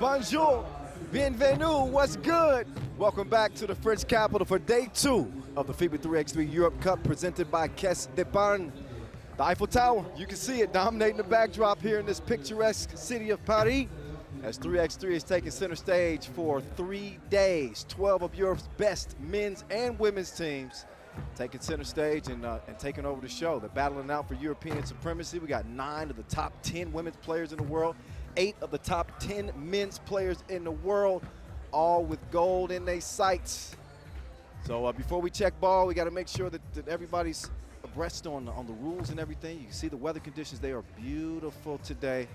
Bonjour, bienvenue, what's good? Welcome back to the French capital for day 2 of the FIBA 3x3 Europe Cup presented by Caisse d'Epargne. The Eiffel Tower, you can see it dominating the backdrop here in this picturesque city of Paris as 3x3 is taking center stage for 3 days. 12 of Europe's best men's and women's teams taking center stage and taking over the show. They're battling out for European supremacy. We got 9 of the top 10 women's players in the world, 8 of the top 10 men's players in the world, all with gold in their sights. So before we check ball, we got to make sure that everybody's abreast on the rules and everything. You can see the weather conditions; they are beautiful today.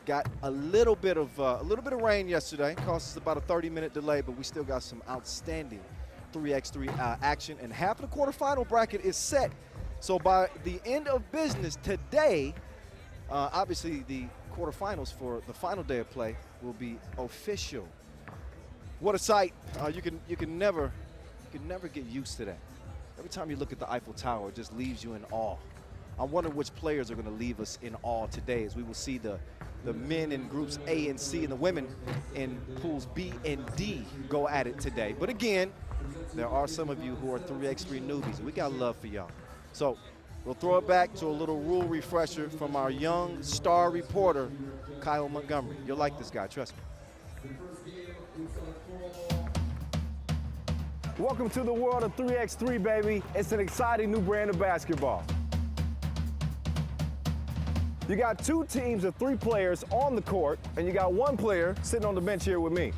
Got a little bit of rain yesterday. Cost us about a 30-minute delay, but we still got some outstanding 3x3 action, and half of the quarterfinal bracket is set. So by the end of business today, obviously the quarterfinals for the final day of play will be official. What a sight! You can never get used to that. Every time you look at the Eiffel Tower, it just leaves you in awe. I wonder which players are going to leave us in awe today, as we will see the men in groups A and C and the women in pools B and D go at it today. But again, there are some of you who are 3x3 newbies, and we got love for y'all. So we'll throw it back to a little rule refresher from our young star reporter, Kyle Montgomery. You'll like this guy, trust me. Welcome to the world of 3x3, baby. It's an exciting new brand of basketball. You got 2 teams of 3 players on the court, and you got 1 player sitting on the bench here with me.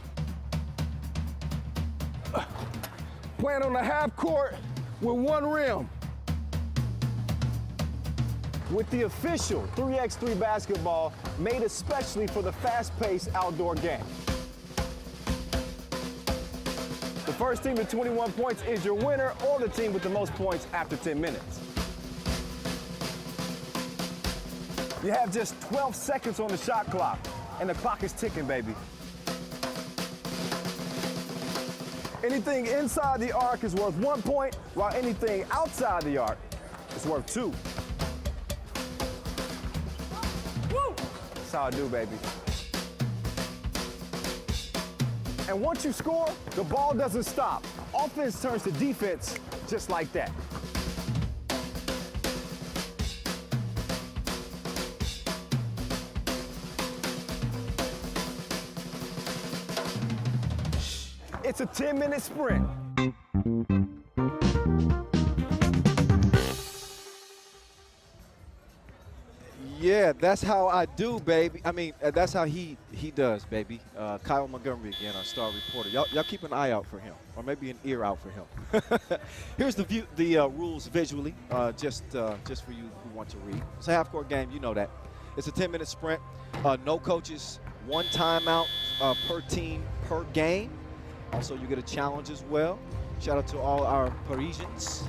Playing on the half court with 1 rim. With the official 3x3 basketball made especially for the fast-paced outdoor game. The first team to 21 points is your winner, or the team with the most points after 10 minutes. You have just 12 seconds on the shot clock, and the clock is ticking, baby. Anything inside the arc is worth 1 point, while anything outside the arc is worth 2. Woo! That's how I do, baby. And once you score, the ball doesn't stop. Offense turns to defense just like that. It's a 10-minute sprint. Yeah, that's how I do, baby. I mean, that's how he does, baby. Kyle Montgomery again, our star reporter. Y'all keep an eye out for him, or maybe an ear out for him. Here's the rules visually, just for you who want to read. It's a half-court game, you know that. It's a 10-minute sprint. No coaches, 1 timeout per team per game. Also, you get a challenge as well. Shout out to all our Parisians,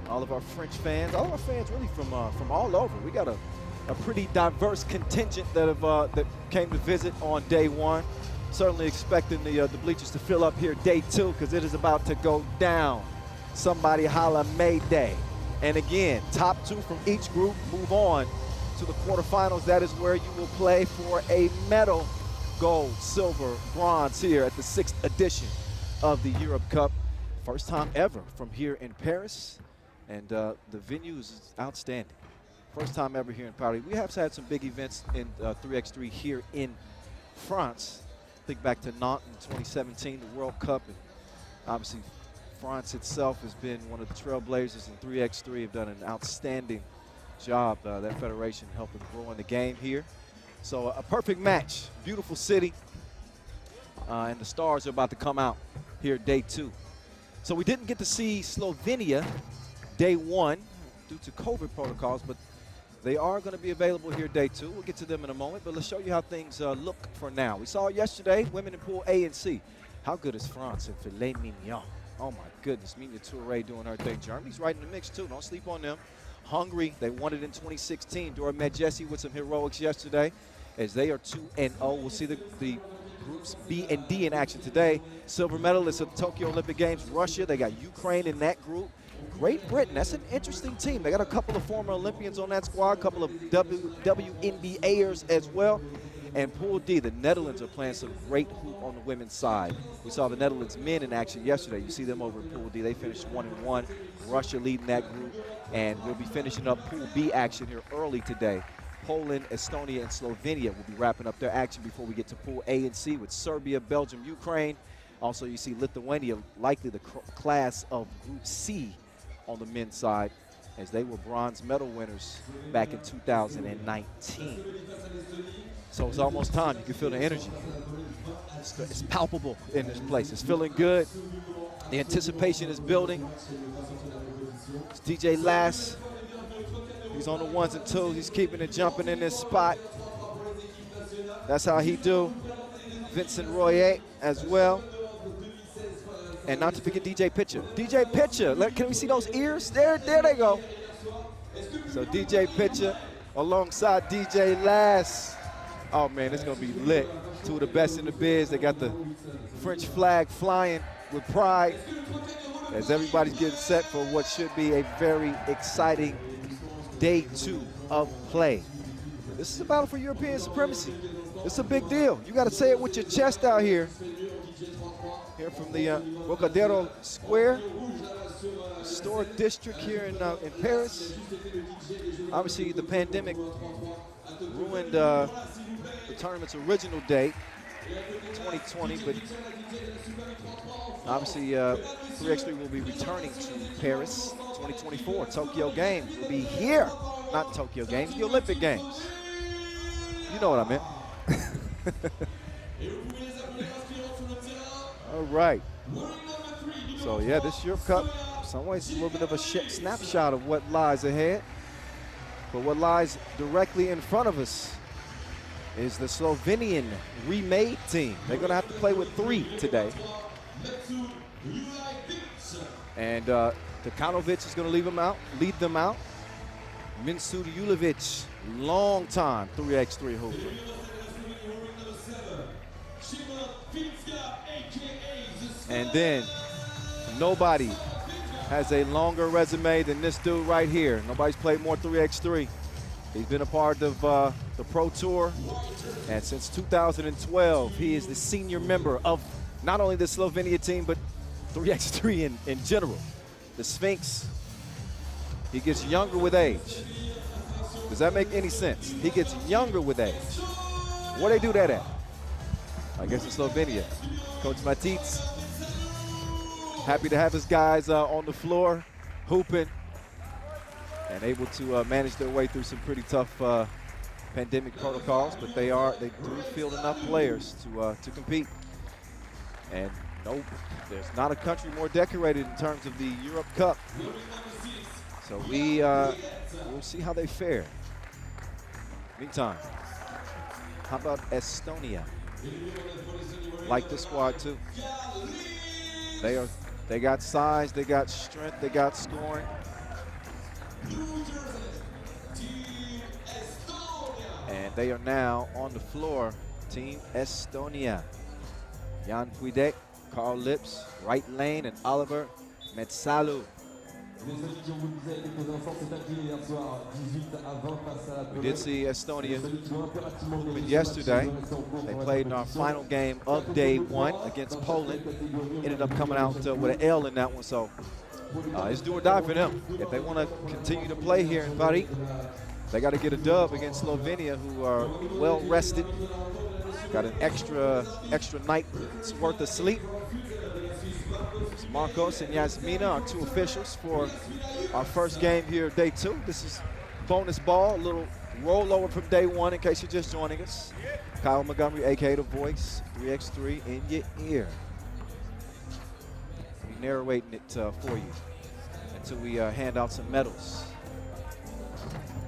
all of our French fans, all of our fans really from all over. We got a pretty diverse contingent that came to visit on day 1. Certainly expecting the bleachers to fill up here day 2, because it is about to go down. Somebody holla Mayday. And again, top 2 from each group move on to the quarterfinals. That is where you will play for a medal. Gold, silver, bronze here at the 6th edition of the Europe Cup. First time ever from here in Paris, and the venue is outstanding. First time ever here in Paris. We have had some big events in 3x3 here in France. Think back to Nantes in 2017, the World Cup, and obviously France itself has been one of the trailblazers, and 3x3 have done an outstanding job, that federation helping grow in the game here. So a perfect match, beautiful city, and the stars are about to come out here day 2. So we didn't get to see Slovenia day 1 due to COVID protocols, but they are going to be available here day 2. We'll get to them in a moment, but let's show you how things look for now. We saw yesterday women in pool A and C. How good is France and filet mignon? Oh my goodness, Mina Touré doing her thing. Germany's right in the mix too, don't sleep on them. Hungary, they won it in 2016. Dora Medjesi with some heroics yesterday, as they are 2-0. We'll see the groups B and D in action today. Silver medalists at the Tokyo Olympic Games, Russia. They got Ukraine in that group. Great Britain, that's an interesting team. They got a couple of former Olympians on that squad, a couple of WNBAers as well. And Pool D, the Netherlands are playing some great hoop on the women's side. We saw the Netherlands men in action yesterday. You see them over in Pool D. They finished 1-1. Russia leading that group. And we'll be finishing up Pool B action here early today. Poland, Estonia, and Slovenia will be wrapping up their action before we get to Pool A and C with Serbia, Belgium, Ukraine. Also, you see Lithuania, likely the class of Group C on the men's side, as they were bronze medal winners back in 2019. So it's almost time. You can feel the energy. It's palpable in this place. It's feeling good. The anticipation is building. It's DJ Lass. He's on the ones and twos. He's keeping it jumping in this spot. That's how he do. Vincent Royer as well. And not to forget DJ Pitcher. DJ Pitcher, can we see those ears? There they go. So DJ Pitcher alongside DJ Lass. Oh man, it's gonna be lit. Two of the best in the biz. They got the French flag flying with pride as everybody's getting set for what should be a very exciting day 2 of play. This is a battle for European supremacy. It's a big deal. You got to say it with your chest out here. Here from the Rocadero Square, historic district here in Paris. Obviously, the pandemic ruined the tournament's original date, 2020, but obviously 3x3 will be returning to Paris 2024. Tokyo Games will be here. Not Tokyo Games, the Olympic Games. You know what I meant. All right. So, yeah, this Europe Cup, in some ways, a little bit of a snapshot of what lies ahead. But what lies directly in front of us is the Slovenian remade team. They're going to have to play with 3 today. And Dekanovic is going to lead them out. Minsud Julevic, long time 3x3 hooper. And then nobody has a longer resume than this dude right here. Nobody's played more 3x3. He's been a part of the Pro Tour, and since 2012, he is the senior member of not only the Slovenia team, but 3x3 in general. The Sphinx, he gets younger with age. Does that make any sense? He gets younger with age. Where they do that at? I guess in Slovenia. Coach Matic, happy to have his guys on the floor, hooping, and able to manage their way through some pretty tough pandemic protocols. But they do field enough players to compete. And no, there's not a country more decorated in terms of the Europe Cup. So we'll see how they fare. Meantime, how about Estonia? Like the squad too. They got size, they got strength, they got scoring. And they are now on the floor, Team Estonia. Jan Puidek, Carl Lips, right lane, and Oliver Metsalu. We did see Estonia yesterday. They played in our final game of day 1 against Poland. Ended up coming out with an L in that one, so it's do or die for them. If they want to continue to play here in Paris, they got to get a dub against Slovenia, who are well rested. Got an extra night's worth of sleep. Marcos and Yasmina are 2 officials for our first game here, day 2. This is bonus ball, a little rollover from day 1 in case you're just joining us. Kyle Montgomery, aka The Voice, 3x3 in your ear. We're narrating it for you until we hand out some medals.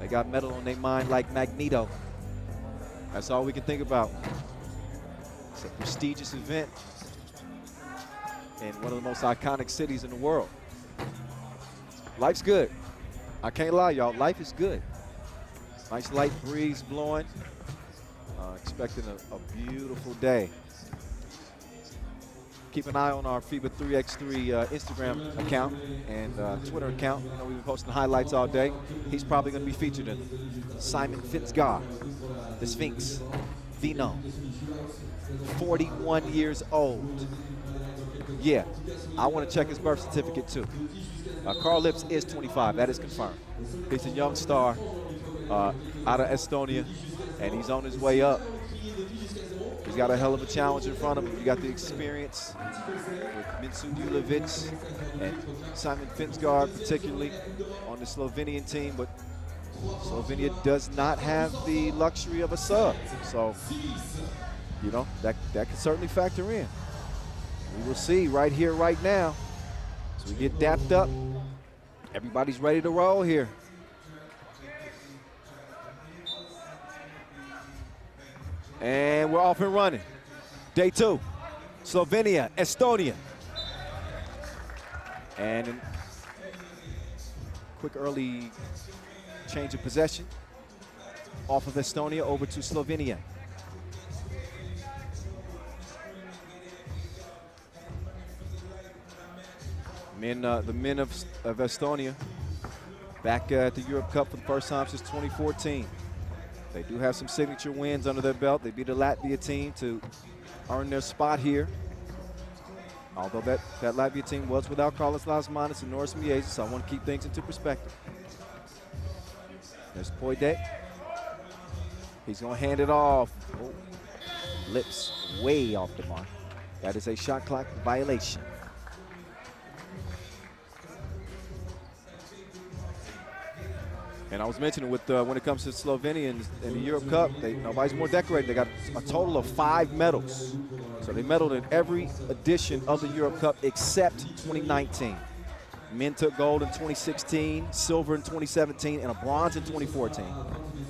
They got medal on their mind like Magneto. That's all we can think about. It's a prestigious event in one of the most iconic cities in the world. Life's good. I can't lie, y'all. Life is good. Nice light breeze blowing. Expecting a beautiful day. Keep an eye on our FIBA 3x3 Instagram account and Twitter account. You know, we've been posting highlights all day. He's probably going to be featured in Simon Fitzgar, the Sphinx. Vino, 41 years old. Yeah, I want to check his birth certificate too. Carl Lips is 25, that is confirmed. He's a young star out of Estonia, and he's on his way up. He's got a hell of a challenge in front of him. You got the experience with Mincu Julevic and Simon Finsgaard, particularly on the Slovenian team, but Slovenia does not have the luxury of a sub. So, you know, that can certainly factor in. We will see right here, right now. So we get dapped up. Everybody's ready to roll here. And we're off and running. Day 2, Slovenia, Estonia. And a quick early change of possession off of Estonia over to Slovenia. The men of Estonia back at the Europe Cup for the first time since 2014. They do have some signature wins under their belt. They beat a Latvia team to earn their spot here. Although that Latvia team was without Carlos Lasmanis and Norris Miezes, so I want to keep things into perspective. There's Poidet. He's going to hand it off. Oh. Lips way off the mark. That is a shot clock violation. And I was mentioning with when it comes to Slovenia in the Europe Cup, nobody's more decorated. They got a total of 5 medals. So they medaled in every edition of the Europe Cup except 2019. Men took gold in 2016, silver in 2017, and a bronze in 2014.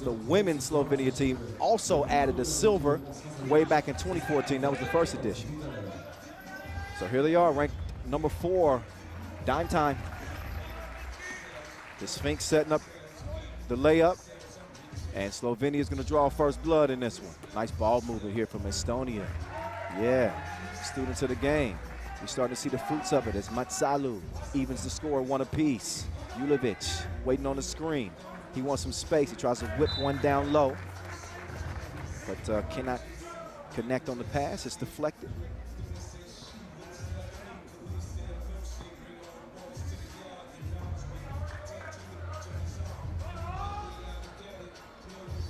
The women's Slovenia team also added a silver way back in 2014. That was the first edition. So here they are, ranked number 4, dime time. The Sphinx setting up the layup, and Slovenia is going to draw first blood in this one. Nice ball movement here from Estonia. Yeah, students of the game. We're starting to see the fruits of it as Matsalu evens the score 1 apiece. Julevic waiting on the screen. He wants some space. He tries to whip one down low, but cannot connect on the pass. It's deflected.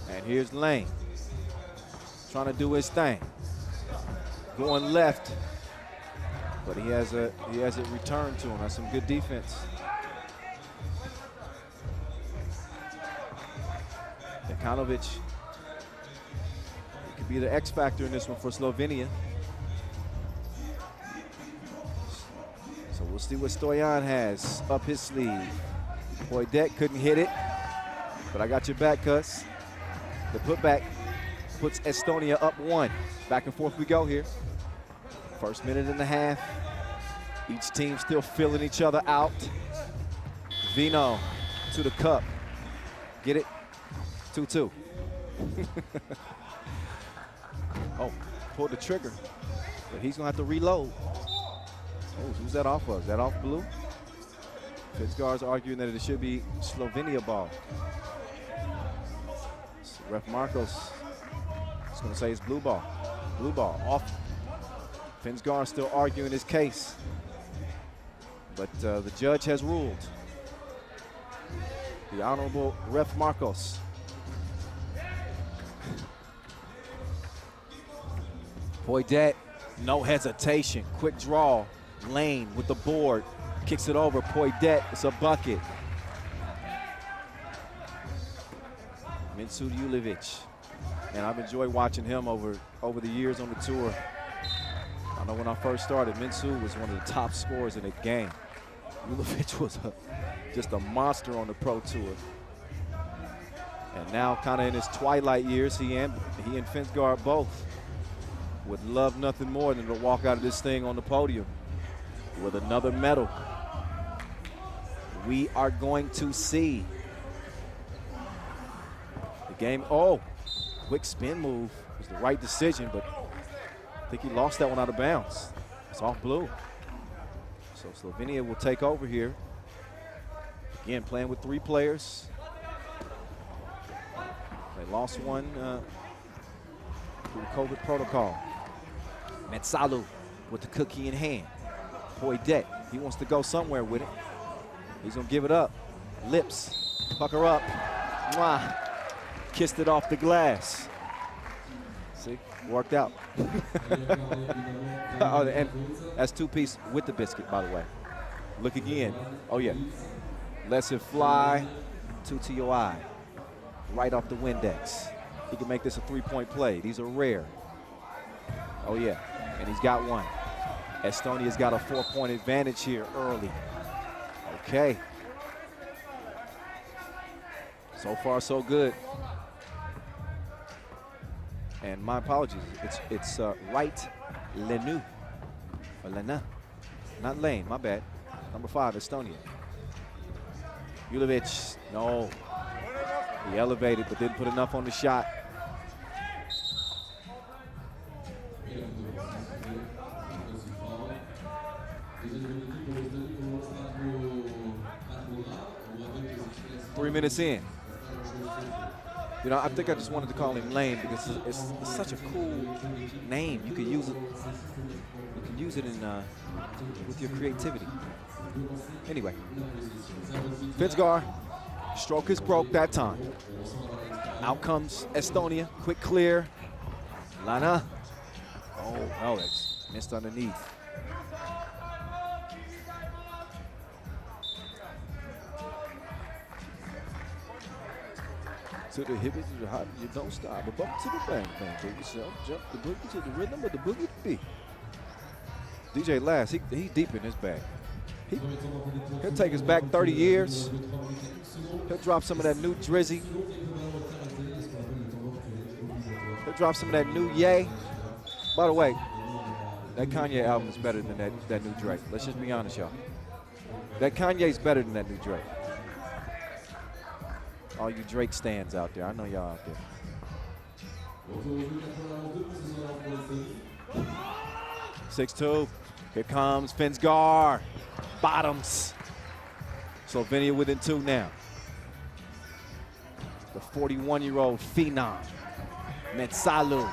And here's Lane, trying to do his thing. Going left, but he has it returned to him. That's some good defense. Dekanovic, he could be the X factor in this one for Slovenia. So we'll see what Stoyan has up his sleeve. Poidet couldn't hit it, but I got your back, cuz. The putback puts Estonia up 1. Back and forth we go here. First minute and a half. Each team still filling each other out. Vino to the cup. Get it? 2-2. Oh, pulled the trigger. But he's going to have to reload. Oh, who's that off of? Is that off blue? Fitzgar's arguing that it should be Slovenia ball. Ref Marcos is going to say it's blue ball. Blue ball off. Finsgar still arguing his case. But the judge has ruled. The Honorable Ref Marcos. Poidet, no hesitation. Quick draw. Lane with the board. Kicks it over. Poidet, it's a bucket. Mincu Julevic, and I've enjoyed watching him over the years on the tour. I know when I first started, Mincu was one of the top scorers in the game. Julevic was just a monster on the pro tour. And now kind of in his twilight years, he and Finsgaard both would love nothing more than to walk out of this thing on the podium with another medal. We are going to see. Game, oh, quick spin move was the right decision, but I think he lost that one out of bounds. It's off blue. So Slovenia will take over here. Again, playing with 3 players. They lost one through the COVID protocol. Metsalu with the cookie in hand. Poidet, he wants to go somewhere with it. He's gonna give it up. Lips, pucker up. Mwah. Kissed it off the glass. See, worked out. Oh, and that's two-piece with the biscuit, by the way. Look again. Oh, yeah. Lets it fly to your eye. Right off the Windex. He can make this a three-point play. These are rare. Oh, yeah. And he's got one. Estonia's got a 4-point advantage here early. Okay. So far, so good. And my apologies. It's right Lenu. Or Lena. Not Lane, my bad. Number 5, Estonia. Julevic, no. He elevated, but didn't put enough on the shot. Three minutes in. You know, I think I just wanted to call him Lane because it's such a cool name. You can use it. You can use it in with your creativity. Anyway, Fitzgar, stroke is broke that time. Out comes Estonia, quick clear. Lana. Oh no, that's missed underneath. To the hip, to the hop, you don't stop. A bump to the bang, bang, take yourself, jump the boogie to the rhythm of the boogie to beat. DJ Last, he's deep in his bag. He'll take us back 30 years. He'll drop some of that new Drizzy. He'll drop some of that new Ye. By the way, that Kanye album is better than that new Drake. Let's just be honest, y'all. That Kanye's better than that new Drake. All you Drake stands out there, I know y'all out there. 6-2, here comes Finsgar. Bottoms. Slovenia within 2 now. The 41-year-old phenom, Metsalu,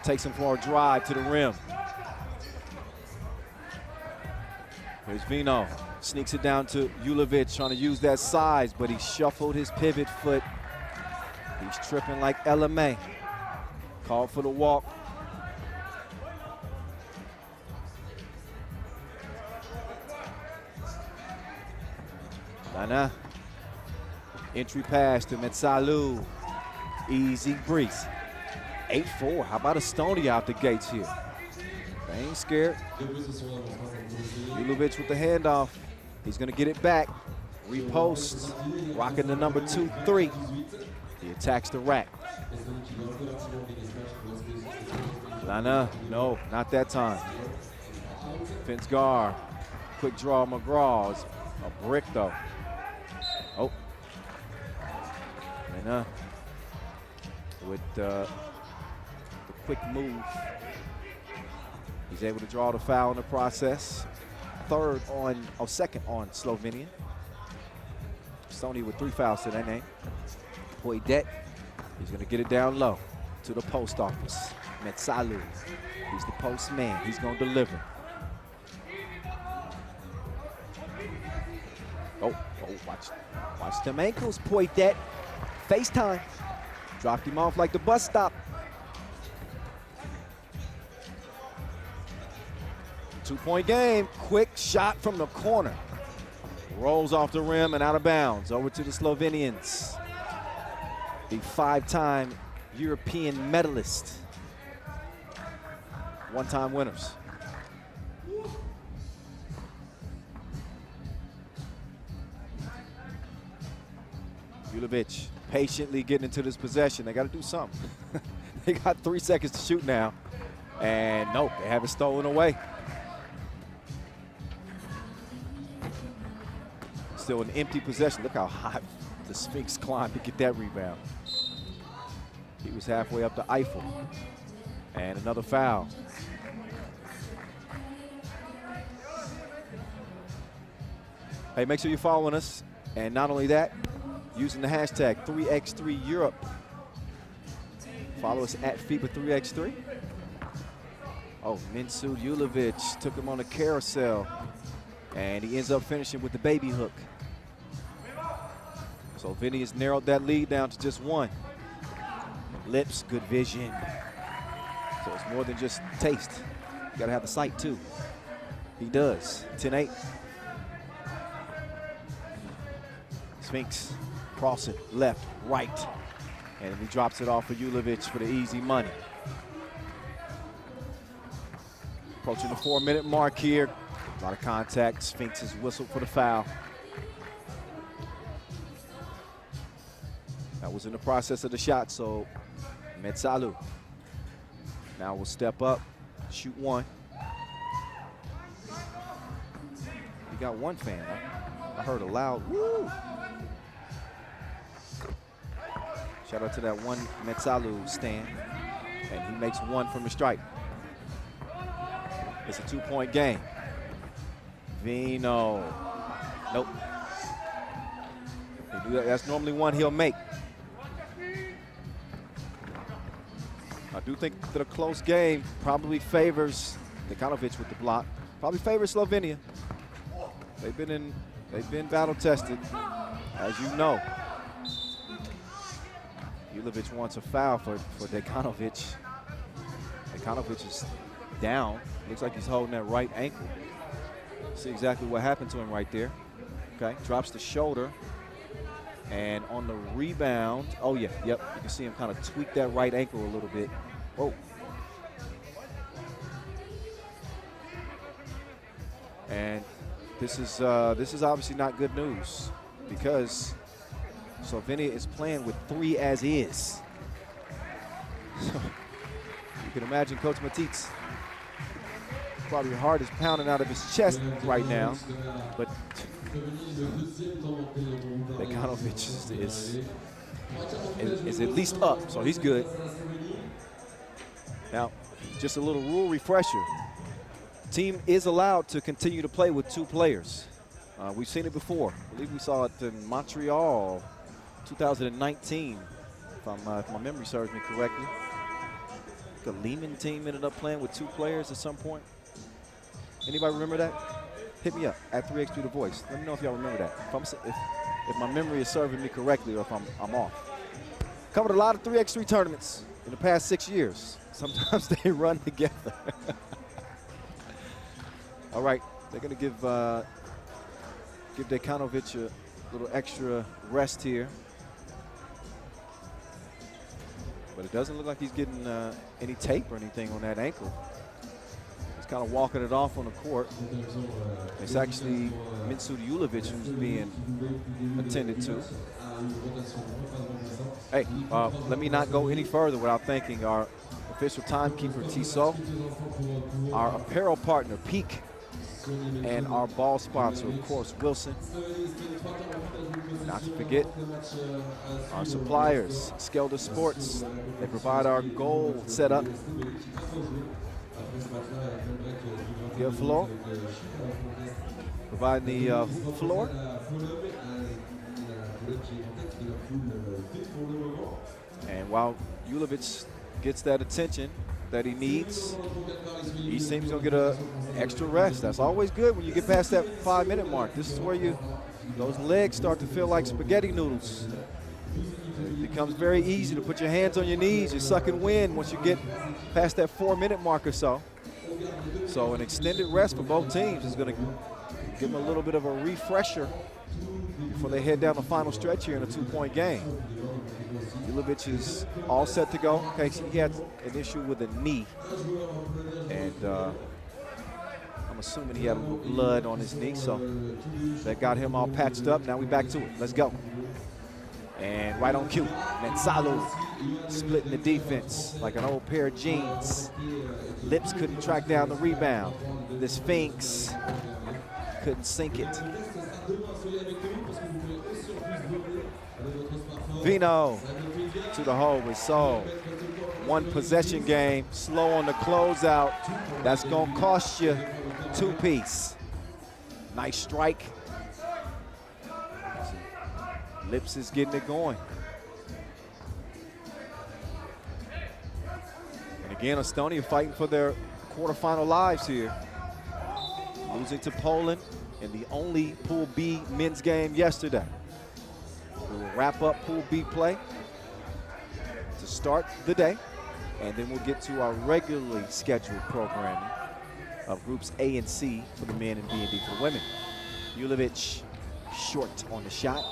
takes him for a drive to the rim. Here's Vino. Sneaks it down to Julevic, trying to use that size, but he shuffled his pivot foot. He's tripping like LMA. Called for the walk. Lana. Entry pass to Metsalu. Easy breeze. 8-4. How about Estonia out the gates here? They ain't scared. Julevic with the handoff. He's going to get it back. Reposts. Rocking the number 2-3. He attacks the rack. Lana. No, not that time. Finsgar. Quick draw McGraw. It's a brick, though. Oh. Lana. With the quick move. He's able to draw the foul in the process. Second on Slovenia. Estonia with 3 fouls to their name. Poidet, he's gonna get it down low to the post office. Metsalu, he's the post man. He's gonna deliver. Oh, watch them ankles, Poidet. FaceTime, dropped him off like the bus stop. 2-point game, quick shot from the corner. Rolls off the rim and out of bounds. Over to the Slovenians. The 5-time European medalist. 1-time winners. Julevic patiently getting into this possession. They got to do something. They got 3 seconds to shoot now. And nope, they have it stolen away. Still an empty possession. Look how high the Sphinx climbed to get that rebound. He was halfway up the Eiffel. And another foul. Hey, make sure you're following us. And not only that, using the hashtag 3x3 Europe. Follow us at FIBA 3x3. Oh, Minsud Julovic took him on a carousel, and he ends up finishing with the baby hook. Slovenia has narrowed that lead down to just one. Lips, good vision. So it's more than just taste. You gotta have the sight too. He does. 10-8. Sphinx, cross it, left, right. And he drops it off for Julovic for the easy money. Approaching the 4-minute mark here. A lot of contact. Sphinx has whistled for the foul. That was in the process of the shot, so Metsalu now will step up, shoot one. You got one fan, huh? I heard a loud woo. Shout out to that one Metsalu stand, and he makes one from the stripe. It's a 2-point game. Vino, nope. That's normally one he'll make. I do think that a close game probably favors Dekanovic with the block. Probably favors Slovenia. They've been battle tested, as you know. Julovic wants a foul for Dekanovic. Dekanovic is down. Looks like he's holding that right ankle. See exactly what happened to him right there. Okay, drops the shoulder. And on the rebound, oh yeah, yep, you can see him kind of tweak that right ankle a little bit. Oh. And this is obviously not good news because Slovenia is playing with 3 as is. So you can imagine Coach Matit's probably heart is pounding out of his chest right now, but Dekanovic is at least up, so he's good. Now, just a little rule refresher. The team is allowed to continue to play with 2 players. We've seen it before. I believe we saw it in Montreal, 2019, if my memory serves me correctly. The Lehman team ended up playing with 2 players at some point. Anybody remember that? Hit me up at 3x3 The Voice. Let me know if y'all remember that. If my memory is serving me correctly or if I'm off. Covered a lot of 3x3 tournaments in the past 6 years. Sometimes they run together. All right, they're going to give Dekanovic a little extra rest here. But it doesn't look like he's getting any tape or anything on that ankle. He's kind of walking it off on the court. It's actually Minsud Julovic who's being attended to. Hey, let me not go any further without thanking our official timekeeper, Tissot, our apparel partner, Peak, and our ball sponsor, of course, Wilson. Not to forget our suppliers, Skelder Sports. They provide our goal setup. Pierre Floor, providing the hoop floor. And while Julovic gets that attention that he needs, he seems to get an extra rest. That's always good when you get past that 5-minute mark. This is where those legs start to feel like spaghetti noodles. It becomes very easy to put your hands on your knees. You're sucking wind once you get past that 4-minute mark or so. So an extended rest for both teams is going to give them a little bit of a refresher before they head down the final stretch here in a 2-point game. Julovic is all set to go. Okay, so he had an issue with a knee, and I'm assuming he had a little blood on his knee, so that got him all patched up. Now we back to it. Let's go. And right on cue, Metsalu splitting the defense like an old pair of jeans. Lips couldn't track down the rebound. The Sphinx couldn't sink it. Vino to the hole with Sol. 1 possession game, slow on the closeout. That's gonna cost you 2-piece. Nice strike. Lips is getting it going. Again, Estonia fighting for their quarterfinal lives here. Losing to Poland in the only Pool B men's game yesterday. We will wrap up Pool B play to start the day, and then we'll get to our regularly scheduled programming of groups A and C for the men and B and D for the women. Julovic short on the shot,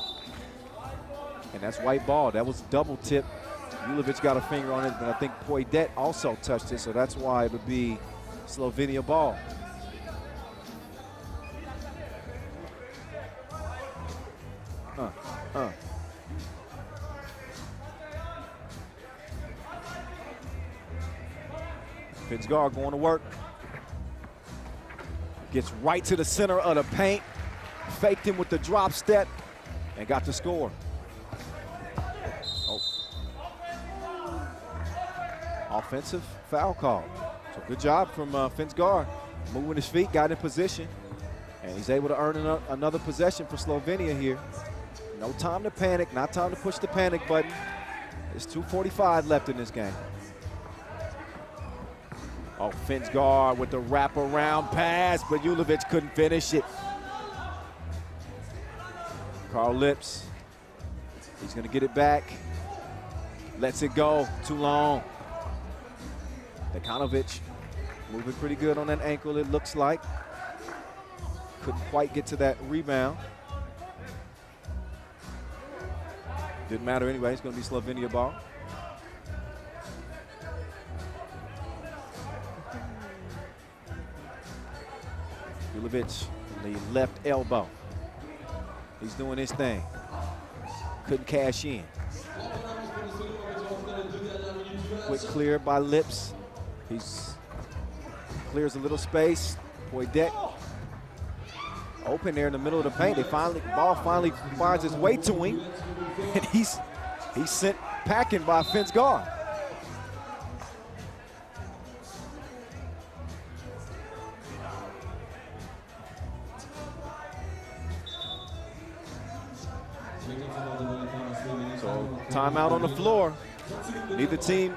and that's white ball. That was double tip. Julovic got a finger on it, but I think Poidet also touched it, so that's why it would be Slovenia ball. Finsgar going to work. Gets right to the center of the paint. Faked him with the drop step and got the score. Oh. Offensive foul call. So good job from Finsgar. Moving his feet, got in position. And he's able to earn another possession for Slovenia here. No time to panic, not time to push the panic button. There's 2:45 left in this game. Oh, Finsgar with the wraparound pass, but Julovic couldn't finish it. Carl Lips, he's gonna get it back. Lets it go, too long. Dekanovic moving pretty good on that ankle, it looks like. Couldn't quite get to that rebound. Didn't matter anyway, it's gonna be Slovenia ball. Julovic, the left elbow. He's doing his thing. Couldn't cash in. Quick clear by Lips. He's clears a little space. Poidet open there in the middle of the paint. The ball finally finds its way to him, and he's sent packing by Finsgar. So timeout on the floor. Neither team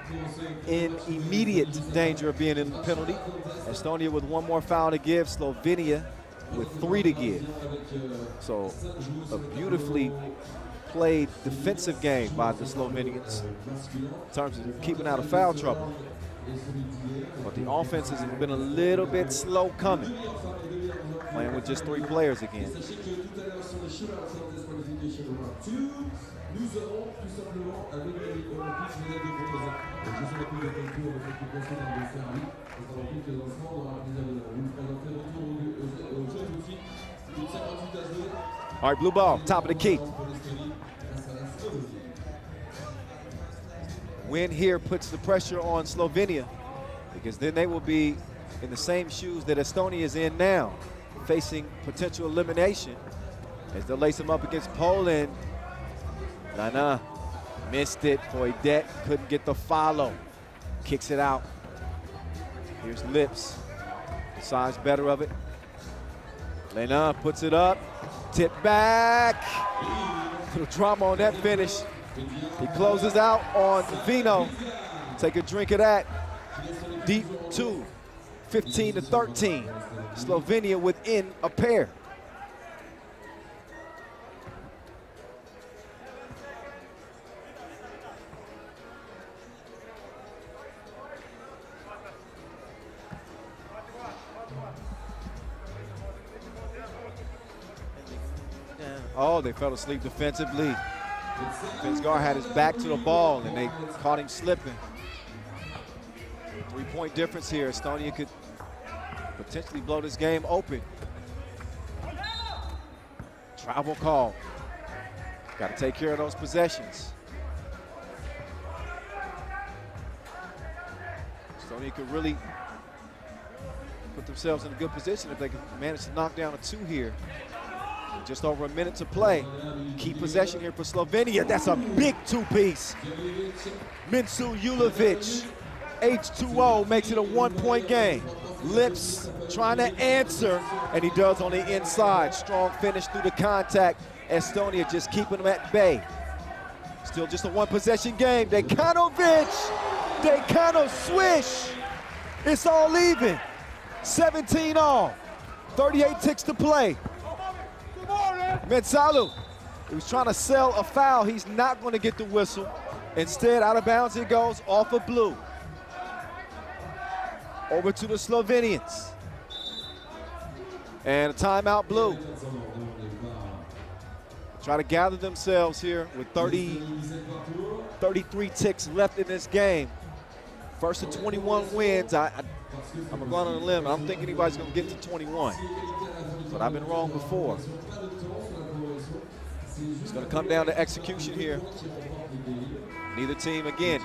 in immediate danger of being in the penalty. Estonia with one more foul to give. Slovenia with 3 to give. So a beautifully played defensive game by the Slovenians in terms of keeping out of foul trouble. But the offense has been a little bit slow coming. Playing with just 3 players again. All right, blue ball, top of the key. Win here puts the pressure on Slovenia, because then they will be in the same shoes that Estonia is in now, facing potential elimination as they'll lace them up against Poland. Lana missed it. Poidet couldn't get the follow. Kicks it out. Here's Lips. Decides better of it. Lena puts it up. Tip back. Little drama on that finish. He closes out on Vino. Take a drink of that. Deep 2. 15-13. Slovenia within a pair. Oh, they fell asleep defensively. Finsgar had his back to the ball, and they caught him slipping. 3-point difference here. Estonia could potentially blow this game open. Travel call. Got to take care of those possessions. Estonia could really put themselves in a good position if they could manage to knock down a 2 here. Just over a minute to play. Key possession here for Slovenia. That's a big 2-piece. Minsu Julovic, H2O, makes it a 1-point game. Lips trying to answer, and he does on the inside. Strong finish through the contact. Estonia just keeping them at bay. Still just a 1-possession game. Dekanovic They kind of swish. It's all even. 17 all. 38 ticks to play. Metsalu, he was trying to sell a foul. He's not going to get the whistle. Instead, out of bounds it goes off of blue. Over to the Slovenians. And a timeout blue. Try to gather themselves here with 33 ticks left in this game. First of 21 wins. I'm going on a limb. I don't think anybody's going to get to 21. But I've been wrong before. It's going to come down to execution here. Neither team, again,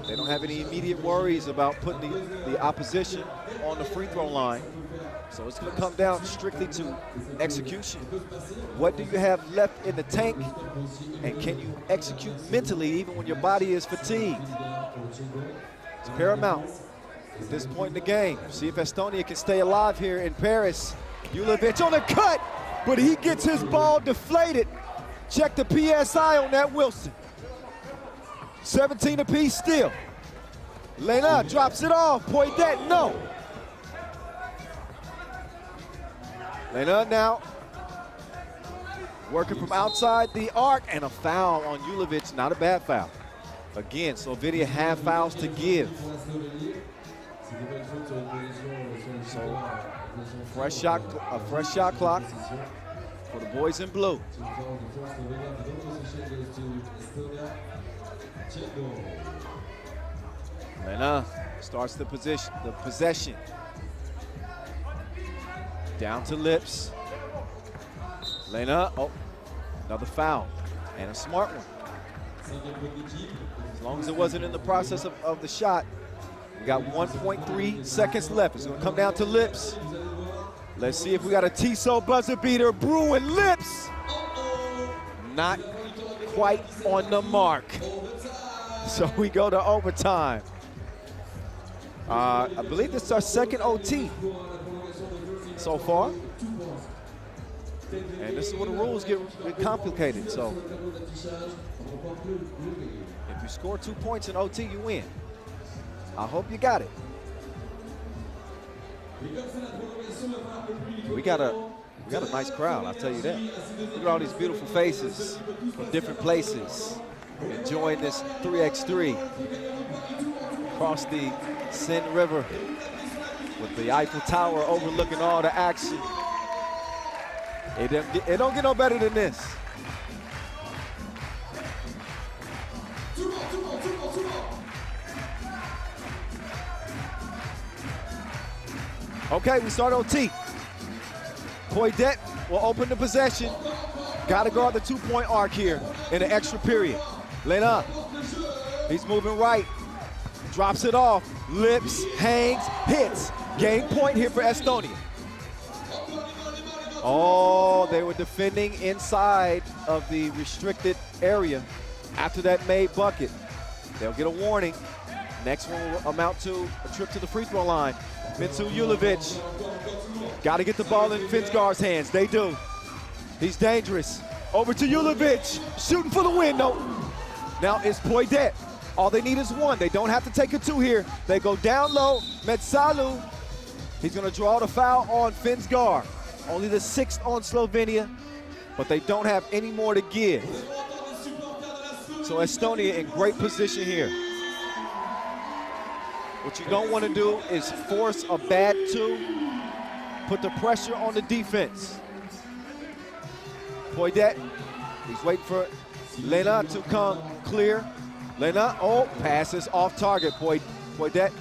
they don't have any immediate worries about putting the opposition on the free throw line. So it's going to come down strictly to execution. What do you have left in the tank? And can you execute mentally even when your body is fatigued? It's paramount at this point in the game. See if Estonia can stay alive here in Paris. Julovic on the cut, but he gets his ball deflated. Check the PSI on that Wilson. 17 apiece still. Lena drops it off. Poidet, no. Lena now working from outside the arc, and a foul on Julovic. Not a bad foul. Again, Slovenia have fouls to give. So a fresh shot clock for the boys in blue. Lena starts the possession. Down to Lips. Lena, oh, another foul, and a smart one. As long as it wasn't in the process of the shot. We got 1.3 seconds left. It's gonna come down to Lips. Let's see if we got a Tissot buzzer beater brewing. Lips, not quite on the mark. So we go to overtime. I believe this is our second OT so far. And this is where the rules get complicated. So if you score 2 points in OT, you win. I hope you got it. We got a nice crowd, I'll tell you that. Look at all these beautiful faces from different places enjoying this 3x3 across the Seine River with the Eiffel Tower overlooking all the action. It don't get no better than this. Okay, we start OT. Poidet will open the possession. Got to guard the 2-point arc here in the extra period. Lena, he's moving right. Drops it off. Lips, hangs, hits. Game point here for Estonia. Oh, they were defending inside of the restricted area after that made bucket. They'll get a warning. Next one will amount to a trip to the free throw line. Mitsu Julovic. Got to get the ball in Finsgar's hands. They do. He's dangerous. Over to Julovic. Shooting for the win, though. Now it's Poidet. All they need is one. They don't have to take a two here. They go down low. Metsalu. He's going to draw the foul on Finsgar. Only the 6th on Slovenia, but they don't have any more to give. So Estonia in great position here. What you don't want to do is force a bad two, put the pressure on the defense. Poidet, he's waiting for Lena to come clear. Lena, oh, passes off target. Poidet,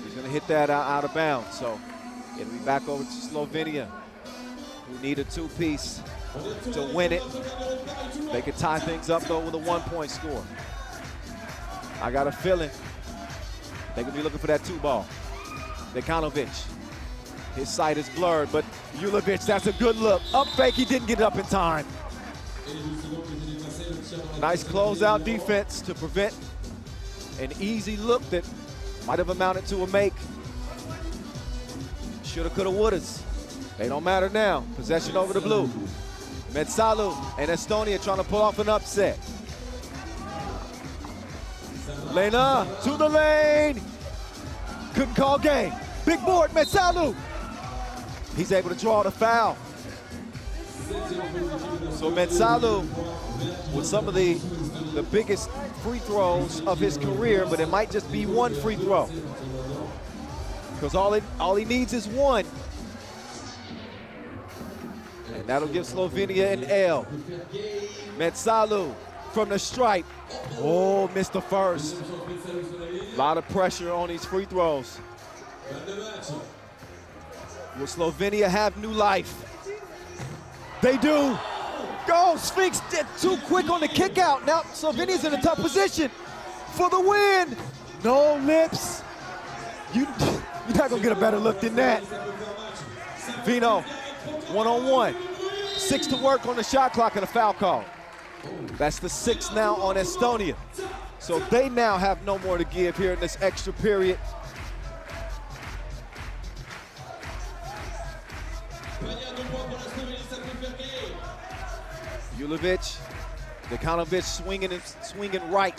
he's going to hit that out of bounds. So it'll be back over to Slovenia, who need a two-piece to win it. They could tie things up, though, with a 1-point score. I got a feeling they're going to be looking for that 2-ball. Dekanovic, his sight is blurred, but Julovic, that's a good look. Up fake, he didn't get it up in time. Nice closeout defense to prevent an easy look that might have amounted to a make. Shoulda, coulda, wouldas. They don't matter now. Possession over the blue. Metsalu and Estonia trying to pull off an upset. Lena to the lane. Couldn't call game. Big board, Metsalu. He's able to draw the foul. So Metsalu with some of the biggest free throws of his career, but it might just be one free throw. Because all he needs is one. And that'll give Slovenia an L. Metsalu from the stripe. Oh, missed the first. A lot of pressure on these free throws. Will Slovenia have new life? They do. Go, Sphinx did too quick on the kick out. Now Slovenia's in a tough position for the win. No lips. You're not gonna get a better look than that. Vino, one-on-one. 6 to work on the shot clock and a foul call. That's the 6 now on Estonia. So they now have no more to give here in this extra period. Julevic, Dekanovic swinging right,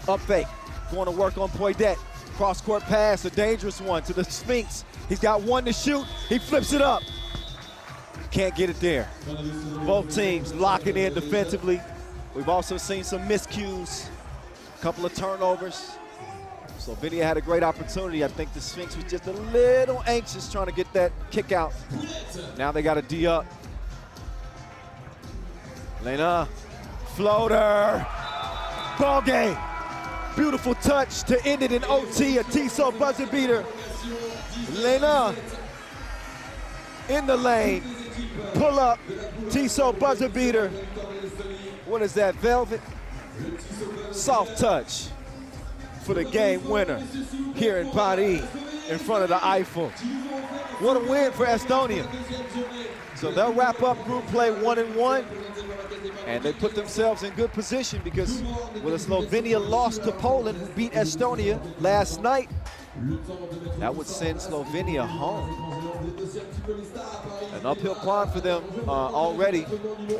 up fake, going to work on Poidet. Cross-court pass, a dangerous one to the Sphinx. He's got one to shoot, he flips it up. Can't get it there. Both teams locking in defensively. We've also seen some miscues, a couple of turnovers. Slovenia had a great opportunity. I think the Sphinx was just a little anxious trying to get that kick out. Now they got a D up. Lena, floater, ball game. Beautiful touch to end it in OT, a Tissot buzzer beater. Lena in the lane, pull up, Tissot buzzer beater. What is that, Velvet? Soft touch for the game winner here in Paris in front of the Eiffel. What a win for Estonia. So they'll wrap up group play 1-1. And they put themselves in good position because with a Slovenia loss to Poland, who beat Estonia last night, that would send Slovenia home. An uphill climb for them already,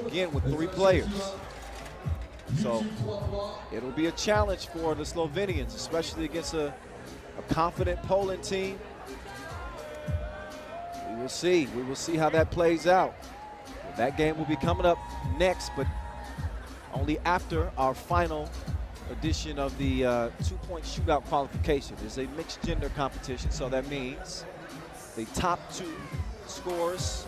again, with 3 players. So it'll be a challenge for the Slovenians, especially against a confident Poland team. We will see. We will see how that plays out. That game will be coming up next, but only after our final edition of the 2-point shootout qualification. It's a mixed gender competition, so that means the top 2 scorers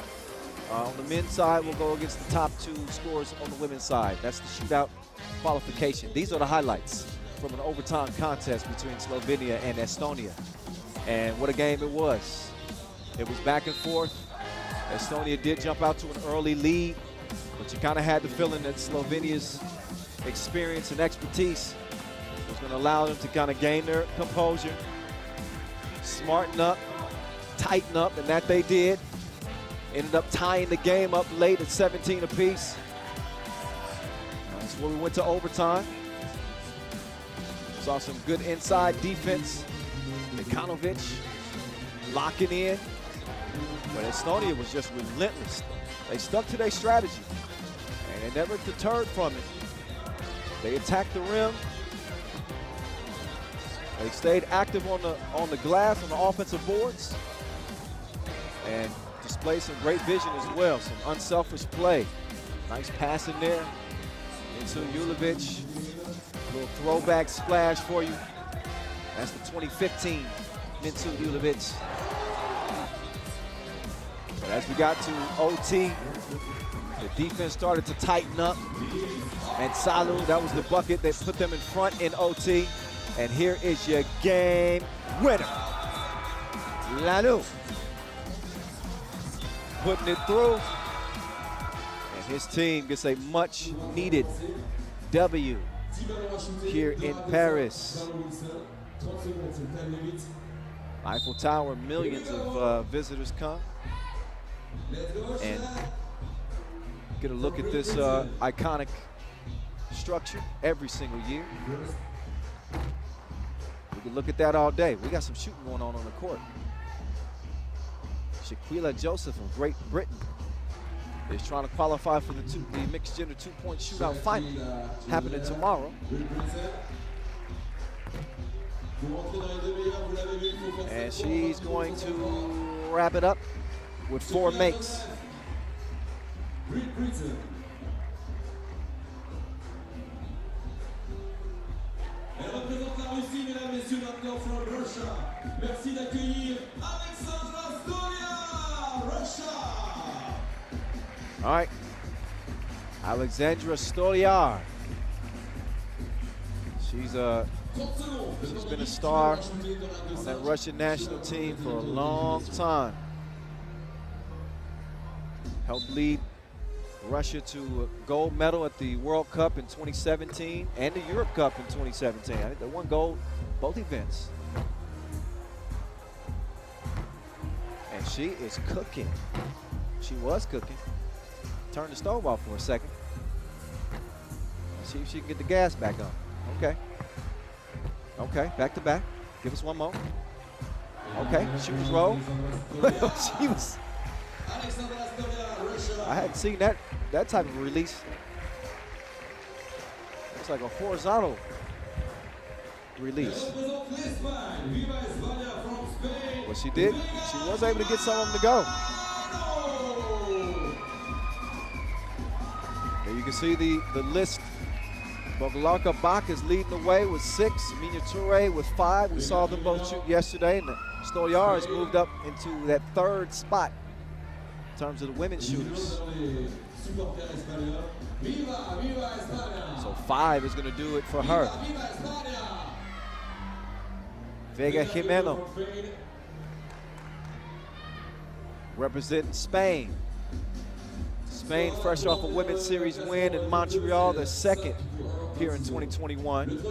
on the men's side will go against the top 2 scorers on the women's side. That's the shootout qualification. These are the highlights from an overtime contest between Slovenia and Estonia. And what a game it was. It was back and forth. Estonia did jump out to an early lead, but you kind of had the feeling that Slovenia's experience and expertise was going to allow them to kind of gain their composure, smarten up, tighten up, and that they did. Ended up tying the game up late at 17 apiece. That's where we went to overtime. Saw some good inside defense. Dekanovic locking in. But Estonia was just relentless. They stuck to their strategy, and they never deterred from it. They attacked the rim. They stayed active on the glass, on the offensive boards, and displayed some great vision as well, some unselfish play. Nice pass in there into Julevic. A little throwback splash for you. That's the 2015 Mintu Julevic. But as we got to OT, the defense started to tighten up. And Salu, that was the bucket that put them in front in OT. And here is your game winner. Lalu putting it through. And his team gets a much needed W here in Paris. Eiffel Tower, millions of visitors come and get a look at this iconic structure every single year. We can look at that all day. We got some shooting going on the court. Shaquila Joseph of Great Britain is trying to qualify for the mixed gender 2-point shootout final happening tomorrow. And she's going to wrap it up with 4 makes. Great Britain. Elle représente la Russie, mesdames, messieurs, maintenant from Russia. Merci d'accueillir Alexandra Stolia, Russia. All right, Alexandra Stoliar. She's been a star on that Russian national team for a long time. Helped lead Russia to a gold medal at the World Cup in 2017 and the Europe Cup in 2017. I think they won gold both events. And she is cooking. She was cooking. Turn the stove off for a second. Let's see if she can get the gas back on. Okay. Okay, back to back. Give us one more. Okay, she was roll. She was. I hadn't seen that type of release. It's like a horizontal release. What she did, she was able to get some of them to go. There you can see the list. Bogalarka Bach is leading the way with 6. Minya Toure with 5. We saw them both shoot yesterday, and Stolyar has moved up into that 3rd spot in terms of the women's shooters. So 5 is going to do it for her. Vega Jimeno representing Spain. Spain fresh off a Women's Series win in Montreal, their 2nd here in 2021.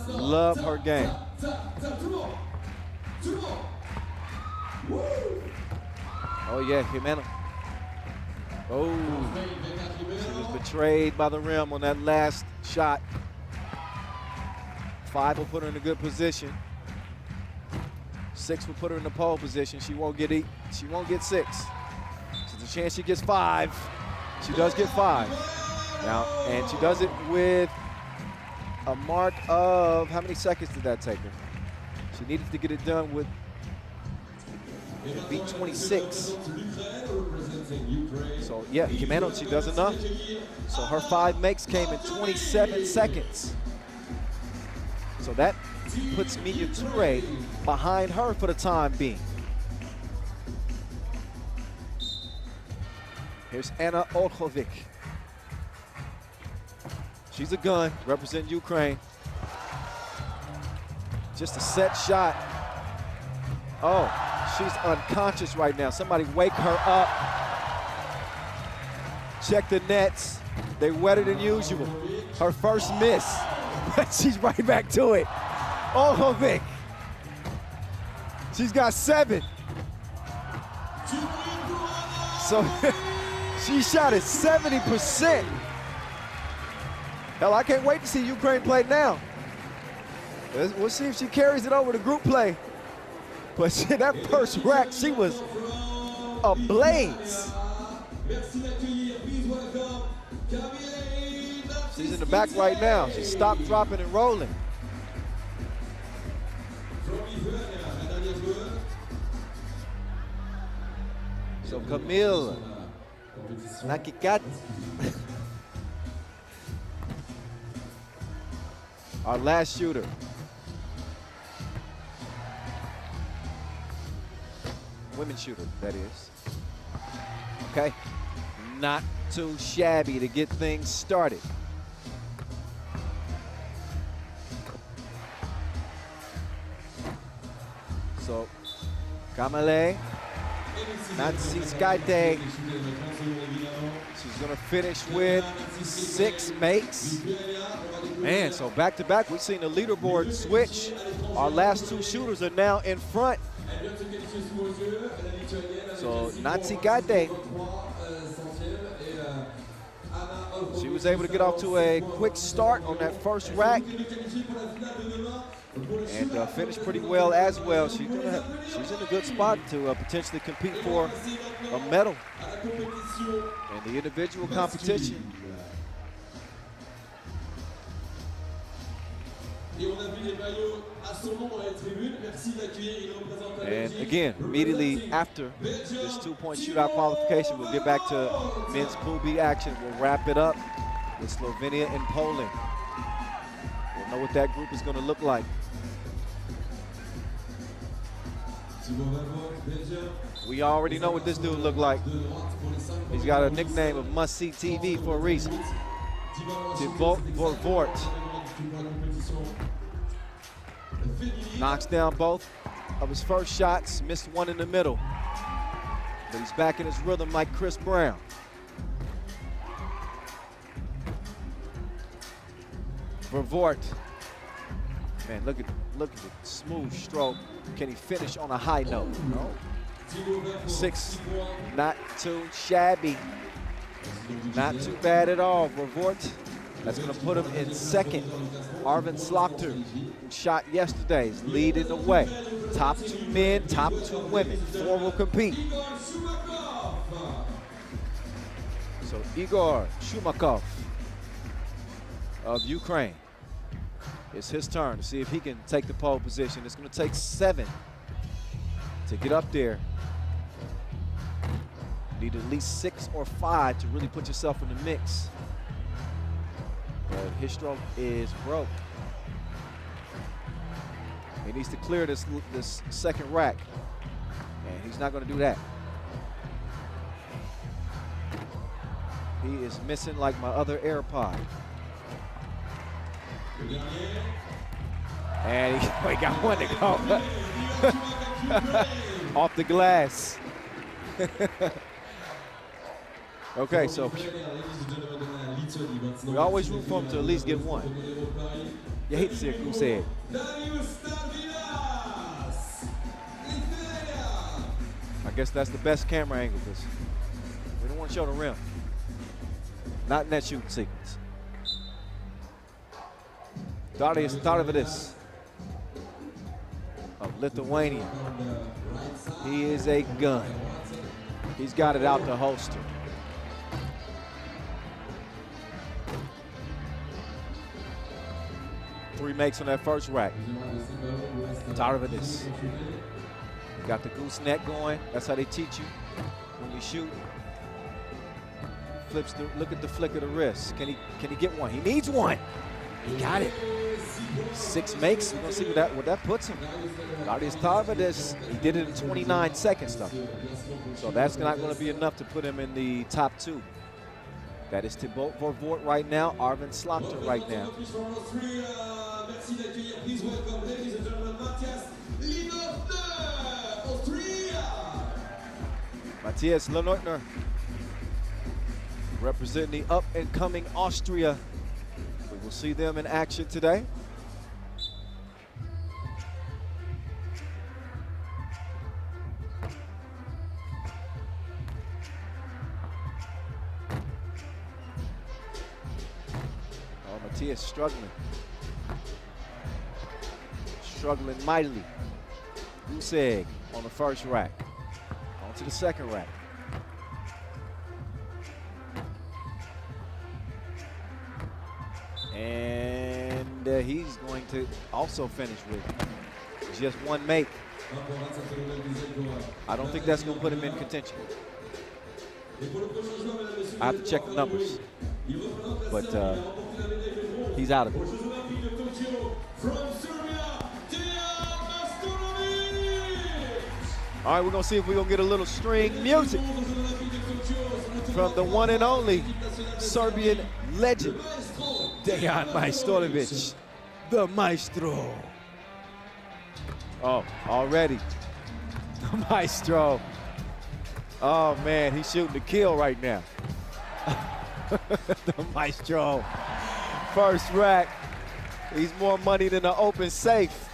Love her game. Oh yeah, Jimeno. Oh, she was betrayed by the rim on that last shot. 5 will put her in a good position. 6 will put her in the pole position. She won't get 6. There's a chance she gets 5. She does get 5. Now, and she does it with a mark of, how many seconds did that take her? She needed to get it done with beat 26. So yeah, Jimeno, she does enough. So her 5 makes came in 27 seconds. So that puts Minya Toure behind her for the time being. Here's Anna Olchovic. She's a gun, representing Ukraine. Just a set shot. Oh, she's unconscious right now. Somebody wake her up. Check the nets. They wetter than usual. Her first miss, but she's right back to it. Olchovic. She's got 7. So she shot at 70%. Hell, I can't wait to see Ukraine play now. We'll see if she carries it over to group play. But that first rack, she was ablaze. She's in the back right now. She stopped, dropping, and rolling. So Camille Nakikat, our last shooter. Women's shooter, that is. Okay, not too shabby to get things started. So, Kamale, Natsiskaite, she's gonna finish with 6 makes. Man, so back-to-back, we've seen the leaderboard switch. Our last 2 shooters are now in front. So Natsiskaite, she was able to get off to a quick start on that first rack and finished pretty well as well. She's in a good spot to potentially compete for a medal in the individual competition. And again, immediately after this 2-point shootout qualification, we'll get back to men's Pool B action. We'll wrap it up with Slovenia and Poland. We'll know what that group is going to look like. We already know what this dude looked like. He's got a nickname of must-see TV for a reason. Vort knocks down both of his first shots, missed one in the middle. But he's back in his rhythm like Chris Brown. Vort. Man, look at the smooth stroke. Can he finish on a high note? No. 6, not too shabby. Not too bad at all. Vort, that's going to put him in second. Arvin Slokter, who shot yesterday, is leading the way. Top 2 men, top 2 women. 4 will compete. So Igor Shumakov of Ukraine. It's his turn to see if he can take the pole position. It's going to take 7 to get up there. You need at least 6 or 5 to really put yourself in the mix. But his stroke is broke. He needs to clear this second rack, and he's not going to do that. He is missing like my other AirPod. And he got one to go. Off the glass. Okay, so we always root for him to at least get one. You hate to see a goose egg. I guess that's the best camera angle because we don't want to show the rim. Not in that shooting sequence. Darius Tarvidis of Lithuania. He is a gun. He's got it out the holster. Three makes on that first rack. Tarvidis. Got the gooseneck going. That's how they teach you when you shoot. Flips the, look at the flick of the wrist. Can he get one? He needs one. He got it. 6 makes. We're gonna see what that puts him. Darius Tarvidis, he did it in 29 seconds though. So that's not gonna be enough to put him in the top 2. That is Thibaut Vort right now, Arvin Slokter right now. Matthias Lenoitner representing the up-and-coming Austria. We will see them in action today. Matthias struggling mightily. Goose egg on the first rack. On to the second rack. And he's going to also finish with just 1 make. I don't think that's going to put him in contention. I have to check the numbers. But he's out of it. All right, we're going to see if we're going to get a little string music from the one and only Serbian legend, Dejan Majstorovic, the Maestro. Oh, already, the Maestro. Oh, man, he's shooting to kill right now. The Maestro. First rack. He's more money than an open safe.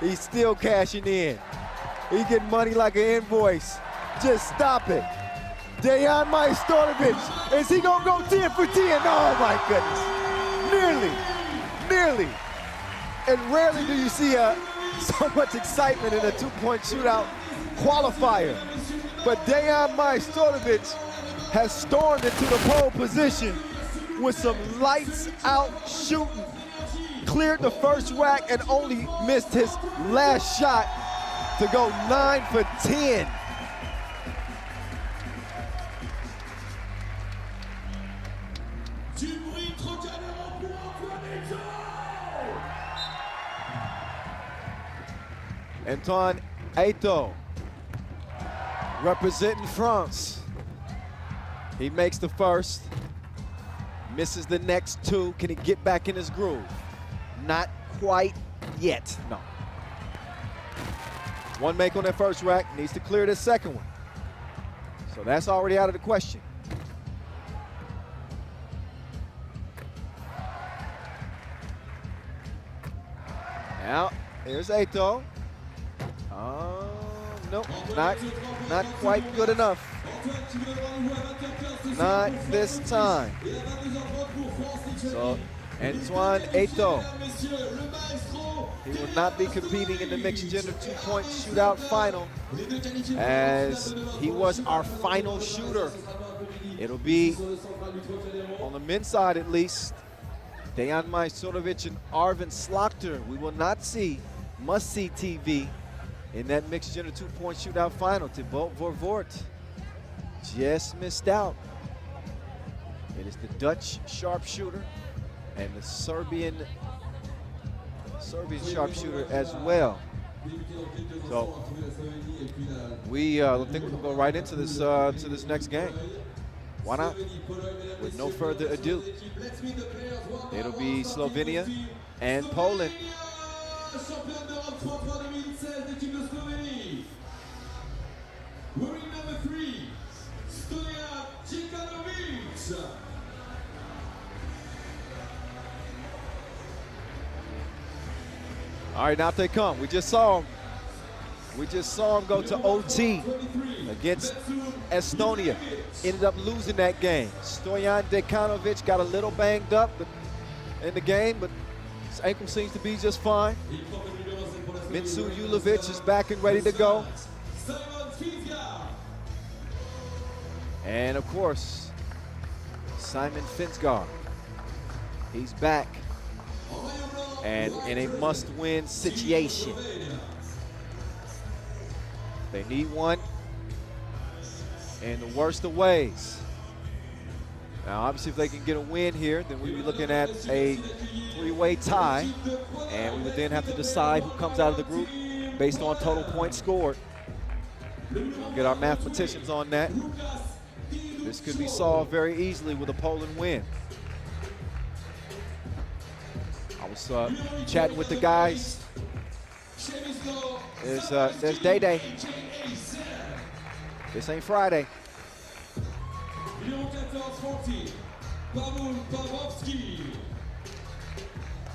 He's still cashing in. He's getting money like an invoice. Just stop it. Dejan Majstorovic. Is he going to go 10 for 10? Oh, my goodness. Nearly. And rarely do you see so much excitement in a 2-point shootout qualifier. But Dejan Majstorovic has stormed into the pole position with some lights out shooting. cleared the first rack and only missed his last shot to go 9 for 10. Antoine Eto, representing France. He makes the first, misses the next two. Can he get back in his groove? Not quite yet, no. One make on that first rack, needs to clear the second one. So that's already out of the question. Now, here's Eto. Nope, not quite good enough. Not this time. So, Antoine Eto, he will not be competing in the mixed gender two-point shootout final, as he was our final shooter. It'll be, on the men's side at least, Dejan Majstorovic and Arvin Slokter. We will not see must-see TV in that mixed gender two-point shootout final. Thibaut Vervoort just missed out. It is the Dutch sharpshooter and the Serbian sharpshooter as well. So we think we'll go right into this to this next game. Why not? With no further ado, it'll be Slovenia and Poland. Wearing number 3, Estonia. All right, now they come. We just saw him. Go to OT against Estonia. Ended up losing that game. Stojan Dekanovic got a little banged up in the game, but his ankle seems to be just fine. Minsu Julovic is back and ready to go. And of course, Simon Finsgaard. He's back and in a must-win situation. They need one in the worst of ways. Now, obviously, if they can get a win here, then we'd be looking at a three-way tie, and we would then have to decide who comes out of the group based on total points scored. We'll get our mathematicians on that. This could be solved very easily with a Poland win. I was chatting with the guys. There's Day. This ain't Friday.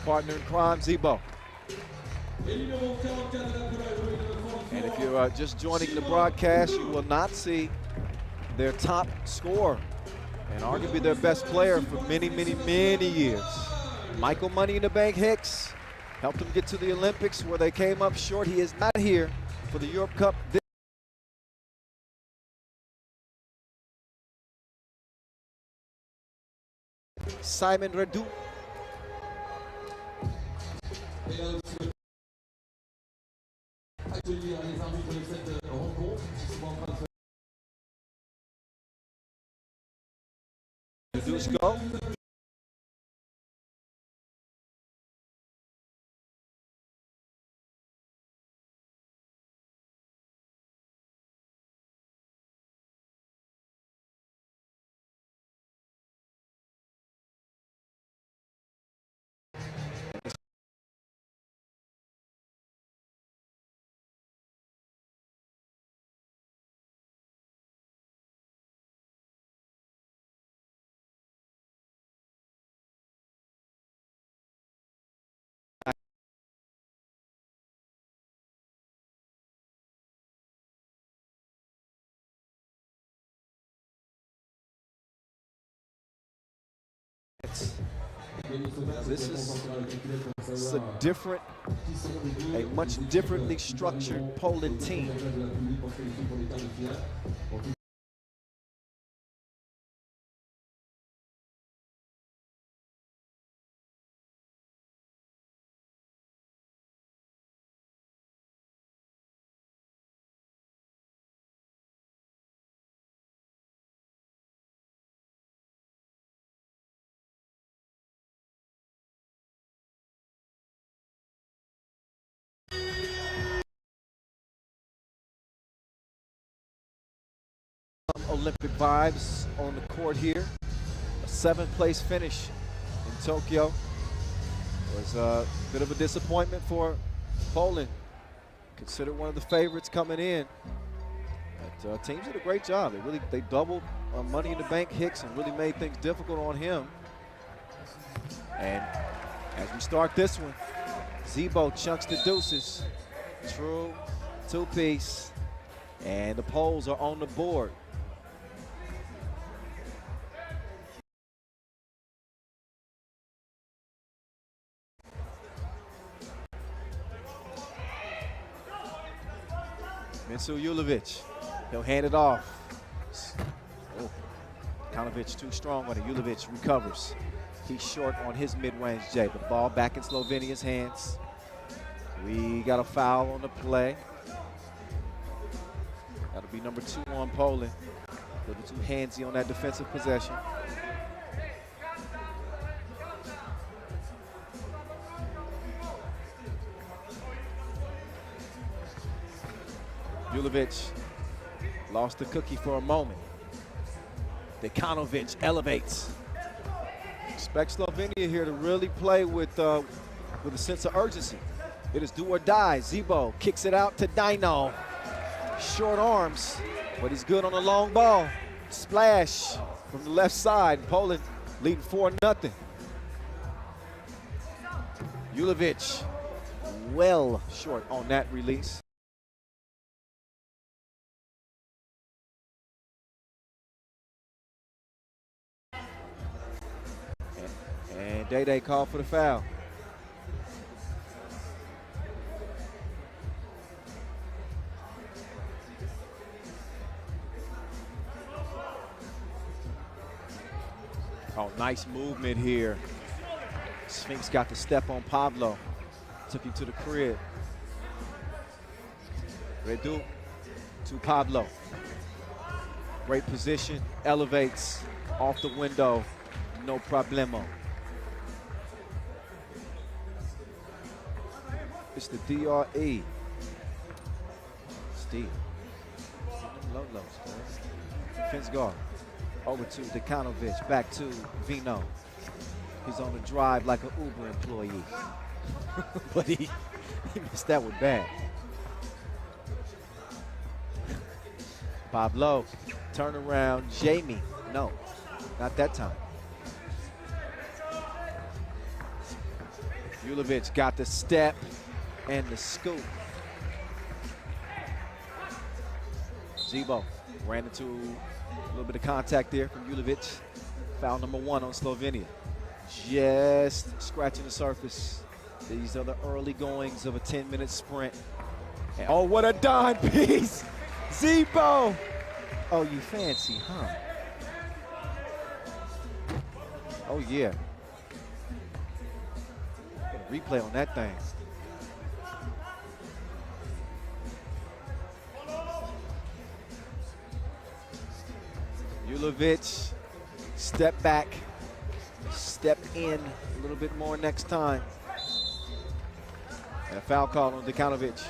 Partner in crime, Zebo. And if you're just joining the broadcast, you will not see their top scorer and arguably their best player for many, many, many years. Michael Money in the Bank Hicks helped them get to the Olympics where they came up short. He is not here for the Europe Cup. Simon Redoux. Dusko. This is a much differently structured Poland team. Olympic vibes on the court here. A 7th place finish in Tokyo was a bit of a disappointment for Poland. Considered one of the favorites coming in. But teams did a great job. They doubled Money in the Bank Hicks and really made things difficult on him. And as we start this one, Zebo chunks the deuces. True two-piece. And the Poles are on the board. Minsu Julovic, he'll hand it off. Oh, Kanovic too strong on it. Julovic recovers. He's short on his mid-range J. The ball back in Slovenia's hands. We got a foul on the play. That'll be number 2 on Poland. A little too handsy on that defensive possession. Julovic lost the cookie for a moment. Dekanovic elevates. Expect Slovenia here to really play with a sense of urgency. It is do or die. Zebo kicks it out to Dino. Short arms, but he's good on the long ball. Splash from the left side. Poland leading 4-0. Julovic well short on that release. And Day called for the foul. Oh, nice movement here. Sphinx got the step on Pablo. Took him to the crib. Redu to Pablo. Great position, elevates off the window, no problemo. It's the DRE. Steve. Low lows, defense guard. Over to Dekanovic, back to Vino. He's on the drive like an Uber employee. But he missed that one bad. Pablo, turn around, Jamie. No, not that time. Julovic got the step and the scoop. Zebo ran into a little bit of contact there from Julovic. Foul number 1 on Slovenia. Just scratching the surface. These are the early goings of a 10-minute sprint. And oh, what a dime piece! Zebo! Oh, you fancy, huh? Oh, yeah. Replay on that thing. Julovic, step back, step in a little bit more next time. And a foul call on Dekanovic.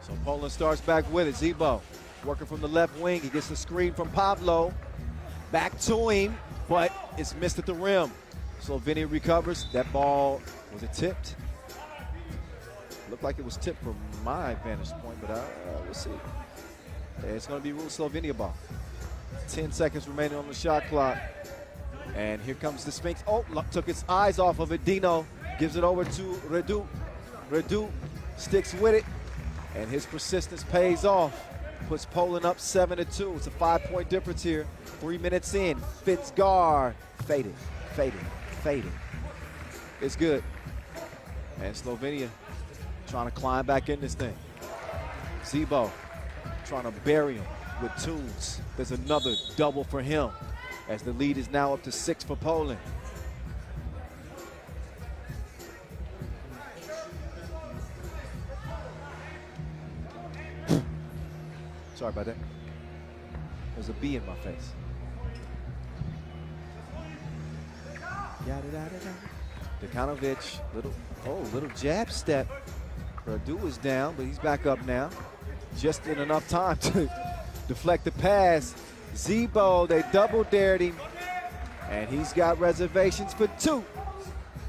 So Poland starts back with it. Zebo working from the left wing. He gets the screen from Pablo. Back to him, but it's missed at the rim. Slovenia recovers. That ball, was it tipped? Looked like it was tipped from my vantage point, but we'll see. It's going to be ruled Slovenia ball. 10 seconds remaining on the shot clock. And here comes the Sphinx. Oh, took his eyes off of it. Dino gives it over to Redu. Redu sticks with it, and his persistence pays off. Puts Poland up 7-2. It's a 5-point difference here. 3 minutes in. Fitzgar faded, faded, faded. It's good. And Slovenia trying to climb back in this thing. Zebo trying to bury him with tunes. There's another double for him as the lead is now up to 6 for Poland. Sorry about that. There's a bee in my face. Dekanovic, little jab step. Purdue is down, but he's back up now. Just in enough time to deflect the pass. Zebo, they double dared him, and he's got reservations for two.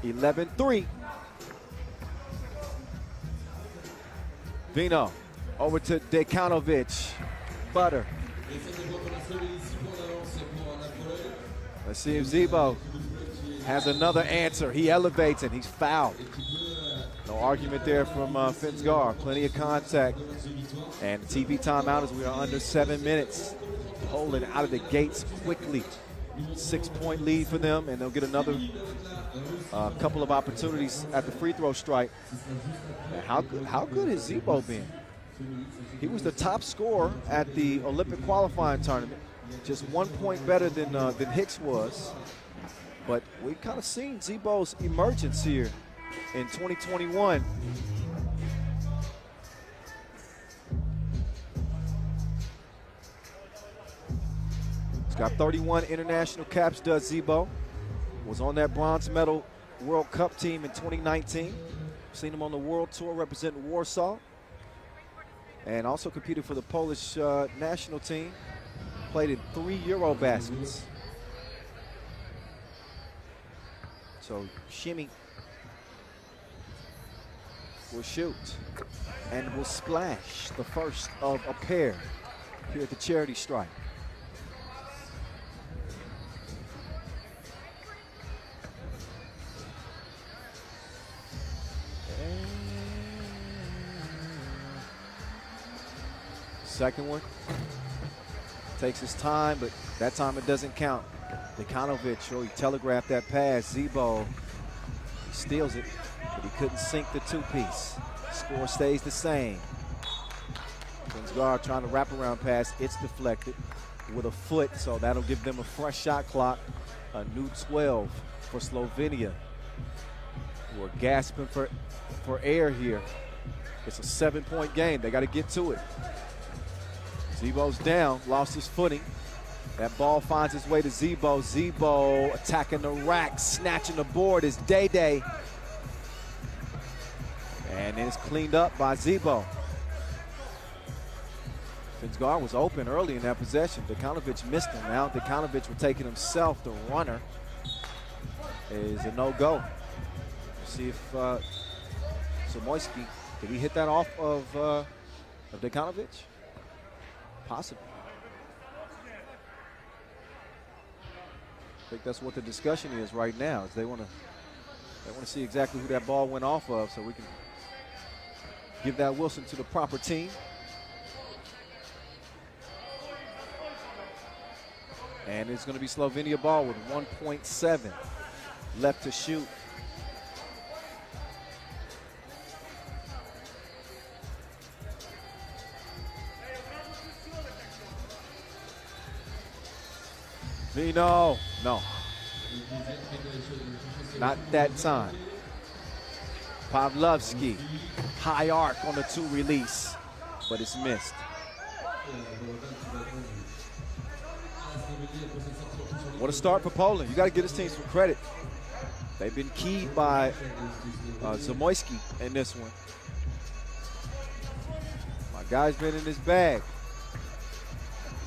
11-3. Vino over to Dekanovic. Butter. Let's see if Zebo has another answer. He elevates and he's fouled. No argument there from Finsgar. Plenty of contact. And TV timeout as we are under 7 minutes. Poland out of the gates quickly. 6-point lead for them, and they'll get another couple of opportunities at the free throw strike. And how good has Zebo been? He was the top scorer at the Olympic qualifying tournament. Just 1 point better than Hicks was. But we've kind of seen Zebo's emergence here in 2021. He's got 31 international caps, does Zebo. Was on that bronze medal World Cup team in 2019. Seen him on the World Tour representing Warsaw. And also competed for the Polish national team. Played in 3 Eurobaskets. So Shimmy will shoot and will splash the first of a pair here at the charity strike. Second one. Takes his time, but that time it doesn't count. Dekanovic, he telegraphed that pass. Zebo, he steals it, but he couldn't sink the two-piece. Score stays the same. Finsgar trying to wrap around pass. It's deflected with a foot, so that'll give them a fresh shot clock. A new 12 for Slovenia, who are gasping for air here. It's a 7-point game. They got to get to it. Zebo's down, lost his footing. That ball finds its way to Zebo. Zebo attacking the rack, snatching the board is Day. And it's cleaned up by Zebo. Finsgar was open early in that possession. Dekanovic missed him. Now Dekanovic will take it himself. The runner is a no-go. See if Zamoyski, did he hit that off of Dekanovic? Possibly. I think that's what the discussion is right now. Is they want to see exactly who that ball went off of, so we can give that Wilson to the proper team. And it's going to be Slovenia ball with 1.7 left to shoot. Vino, no. Not that time. Pavlovsky, high arc on the 2 release, but it's missed. What a start for Poland. You got to give this team some credit. They've been keyed by Zamoyski in this one. My guy's been in his bag.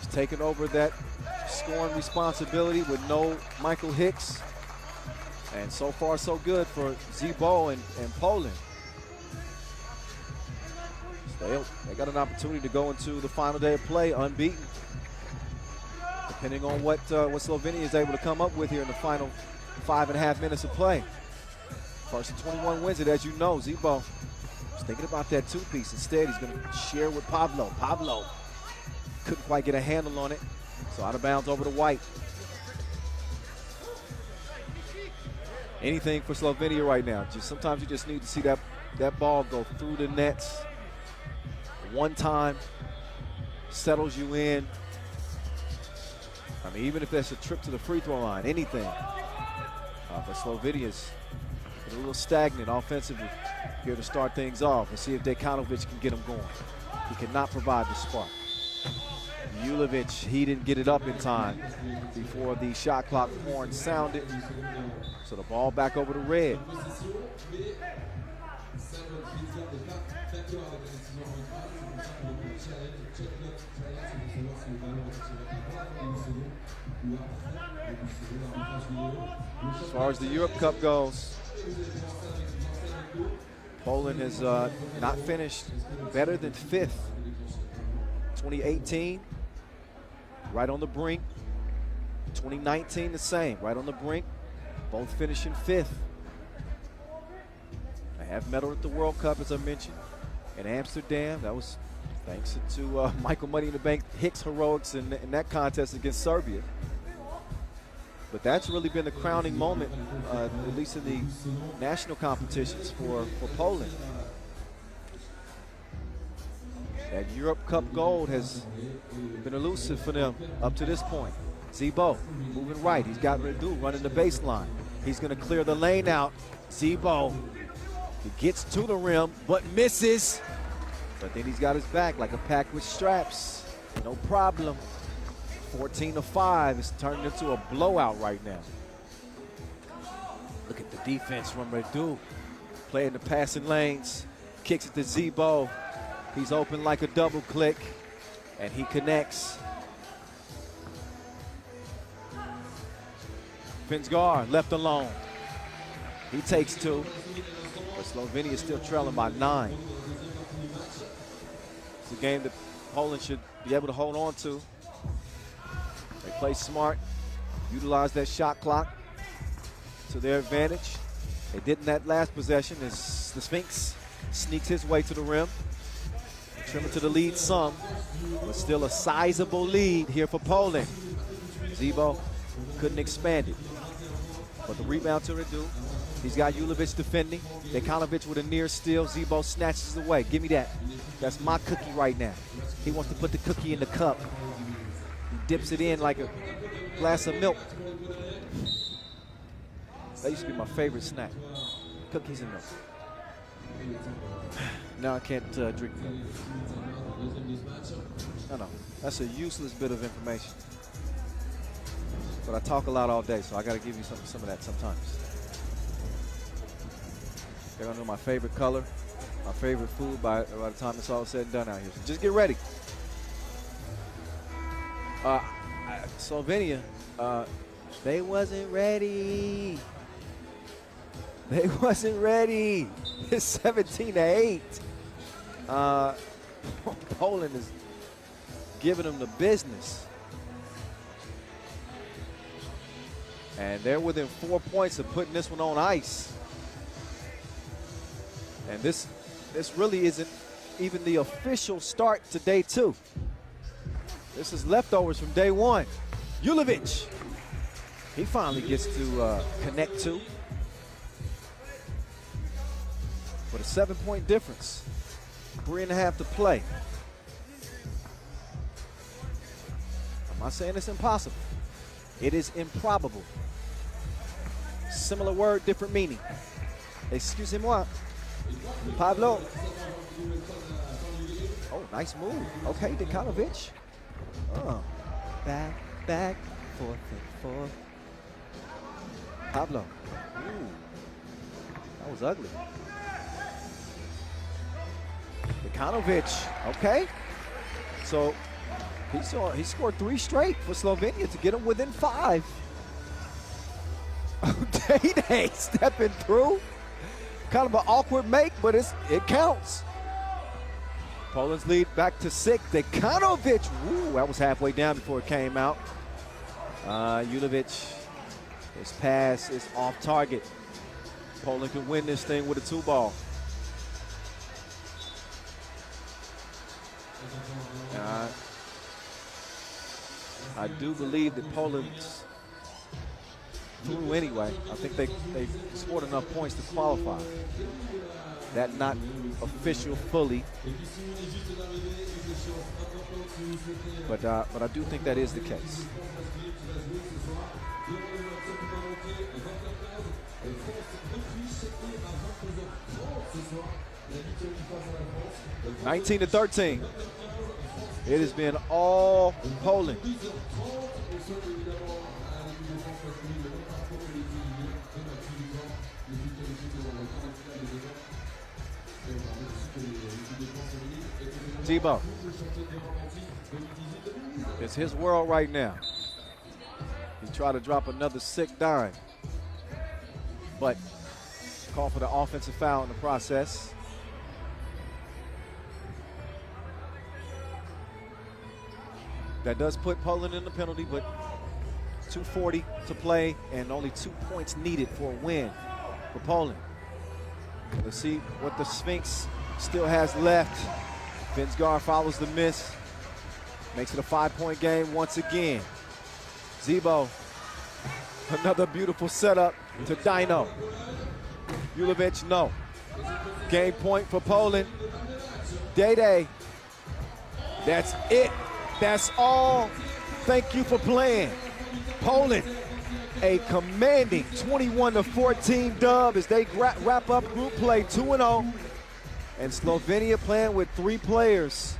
He's taken over that scoring responsibility with no Michael Hicks. And so far, so good for Zebo and Poland. So they got an opportunity to go into the final day of play unbeaten, depending on what Slovenia is able to come up with here in the final 5.5 minutes of play. First and 21 wins it, as you know. Zebo was thinking about that 2-piece. Instead, he's going to share with Pablo. Pablo couldn't quite get a handle on it. So out of bounds over to White. Anything for Slovenia right now. Sometimes you just need to see that ball go through the nets. One time, settles you in. I mean, even if that's a trip to the free throw line, anything. But Slovenia's a little stagnant offensively here to start things off. Let's see if Dekanovic can get them going. He cannot provide the spark. Julovic, he didn't get it up in time before the shot clock horn sounded. So the ball back over to Red. As far as the Europe Cup goes, Poland has not finished better than 5th. 2018, right on the brink. 2019, the same, right on the brink. Both finishing 5th. I have medaled at the World Cup, as I mentioned, in Amsterdam. That was thanks to Michael Money in the Bank Hicks heroics in that contest against Serbia. But that's really been the crowning moment, at least in the national competitions for Poland. That Europe Cup gold has been elusive for them up to this point. Zebo moving right. He's got Redu running the baseline. He's going to clear the lane out. Zebo, he gets to the rim, but misses. But then he's got his back like a pack with straps. No problem. 14-5. It's turned into a blowout right now. Look at the defense from Redu. Playing the passing lanes. Kicks it to Zebo. He's open like a double click, and he connects. Finsgar left alone. He takes 2, but Slovenia is still trailing by 9. It's a game that Poland should be able to hold on to. They play smart, utilize that shot clock to their advantage. They did in that last possession as the Sphinx sneaks his way to the rim. Trim it to the lead some, but still a sizable lead here for Poland. Zebo couldn't expand it. But the rebound to Redu. He's got Julovic defending. Dekanovic with a near steal. Zebo snatches it away. Give me that. That's my cookie right now. He wants to put the cookie in the cup. He dips it in like a glass of milk. That used to be my favorite snack. Cookies and milk. Now I can't drink milk. No, that's a useless bit of information. But I talk a lot all day, so I got to give you some of that sometimes. They're gonna know my favorite color, my favorite food by the time it's all said and done out here. So just get ready. Slovenia, they wasn't ready. They wasn't ready. It's 17-8. Poland is giving them the business. And they're within 4 points of putting this one on ice. And this really isn't even the official start to day 2. This is leftovers from day 1. Julovic, he finally gets to connect 2. But a 7-point difference. 3.5 to play. I'm not saying it's impossible. It is improbable. Similar word, different meaning. Excusez-moi. Pablo. Oh, nice move. Okay, Dekanovic. Oh. Back, forth and forth. Pablo. Ooh. That was ugly. Dekanovic. Okay. So he scored 3 straight for Slovenia to get him within 5. Day stepping through. Kind of an awkward make, but it counts. Poland's lead back to 6. Dekanovic. Ooh, that was halfway down before it came out. Julovic, his pass is off target. Poland can win this thing with a 2-ball. I do believe that Poland's through anyway. I think they scored enough points to qualify. That not official fully. But I do think that is the case. (19-13). It has been all Poland. Tebow. It's his world right now. He tried to drop another sick dime, but call for the offensive foul in the process. That does put Poland in the penalty, but 2:40 to play and only 2 points needed for a win for Poland. Let's see what the Sphinx still has left. Finsgaard follows the miss. Makes it a 5-point game once again. Zebo, another beautiful setup to Dino. Julovic, no. Game point for Poland. Day. That's it. That's all. Thank you for playing. Poland, a commanding 21-14 dub as they wrap up group play 2-0. And Slovenia playing with 3 players.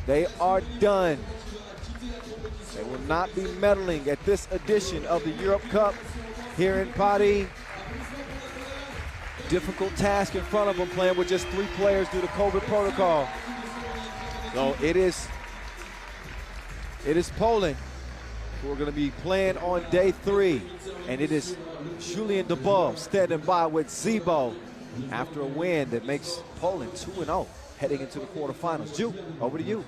They are done. They will not be medaling at this edition of the Europe Cup here in Paris. Difficult task in front of them, playing with just 3 players due to COVID protocol. So it is Poland who are going to be playing on day 3. And it is Julian Dubov standing by with Zebo after a win that makes Poland 2-0 heading into the quarterfinals. Ju, over to you.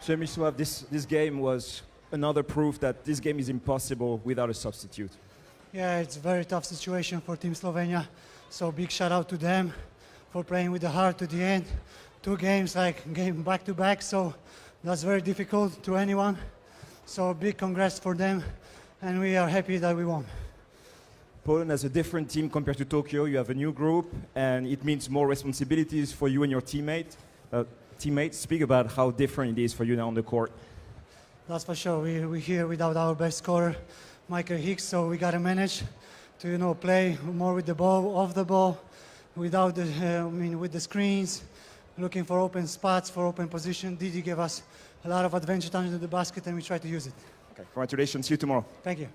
Przemysław, this game was another proof that this game is impossible without a substitute. Yeah, it's a very tough situation for Team Slovenia. So big shout out to them for playing with the heart to the end. 2 games, game back to back. So that's very difficult to anyone. So big congrats for them. And we are happy that we won. Poland has a different team compared to Tokyo. You have a new group, and it means more responsibilities for you and your teammates. Speak about how different it is for you now on the court. That's for sure. We're here without our best scorer, Michael Hicks, so we got to manage to play more with the ball, off the ball, without with the screens, looking for open spots, for open position. Didi gave us a lot of advantage under the basket, and we try to use it. Okay, congratulations. See you tomorrow. Thank you.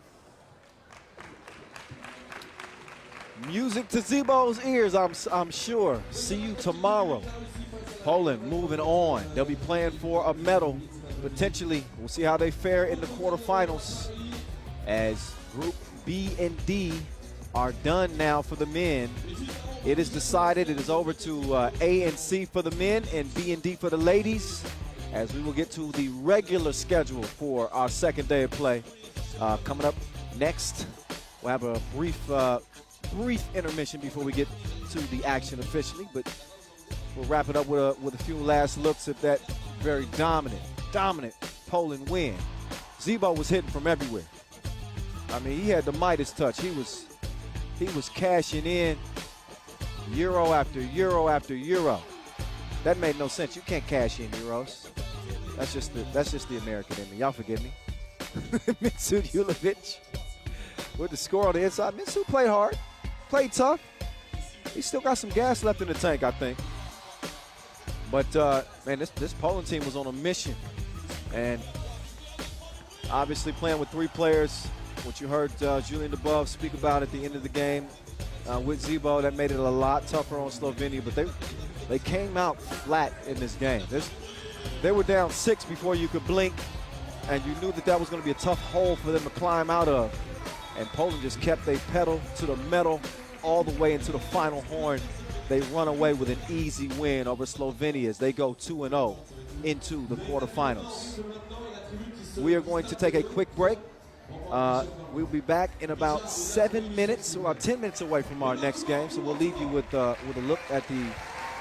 Music to Zebo's ears, I'm sure. See you tomorrow. Poland moving on. They'll be playing for a medal, potentially. We'll see how they fare in the quarterfinals as Group B and D are done now for the men. It is decided. It is over to A and C for the men and B and D for the ladies, as we will get to the regular schedule for our second day of play. Coming up next, we'll have a brief intermission before we get to the action officially, but we'll wrap it up with a few last looks at that very dominant Poland win. Zebo was hitting from everywhere. I mean, he had the Midas touch. He was cashing in euro after euro after euro. That made no sense. You can't cash in euros. That's just the American in me. Y'all forgive me. Mitsu Julovic with the score on the inside. Mitsu played hard, played tough. He still got some gas left in the tank, I think. But, man, this Poland team was on a mission. And obviously playing with 3 players, what you heard Julian Dubov speak about at the end of the game with Zebo, that made it a lot tougher on Slovenia. But they came out flat in this game. They were down 6 before you could blink, and you knew that was going to be a tough hole for them to climb out of. And Poland just kept their pedal to the metal all the way into the final horn. They run away with an easy win over Slovenia as they go 2-0 into the quarterfinals. We are going to take a quick break. We'll be back in about 7 minutes, so about 10 minutes away from our next game. So we'll leave you with a look at the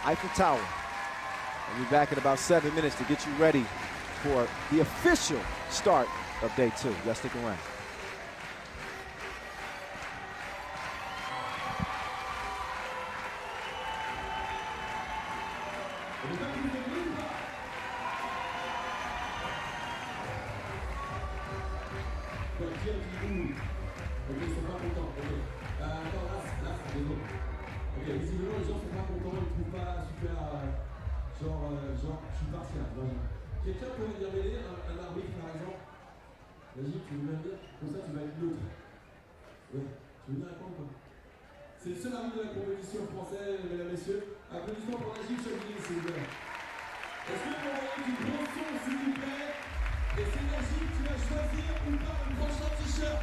Eiffel Tower. We'll be back in about 7 minutes to get you ready for the official start of day 2. Y'all stick around. Genre, je suis parti là. Quelqu'un peut me dire un arbitre par exemple? Vas-y, tu veux bien dire? Comme ça, tu vas être l'autre. Ouais, tu veux bien répondre quoi? C'est le seul arbitre de la compétition française, mesdames et messieurs. Applaudissements pour Najib Chagini, s'il vous plaît. Est-ce que vous m'envoyez du gros son, s'il vous plaît? Et c'est Najib qui va choisir ou pas le prochain t-shirt.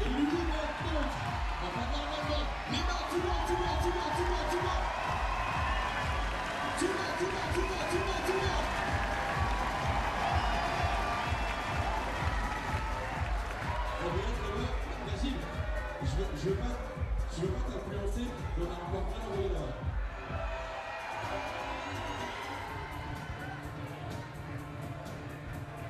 Et lui va être l'autre. Enfin, normalement. Les mains, tu vas. Najib, je veux pas t'influencer, mais on a encore plein de là.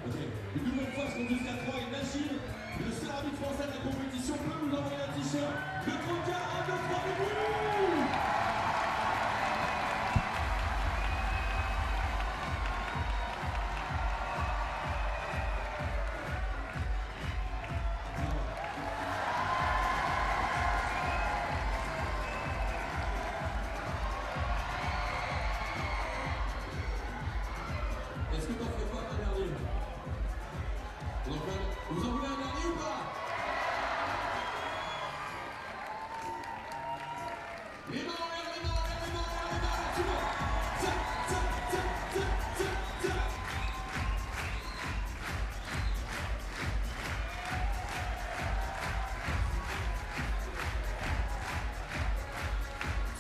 Ok, une nouvelle fois, je compte jusqu'à 3 et Najib, le seul arbitre français de la compétition, peut nous envoyer un t-shirt. Le 34, 1, 2, 3, debout! Est-ce que t'en ferais pas un dernier? Vous en voulez un dernier ou pas? Les mains en l'air, tu vois.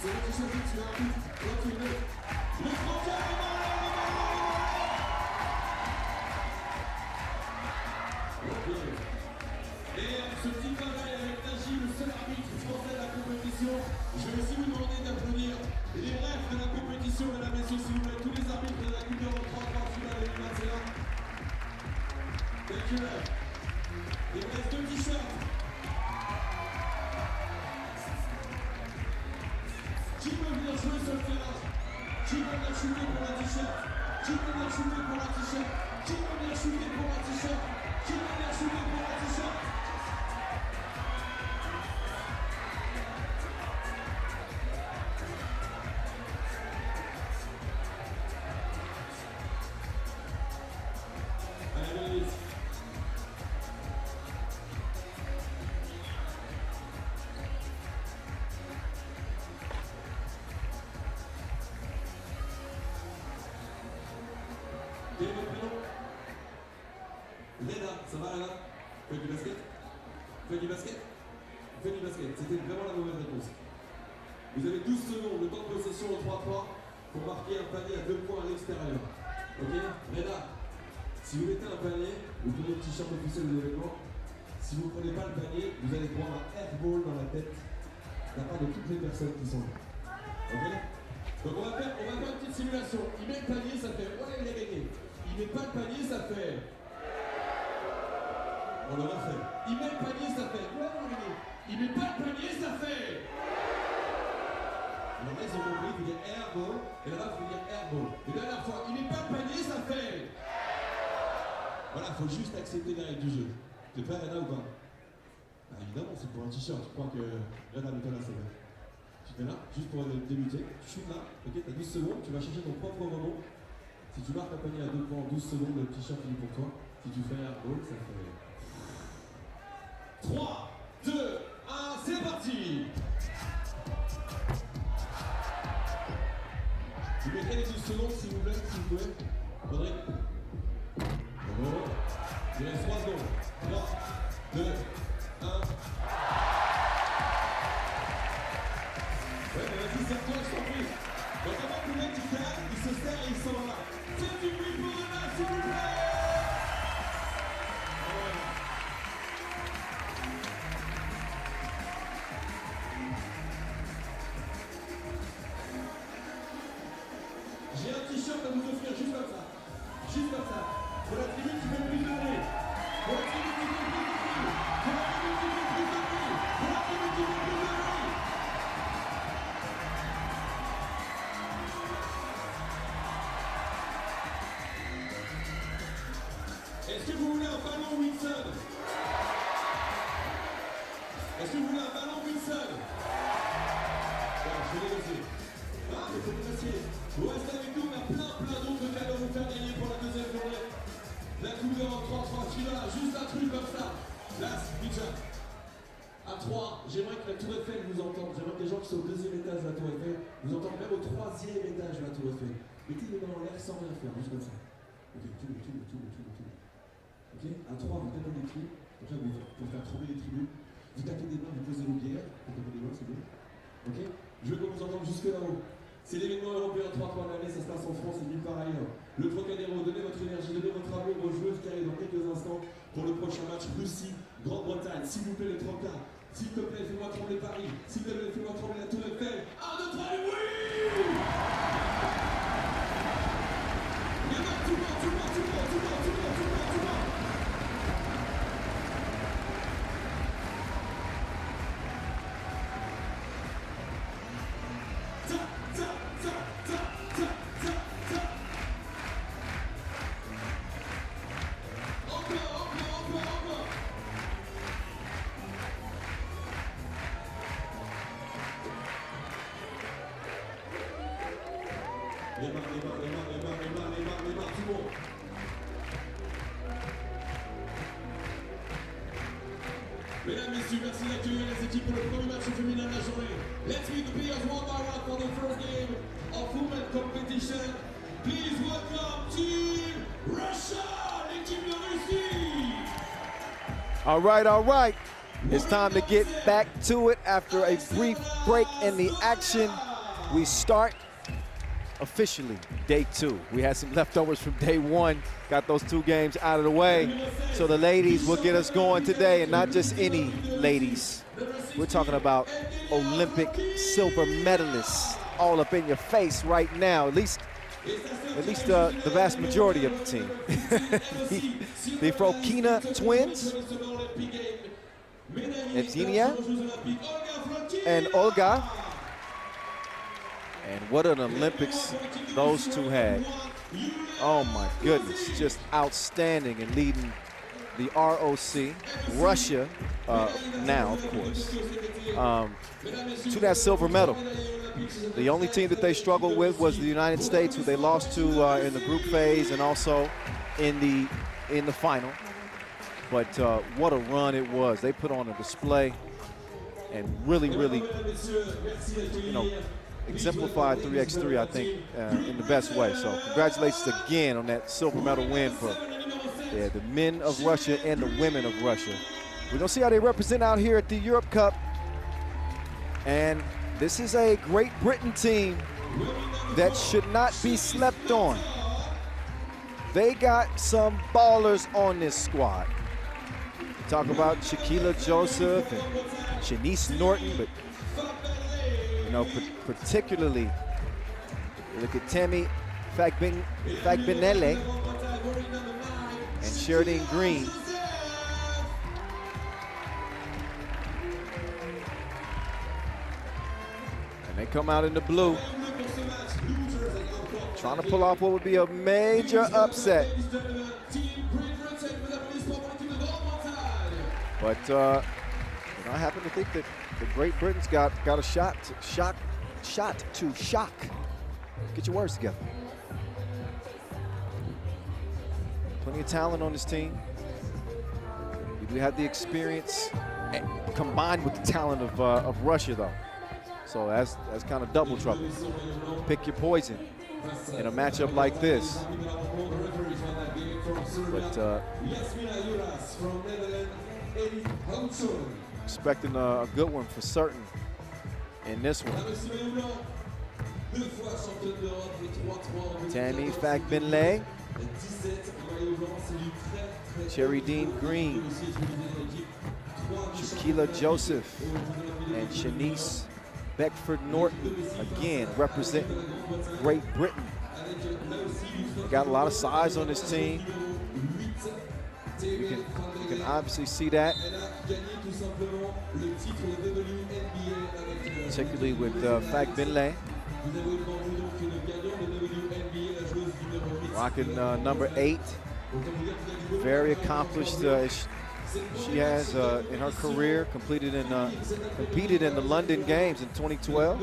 C'est le t-shirt que tu as un but, toi tu es le 31, les mains en l'air. Et ce petit travail avec Najib, le seul arbitre français de la compétition, je vais aussi vous demander d'applaudir les refs de la compétition, mesdames et messieurs, s'il vous plaît, tous les arbitres de la Coupe d'Europe 3x3 FIBA 2021. Thank you. Il me reste 2 t-shirts. Qui veut venir jouer sur le terrain? Qui veut venir shooter pour un t-shirt? Qui veut venir shooter pour un t-shirt? Qui veut venir shooter pour un t-shirt? Qui veut venir shooter pour un t-shirt? Allez, allez, vite. Quel est votre prénom? Reda, ça va Reda? Fais du basket? Fais du basket. C'était vraiment la mauvaise réponse. Vous avez 12 secondes, le temps de possession au 3-3 pour marquer un panier à 2 points à l'extérieur. Ok? Reda, si vous mettez un panier, vous prenez le t-shirt officiel de l'événement. Si vous ne prenez pas le panier, vous allez prendre un airball dans la tête de la part de toutes les personnes qui sont là. Ok? Donc on va faire une petite simulation. Il met le panier, ça fait ouais, il a gagné. Il met pas le panier, ça fait. On le refait. Il met le panier, ça fait ouais, il a gagné. Il met pas le panier, ça fait. Alors là, ils ont compris, il faut dire airball, et là-bas, il faut dire airball. Et la dernière fois, il met pas le panier, ça fait. Voilà, il faut juste accepter les règles du jeu. T'es prêt, Reda, ou pas? Bah, évidemment, c'est pour un t-shirt. Je crois que Reda, mets-toi là, c'est vrai. Tu te mets là, juste pour débuter, tu shootes là, ok, t'as 12 secondes, tu vas chercher ton propre rebond. Si tu marques un panier à 2 points en 12 secondes, le t-shirt finit pour toi. Si tu fais un airball, ça fait... 3, 2, 1, c'est parti! Vous mettez les 12 secondes, s'il vous plaît, s'il vous plaît. Audrey. Bravo. Il reste 3 secondes. 3, 2, 1. Ouais, mais vas-y, serre-toi, je t'en prie. Donc avant que le mec il calme, il se serre et il s'en va. Faites du bruit pour Reda, s'il vous plaît. J'ai un t-shirt à vous offrir, juste comme ça. Juste comme ça. Pour la tribune qui fait plus de bruit. Pour la tribune qui fait plus de bruit. Pour la tribune qui fait plus de bruit. Pour la tribune qui fait plus de bruit. Est-ce que vous voulez un ballon Wilson? Est-ce que vous voulez un ballon Wilson? Bon, je vais négocier. Vous restez avec nous, on a plein d'autres cadeaux à vous faire gagner pour la deuxième journée. La couleur en 3-3 FIBA, juste un truc comme ça. Là, pizza. À 3, j'aimerais que la tour Eiffel vous entende. J'aimerais que les gens qui sont au deuxième étage de la tour Eiffel vous entendent, même au troisième étage de la tour Eiffel. Mettez les mains en l'air sans rien faire, juste comme ça. Ok, tout. Ok, à 3, vous tapez des trous. Donc là, vous pouvez faire trembler les tribus. Vous tapez des mains, vous posez vos bières. Vous tapez des mains, c'est bien. Ok, je veux qu'on vous entende jusque là-haut. C'est l'événement européen 3-3 de l'année, ça se passe en France et nulle part ailleurs. Le Trocadéro, donnez votre énergie, donnez votre amour aux joueuses qui arrivent dans quelques instants pour le prochain match Russie, Grande-Bretagne. S'il vous plaît les Trocas, s'il te plaît fais-moi trembler Paris, s'il te plaît fais-moi trembler la Tour Eiffel. 1, 2, 3 et oui! Et là, tout le monde. Les mains, tout le monde. Mesdames, messieurs, merci d'accueillir les équipes pour le premier match féminin de la journée. Let's meet the players one by one for the first game of women's competition. Please welcome Team Russia, l'équipe de Russie. All right. It's time to get back to it after a brief break in the action. We start officially day 2. We had some leftovers from day 1, got those 2 games out of the way. So the ladies will get us going today, and not just any ladies. We're talking about Olympic silver medalists all up in your face right now, at least the vast majority of the team. the Frokina twins, Estonia and Olga. And what an Olympics those two had. Oh my goodness, just outstanding and leading the ROC, Russia now of course, to that silver medal. The only team that they struggled with was the United States, who they lost to in the group phase and also in the final. But what a run it was. They put on a display and really, exemplified 3x3, I think, in the best way. So congratulations again on that silver medal win for the men of Russia and the women of Russia. We're gonna see how they represent out here at the Europe Cup. And this is a Great Britain team that should not be slept on. They got some ballers on this squad. Talk about Shaquilla Joseph and Shanice Norton, but particularly, look at Tammy Fagbinele and Sheridan Green. And they come out in the blue, trying to pull off what would be a major upset. But I happen to think that the Great Britain's got a shot to shock. Get your words together. Plenty of talent on this team. We do have the experience combined with the talent of Russia, though. So that's kind of double trouble. Pick your poison in a matchup like this. But expecting a good one for certain in this one. Tammy Fagbinele, Cherry Dean Green, Shaquilla Joseph, and Shanice Beckford Norton, again representing Great Britain. They got a lot of size on this team. You can obviously see that, particularly with Fagbinele. Rocking number 8. Very accomplished. She has in her career competed in the London Games in 2012.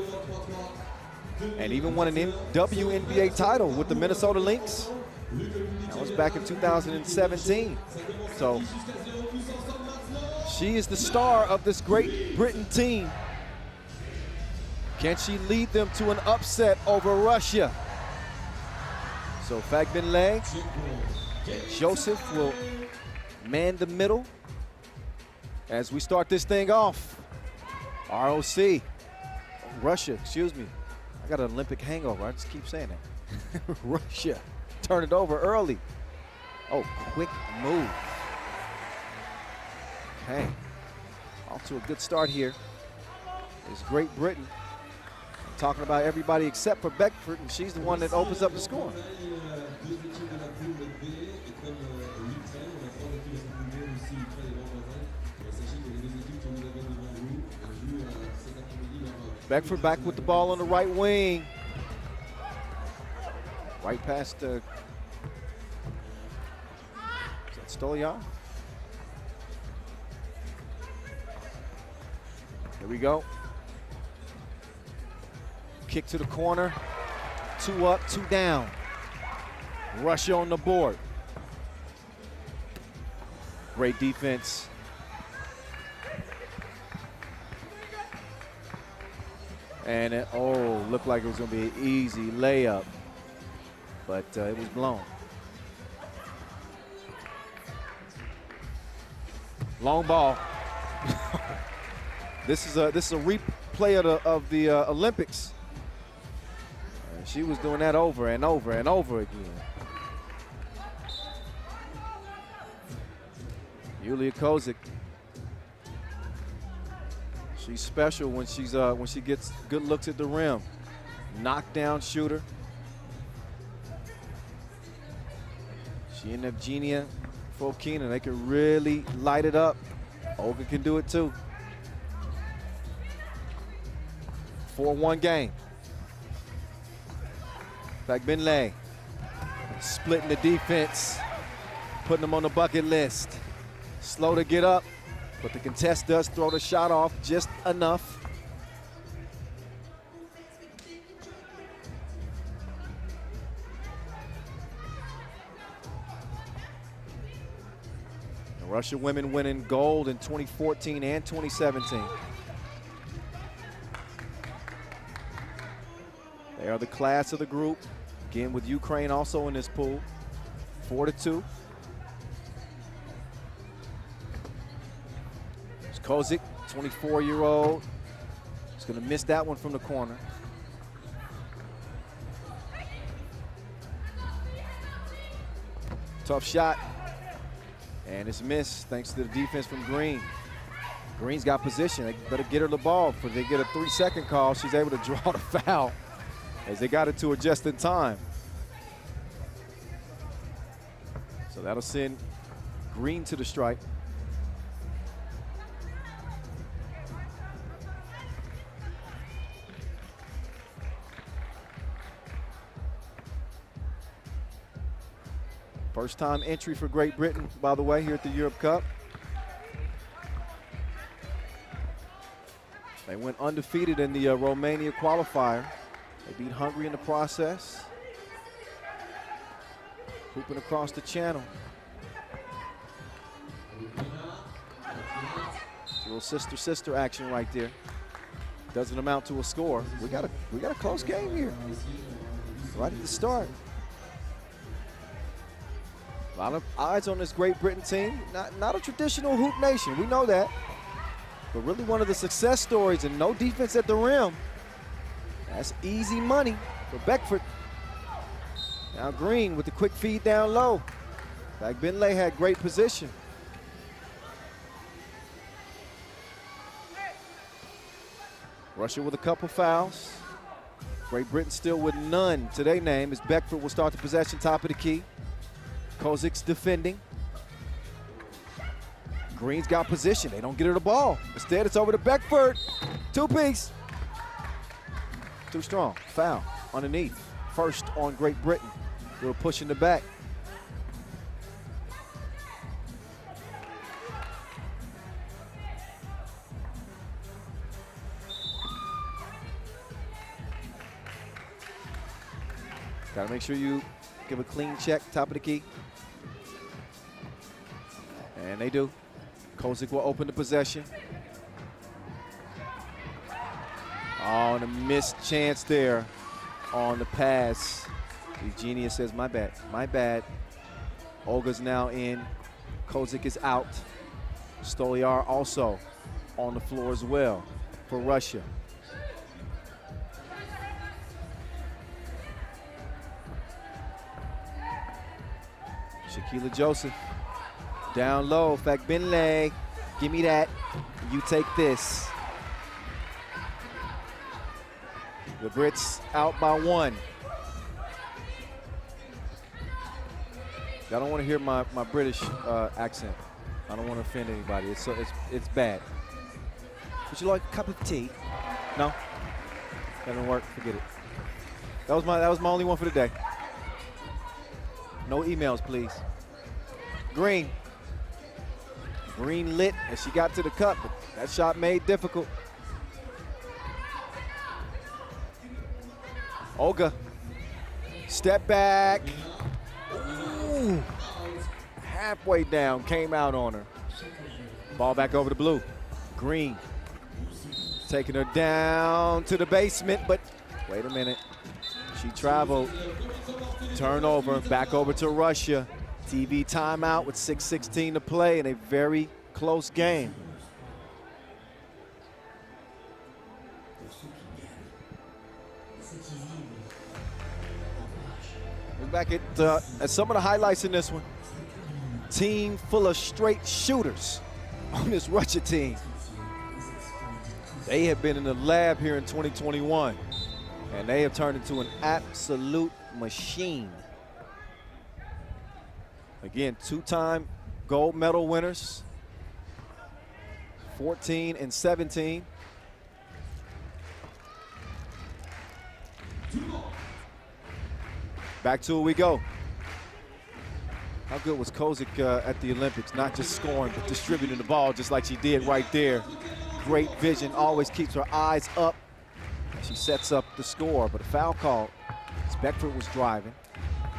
and even won an WNBA title with the Minnesota Lynx. That was back in 2017. So she is the star of this Great Britain team. Can she lead them to an upset over Russia? So Fagbinlay, Joseph will man the middle as we start this thing off. ROC, Russia, excuse me. I got an Olympic hangover, I just keep saying that. Russia, turn it over early. Oh, quick move. Okay, off to a good start here. It's Great Britain. I'm talking about everybody except for Beckford, and she's the one that opens up the score. Beckford back with the ball on the right wing. Right past is that Stoliar? Here we go. Kick to the corner. 2 up, 2 down. Russia on the board. Great defense. And it, oh, looked like it was going to be an easy layup, but it was blown. Long ball. This is a replay of the Olympics. And she was doing that over and over and over again. Yulia Kozik. She's special when she gets good looks at the rim. Knockdown shooter. She and Evgenia Fokina, they can really light it up. Olga can do it too. 4-1 game. Fagbinlay splitting the defense, putting them on the bucket list. Slow to get up, but the contest does throw the shot off just enough. The Russian women winning gold in 2014 and 2017. They are the class of the group. Again, with Ukraine also in this pool. 4-2. It's Kozik, 24-year-old. He's going to miss that one from the corner. Tough shot. And it's missed thanks to the defense from Green. Green's got position. They better get her the ball before they get a 3-second call. She's able to draw the foul as they got it to her just in time. So that'll send Green to the stripe. First time entry for Great Britain, by the way, here at the Europe Cup. They went undefeated in the Romania qualifier. They beat Hungary in the process. Hooping across the channel. A little sister-sister action right there. Doesn't amount to a score. We got a close game here. Right at the start. A lot of eyes on this Great Britain team. Not a traditional hoop nation, we know that. But really one of the success stories, and no defense at the rim. That's easy money for Beckford. Now Green with the quick feed down low. Fagbinlay had great position. Russia with a couple fouls. Great Britain still with none to their name as Beckford will start the possession top of the key. Kozik's defending. Green's got position. They don't get her the ball. Instead, it's over to Beckford. Two-piece. Too strong. Foul underneath. First on Great Britain. Little push in the back. Got to make sure you give a clean check, top of the key. And they do. Kozik will open the possession. Oh, and a missed chance there on the pass. Eugenia says, my bad, my bad. Olga's now in. Kozik is out. Stoliar also on the floor as well for Russia. Shaquila Joseph down low. Fagbinley, give me that. You take this. The Brits out by 1. I don't want to hear my British accent. I don't want to offend anybody. It's bad. Would you like a cup of tea? No? That didn't work. Forget it. That was my only one for the day. No emails, please. Green. Green lit as she got to the cup, but that shot made difficult. Olga. Step back. Ooh. Halfway down, came out on her. Ball back over to Blue. Green. Taking her down to the basement, but wait a minute. She traveled. Turnover, back over to Russia. TV timeout with 6:16 to play in a very close game. We're back at some of the highlights in this one. Team full of straight shooters on this Russia team. They have been in the lab here in 2021, and they have turned into an absolute machine. Again, 2-time gold medal winners, 14 and 17. Back to it we go. How good was Kozik at the Olympics? Not just scoring, but distributing the ball just like she did right there. Great vision, always keeps her eyes up. She sets up the score, but a foul call. Beckford was driving.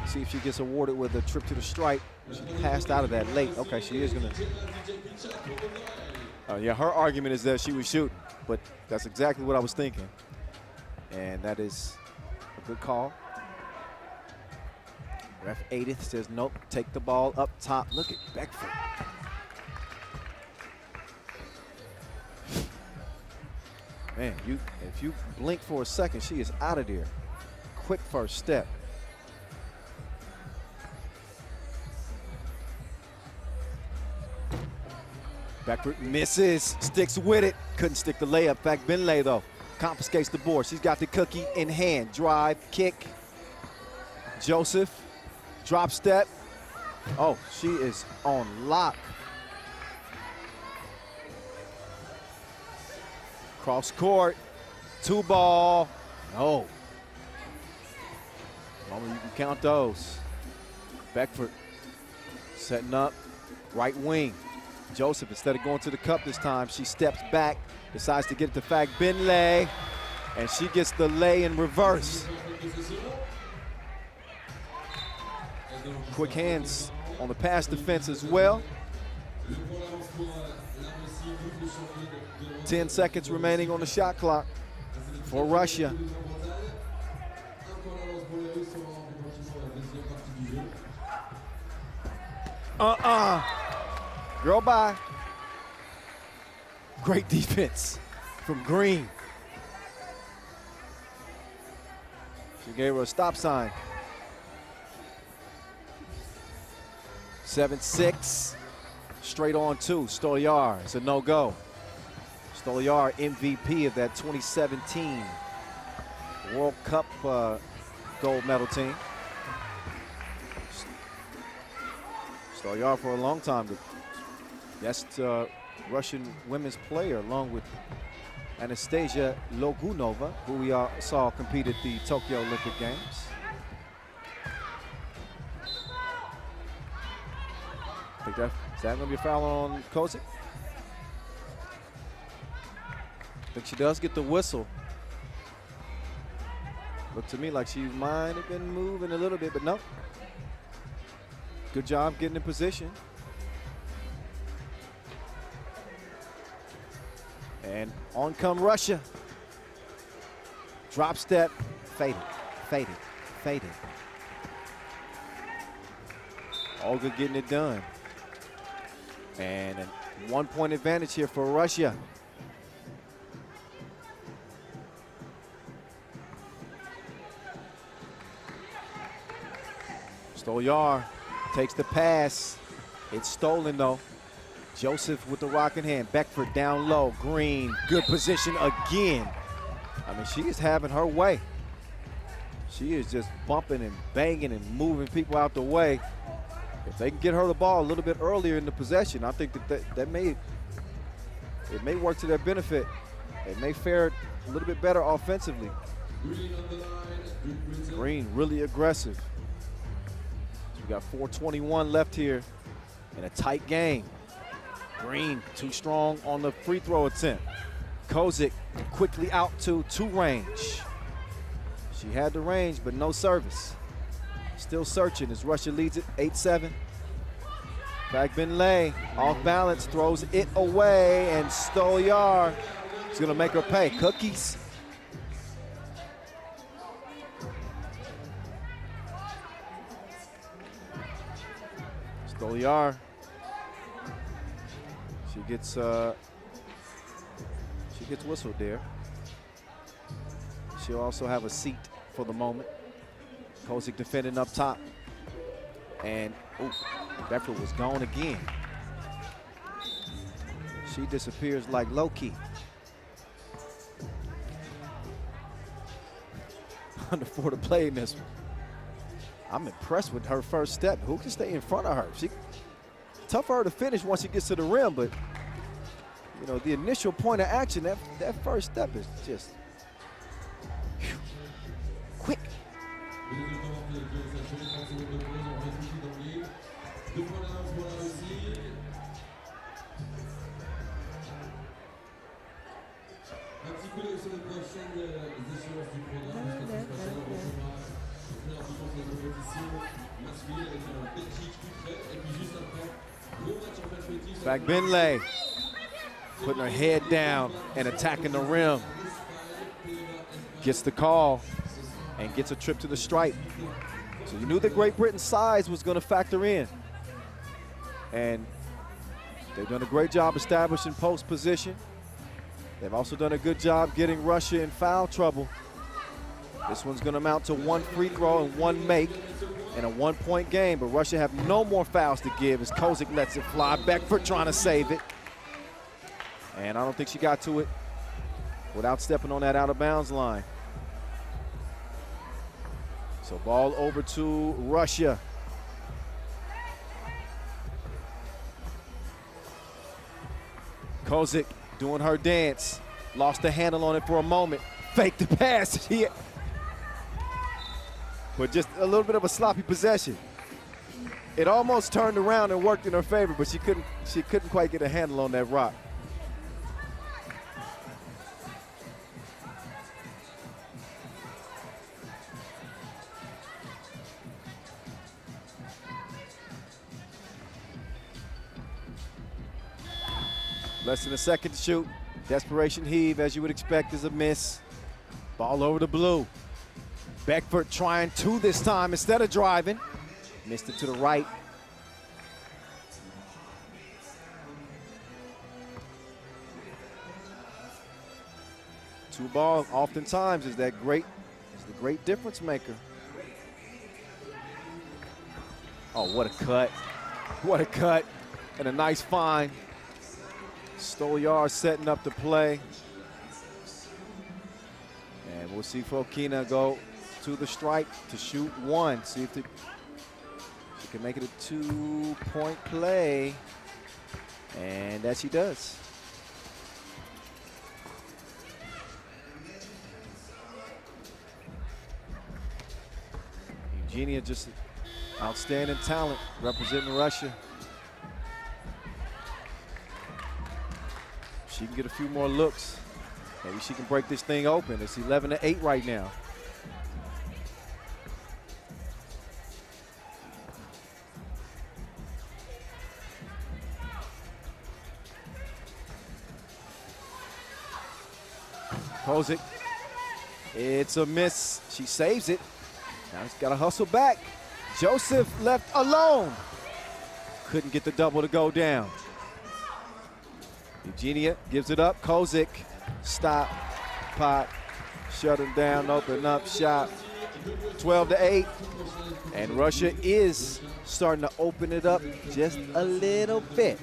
See if she gets awarded with a trip to the stripe. She passed out of that late. Okay, she is gonna. Yeah, her argument is that she was shooting, but that's exactly what I was thinking. And that is a good call. Ref Edith says, nope, take the ball up top. Look at Beckford. Man, if you blink for a second, she is out of there. Quick first step. Beckford misses, sticks with it. Couldn't stick the layup. Fagbinley, though, confiscates the board. She's got the cookie in hand. Drive, kick. Joseph, drop step. Oh, she is on lock. Cross court, 2-ball. No. Only you can count those. Beckford setting up, right wing. Joseph, instead of going to the cup this time, she steps back, decides to get it to Fagbinley, and she gets the lay in reverse. Quick hands on the pass defense as well. 10 seconds remaining on the shot clock for Russia. Girl, bye. Great defense from Green. She gave her a stop sign. 7-6, straight on 2. Stoliar, it's a no-go. Stoliar, MVP of that 2017 World Cup gold medal team. Stoliar for a long time, the best Russian women's player, along with Anastasia Logunova, who we saw compete at the Tokyo Olympic Games. Is that going to be a foul on Kozik? I think she does get the whistle. Looked to me like she might have been moving a little bit, but no. Good job getting in position. And on come Russia. Drop step, faded, faded, faded. Olga getting it done. And a 1-point advantage here for Russia. Stolyar takes the pass. It's stolen though. Joseph with the rock in hand. Beckford down low. Green, good position again. I mean, she is having her way. She is just bumping and banging and moving people out the way. If they can get her the ball a little bit earlier in the possession, I think that may work to their benefit. It may fare a little bit better offensively. Green really aggressive. So we got 4:21 left here in a tight game. Green too strong on the free throw attempt. Kozik quickly out to range. She had the range, but no service. Still searching as Russia leads it 8-7. Fagbinlay off balance, throws it away, and Stolyar is going to make her pay. Cookies. Stolyar. She gets whistled there. She'll also have a seat for the moment. Kozik defending up top. And Beckford was gone again. She disappears like Loki. Under 4 to play in this one. I'm impressed with her first step. Who can stay in front of her? Tough for her to finish once she gets to the rim, but you know, the initial point of action, that first step is just quick. Fagbinlay putting her head down and attacking the rim. Gets the call and gets a trip to the stripe. So you knew that Great Britain's size was going to factor in. And they've done a great job establishing post position. They've also done a good job getting Russia in foul trouble. This one's going to amount to 1 free throw and 1 make in a 1-point game, but Russia have no more fouls to give as Kozik lets it fly. Beckford trying to save it. And I don't think she got to it without stepping on that out of bounds line. So ball over to Russia. Kozik doing her dance. Lost the handle on it for a moment. Faked the pass. But just a little bit of a sloppy possession. It almost turned around and worked in her favor, but she couldn't quite get a handle on that rock. Less than a second to shoot. Desperation heave, as you would expect, is a miss. Ball over to blue. Beckford trying to this time instead of driving. Missed it to the right. Two ball oftentimes is the great difference maker. Oh, what a cut. What a cut. And a nice find. Stolyar setting up the play. And we'll see Fokina go to the stripe to shoot 1. See if she can make it a 2-point play. And that she does. Eugenia, just outstanding talent representing Russia. She can get a few more looks. Maybe she can break this thing open. It's 11-8 right now. Kozik. It's a miss. She saves it. Now he's got to hustle back. Joseph left alone. Couldn't get the double to go down. Eugenia gives it up. Kozik. Stop. Pot. Shut him down. Open up. Shot. 12-8. And Russia is starting to open it up just a little bit.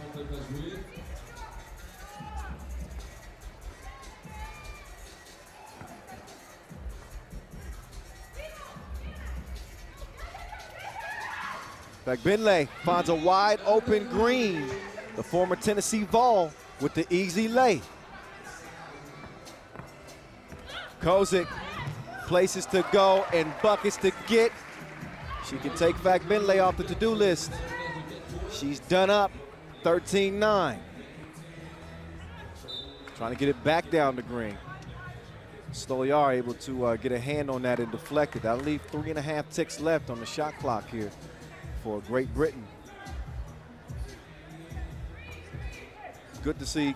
Benley finds a wide open Green, the former Tennessee Vol, with the easy lay. Kozik, places to go and buckets to get. She can take Benley off the to-do list. She's done up, 13-9. Trying to get it back down to Green. Stoliar able to get a hand on that and deflect it. That'll leave 3.5 ticks left on the shot clock here for Great Britain. Good to see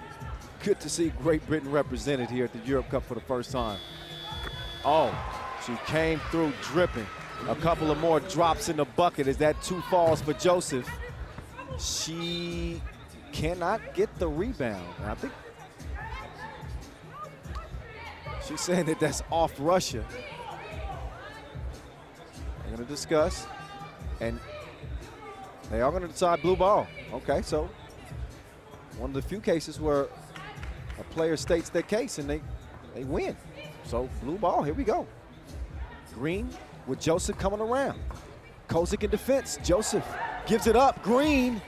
Great Britain represented here at the Europe Cup for the first time. Oh, she came through dripping. A couple of more drops in the bucket as that 2 falls for Joseph. She cannot get the rebound. And I think she's saying that that's off Russia. They're going to discuss, and they are going to decide blue ball. Okay, so one of the few cases where a player states their case and they win. So blue ball, here we go. Green with Joseph coming around. Kozik in defense. Joseph gives it up. Green,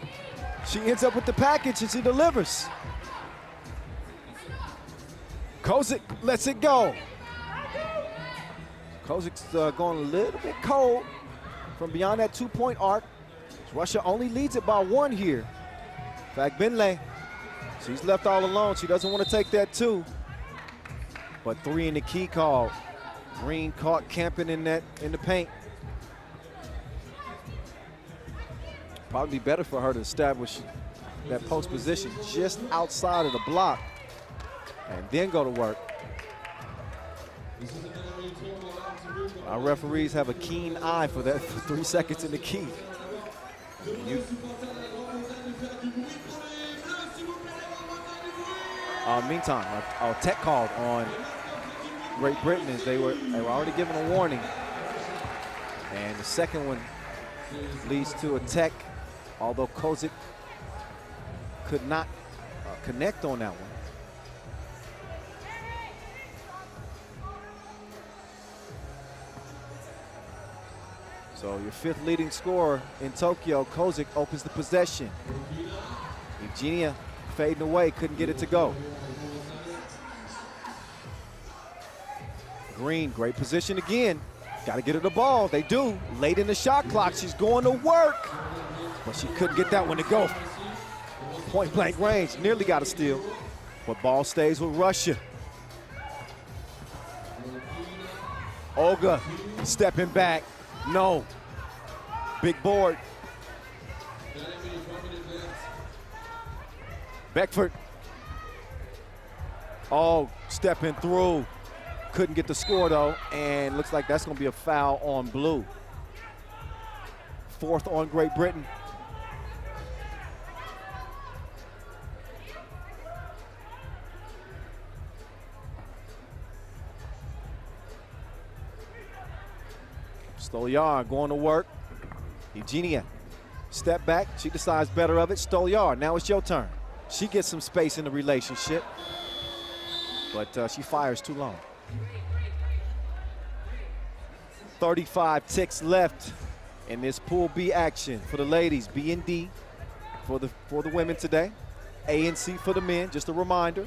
she ends up with the package and she delivers. Kozik lets it go. Kozik's going a little bit cold from beyond that 2-point arc. Russia only leads it by 1 here. In fact, Benley, she's left all alone. She doesn't want to take that 2. But 3 in the key call. Green caught camping in the paint. Probably be better for her to establish that post position just outside of the block and then go to work. Our referees have a keen eye for that 3 seconds in the key. Meantime, a tech called on Great Britain as they were already given a warning. And the second one leads to a tech, although Kozik could not connect on that one. So your 5th leading scorer in Tokyo, Kozik, opens the possession. Eugenia fading away, couldn't get it to go. Green, great position again. Got to get her the ball. They do. Late in the shot clock, she's going to work. But she couldn't get that one to go. Point blank range, nearly got a steal. But ball stays with Russia. Olga stepping back. No. Big board. Beckford. Oh, stepping through. Couldn't get the score though, and looks like that's going to be a foul on blue. 4th on Great Britain. Stoliar going to work. Eugenia, step back. She decides better of it. Stoliar, now it's your turn. She gets some space in the relationship, but she fires too long. 35 ticks left in this Pool B action for the ladies. B and D for the women today. A and C for the men. Just a reminder.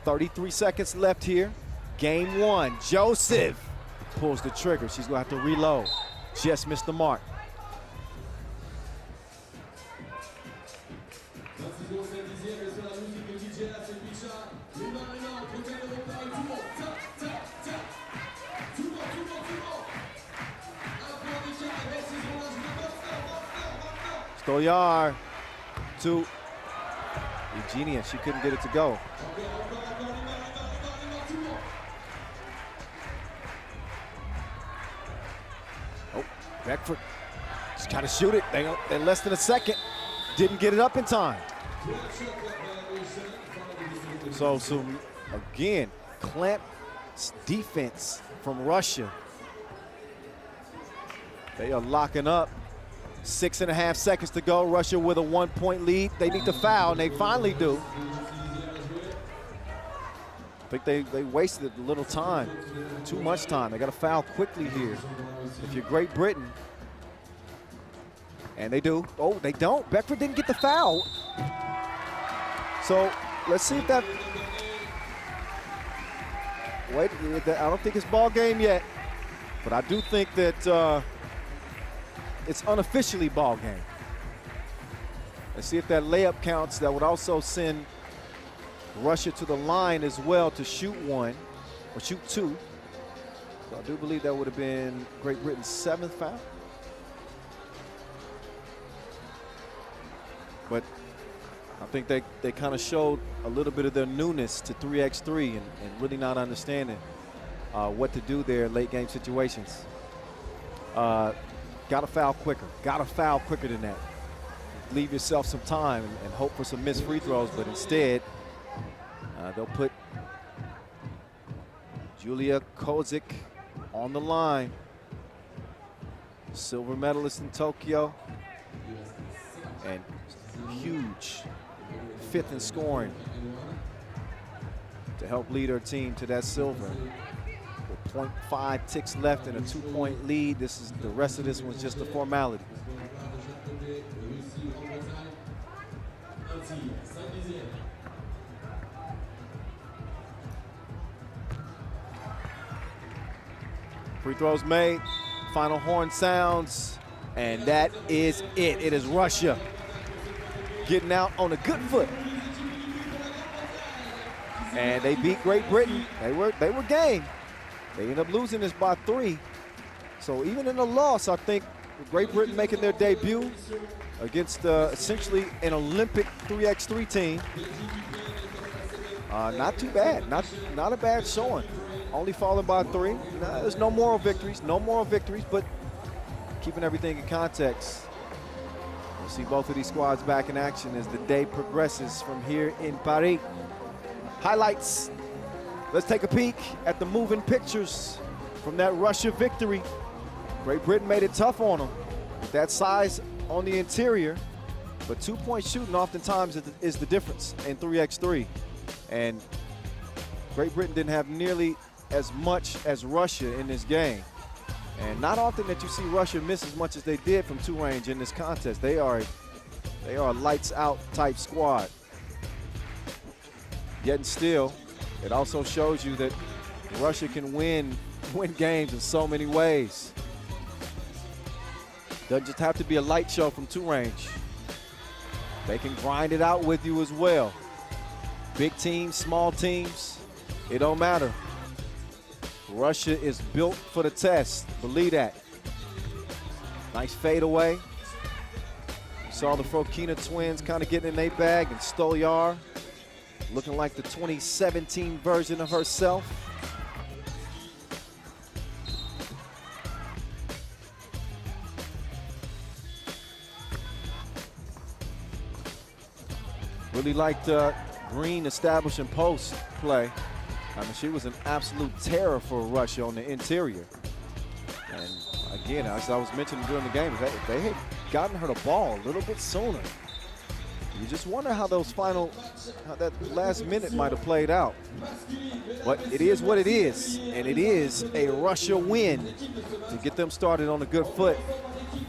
33 seconds left here. Game 1. Joseph pulls the trigger. She's going to have to reload. Just missed the mark. Stoliar to Eugenia. She couldn't get it to go. Beckford just trying to shoot it. They're less than a second. Didn't get it up in time. So again, clamp defense from Russia. They are locking up. 6.5 seconds to go. Russia with a 1-point lead. They need to foul, and they finally do. I think they wasted a little time, too much time. They got to foul quickly here. If you're Great Britain, and they do. Oh, they don't. Beckford didn't get the foul. So let's see if that. Wait, I don't think it's ball game yet, but I do think that it's unofficially ball game. Let's see if that layup counts. That would also send Russia to the line as well to shoot one, or shoot two. So I do believe that would have been Great Britain's 7th foul. But I think they kind of showed a little bit of their newness to 3x3 and really not understanding what to do there in late game situations. Got to foul quicker. Got to foul quicker than that. Leave yourself some time and hope for some missed free throws, but instead they'll put Julia Kozik on the line. Silver medalist in Tokyo. And huge 5th in scoring to help lead her team to that silver. With 0.5 ticks left and a 2-point lead, the rest of this one's just a formality. Free throws made, final horn sounds, and that is it. It is Russia getting out on a good foot. And they beat Great Britain. They were game. They ended up losing this by 3. So even in the loss, I think Great Britain making their debut against essentially an Olympic 3x3 team. Not too bad. Not a bad showing. Only falling by 3. There's no moral victories, but keeping everything in context. We'll see both of these squads back in action as the day progresses from here in Paris. Highlights. Let's take a peek at the moving pictures from that Russia victory. Great Britain made it tough on them with that size on the interior, but 2-point shooting oftentimes is the difference in 3x3. And Great Britain didn't have nearly as much as Russia in this game. And not often that you see Russia miss as much as they did from 2 range in this contest. They are a lights out type squad. Yet and still, it also shows you that Russia can win games in so many ways. Doesn't just have to be a light show from 2 range. They can grind it out with you as well. Big teams, small teams, it don't matter. Russia is built for the test, believe that. Nice fadeaway. Saw the Frokina twins kind of getting in their bag, and Stolyar looking like the 2017 version of herself. Really liked Green establishing post play. I mean, she was an absolute terror for Russia on the interior. And again, as I was mentioning during the game, if they had gotten her the ball a little bit sooner, you just wonder how that last minute might have played out. But it is what it is, and it is a Russia win to get them started on a good foot.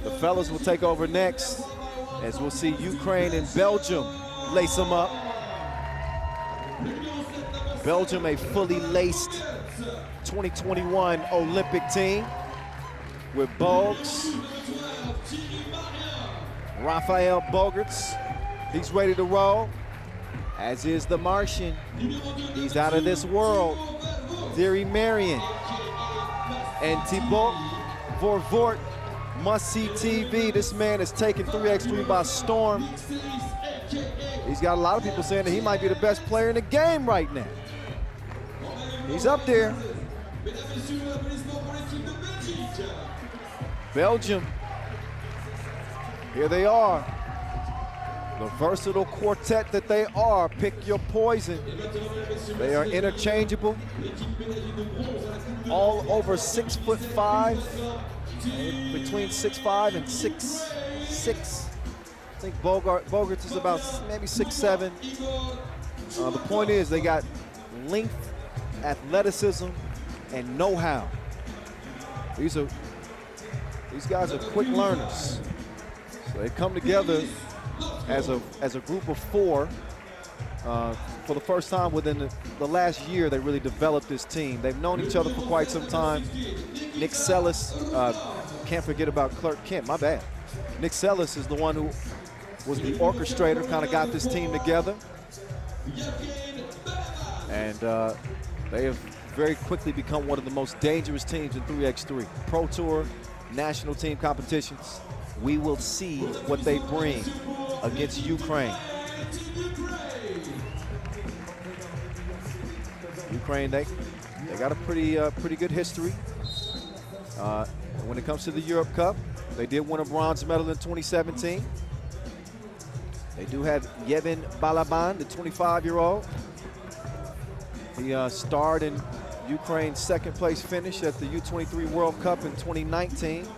The fellas will take over next, as we'll see Ukraine and Belgium lace them up. Belgium, a fully laced 2021 Olympic team with Bogues, Raphael Bogarts. He's ready to roll, as is the Martian. He's out of this world. Thierry Marion and Thibaut Vorvort, must-see TV. This man is taking 3x3 by storm. He's got a lot of people saying that he might be the best player in the game right now. He's up there. Belgium, here they are. The versatile quartet that they are. Pick your poison. They are interchangeable. All over 6'5", between 6'5" and 6'6". I think Bogarts is about maybe 6'7". The point is they got length, athleticism, and know-how. These guys are quick learners. So they come together as a group of four. For the first time within the last year, they really developed this team. They've known each other for quite some time. Nick Sellis, can't forget about Clark Kent, my bad. Nick Sellis is the one who was the orchestrator, kind of got this team together. And they have very quickly become one of the most dangerous teams in 3x3. Pro Tour, national team competitions. We will see what they bring against Ukraine. Ukraine, they got a pretty good history. When it comes to the Europe Cup, they did win a bronze medal in 2017. They do have Yevhen Balaban, the 25-year-old. He starred in Ukraine's second place finish at the U23 World Cup in 2019.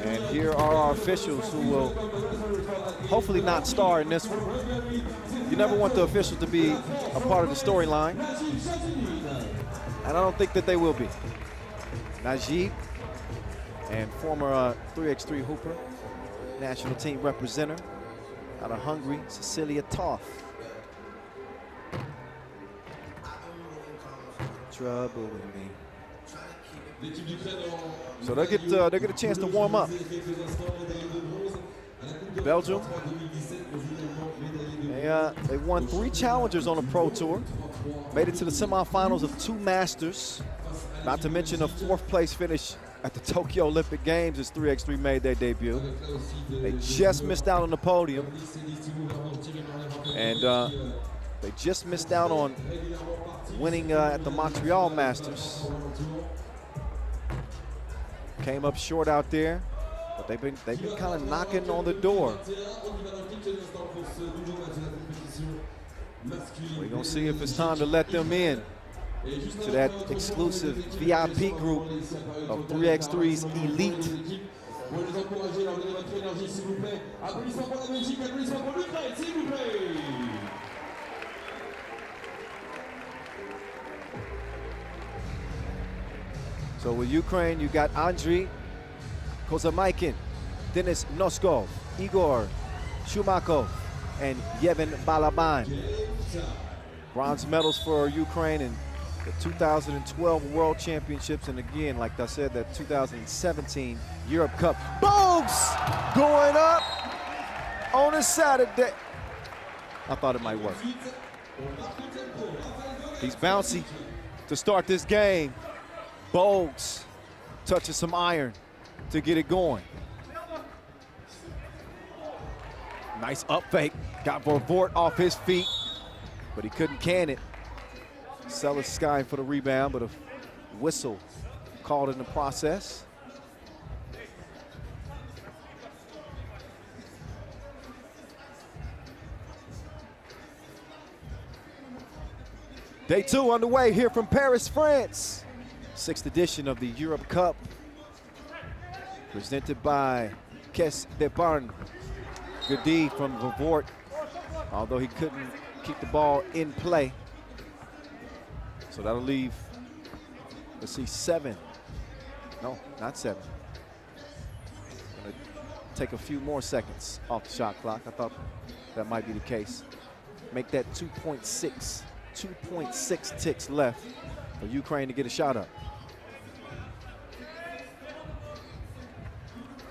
And here are our officials who will hopefully not star in this one. You never want the officials to be a part of the storyline. And I don't think that they will be. Najib and former 3x3 hooper, national team representative out of Hungary, Cecilia Toth. Trouble with me. So they'll get a chance to warm up. Belgium, they won 3 challengers on the Pro Tour, made it to the semifinals of 2 Masters, not to mention a 4th place finish at the Tokyo Olympic Games as 3x3 made their debut. They just missed out on the podium, and they just missed out on winning at the Montreal Masters. Came up short out there, but they've been kind of knocking on the door. We're gonna see if it's time to let them in to that exclusive VIP group of 3x3's elite. So with Ukraine, you got Andriy Kozamaikin, Denis Noskov, Igor Shumakov, and Yevhen Balaban. Bronze medals for Ukraine in the 2012 World Championships, and again, like I said, that 2017 Europe Cup. Bogues going up on a Saturday. I thought it might work. He's bouncy to start this game. Bogues touches some iron to get it going. Nice up fake. Got Vervoort off his feet, but he couldn't can it. Sellis skying for the rebound, but a whistle called in the process. Day 2 underway here from Paris, France. 6th edition of the Europe Cup, presented by Caisse d'Epargne. Good D from Vervoort, although he couldn't keep the ball in play. So that'll leave, let's see, 7. No, not 7. Gonna take a few more seconds off the shot clock. I thought that might be the case. Make that 2.6 ticks left for Ukraine to get a shot up.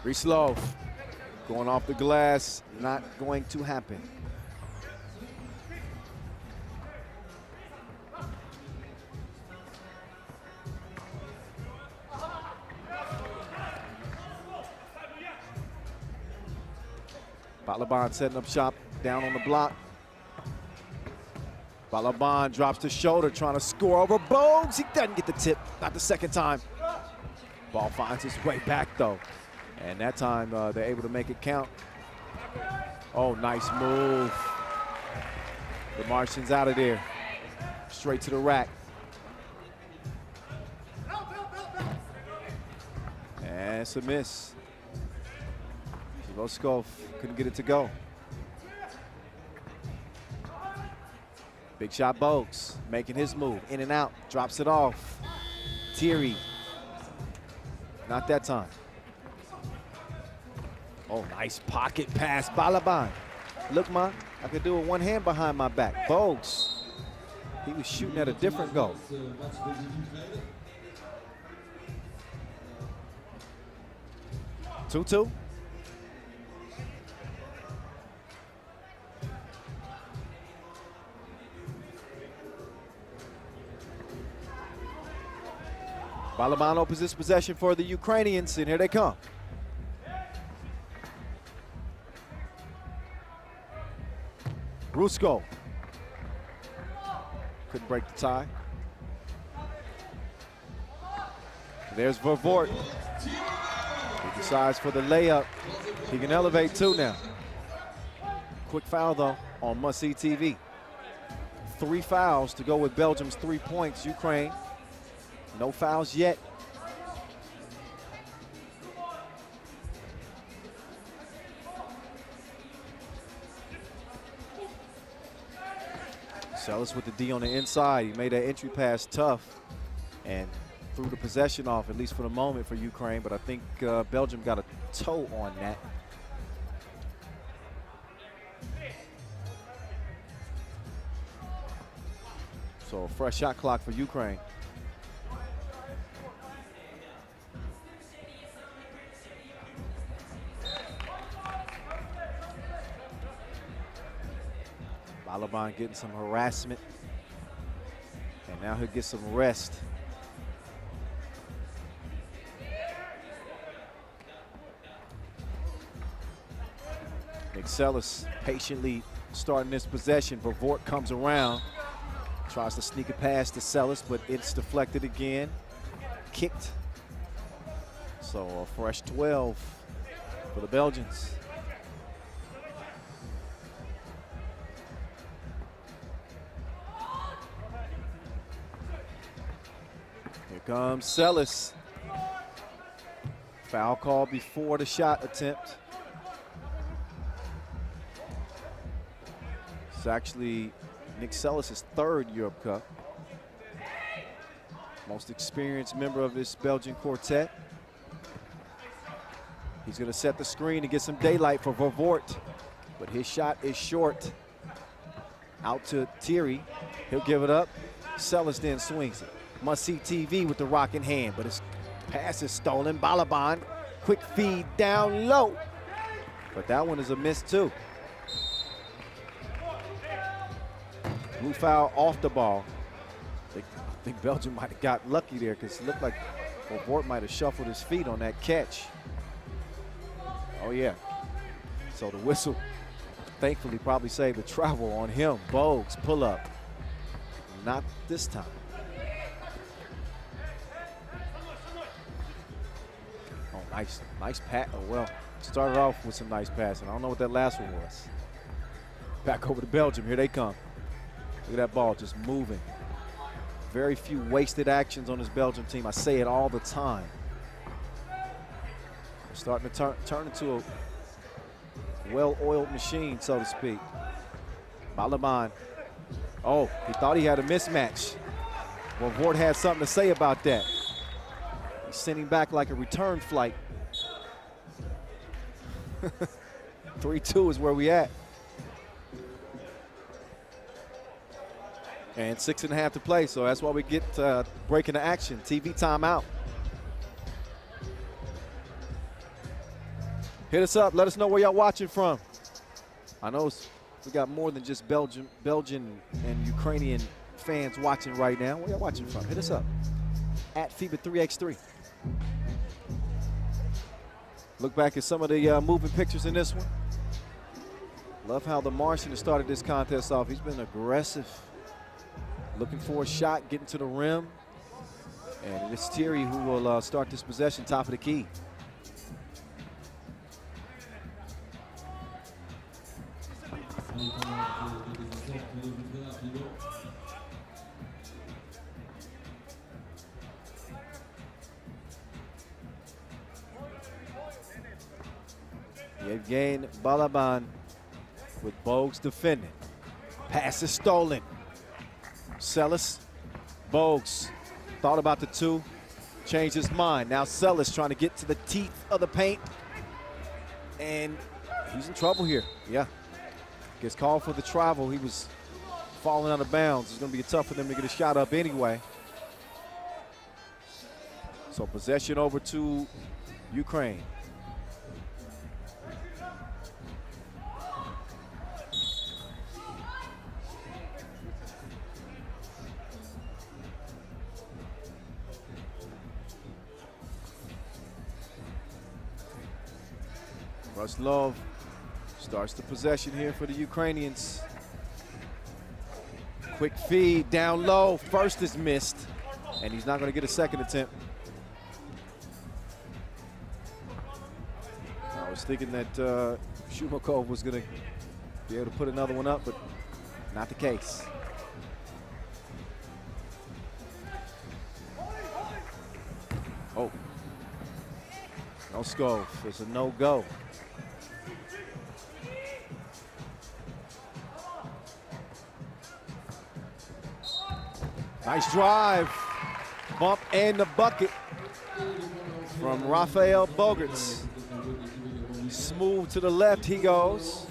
Rislov going off the glass, not going to happen. Balaban setting up shop down on the block. Balaban drops the shoulder, trying to score over Bogues. He doesn't get the tip, not the second time. Ball finds its way back, though. And that time, they're able to make it count. Oh, nice move. The Martians out of there. Straight to the rack. And it's a miss. Loskov couldn't get it to go. Big shot Bogues, making his move, in and out, drops it off. Thierry, not that time. Oh, nice pocket pass, Balaban. Look, man, I could do it one hand behind my back. Bogues, he was shooting at a different goal. 2-2. Balaban opens this possession for the Ukrainians, and here they come. Rusko. Couldn't break the tie. There's Vervoort. He decides for the layup. He can elevate two now. Quick foul, though, on must-see TV. 3 fouls to go with Belgium's 3 points. Ukraine, no fouls yet. Sellis with the D on the inside. He made that entry pass tough and threw the possession off, at least for the moment, for Ukraine. But I think Belgium got a toe on that. So a fresh shot clock for Ukraine. Balaban getting some harassment, and now he'll get some rest. Nick Sellis patiently starting this possession. Vervoort comes around, tries to sneak a pass to Sellis, but it's deflected again, kicked. So a fresh 12 for the Belgians. Here comes Sellis. Foul call before the shot attempt. It's actually Nick Sellis' 3rd Europe Cup. Most experienced member of this Belgian quartet. He's going to set the screen to get some daylight for Vervoort, but his shot is short. Out to Thierry. He'll give it up. Sellis then swings it. Must-see TV with the rock in hand, but his pass is stolen. Balaban, quick feed down low. But that one is a miss too. Blue foul off the ball. I think Belgium might have got lucky there because it looked like Vervoort might have shuffled his feet on that catch. Oh yeah. So the whistle thankfully probably saved the travel on him. Bogues pull up. Not this time. Oh, nice pass. Oh, well, started off with some nice passing. I don't know what that last one was. Back over to Belgium. Here they come. Look at that ball just moving. Very few wasted actions on this Belgium team. I say it all the time. They're starting to turn into a well-oiled machine, so to speak. Balaban. Oh, he thought he had a mismatch. Well, Vervoort had something to say about that. He's sending back like a return flight. 3-2 is where we at. And 6.5 to play, so that's why we get breaking the action. TV timeout. Hit us up. Let us know where y'all watching from. I know we got more than just Belgian and Ukrainian fans watching right now. Where y'all watching from? Hit us up at FIBA 3x3. Look back at some of the moving pictures in this one. Love how the Martian has started this contest off. He's been aggressive looking for a shot, getting to the rim. And it's Thierry who will start this possession, top of the key. Yevgeny Balaban with Bogues defending. Pass is stolen. Sellis, Bogues thought about the two, changed his mind. Now Sellis trying to get to the teeth of the paint. And he's in trouble here. Yeah. Gets called for the travel. He was falling out of bounds. It's going to be tough for them to get a shot up anyway. So possession over to Ukraine. Ruslov starts the possession here for the Ukrainians. Quick feed down low. First is missed, and he's not going to get a second attempt. I was thinking that Shumakov was going to be able to put another one up, but not the case. Oh. No Skov. It's a no-go. Nice drive. Bump and the bucket from Rafael Bogarts. Smooth to the left he goes.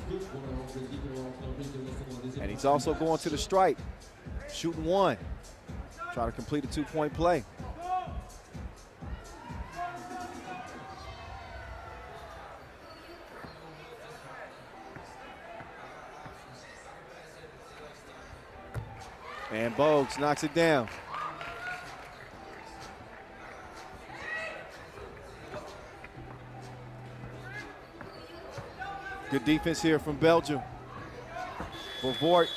And he's also going to the stripe. Shooting one. Try to complete a two-point play. And Bogues knocks it down. Good defense here from Belgium. Vovort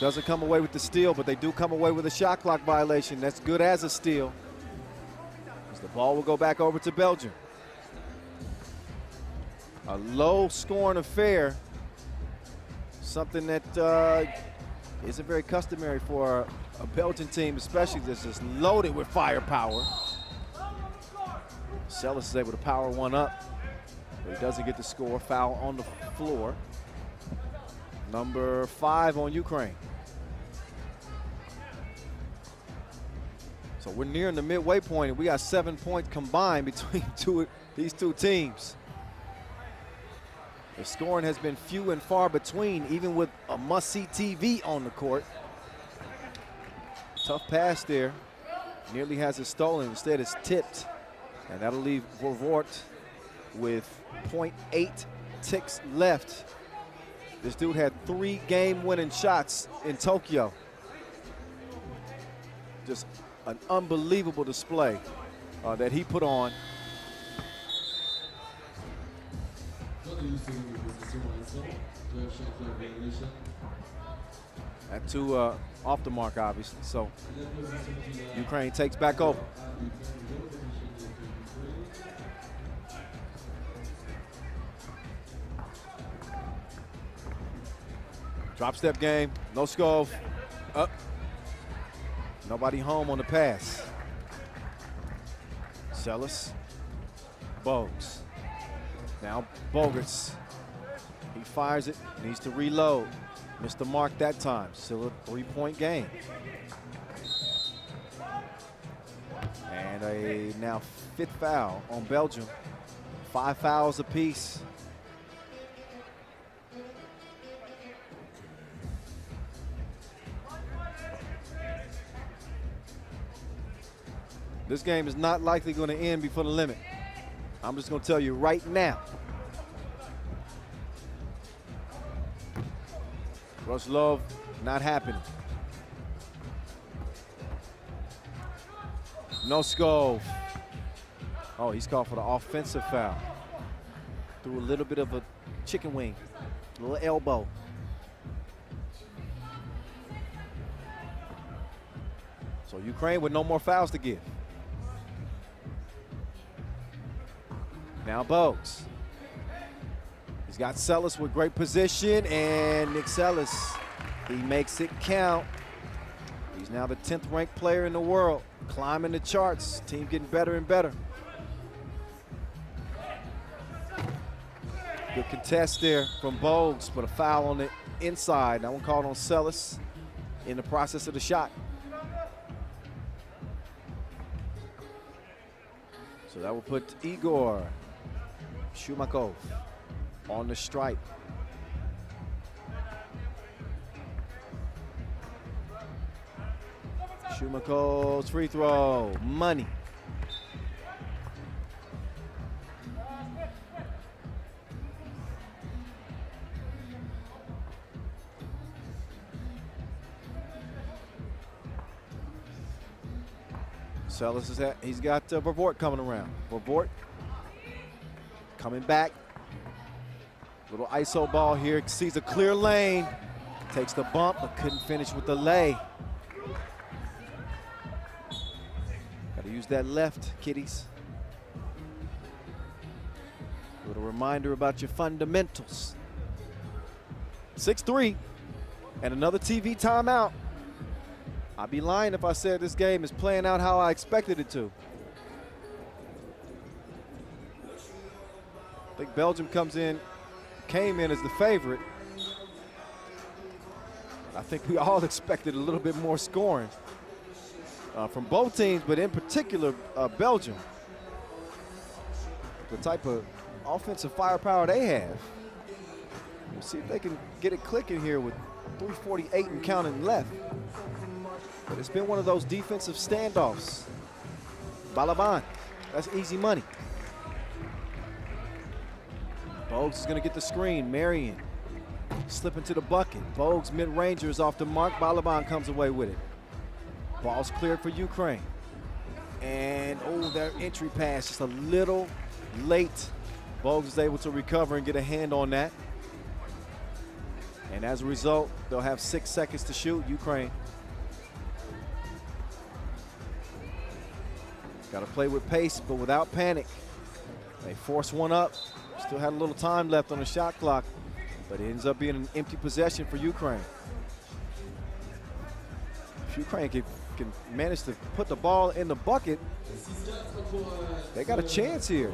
doesn't come away with the steal, but they do come away with a shot clock violation. That's good as a steal. As the ball will go back over to Belgium. A low-scoring affair. Something that isn't very customary for a Belgian team, especially that's just loaded with firepower. Sellis is able to power one up, but he doesn't get the score. Foul on the floor. Number 5 on Ukraine. So we're nearing the midway point, and we got 7 points combined between these two teams. The scoring has been few and far between, even with a must-see TV on the court. Tough pass there. Nearly has it stolen. Instead, it's tipped. And that'll leave Vovort with 0.8 ticks left. This dude had 3 game-winning shots in Tokyo. Just an unbelievable display that he put on. That two off the mark, obviously. So Ukraine takes back over. Drop step game, no Skov. Up. Nobody home on the pass. Sellis, Bogues. Now Bogarts. He fires it, needs to reload. Missed the mark that time. Still a 3-point game. And a now 5th foul on Belgium. 5 fouls apiece. This game is not likely going to end before the limit. I'm just going to tell you right now. Ruslov, not happening. No Skov. Oh, he's called for the offensive foul. Threw a little bit of a chicken wing, a little elbow. So Ukraine with no more fouls to give. Now Bogues. He's got Sellis with great position, and Nick Sellis, he makes it count. He's now the 10th ranked player in the world, climbing the charts. Team getting better and better. Good contest there from Bogues, but a foul on the inside. That one called on Sellis in the process of the shot. So that will put Igor Shumakov on the strike. Shumakov's free throw, money. Sellis is he's got Vervoort coming around. Vervoort coming back. Little ISO ball here, sees a clear lane. Takes the bump, but couldn't finish with the lay. Gotta use that left, kiddies. Little reminder about your fundamentals. 6-3, and another TV timeout. I'd be lying if I said this game is playing out how I expected it to. I think Belgium came in as the favorite. I think we all expected a little bit more scoring from both teams, but in particular Belgium. The type of offensive firepower they have. We'll see if they can get it clicking here with 3:48 and counting left. But it's been one of those defensive standoffs. Balaban, that's easy money. Bogues is gonna get the screen. Marion slipping to the bucket. Bogues mid-ranger is off the mark. Balaban comes away with it. Ball's cleared for Ukraine. And their entry pass just a little late. Bogues is able to recover and get a hand on that. And as a result, they'll have 6 seconds to shoot, Ukraine. Got to play with pace, but without panic. They force one up. Still had a little time left on the shot clock, but it ends up being an empty possession for Ukraine. If Ukraine can manage to put the ball in the bucket, they got a chance here.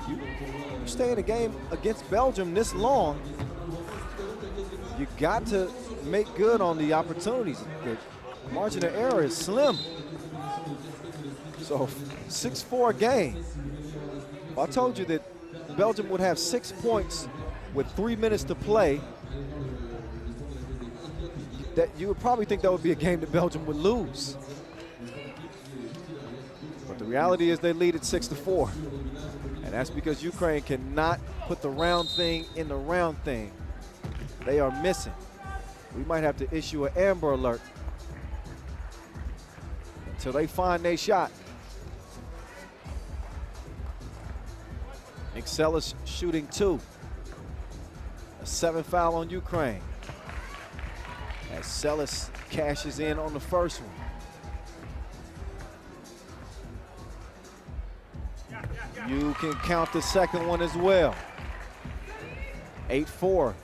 You stay in a game against Belgium this long, you got to make good on the opportunities. The margin of error is slim. So 6-4 game. If I told you that Belgium would have 6 points with 3 minutes to play, that you would probably think that would be a game that Belgium would lose. But the reality is they lead at 6-4. And that's because Ukraine cannot put the round thing in the round thing. They are missing. We might have to issue an Amber Alert until they find their shot. Nick Sellis shooting 2. A 7th foul on Ukraine. As Sellis cashes in on the first one. You can count the second one as well. 8-4.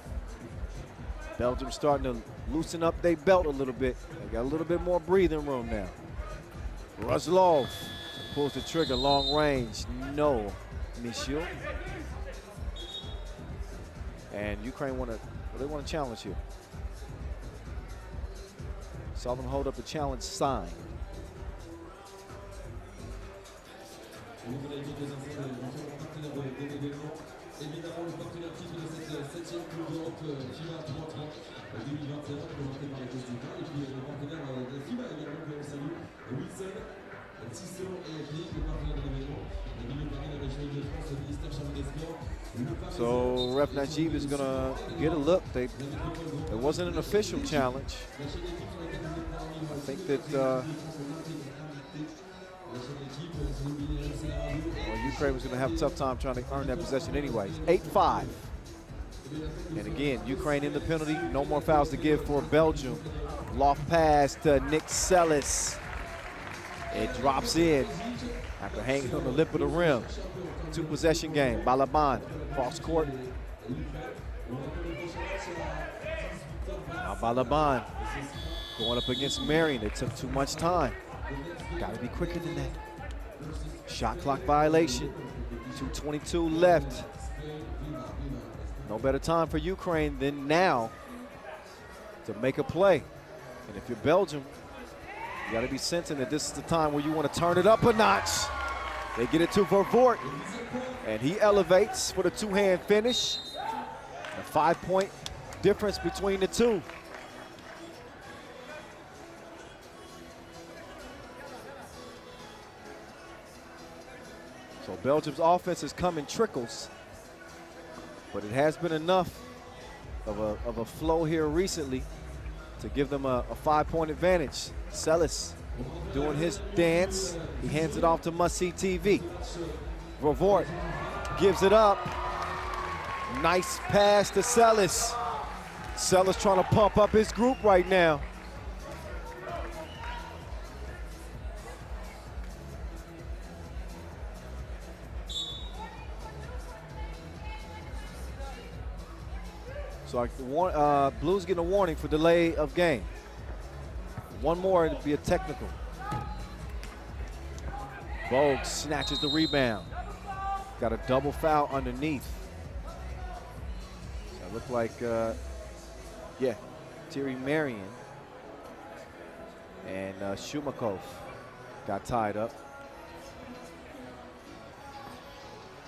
Belgium starting to loosen up their belt a little bit. They got a little bit more breathing room now. Ruslov pulls the trigger, long range. No, monsieur. And Ukraine want to challenge here. Saw them hold up the challenge sign. Évidemment, le partenaire titre de cette 7e Coupe d'Europe FIBA 3x3 2021, présenté par les résultats. Et puis le partenaire de FIBA également, que l'on salue, Wilson, Tissot et Click, le partenaire de l'événement. La ville de Paris, la région de France, le ministère chargé des sports. So Ref Najib is going to get a look. It wasn't an official challenge. I think that Ukraine was going to have a tough time trying to earn that possession anyways. 8-5. And again, Ukraine in the penalty. No more fouls to give for Belgium. Loft pass to Nick Sellis. It drops in after hanging on the lip of the rim. 2-possession game. Balaban, cross court. Now Balaban going up against Marion. It took too much time. Got to be quicker than that. Shot clock violation. 2:22 left. No better time for Ukraine than now to make a play. And if you're Belgium, you got to be sensing that this is the time where you want to turn it up a notch. They get it to Vervoort, and he elevates for the two-hand finish. A 5-point difference between the two. So Belgium's offense has come in trickles, but it has been enough of a flow here recently to give them a 5-point advantage. Sellis doing his dance. He hands it off to Must-See TV. Vervoort gives it up. Nice pass to Sellis. Sellis trying to pump up his group right now. So Blues getting a warning for delay of game. One more, it'll be a technical. Bogue snatches the rebound. Got a double foul underneath. So it looked like, Thierry Marion and Shumakov got tied up.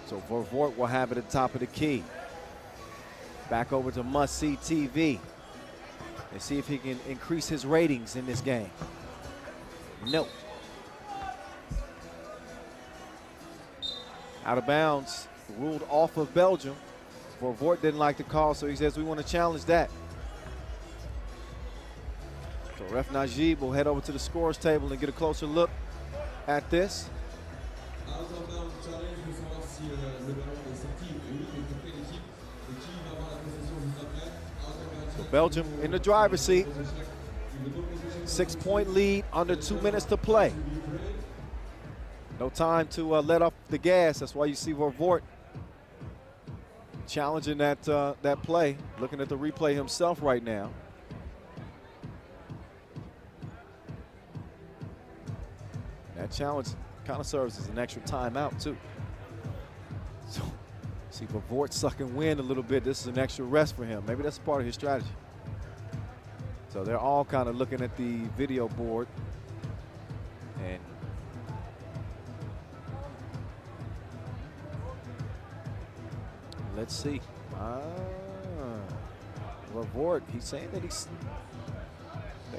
So Vervoort will have it at the top of the key. Back over to Must-See TV and see if he can increase his ratings in this game. Nope. Out of bounds, ruled off of Belgium. Vervoort didn't like the call, so he says we want to challenge that. So Ref Najib will head over to the scores table and get a closer look at this. So Belgium in the driver's seat. 6-point lead, under 2 minutes to play. No time to let off the gas. That's why you see Vervoort challenging that play, looking at the replay himself right now. That challenge kind of serves as an extra timeout too. So see Vervoort sucking wind a little bit. This is an extra rest for him. Maybe that's part of his strategy. So they're all kind of looking at the video board, and let's see. Vervoort, he's saying that he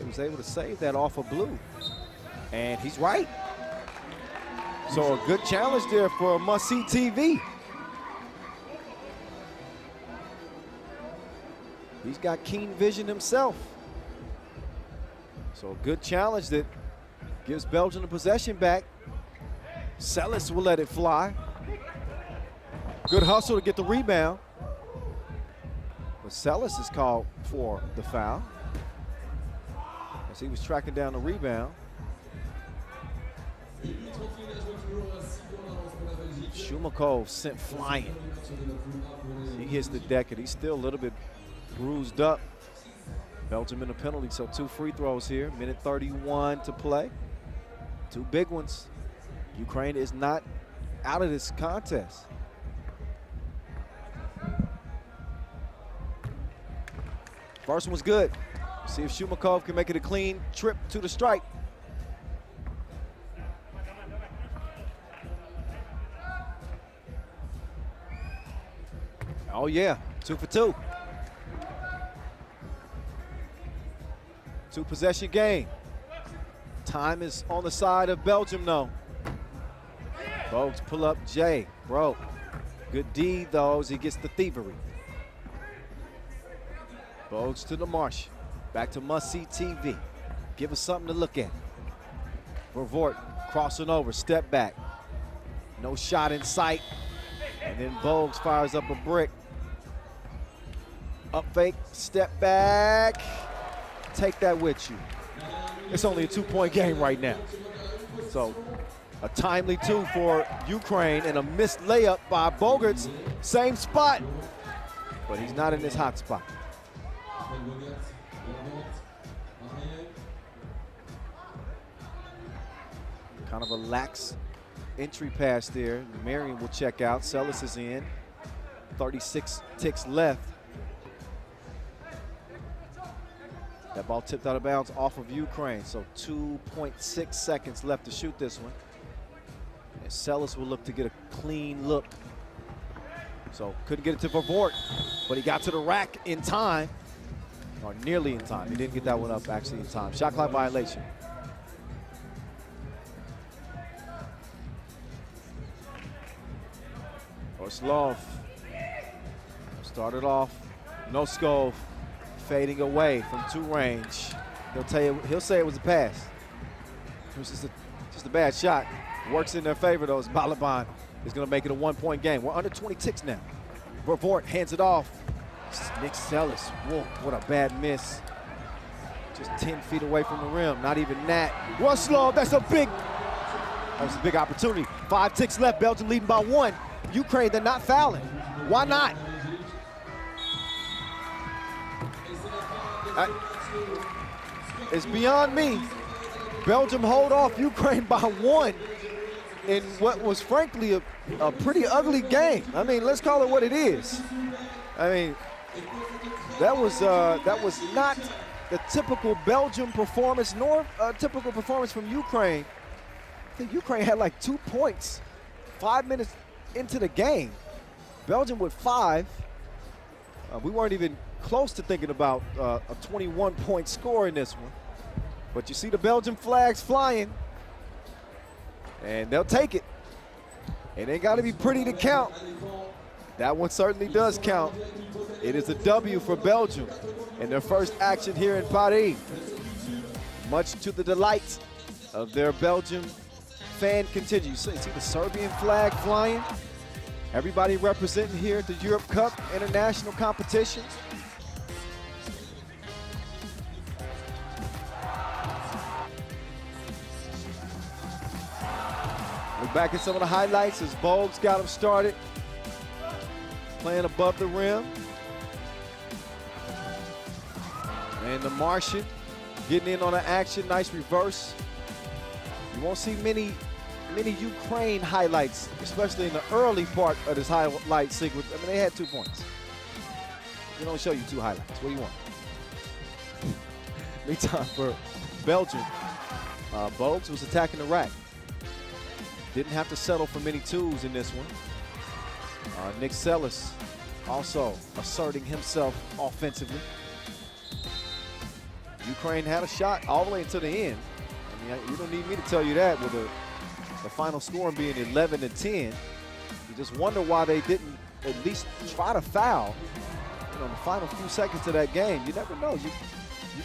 was able to save that off of Blue, and he's right. So a good challenge there for Must-See TV. He's got keen vision himself. So a good challenge that gives Belgium the possession back. Sellis will let it fly. Good hustle to get the rebound. But Sellis is called for the foul as he was tracking down the rebound. Shumakov sent flying. He hits the deck, and he's still a little bit bruised up. Belgium in a penalty, so 2 free throws here. Minute 31 to play. 2 big ones. Ukraine is not out of this contest. First one's good. See if Shumakov can make it a clean trip to the stripe. Oh yeah, 2 for 2. 2-possession game. Time is on the side of Belgium though. Bogues pull up Jay, bro. Good D though as he gets the thievery. Bogues to the Marsh. Back to Must-See TV. Give us something to look at. Vervoort crossing over, step back. No shot in sight. And then Bogues fires up a brick. Up fake, step back. Take that with you. It's only a 2-point game right now. So a timely two for Ukraine and a missed layup by Bogarts. Same spot, but he's not in his hot spot. Kind of a lax entry pass there. Marion will check out. Sellis is in. 36 ticks left. That ball tipped out of bounds off of Ukraine. So 2.6 seconds left to shoot this one. And Sellis will look to get a clean look. So couldn't get it to Vervoort, but he got to the rack in time, or nearly in time. He didn't get that one up actually in time. Shot clock violation. Orslov started off, Noskov fading away from two range. He'll say it was a pass. It was just a bad shot. Works in their favor though, as Balaban is gonna make it a 1-point game. We're under 20 ticks now. Vervoort hands it off. Nick Sellis, whoa, what a bad miss. Just 10 feet away from the rim, not even that. Orslov, that was a big opportunity. 5 ticks left, Belgium leading by 1. Ukraine, they're not fouling. Why not? It's beyond me. Belgium hold off Ukraine by 1 in what was frankly a pretty ugly game. I mean, let's call it what it is. I mean, that was not the typical Belgium performance, nor a typical performance from Ukraine. I think Ukraine had like 2 points 5 minutes into the game. Belgium with 5. We weren't even close to thinking about a 21-point score in this one. But you see the Belgian flags flying, and they'll take it. It ain't got to be pretty to count. That one certainly does count. It is a W for Belgium in their first action here in Paris. Much to the delight of their Belgian fan contingent. You see the Serbian flag flying. Everybody representing here at the Europe Cup international competition. Look back at some of the highlights as Bogues got him started. Playing above the rim. And the Martian getting in on the action. Nice reverse. You won't see many Ukraine highlights, especially in the early part of this highlight sequence. I mean, they had 2 points. We don't show you 2 highlights. What do you want? Meantime for Belgium, Bogues was attacking the rack. Didn't have to settle for many twos in this one. Nick Sellis also asserting himself offensively. Ukraine had a shot all the way until the end. I mean, you don't need me to tell you that with the final score being 11-10. You just wonder why they didn't at least try to foul in the final few seconds of that game. You never know. You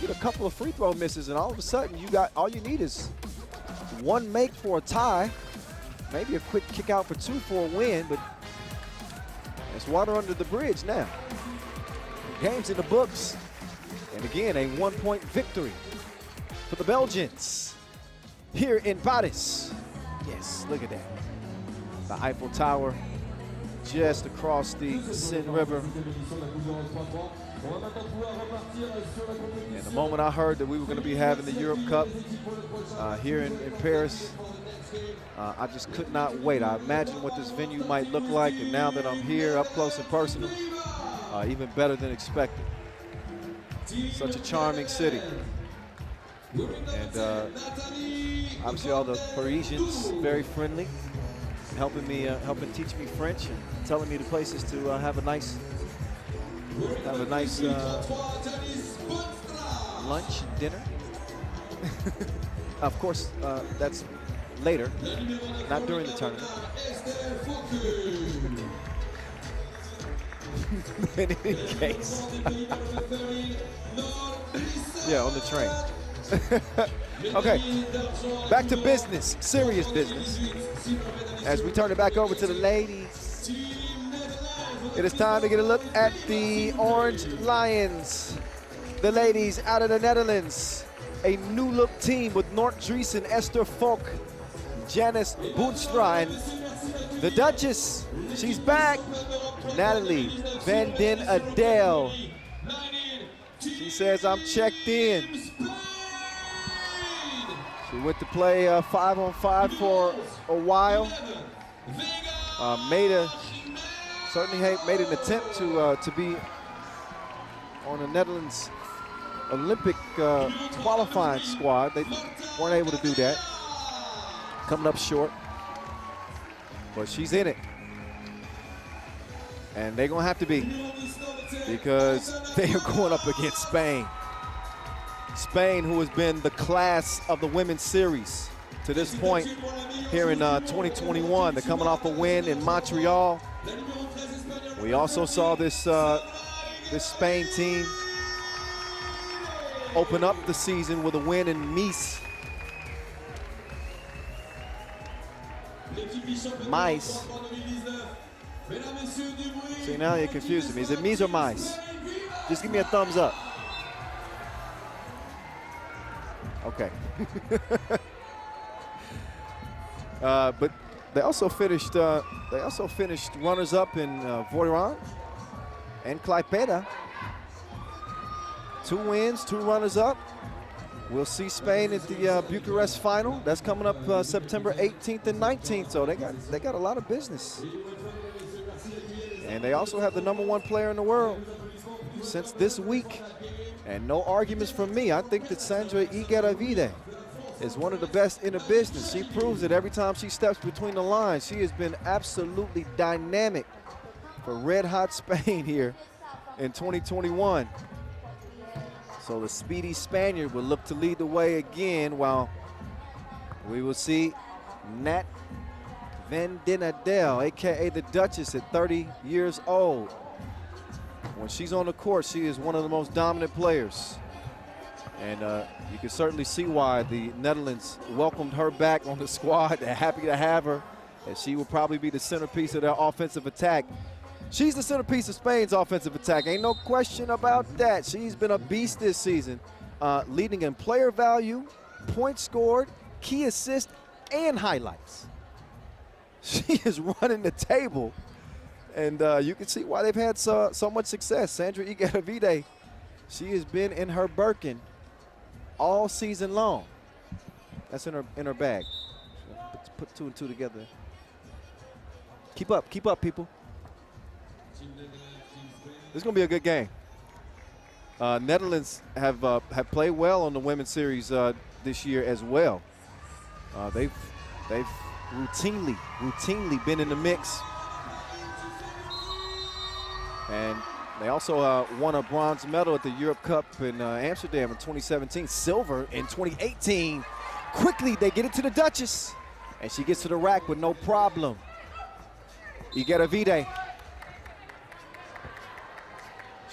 get a couple of free throw misses, and all of a sudden all you need is 1 make for a tie, maybe a quick kick out for 2 for a win, but it's water under the bridge now. The game's in the books. And again, a 1-point victory for the Belgians here in Paris. Yes, look at that. The Eiffel Tower just across the Seine River. And the moment I heard that we were going to be having the Europe Cup here in Paris, I just could not wait. I imagined what this venue might look like, and now that I'm here up close and personal, even better than expected. Such a charming city. And obviously all the Parisians very friendly, helping teach me French and telling me the places to have a nice lunch and dinner. Of course, that's later, not during the tournament. In any case. Yeah, on the train. Okay, back to business, serious business. As we turn it back over to the ladies, it is time to get a look at the Orange Lions. The ladies out of the Netherlands, a new look team with Noort Driesen, Esther Volk, Janice Boonstra, and the Duchess, she's back. Natalie Van Den Adele. She says, I'm checked in. She went to play 5-on-5 for a while. Certainly made an attempt to be on the Netherlands Olympic qualifying squad. They weren't able to do that. Coming up short. But she's in it. And they're going to have to be, because they are going up against Spain. Spain, who has been the class of the women's series to this point here in 2021. They're coming off a win in Montreal. We also saw this Spain team open up the season with a win in Mies. See, now you're confusing me. Is it Mies or Mies? Just give me a thumbs up. Okay. But they also finished runners-up in Voiron and Klaipeda. 2 wins, 2 runners-up. We'll see Spain at the Bucharest final. That's coming up September 18th and 19th. So they got a lot of business. And they also have the #1 player in the world since this week. And no arguments from me. I think that Sandra Igueravide is one of the best in the business. She proves it every time she steps between the lines. She has been absolutely dynamic for Red Hot Spain here in 2021. So the speedy Spaniard will look to lead the way again, while we will see Nat Van Den Adele, AKA the Duchess, at 30 years old. When she's on the court, she is one of the most dominant players. And you can certainly see why the Netherlands welcomed her back on the squad. They're happy to have her, and she will probably be the centerpiece of their offensive attack. She's the centerpiece of Spain's offensive attack. Ain't no question about that. She's been a beast this season, leading in player value, points scored, key assists, and highlights. She is running the table. And you can see why they've had so much success. Sandra Igueravide, she has been in her Birkin all season long. That's in her bag. Put 2 and 2 together. Keep up, people. This is gonna be a good game. Netherlands have played well on the women's series this year as well. They've routinely been in the mix. And they also won a bronze medal at the Europe Cup in Amsterdam in 2017, silver in 2018. Quickly, they get it to the Duchess, and she gets to the rack with no problem. Igueravide.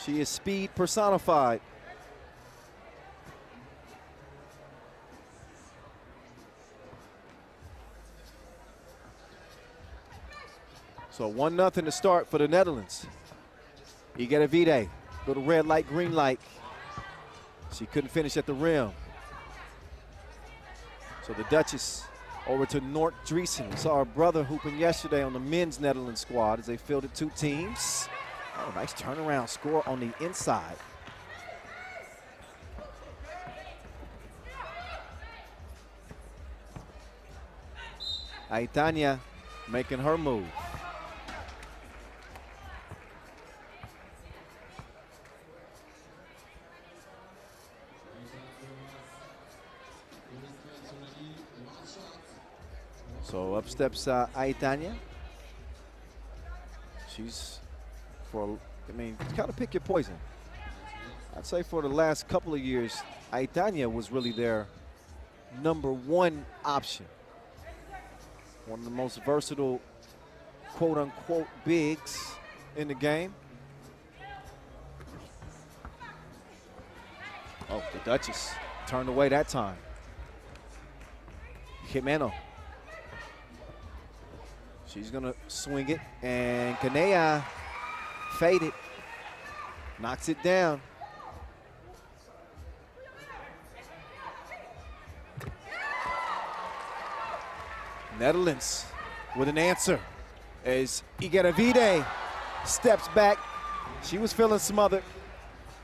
She is speed personified. So 1-0 to start for the Netherlands. Igueravide, little red light, green light. She couldn't finish at the rim. So the Duchess over to Nort Driesen. We saw her brother hooping yesterday on the men's Netherlands squad as they fielded 2 teams. Oh, nice turnaround score on the inside. Aitana making her move. So up steps Aitana. She's kind of pick your poison. I'd say for the last couple of years, Aitana was really their #1 option. One of the most versatile, quote-unquote, bigs in the game. Oh, the Duchess turned away that time. Jimeno. She's gonna swing it, and Kanea faded, knocks it down. Netherlands with an answer as Igaravide steps back. She was feeling smothered.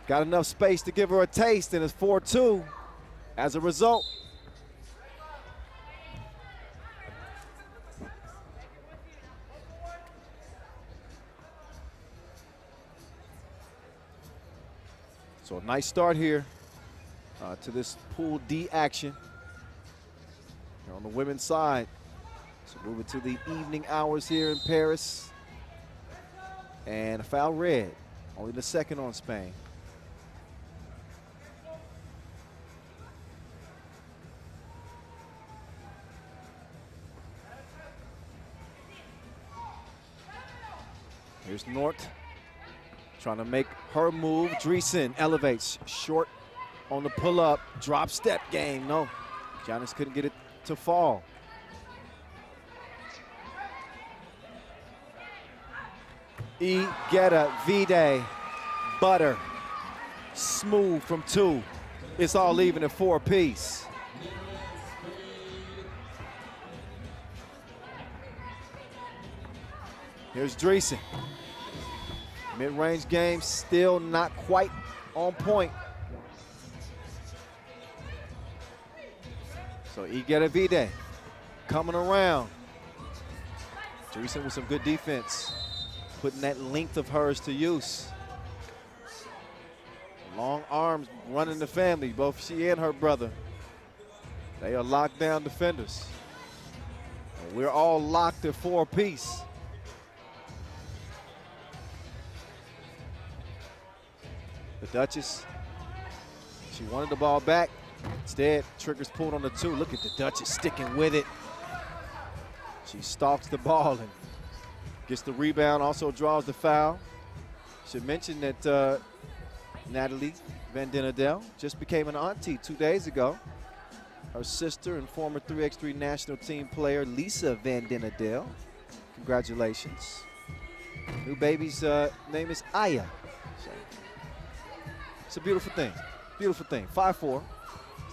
Got enough space to give her a taste, and it's 4-2 as a result. So a nice start here to this Pool D action here on the women's side. So moving to the evening hours here in Paris. And a foul red, only the second on Spain. Here's Nort trying to make her move. Dreesen elevates short on the pull-up. Drop step game. No, Giannis couldn't get it to fall. Igaravide, butter, smooth from 2. It's all even at 4 apiece. Here's Dreesen. Mid-range game still not quite on point. So Igaravide coming around. Dreesen with some good defense, putting that length of hers to use. Long arms running the family, both she and her brother. They are lockdown defenders. And we're all locked at 4 apiece. The Duchess, she wanted the ball back. Instead, triggers pulled on the 2. Look at the Duchess sticking with it. She stalks the ball and gets the rebound, also draws the foul. Should mention that Natalie Van Den Adel just became an auntie 2 days ago. Her sister and former 3x3 national team player, Lisa Van Den Adel. Congratulations. New baby's name is Aya. So, it's a beautiful thing, beautiful thing. 5-4.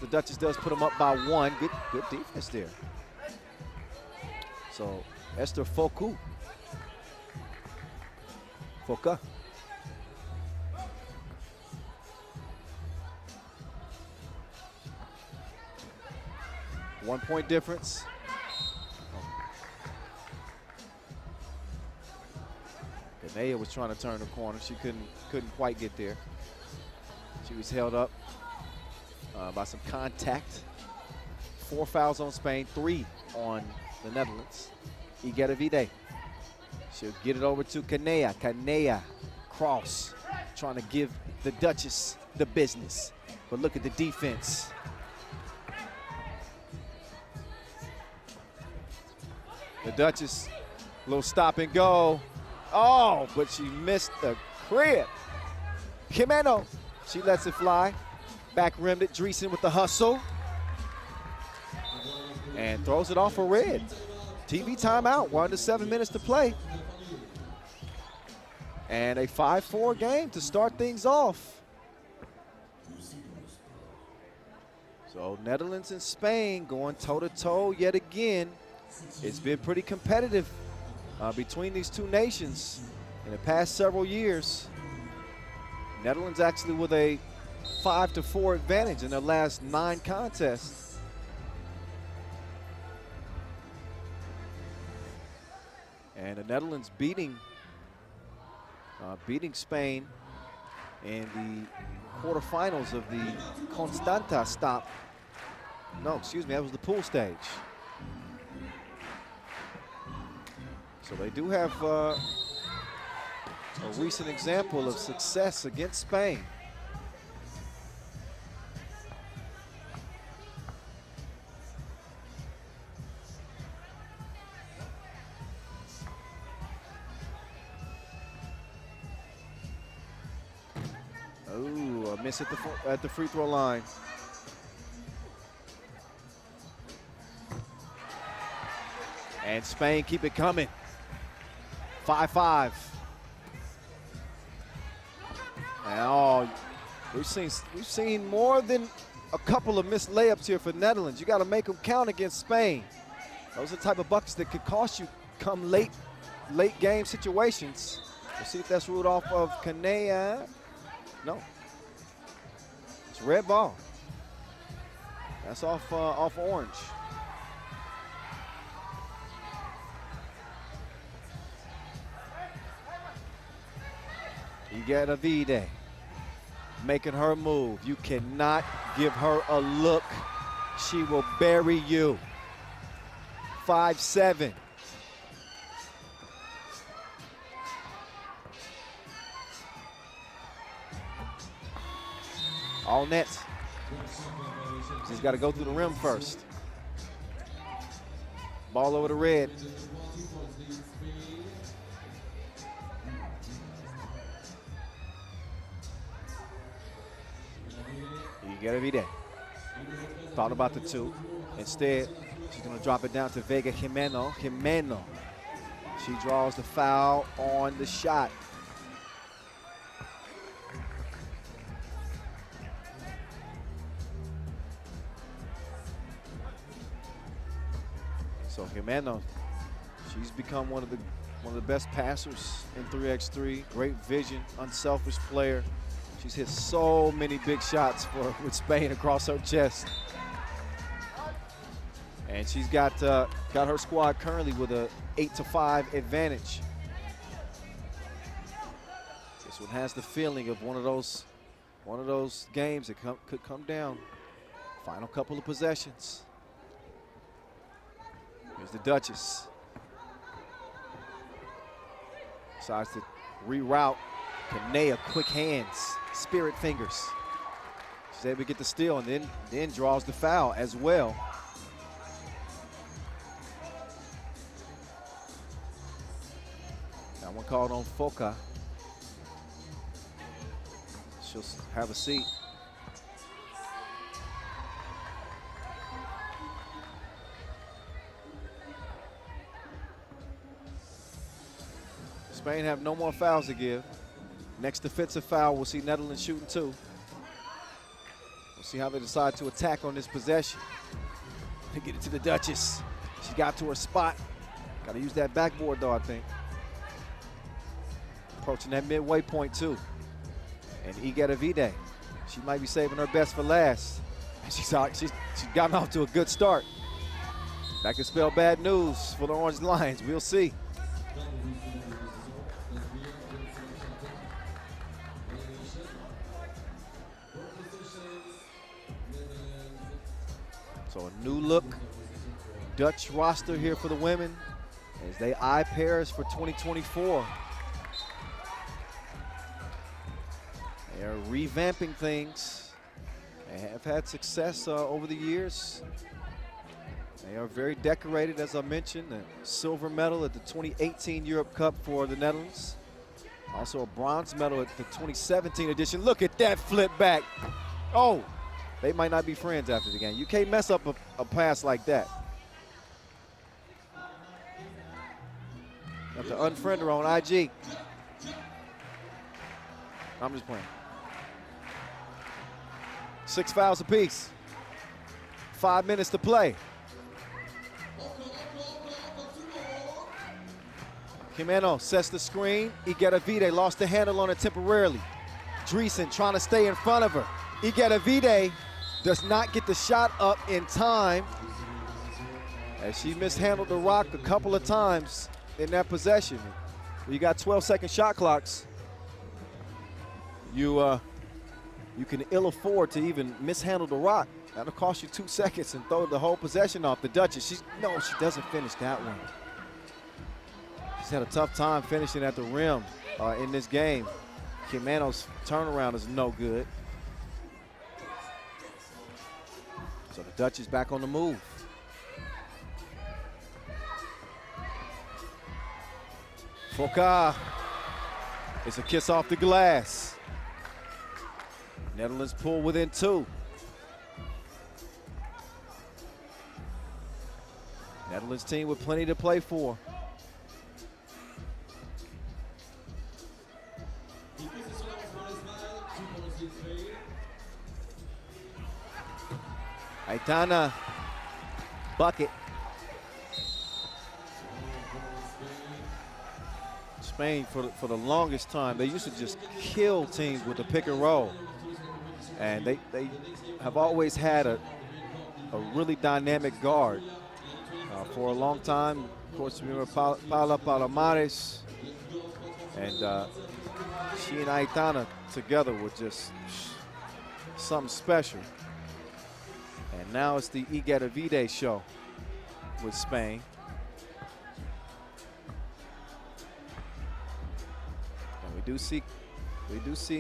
The Duchess does put them up by 1. Good defense there. So Esther Foka. 1 point difference. Kanea was trying to turn the corner. She couldn't quite get there. She was held up by some contact. 4 fouls on Spain, 3 on the Netherlands. Igaravide. She'll get it over to Kanea. Kanea, cross, trying to give the Duchess the business. But look at the defense. The Duchess, little stop and go. Oh, but she missed the crib. Jimeno, she lets it fly. Back rimmed it, Dreesen with the hustle. And throws it off for red. TV timeout, we're under 7 minutes to play. And a 5-4 game to start things off. So Netherlands and Spain going toe-to-toe yet again. It's been pretty competitive between these two nations in the past several years. Netherlands actually with a 5-4 advantage in their last 9 contests. And the Netherlands beating Spain in the quarterfinals of the Constanta stop. No, excuse me, that was the pool stage. So they do have a recent example of success against Spain. Ooh, a miss at the free throw line. And Spain keep it coming. 5-5. And oh, we've seen more than a couple of missed layups here for Netherlands. You got to make them count against Spain. Those are the type of buckets that could cost you come late game situations. We'll see if that's ruled off of Kanea. No. It's red ball. That's off orange. Igedavide making her move. You cannot give her a look. She will bury you. 5-7. All nets. She's got to go through the rim first. Ball over the red. You get every day. Thought about the two. Instead, she's going to drop it down to Vega Jimeno. Jimeno. She draws the foul on the shot. So Jimeno, she's become one of the best passers in 3x3. Great vision, unselfish player. She's hit so many big shots with Spain across her chest. And she's got her squad currently with a 8-5 advantage. This one has the feeling of one of those games that could come down. Final couple of possessions. Here's the Duchess. Decides to reroute. Kanea, quick hands, spirit fingers. She's able to get the steal and then draws the foul as well. That one called on Foca. She'll have a seat. Spain have no more fouls to give. Next defensive foul, we'll see Netherlands shooting two. We'll see how they decide to attack on this possession. To get it to the Duchess. She got to her spot. Got to use that backboard though, I think. Approaching that midway point too. And Igedavide, she might be saving her best for last. She's gotten off to a good start. That could spell bad news for the Orange Lions. We'll see. So a new look Dutch roster here for the women as they eye pairs for 2024. They are revamping things. They have had success over the years. They are very decorated, as I mentioned. A silver medal at the 2018 Europe Cup for the Netherlands. Also a bronze medal at the 2017 edition. Look at that flip back. Oh, they might not be friends after the game. You can't mess up a pass like that. You have to unfriend her on IG. I'm just playing. 6 fouls apiece. 5 minutes to play. Jimeno sets the screen. Igedavide lost the handle on it temporarily. Dreesen trying to stay in front of her. Igedavide does not get the shot up in time as she mishandled the rock a couple of times in that possession. You got 12-second shot clocks. You can ill afford to even mishandle the rock. That'll cost you 2 seconds and throw the whole possession off. The Duchess, she doesn't finish that one. She's had a tough time finishing at the rim in this game. Jimeno's turnaround is no good. So the Dutch is back on the move. Foca. It's a kiss off the glass. Netherlands pull within 2. Netherlands team with plenty to play for. Aitana, bucket. Spain, for the longest time, they used to just kill teams with the pick and roll. And they have always had a really dynamic guard for a long time. Of course, we remember Paula Palomares, and she and Aitana together were just something special. And now it's the Igedavide show with Spain. And we do see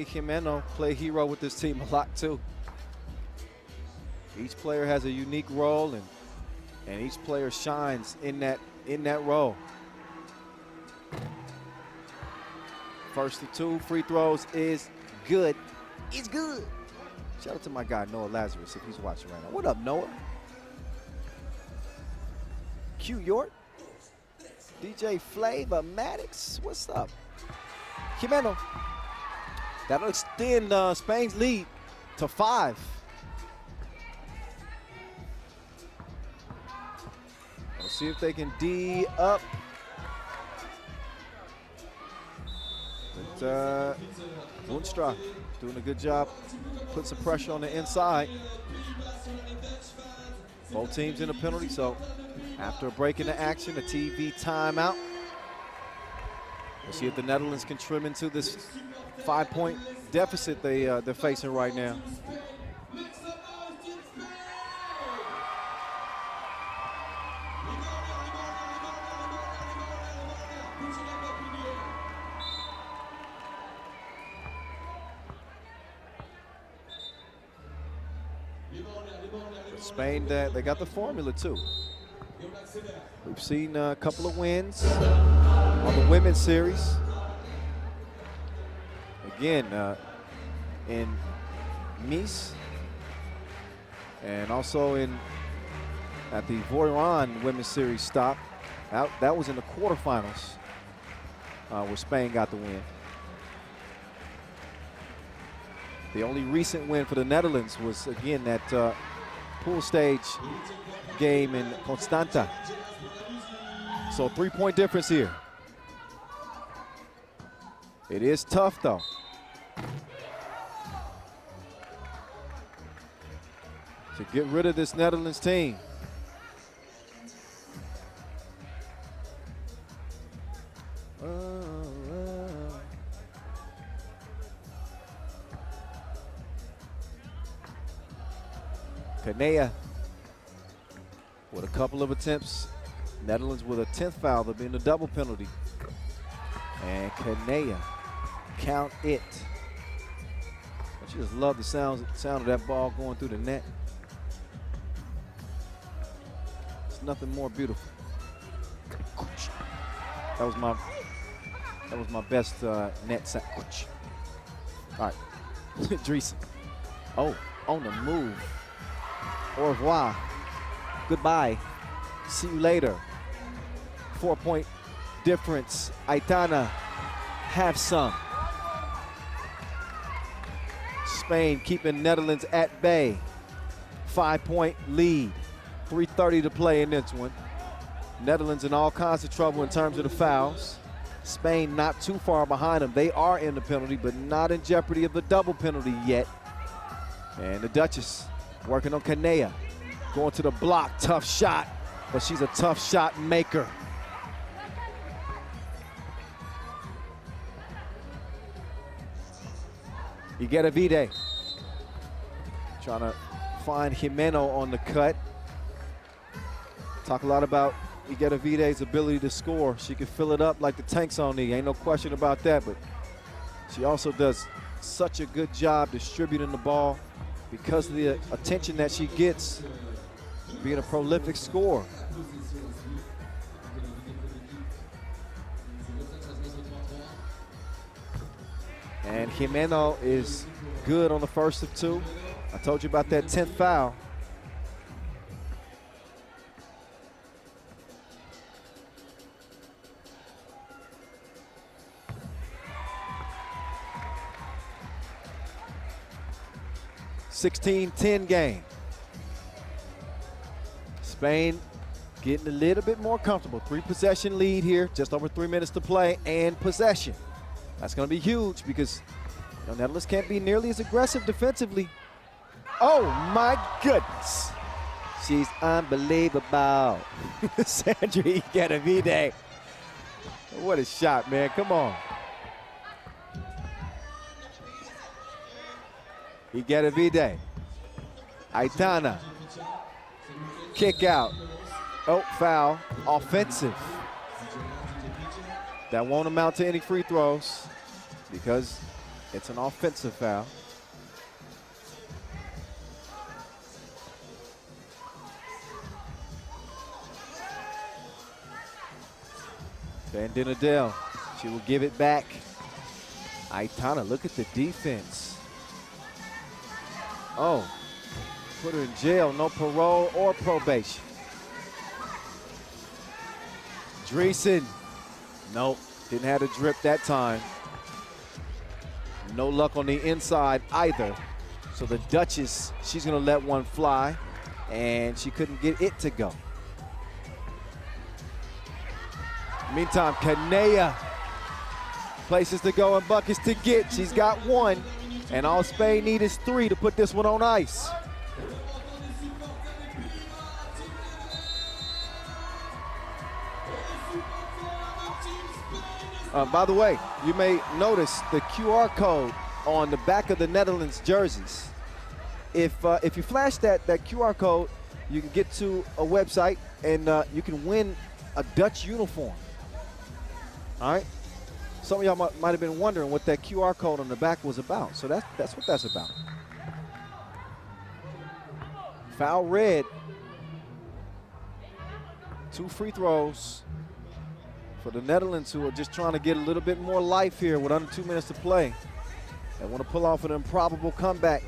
Jimeno play hero with this team a lot too. Each player has a unique role, and each player shines in that role. First of 2 free throws is good. It's good. Shout out to my guy Noah Lazarus if he's watching right now. What up, Noah? Q York, DJ Flavor Maddox, what's up? Jimeno. That'll extend Spain's lead to 5. We'll see if they can D up. But Woenstra doing a good job, put some pressure on the inside. Both teams in a penalty, so after a break in the action, a TV timeout. We'll see if the Netherlands can trim into this 5-point deficit they're facing right now. Spain, they got the formula too. We've seen a couple of wins on the women's series. Again, in Nice and also at the Voiron women's series stop. That was in the quarterfinals where Spain got the win. The only recent win for the Netherlands was, again, that pool stage game in Constanta. So 3-point difference here. It is tough, though. To get rid of this Netherlands team. Kanea with a couple of attempts. Netherlands with a 10th foul. They'll be in a double penalty. And Kanea, count it. Don't you just love the sound of that ball going through the net? It's nothing more beautiful. That was my best net sound. All right, Dreesen. Oh, on the move. Au revoir. Goodbye. See you later. 4-point difference. Aitana, have some. Spain keeping Netherlands at bay. 5-point lead. 3:30 to play in this one. Netherlands in all kinds of trouble in terms of the fouls. Spain not too far behind them. They are in the penalty, but not in jeopardy of the double penalty yet. And the Duchess working on Kanea. Going to the block, tough shot, but she's a tough shot maker. Igedavide trying to find Jimeno on the cut. Talk a lot about Igedavade's ability to score. She can fill it up like the tanks on knee. Ain't no question about that, but she also does such a good job distributing the ball because of the attention that she gets being a prolific scorer. And Jimeno is good on the first of 2. I told you about that 10th foul. (16-10) game. Spain getting a little bit more comfortable. 3-possession lead here, just over 3 minutes to play, and possession. That's going to be huge because Netherlands can't be nearly as aggressive defensively. Oh, my goodness. She's unbelievable. Sandra Iguedavide. What a shot, man. Come on. Iguedavide. Aitana. Kick out. Oh, foul. Offensive. That won't amount to any free throws because it's an offensive foul. Van Dinadel, she will give it back. Aitana, look at the defense. Oh, put her in jail, no parole or probation. Dreesen, nope, didn't have a drip that time. No luck on the inside either. So the Duchess, she's gonna let one fly, and she couldn't get it to go. Meantime, Kanea, places to go and buckets to get. She's got one, and all Spain need is 3 to put this one on ice. By the way, you may notice the QR code on the back of the Netherlands jerseys. If you flash that QR code, you can get to a website and you can win a Dutch uniform. All right? Some of y'all might have been wondering what that QR code on the back was about. So that's what that's about. Foul red. 2 free throws for the Netherlands, who are just trying to get a little bit more life here with under 2 minutes to play. They want to pull off an improbable comeback.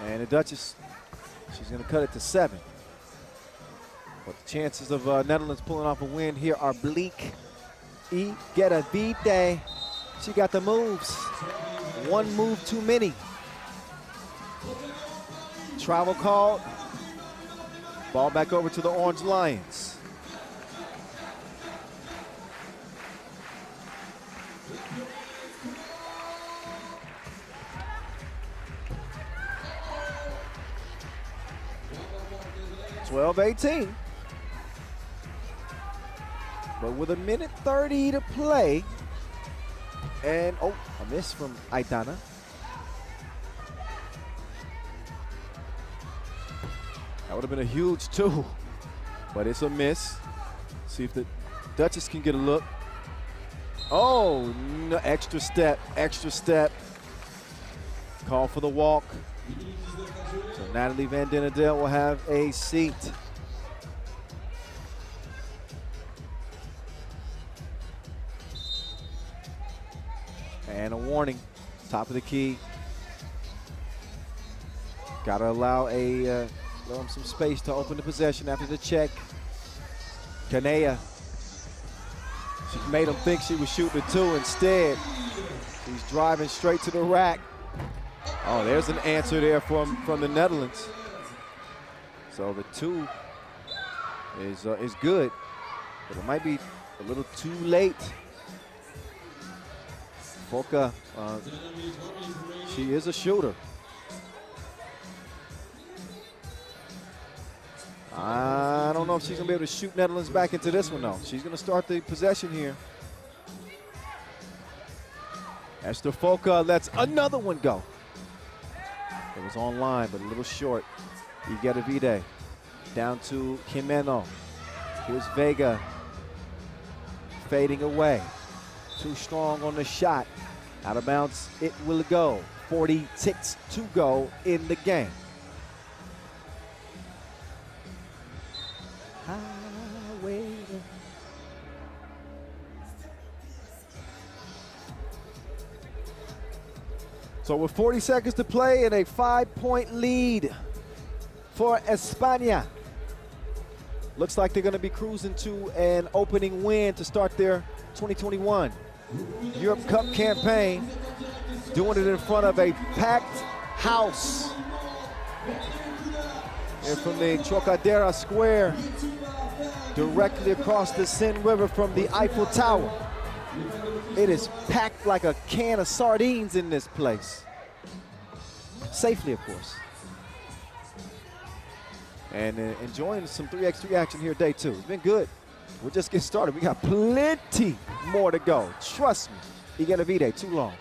And the Duchess, she's going to cut it to 7. But the chances of Netherlands pulling off a win here are bleak. Iguedavide, she got the moves. 1 move too many. Travel called. Ball back over to the Orange Lions. (12-18). But with 1:30 to play, and oh, a miss from Aitana. That would have been a huge 2, but it's a miss. See if the Duchess can get a look. Oh, no, extra step, extra step. Call for the walk. So Natalie Van Dinadel will have a seat. And a warning, top of the key. Gotta allow them some space to open the possession after the check. Kanea, she made him think she was shooting a 2 instead. She's driving straight to the rack. Oh, there's an answer there from the Netherlands. So the 2 is good, but it might be a little too late. Foka, she is a shooter. I don't know if she's gonna be able to shoot Netherlands back into this one though. She's gonna start the possession here. Esther Foka lets another one go. It was online, but a little short. Iguedavide down to Jimeno. Here's Vega fading away. Too strong on the shot. Out of bounds, it will go. 46 to go in the game. So with 40 seconds to play and a 5-point lead for España. looks like they're going to be cruising to an opening win to start their 2021 Europe Cup campaign, doing it in front of a packed house. And from the Trocadero Square, directly across the Seine River from the Eiffel Tower. It is packed like a can of sardines in this place. Safely, of course. And enjoying some 3x3 action here day two. It's been good. We're just getting started. We got plenty more to go. Trust me. Igedavide, too long.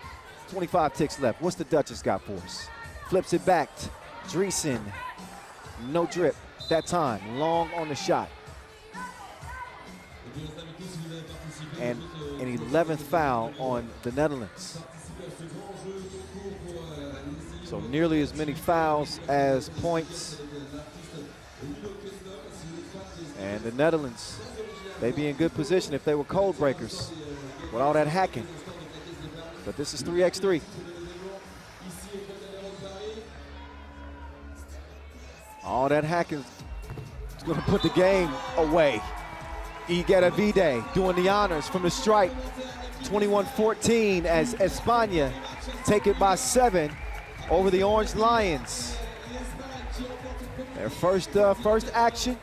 25 ticks left. What's the Duchess got for us? Flips it back. Dreesen. No drip that time. Long on the shot. And an 11th foul on the Netherlands. So nearly as many fouls as points. And the Netherlands, they'd be in good position if they were code breakers with all that hacking. But this is 3x3. All that hacking is going to put the game away. Igedavide doing the honors from the stripe. 21-14 as España take it by 7 over the Orange Lions. Their first action.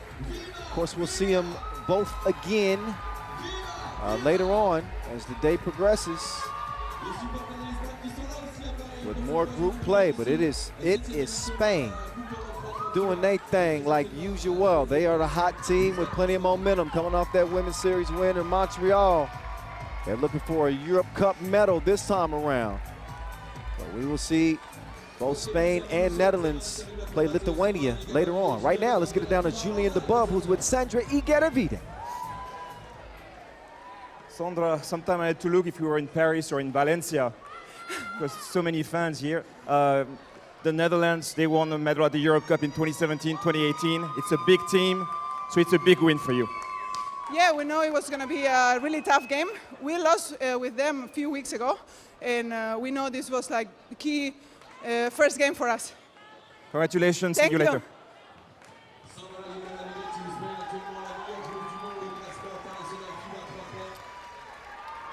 Of course, we'll see them both again later on as the day progresses with more group play. But it is Spain doing their thing like usual. They are the hot team with plenty of momentum coming off that Women's Series win in Montreal. They're looking for a Europe Cup medal this time around. But we will see both Spain and Netherlands play Lithuania later on. Right now, let's get it down to Julien de Bub, who's with Sandra Igedavide. Sandra, sometime I had to look if we were in Paris or in Valencia, because so many fans here. The Netherlands, they won a medal at the Europe Cup in 2017, 2018. It's a big team, so it's a big win for you. Yeah, we know it was going to be a really tough game. We lost with them a few weeks ago, and we know this was like the key first game for us. Congratulations, Thank see you later.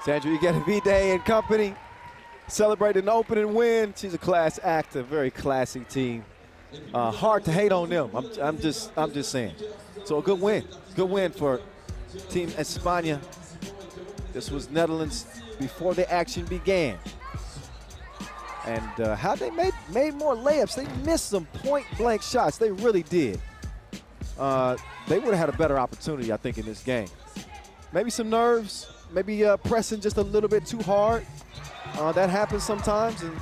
Sandra Igedavide and company celebrating an opening win. She's a class act, a very classy team. Hard to hate on them. I'm just saying. So a good win for Team España. This was Netherlands before the action began. And how they made more layups. They missed some point-blank shots. They really did. They would have had a better opportunity, I think, in this game. Maybe some nerves. Maybe pressing just a little bit too hard. That happens sometimes, and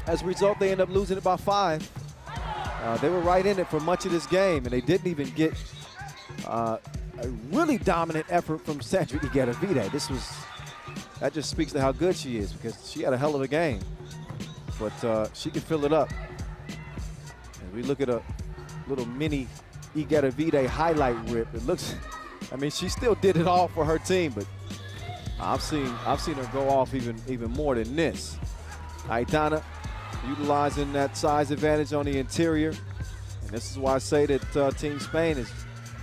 as a result, they end up losing it by 5. They were right in it for much of this game, and they didn't even get a really dominant effort from Sandra Igedavide. That just speaks to how good she is, because she had a hell of a game, but she can fill it up. And we look at a little mini Igedavide highlight rip. It looks, I mean, she still did it all for her team, but I've seen her go off even more than this. Aitana utilizing that size advantage on the interior. And this is why I say that Team Spain is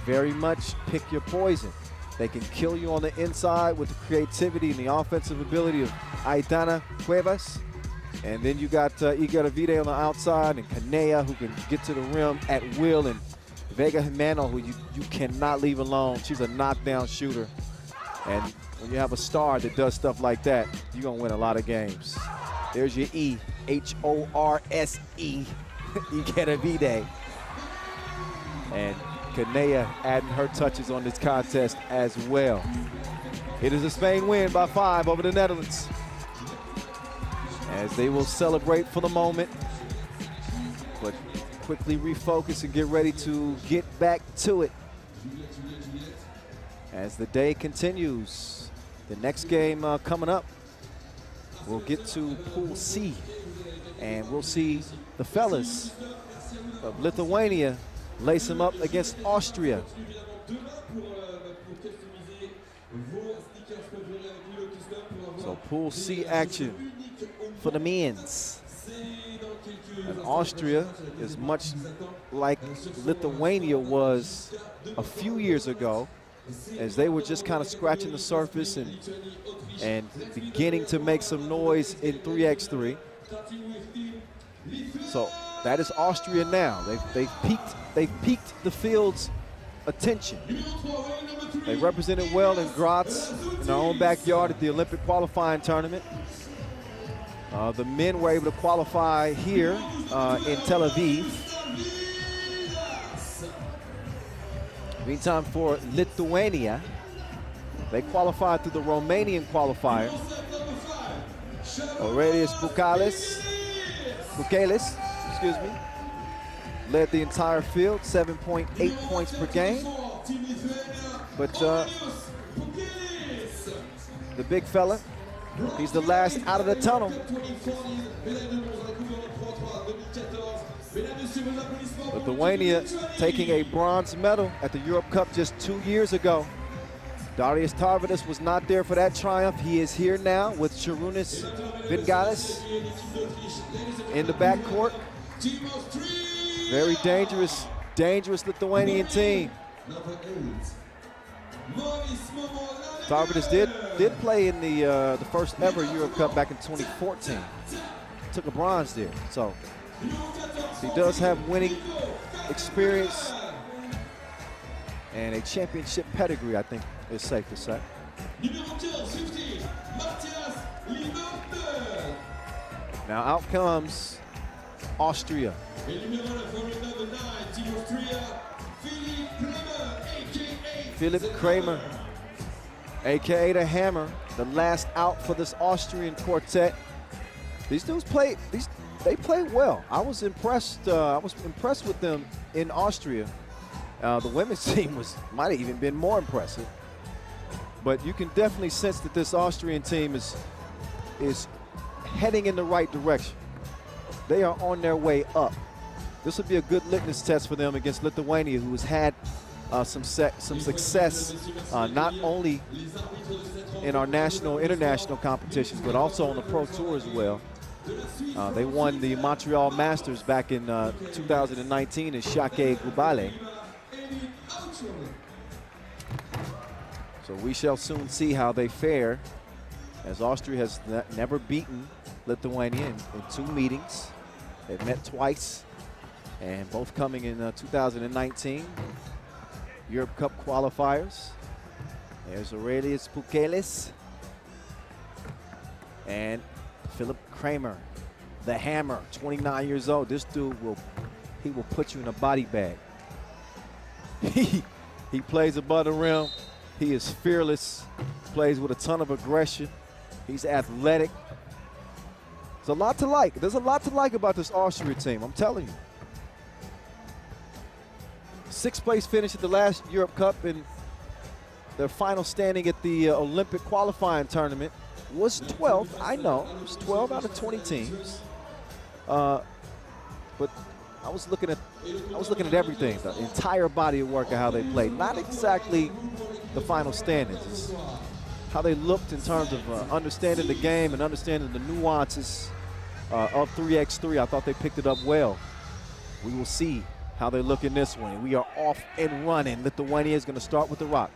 very much pick your poison. They can kill you on the inside with the creativity and the offensive ability of Aitana Cuevas. And then you got Igedavide on the outside, and Canea, who can get to the rim at will, and Vega Jimeno, who you cannot leave alone. She's a knockdown shooter. And when you have a star that does stuff like that, you're going to win a lot of games. There's your E, H-O-R-S-E, Igedavide. And Canea adding her touches on this contest as well. It is a Spain win by 5 over the Netherlands, as they will celebrate for the moment, but quickly refocus and get ready to get back to it as the day continues. The next game coming up, we'll get to Pool C, and we'll see the fellas of Lithuania lace them up against Austria. So Pool C action for the men's. And Austria is much like Lithuania was a few years ago, as they were just kind of scratching the surface and beginning to make some noise in 3x3. So that is Austria now. They've piqued the field's attention. They represented well in Graz in their own backyard at the Olympic qualifying tournament. The men were able to qualify here in Tel Aviv. Meantime, for Lithuania, they qualified through the Romanian qualifier. Aurelius Bukalis, excuse me, led the entire field, 7.8 points per game. But the big fella, he's the last out of the tunnel. Lithuania taking a bronze medal at the Europe Cup just 2 years ago. Darius Tarvidis was not there for that triumph. He is here now with Šarūnas Vingalis in the backcourt. Very dangerous Lithuanian team. Tarvidis did play in the first ever Europe Cup back in 2014. Took a bronze there, so he does have winning experience and a championship pedigree, I think is safe to say. Now out comes Austria. Philipp Kramer, aka the Hammer, the last out for this Austrian quartet. These dudes play well. I was impressed with them in Austria. The women's team might have even been more impressive. But you can definitely sense that this Austrian team is heading in the right direction. They are on their way up. This will be a good litmus test for them against Lithuania, who has had some success not only in our international competitions, but also on the Pro Tour as well. They won the Montreal Masters back in 2019 in Shake Gubale. So we shall soon see how they fare, as Austria has never beaten Lithuania in 2 meetings. They've met twice, and both coming in 2019 Europe Cup qualifiers. There's Aurelius Pukelis and Philipp Kramer, the Hammer, 29 years old. This dude will put you in a body bag. He plays above the rim. He is fearless, plays with a ton of aggression. He's athletic. There's a lot to like. There's a lot to like about this Austria team, I'm telling you. 6th place finish at the last Europe Cup, and their final standing at the Olympic qualifying tournament was 12th. I know, it was 12 out of 20 teams. But I was looking at everything, the entire body of work of how they played. Not exactly the final standings. It's how they looked in terms of understanding the game and understanding the nuances of 3x3. I thought they picked it up well. We will see how they look in this one. We are off and running. Lithuania is going to start with the rock.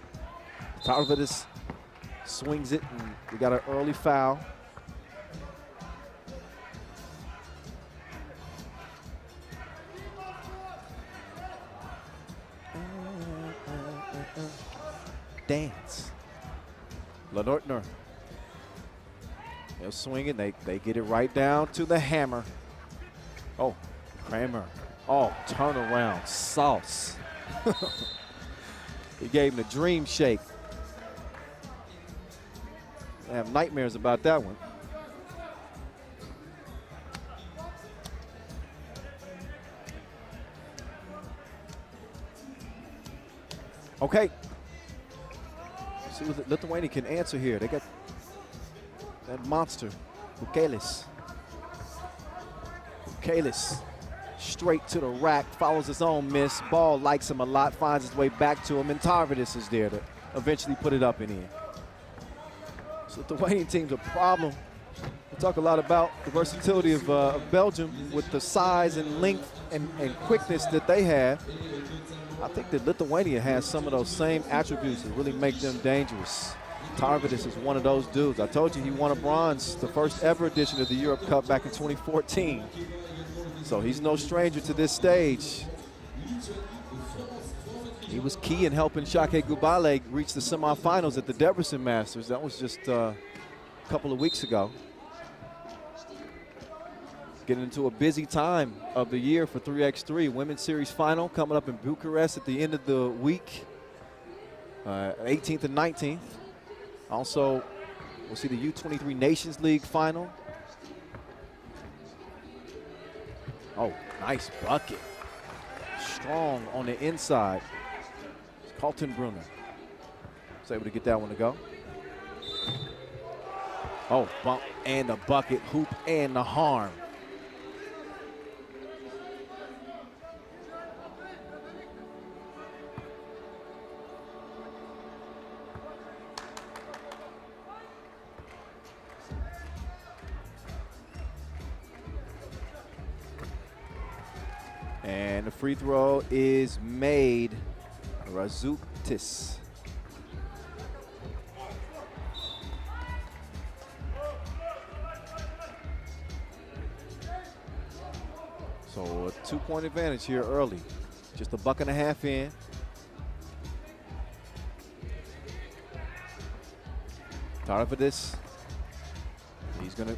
Tarvidis swings it, and we got an early foul. Dance. Lenortner. They'll swing it. They get it right down to the Hammer. Oh, Kramer. Oh, turnaround sauce. He gave him the dream shake. I have nightmares about that one. Okay. See what Lithuania can answer here. They got that monster, Bukelis. Bukelis straight to the rack, follows his own miss. Ball likes him a lot, finds his way back to him, and Tarvidis is there to eventually put it up and in. So the Lithuanian team's a problem We talk a lot about the versatility of Belgium with the size and length and quickness that they have. I think that Lithuania has some of those same attributes that really make them dangerous. Tarvidis is one of those dudes. I told you he won a bronze, the first ever edition of the Europe Cup back in 2014. So he's no stranger to this stage. He was key in helping Shake Gubale reach the semifinals at the Debrecen Masters. That was just a couple of weeks ago. Getting into a busy time of the year for 3x3. Women's Series final coming up in Bucharest at the end of the week, 18th and 19th. Also, we'll see the U23 Nations League final. Oh, nice bucket. Strong on the inside. Kaltenbrunner was able to get that one to go. Oh, bump and the bucket, hoop and the harm. And the free throw is made. Razoutis. So a 2-point advantage here early. Just a buck and a half in. Tarvidis. He's going to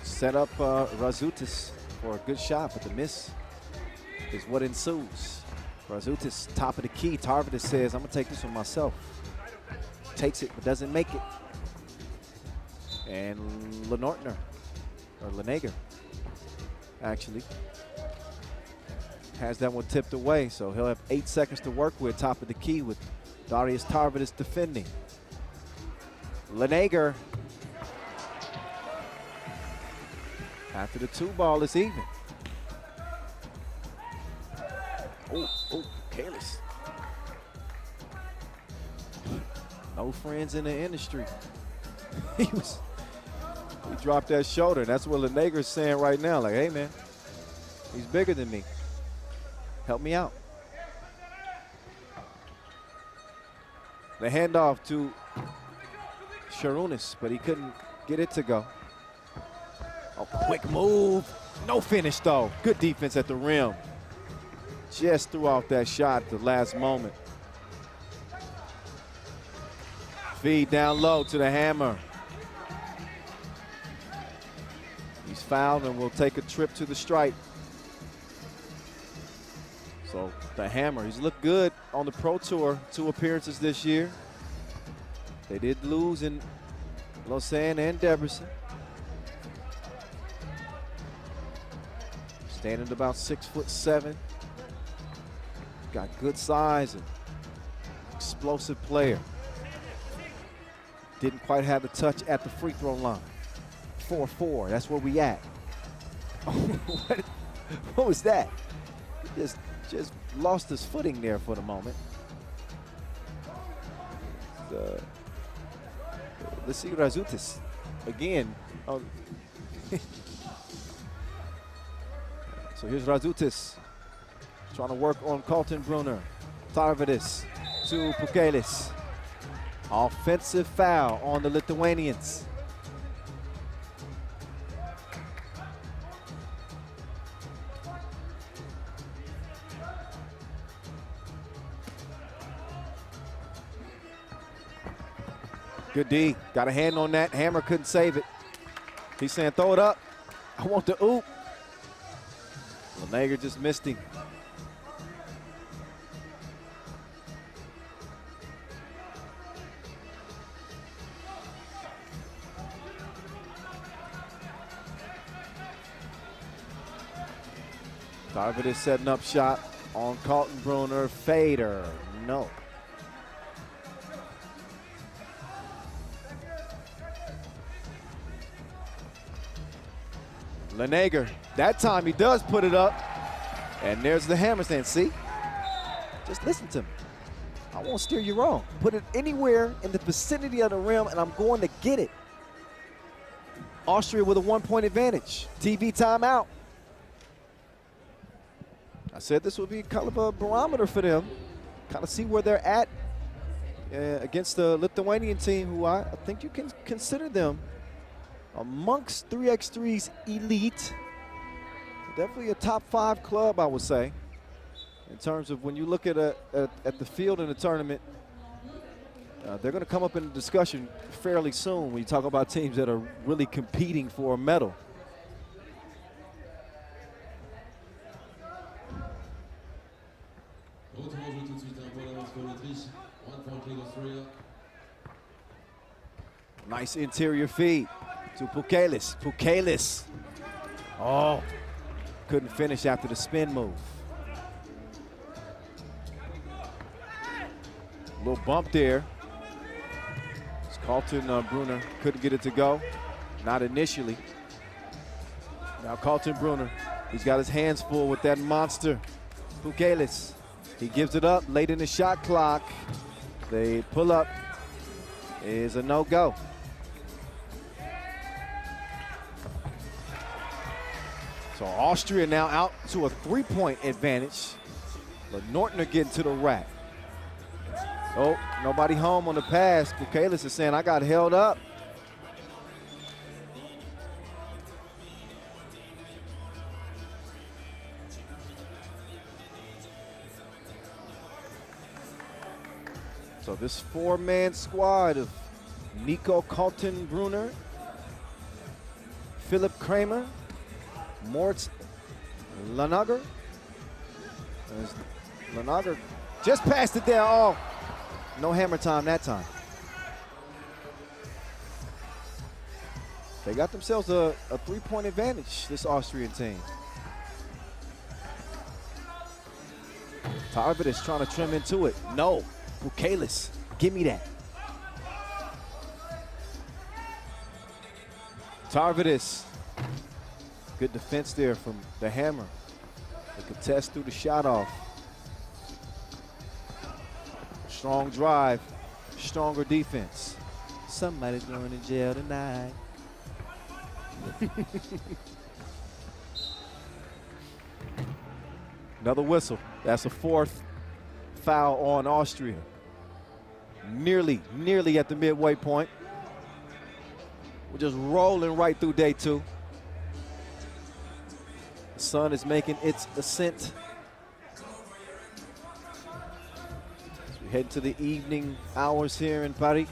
set up Razoutis for a good shot, but the miss is what ensues. Razoutis, top of the key. Tarvidis says, I'm going to take this one myself. Takes it, but doesn't make it. And Lenortner, or Lenager, actually, has that one tipped away. So he'll have 8 seconds to work with, top of the key, with Darius Tarvidis defending. Lenager, after the 2 ball, it's even. Oh, careless. No friends in the industry. He dropped that shoulder. That's what Lenager's saying right now. Like, hey, man, he's bigger than me. Help me out. The handoff to Sharunas, but he couldn't get it to go. Oh, quick move. No finish, though. Good defense at the rim. Just threw off that shot at the last moment. Feed down low to the Hammer. He's fouled and will take a trip to the stripe. So the Hammer, he's looked good on the Pro Tour, 2 appearances this year. They did lose in Lausanne and Debrecen. Standing at about 6'7". Got good size and explosive player. Didn't quite have the touch at the free throw line. 4-4, that's where we at. What was that? He just lost his footing there for the moment. Let's see Razoutis again. Oh. So here's Razoutis. Trying to work on Kaltenbrunner. Tarvidis to Pukelis. Offensive foul on the Lithuanians. Good D. Got a hand on that. Hammer couldn't save it. He's saying, throw it up. I want the oop. Lenager just missed him. Tarvidis setting up shot on Kaltenbrunner. Fader, no. Lenager, that time he does put it up. And there's the Hammer saying, see? Just listen to me. I won't steer you wrong. Put it anywhere in the vicinity of the rim and I'm going to get it. Austria with a 1-point advantage. TV timeout. I said this would be kind of a barometer for them. Kind of see where they're at against the Lithuanian team, who I think you can consider them amongst 3x3's elite. Definitely a top 5 club, I would say, in terms of when you look at the field in the tournament. They're going to come up in the discussion fairly soon when you talk about teams that are really competing for a medal. Nice interior feed to Pukelis. Pukelis. Oh, couldn't finish after the spin move. A little bump there. Carlton Brunner couldn't get it to go. Not initially. Now Carlton Brunner, he's got his hands full with that monster, Pukelis. He gives it up late in the shot clock. The pull up is a no-go. So Austria now out to a 3-point advantage. But Nortner getting to the rack. Oh, nobody home on the pass. Pukelis is saying, I got held up. So this 4-man squad of Nico Carlton Brunner, Philip Kramer, Moritz Lanager. Lanager just passed it there. Oh. No hammer time that time. They got themselves a 3-point advantage, this Austrian team. Tarvit is trying to trim into it. No, Pukelis, give me that. Tarvidis, good defense there from the hammer. The contest threw the shot off. Strong drive, stronger defense. Somebody's going to jail tonight. Another whistle. That's a 4th foul on Austria. Nearly at the midway point. We're just rolling right through day 2. The sun is making its ascent. Head to the evening hours here in Paris.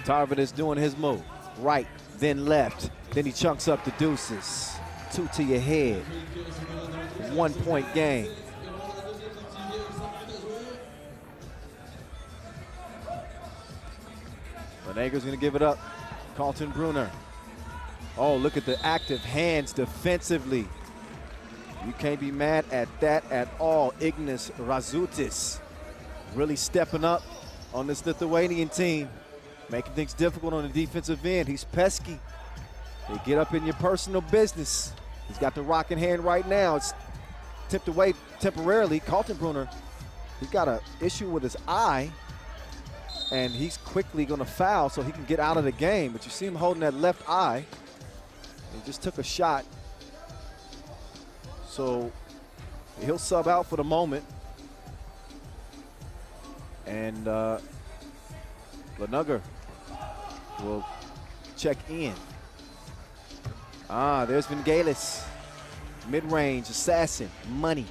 Tarvin is doing his move. Right, then left. Then he chunks up the deuces. 2 to your head. 1-point game. Lanager's gonna give it up. Carlton Brunner. Oh, look at the active hands defensively. You can't be mad at that at all. Ignas Razutis really stepping up on this Lithuanian team, making things difficult on the defensive end. He's pesky. They get up in your personal business. He's got the rock in hand right now. It's tipped away temporarily. Carlton Brunner, he's got an issue with his eye, and he's quickly going to foul so he can get out of the game. But you see him holding that left eye. He just took a shot. So he'll sub out for the moment. And Lanager will check in. There's Vangelis. Mid-range, assassin, money.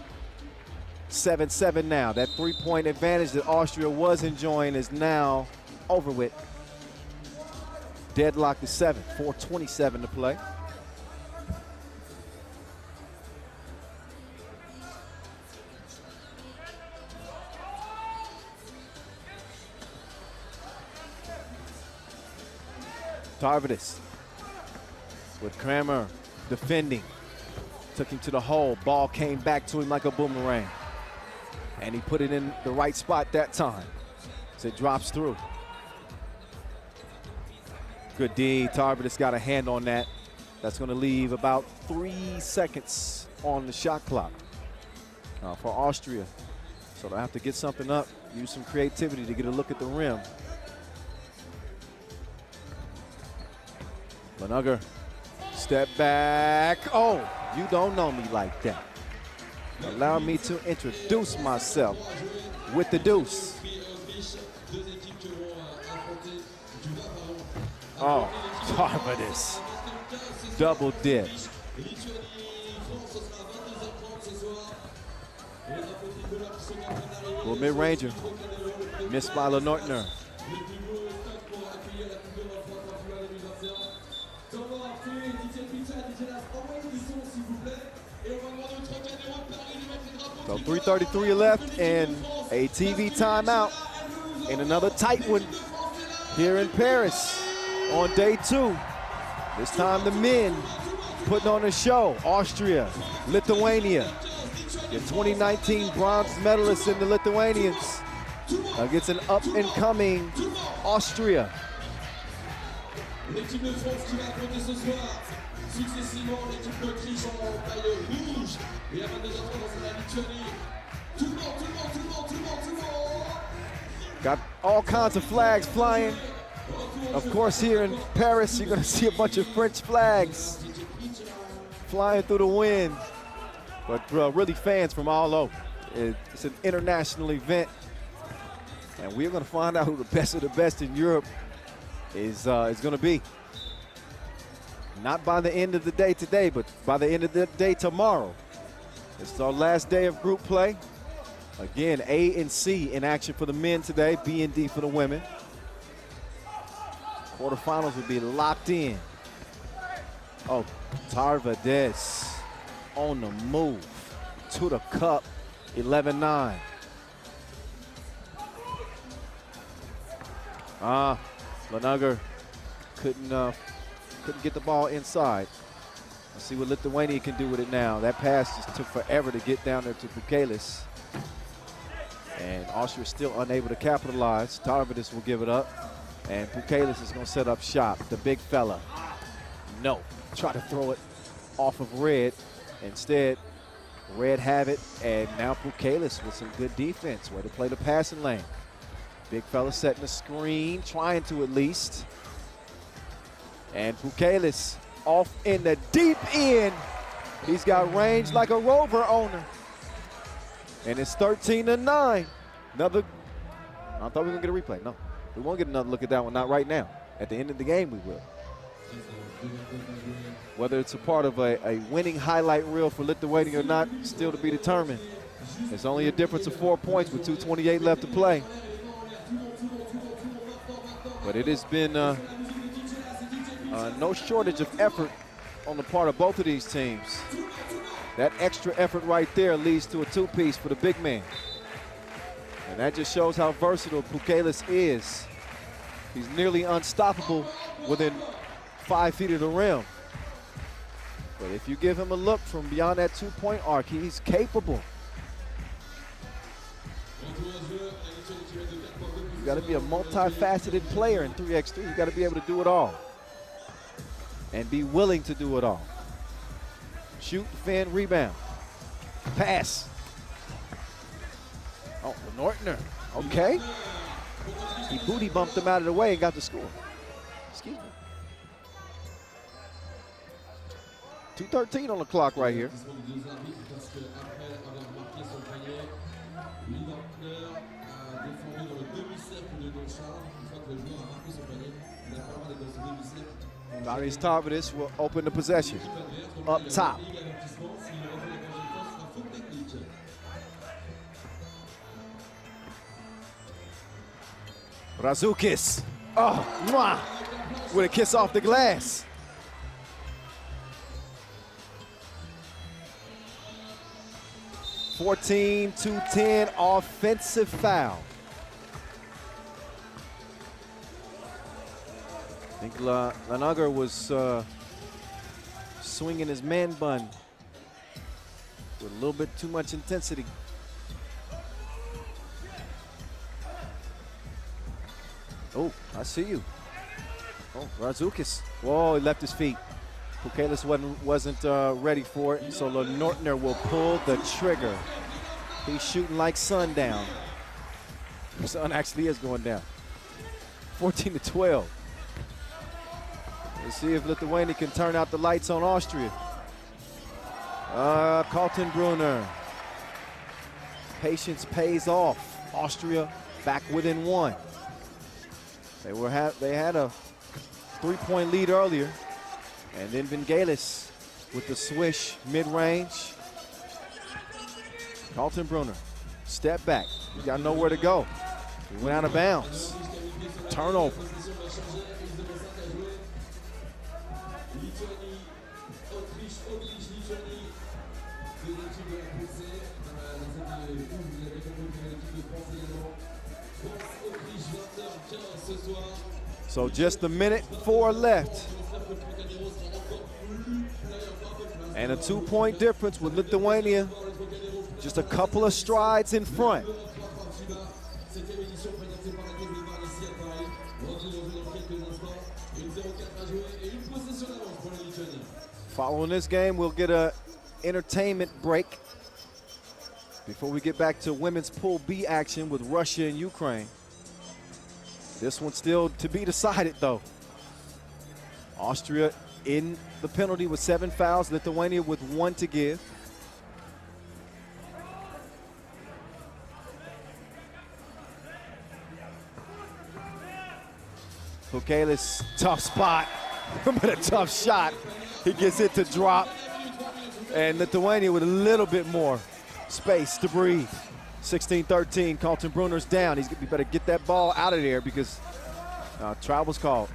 7-7 now. That 3-point advantage that Austria was enjoying is now over with. Deadlock to 7, 4:27 to play. Tarvidis with Kramer defending. Took him to the hole. Ball came back to him like a boomerang. And he put it in the right spot that time. So it drops through. Good D. Tarvidis got a hand on that. That's going to leave about 3 seconds on the shot clock for Austria. So they'll have to get something up, use some creativity to get a look at the rim. Lanugger, step back. Oh, you don't know me like that. Allow me to introduce myself with the deuce. Oh, Tarvidis. Double dip. Well, mid-ranger. Missed by Lenortner. So 3:33 left and a TV timeout and another tight one here in Paris on day 2. This time the men putting on a show. Austria, Lithuania. Your 2019 bronze medalists in the Lithuanians against an up-and-coming Austria. L'équipe de France qui va affronter ce soir successivement l'équipe d'Autriche en taille rouge et à 22h30 c'est la Lituanie. Tout le monde. Got all kinds of flags flying. Of course, here in Paris, you're going to see a bunch of French flags flying through the wind. But really fans from all over. It's an international event. And we're going to find out who the best of the best in Europe is going to be. Not by the end of the day today, but by the end of the day tomorrow. It's our last day of group play. Again, A and C in action for the men today, B and D for the women. Quarterfinals will be locked in. Oh, Tarvidis on the move to the cup, 11-9. Lanugger couldn't get the ball inside. Let's see what Lithuania can do with it now. That pass just took forever to get down there to Pukelis. And Austria still unable to capitalize. Tarvidis will give it up. And Pukelis is going to set up shop, the big fella. No, try to throw it off of Red. Instead, Red have it, and now Pukelis with some good defense. Way to play the passing lane. Big fella setting the screen, trying to at least. And Pukelis off in the deep end. He's got range like a Rover owner. And it's 13-9. Another, I thought we were going to get a replay. No, we won't get another look at that one, not right now. At the end of the game, we will. Whether it's a part of a winning highlight reel for Lithuania or not, still to be determined. It's only a difference of 4 points with 2:28 left to play. But it has been no shortage of effort on the part of both of these teams. That extra effort right there leads to a two-piece for the big man. And that just shows how versatile Pukelis is. He's nearly unstoppable within 5 feet of the rim. But if you give him a look from beyond that two-point arc, he's capable. You got to be a multifaceted player in 3x3. You got to be able to do it all and be willing to do it all. Shoot, defend, rebound, pass. Oh, Nortner, okay. He booty bumped him out of the way and got the score. Excuse me. 2:13 on the clock right here. Darius Tarvidis will open the possession up top. Razukis, oh, mwah, with a kiss off the glass. (14-10) offensive foul. I think Lanugger was swinging his man bun with a little bit too much intensity. Oh, I see you. Oh, Razukis. Whoa, he left his feet. Pukelis wasn't ready for it, so Nortner will pull the trigger. He's shooting like sundown. The sun actually is going down. 14-12. Let's see if Lithuania can turn out the lights on Austria. Kaltenbrunner. Patience pays off. Austria back within one. They had a 3-point lead earlier, and then Vingelis with the swish mid-range. Kaltenbrunner, step back. You got nowhere to go. He went out of bounds. Turnover. So just a minute 4 left. And a 2-point difference with Lithuania just a couple of strides in front. Following this game, we'll get an entertainment break before we get back to women's Pool B action with Russia and Ukraine. This one's still to be decided, though. Austria in the penalty with 7 fouls, Lithuania with 1 to give. Pukelis, tough spot, but a tough shot. He gets it to drop, and Lithuania with a little bit more space to breathe. 16-13, Kaltenbrunner's down. He better get that ball out of there because travel's called.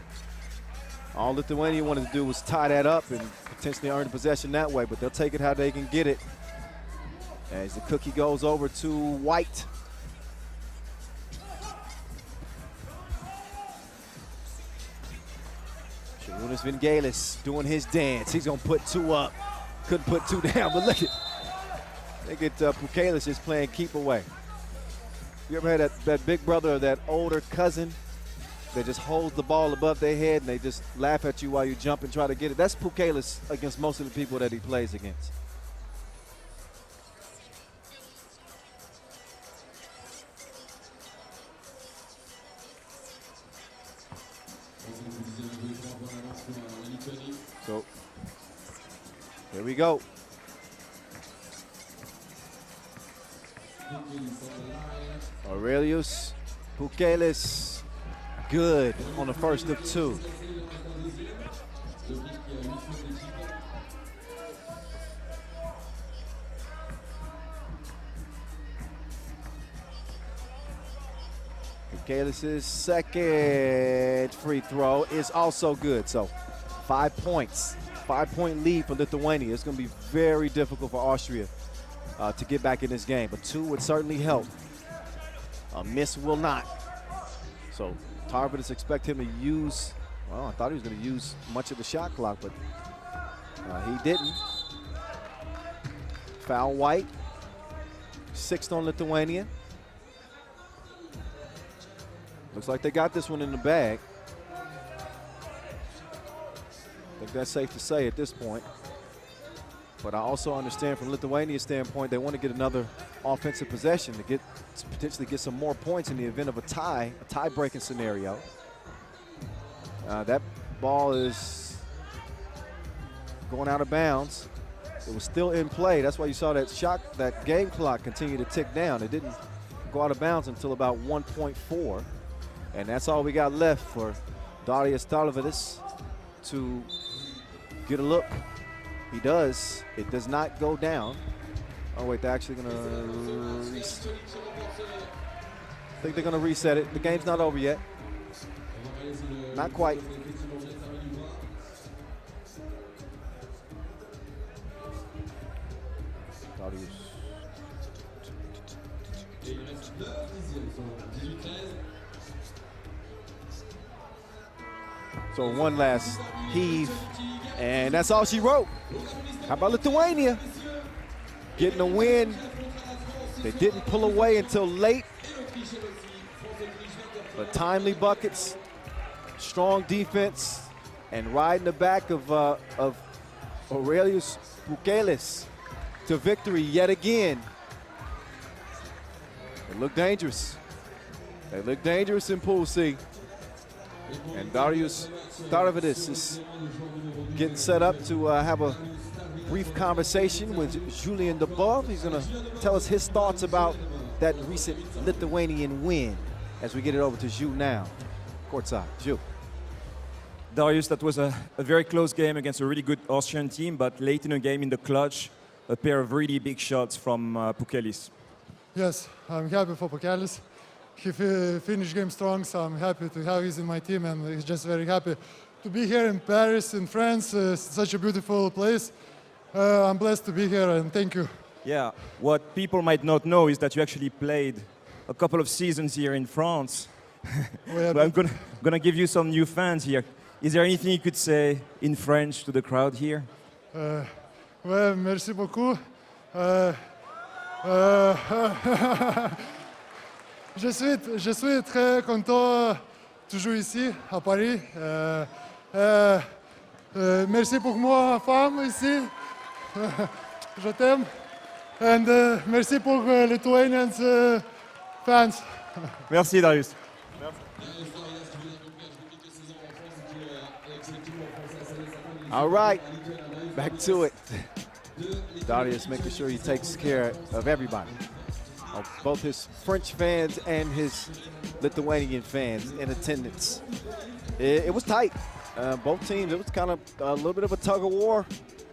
All Lithuania wanted to do was tie that up and potentially earn the possession that way, but they'll take it how they can get it. As the cookie goes over to White. Jonas Vingelis doing his dance. He's gonna put 2 up. Couldn't put 2 down, but look at Pukelis is playing keep away. You ever had that big brother or that older cousin that just holds the ball above their head and they just laugh at you while you jump and try to get it? That's Pukelis against most of the people that he plays against. So, here we go. Aurelius Pukelis, good on the first of 2. Pukelis' second free throw is also good. So 5 points, 5-point lead for Lithuania. It's going to be very difficult for Austria to get back in this game, but 2 would certainly help. A miss will not. So Tarvidis expect him to use, well, I thought he was going to use much of the shot clock, but he didn't. Foul White, 6th on Lithuania. Looks like they got this one in the bag. I think that's safe to say at this point. But I also understand from Lithuania's standpoint, they want to get another offensive possession to potentially get some more points in the event of a tie-breaking scenario. That ball is going out of bounds. It was still in play. That's why you saw that game clock continue to tick down. It didn't go out of bounds until about 1.4. And that's all we got left for Darius Tarvidis to get a look. He does. It does not go down. Oh, wait, they're actually going to I think they're going to reset it. The game's not over yet. Not quite. So one last heave, and that's all she wrote. How about Lithuania? Getting a win. They didn't pull away until late. But timely buckets, strong defense, and riding the back of Aurelius Pukelis to victory yet again. They look dangerous. They look dangerous in Pool C. And Darius Tarvidis is getting set up to have a brief conversation with Julien Dubov. He's going to tell us his thoughts about that recent Lithuanian win as we get it over to Jules now. Courtside, Jules. Darius, that was a very close game against a really good Austrian team, but late in the game in the clutch, a pair of really big shots from Pukelis. Yes, I'm happy for Pukelis. He finished game strong, so I'm happy to have him in my team, and he's just very happy to be here in Paris, in France, such a beautiful place. I'm blessed to be here, and thank you. Yeah, what people might not know is that you actually played a couple of seasons here in France. But I'm gonna give you some new fans here. Is there anything you could say in French to the crowd here? Ouais, merci beaucoup. Je suis très content de jouer ici, à Paris. Merci pour moi, femme, ici. Je t'aime. And merci pour Lithuanian fans. Merci, Darius. All right, back to it. Darius making sure he takes care of everybody, of both his French fans and his Lithuanian fans in attendance. It was tight. Both teams, it was kind of a little bit of a tug of war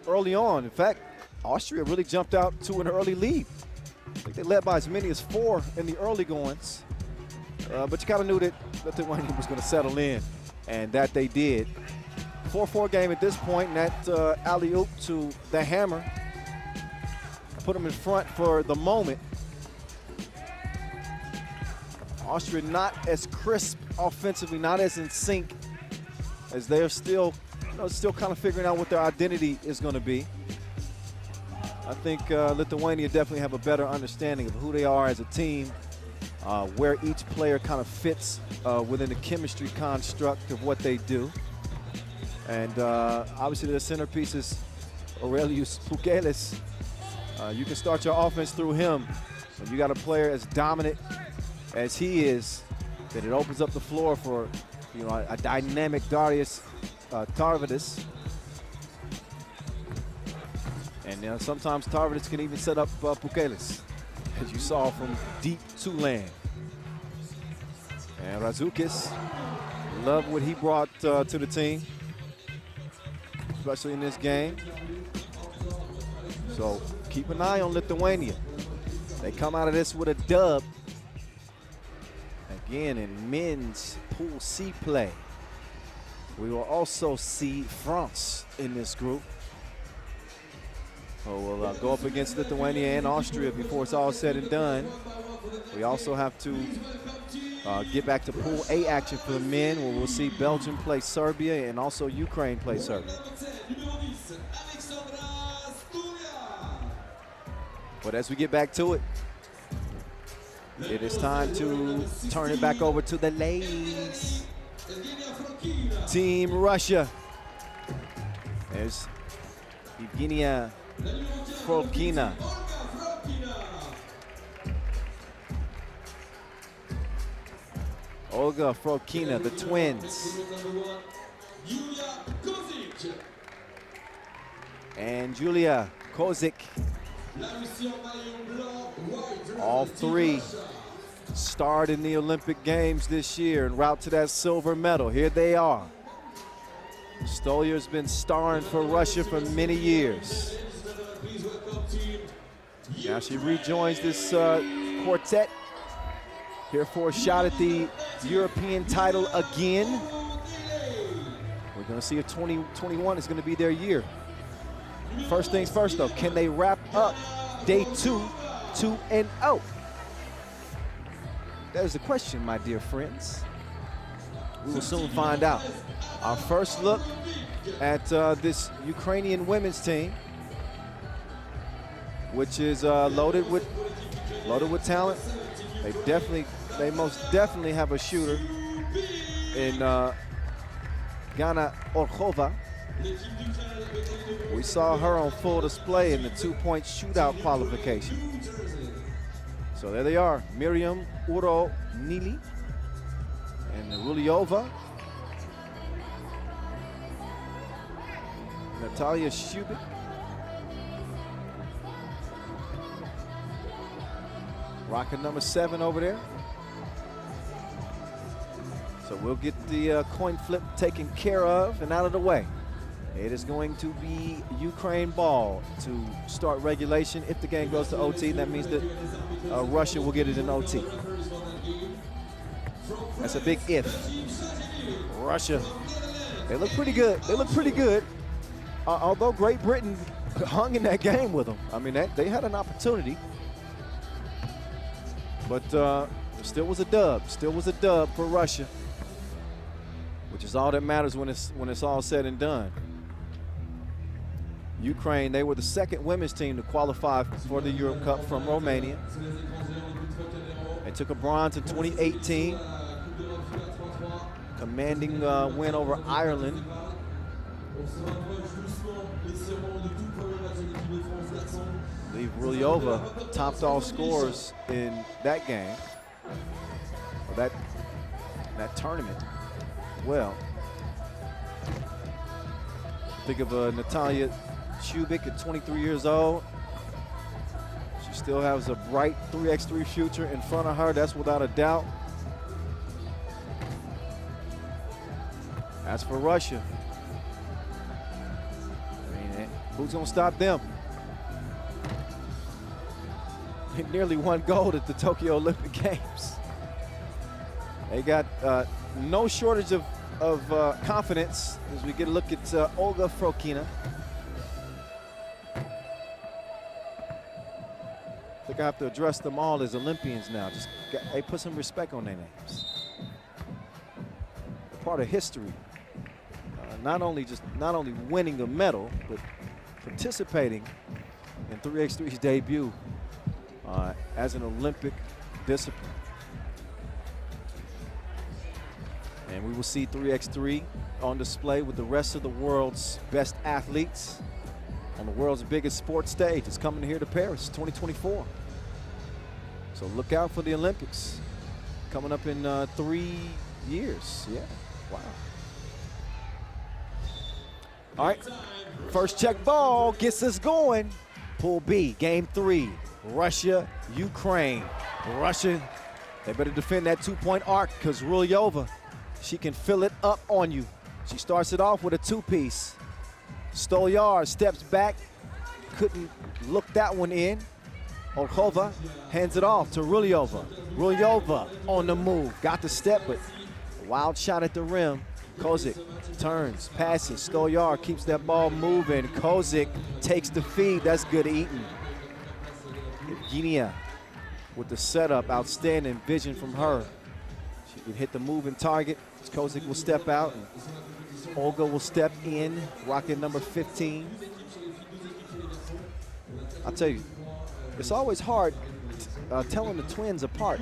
early on. In fact, Austria really jumped out to an early lead. I think they led by as many as 4 in the early goings. But you kind of knew that Lithuania was going to settle in, and that they did. 4-4 game at this point, and that alley-oop to the hammer put them in front for the moment. Austria not as crisp offensively, not as in sync, as they're still kind of figuring out what their identity is going to be. I think Lithuania definitely have a better understanding of who they are as a team, where each player kind of fits within the chemistry construct of what they do. And obviously the centerpiece is Aurelius Pukelis. You can start your offense through him. When you got a player as dominant as he is, then it opens up the floor for a dynamic Darius Tarvidis. And sometimes Tarvidis can even set up Pukelis, as you saw from deep two-land. And Razukis, love what he brought to the team, especially in this game. So keep an eye on Lithuania. They come out of this with a dub. Again, in men's Pool C play, we will also see France in this group. So we'll go up against Lithuania and Austria before it's all said and done. We also have to get back to Pool A action for the men, where we'll see Belgium play Serbia and also Ukraine play Serbia. But as we get back to it, it is time to turn it back over to the ladies. Team Russia. There's Evgenia Frolkina. Olga Frolkina, the twins. And Julia Kozik. All 3 starred in the Olympic Games this year en route to that silver medal. Here they are. Stolya's been starring for Russia for many years. Now she rejoins this quartet, here for a shot at the European title again. We're going to see if 2021 is going to be their year. First things first, though, can they wrap up day 2 2-0? That is the question, my dear friends. We will soon find out. Our first look at this Ukrainian women's team, which is loaded with talent. They most definitely have a shooter in Gana Orkhova. We saw her on full display in the 2-point shootout qualification. So there they are, Miriam Uro-Nili and Ruliova Natalia Shubik. Rocking number 7 over there. So we'll get the coin flip taken care of and out of the way. It is going to be Ukraine ball to start regulation. If the game goes to OT, that means that Russia will get it in OT. That's a big if. Russia, they look pretty good. They look pretty good. Although Great Britain hung in that game with them. I mean, they had an opportunity. But still was a dub. Still was a dub for Russia, which is all that matters when it's all said and done. Ukraine, they were the second women's team to qualify for the Europe Cup from Romania. They took a bronze in 2018. Commanding win over Ireland. I believe Rulyova topped all scores in that game, or that tournament. Well, think of Natalia Shubik at 23 years old. She still has a bright 3x3 future in front of her, that's without a doubt. As for Russia, I mean, who's gonna stop them? They nearly won gold at the Tokyo Olympic Games. They got no shortage of confidence as we get a look at Olga Frokina. I think I have to address them all as Olympians now. Hey, put some respect on their names. They're part of history. Not only winning a medal, but participating in 3x3's debut as an Olympic discipline. And we will see 3x3 on display with the rest of the world's best athletes on the world's biggest sports stage. It's coming here to Paris 2024. So look out for the Olympics coming up in 3 years. Yeah, wow. All right, first check ball gets us going. Pool B, game 3, Russia, Ukraine. Russia, they better defend that 2-point arc because Rulyova, she can fill it up on you. She starts it off with a 2-piece. Stolyar steps back, couldn't look that one in. Olkhova hands it off to Rulyova. Rulyova on the move, got the step, but a wild shot at the rim. Kozik turns, passes, Stolyar keeps that ball moving. Kozik takes the feed, that's good eating. Evgenia with the setup, outstanding vision from her. She can hit the moving target. Kozik will step out, and Olga will step in, rocking number 15. I'll tell you, it's always hard telling the twins apart.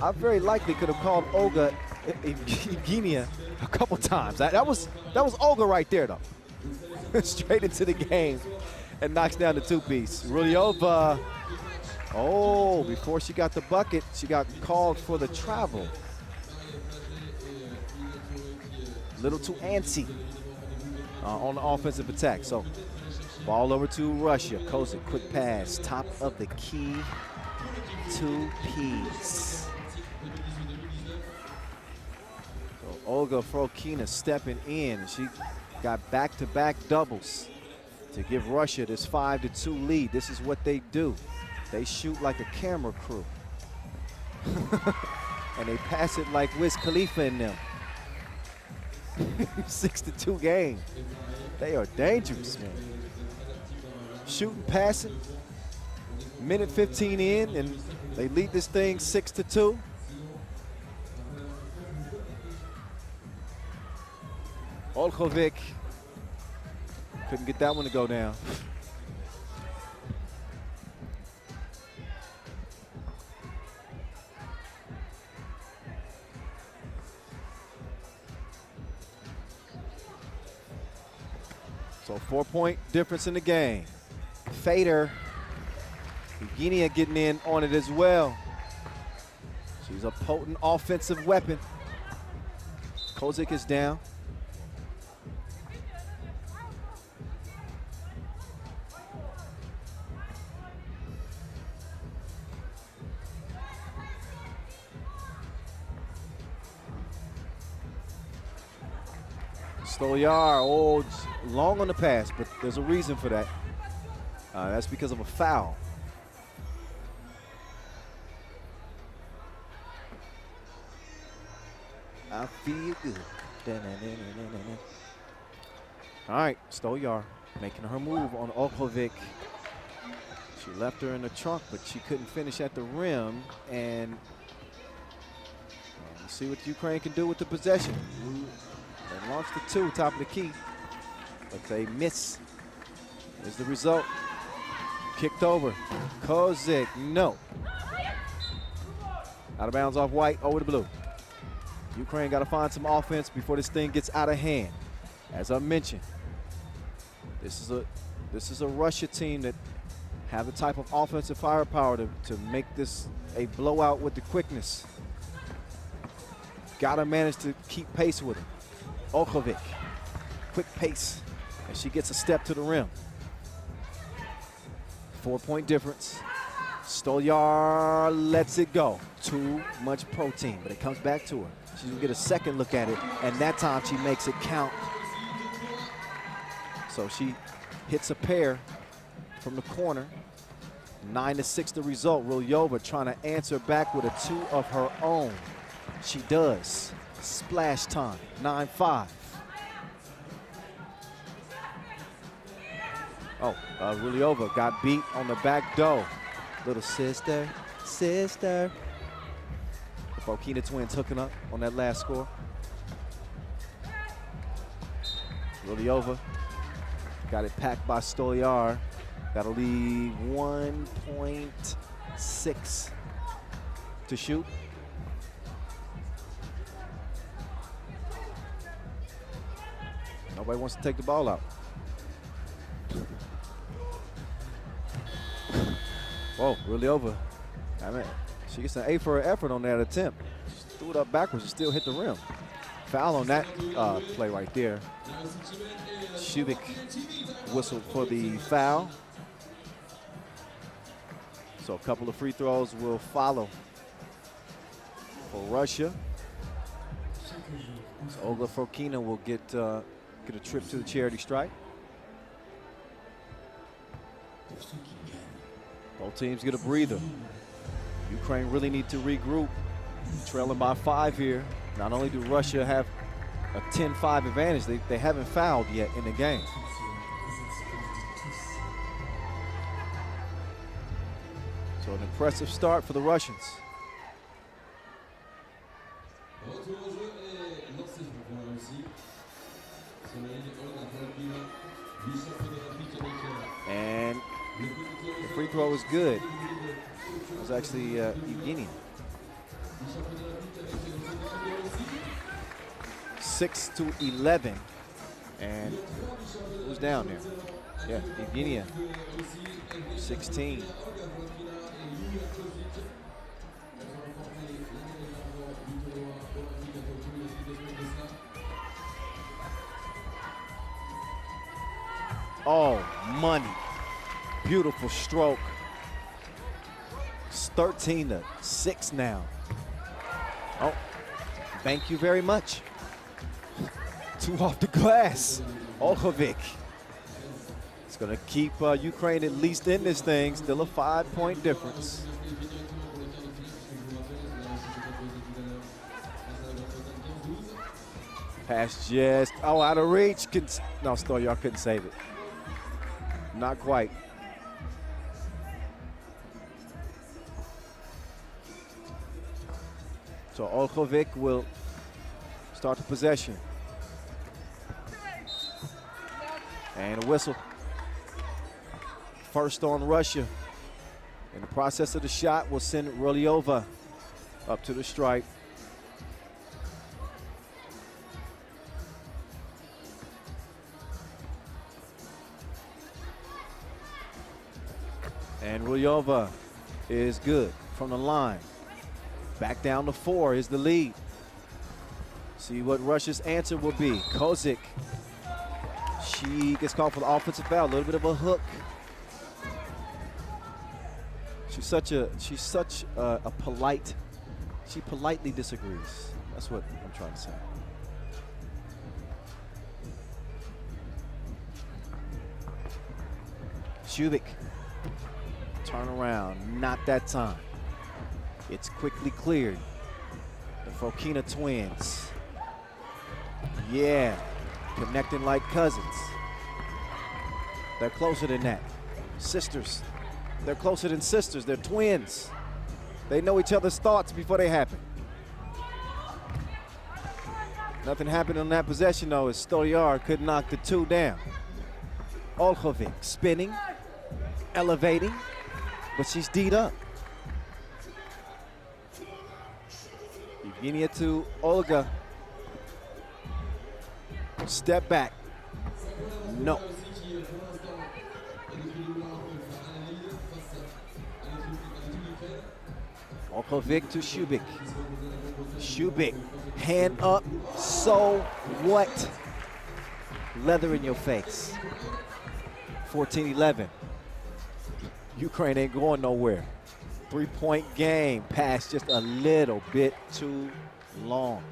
I very likely could have called Olga Evgenia a couple times. That was Olga right there, though. Straight into the game and knocks down the 2-piece. Rulyova, oh, before she got the bucket, she got called for the travel. A little too antsy on the offensive attack. So ball over to Russia. Kozik, quick pass, top of the key, 2-piece. So Olga Frokina stepping in. She got back-to-back doubles to give Russia this 5-2 lead. This is what they do. They shoot like a camera crew. And they pass it like Wiz Khalifa in them. 6-2 game. They are dangerous, man. Shooting, passing. Minute 15 in, and they lead this thing 6-2. Olkovic couldn't get that one to go down. So 4-point difference in the game. Fader, Evgenia getting in on it as well. She's a potent offensive weapon. Kozik is down. Stolyar, long on the pass, but there's a reason for that. That's because of a foul. I feel good. All right, Stolyar making her move on Olkovic. She left her in the trunk, but she couldn't finish at the rim. And we'll see what Ukraine can do with the possession. They launched the 2, top of the key, but they miss. Here's the result. Kicked over. Kozik, no. Out of bounds off white, over the blue. Ukraine got to find some offense before this thing gets out of hand. As I mentioned, this is a Russia team that have the type of offensive firepower to make this a blowout with the quickness. Got to manage to keep pace with him. Olkovic, quick pace, and she gets a step to the rim. 4-point difference. Stolyar lets it go. Too much protein, but it comes back to her. She's gonna get a second look at it, and that time she makes it count. So she hits a pair from the corner. 9-6 the result. Rylyova trying to answer back with a 2 of her own. She does. Splash time, 9-5. Rylyova got beat on the back door. Little sister. The Fokina twins hooking up on that last score. Rylyova got it packed by Stolyar. That'll leave 1.6 to shoot. Nobody wants to take the ball out. Whoa, Rylyova. I mean, she gets an A for her effort on that attempt. She threw it up backwards and still hit the rim. Foul on that play right there. Shubik whistled for the foul. So a couple of free throws will follow for Russia. So Olga Fokina will get a trip to the charity stripe. Both teams get a breather. Ukraine really need to regroup. Trailing by 5 here. Not only do Russia have a 10-5 advantage, they haven't fouled yet in the game. So an impressive start for the Russians. And the free throw was good. It was actually Evgenia. 6-11. And who's down there? Yeah, Evgenia. 16. Oh, money. Beautiful stroke. It's 13-6 now. Oh, thank you very much. 2 off the glass. Olkovic. It's going to keep Ukraine at least in this thing. Still a 5-point difference. Pass just, out of reach. No, Stolyar couldn't save it. Not quite. So Olkovic will start the possession. And a whistle. First on Russia. In the process of the shot, will send Rylyova up to the stripe. And Rylyova is good from the line. Back down to 4 is the lead. See what Russia's answer will be. Kozik. She gets called for the offensive foul. A little bit of a hook. She's such a polite. She politely disagrees. That's what I'm trying to say. Shubik. Turn around, not that time. It's quickly cleared. The Fokina twins. Yeah, connecting like cousins. They're closer than that. Sisters. They're closer than sisters. They're twins. They know each other's thoughts before they happen. Nothing happened on that possession, though, as Stolyar could knock the two down. Olkovic spinning, elevating, but she's D'd up. Evgenia to Olga. Step back. No. Olkovic to Shubik. Shubik, hand up, so what? Leather in your face. 14-11. Ukraine ain't going nowhere. 3-point game, passed just a little bit too long.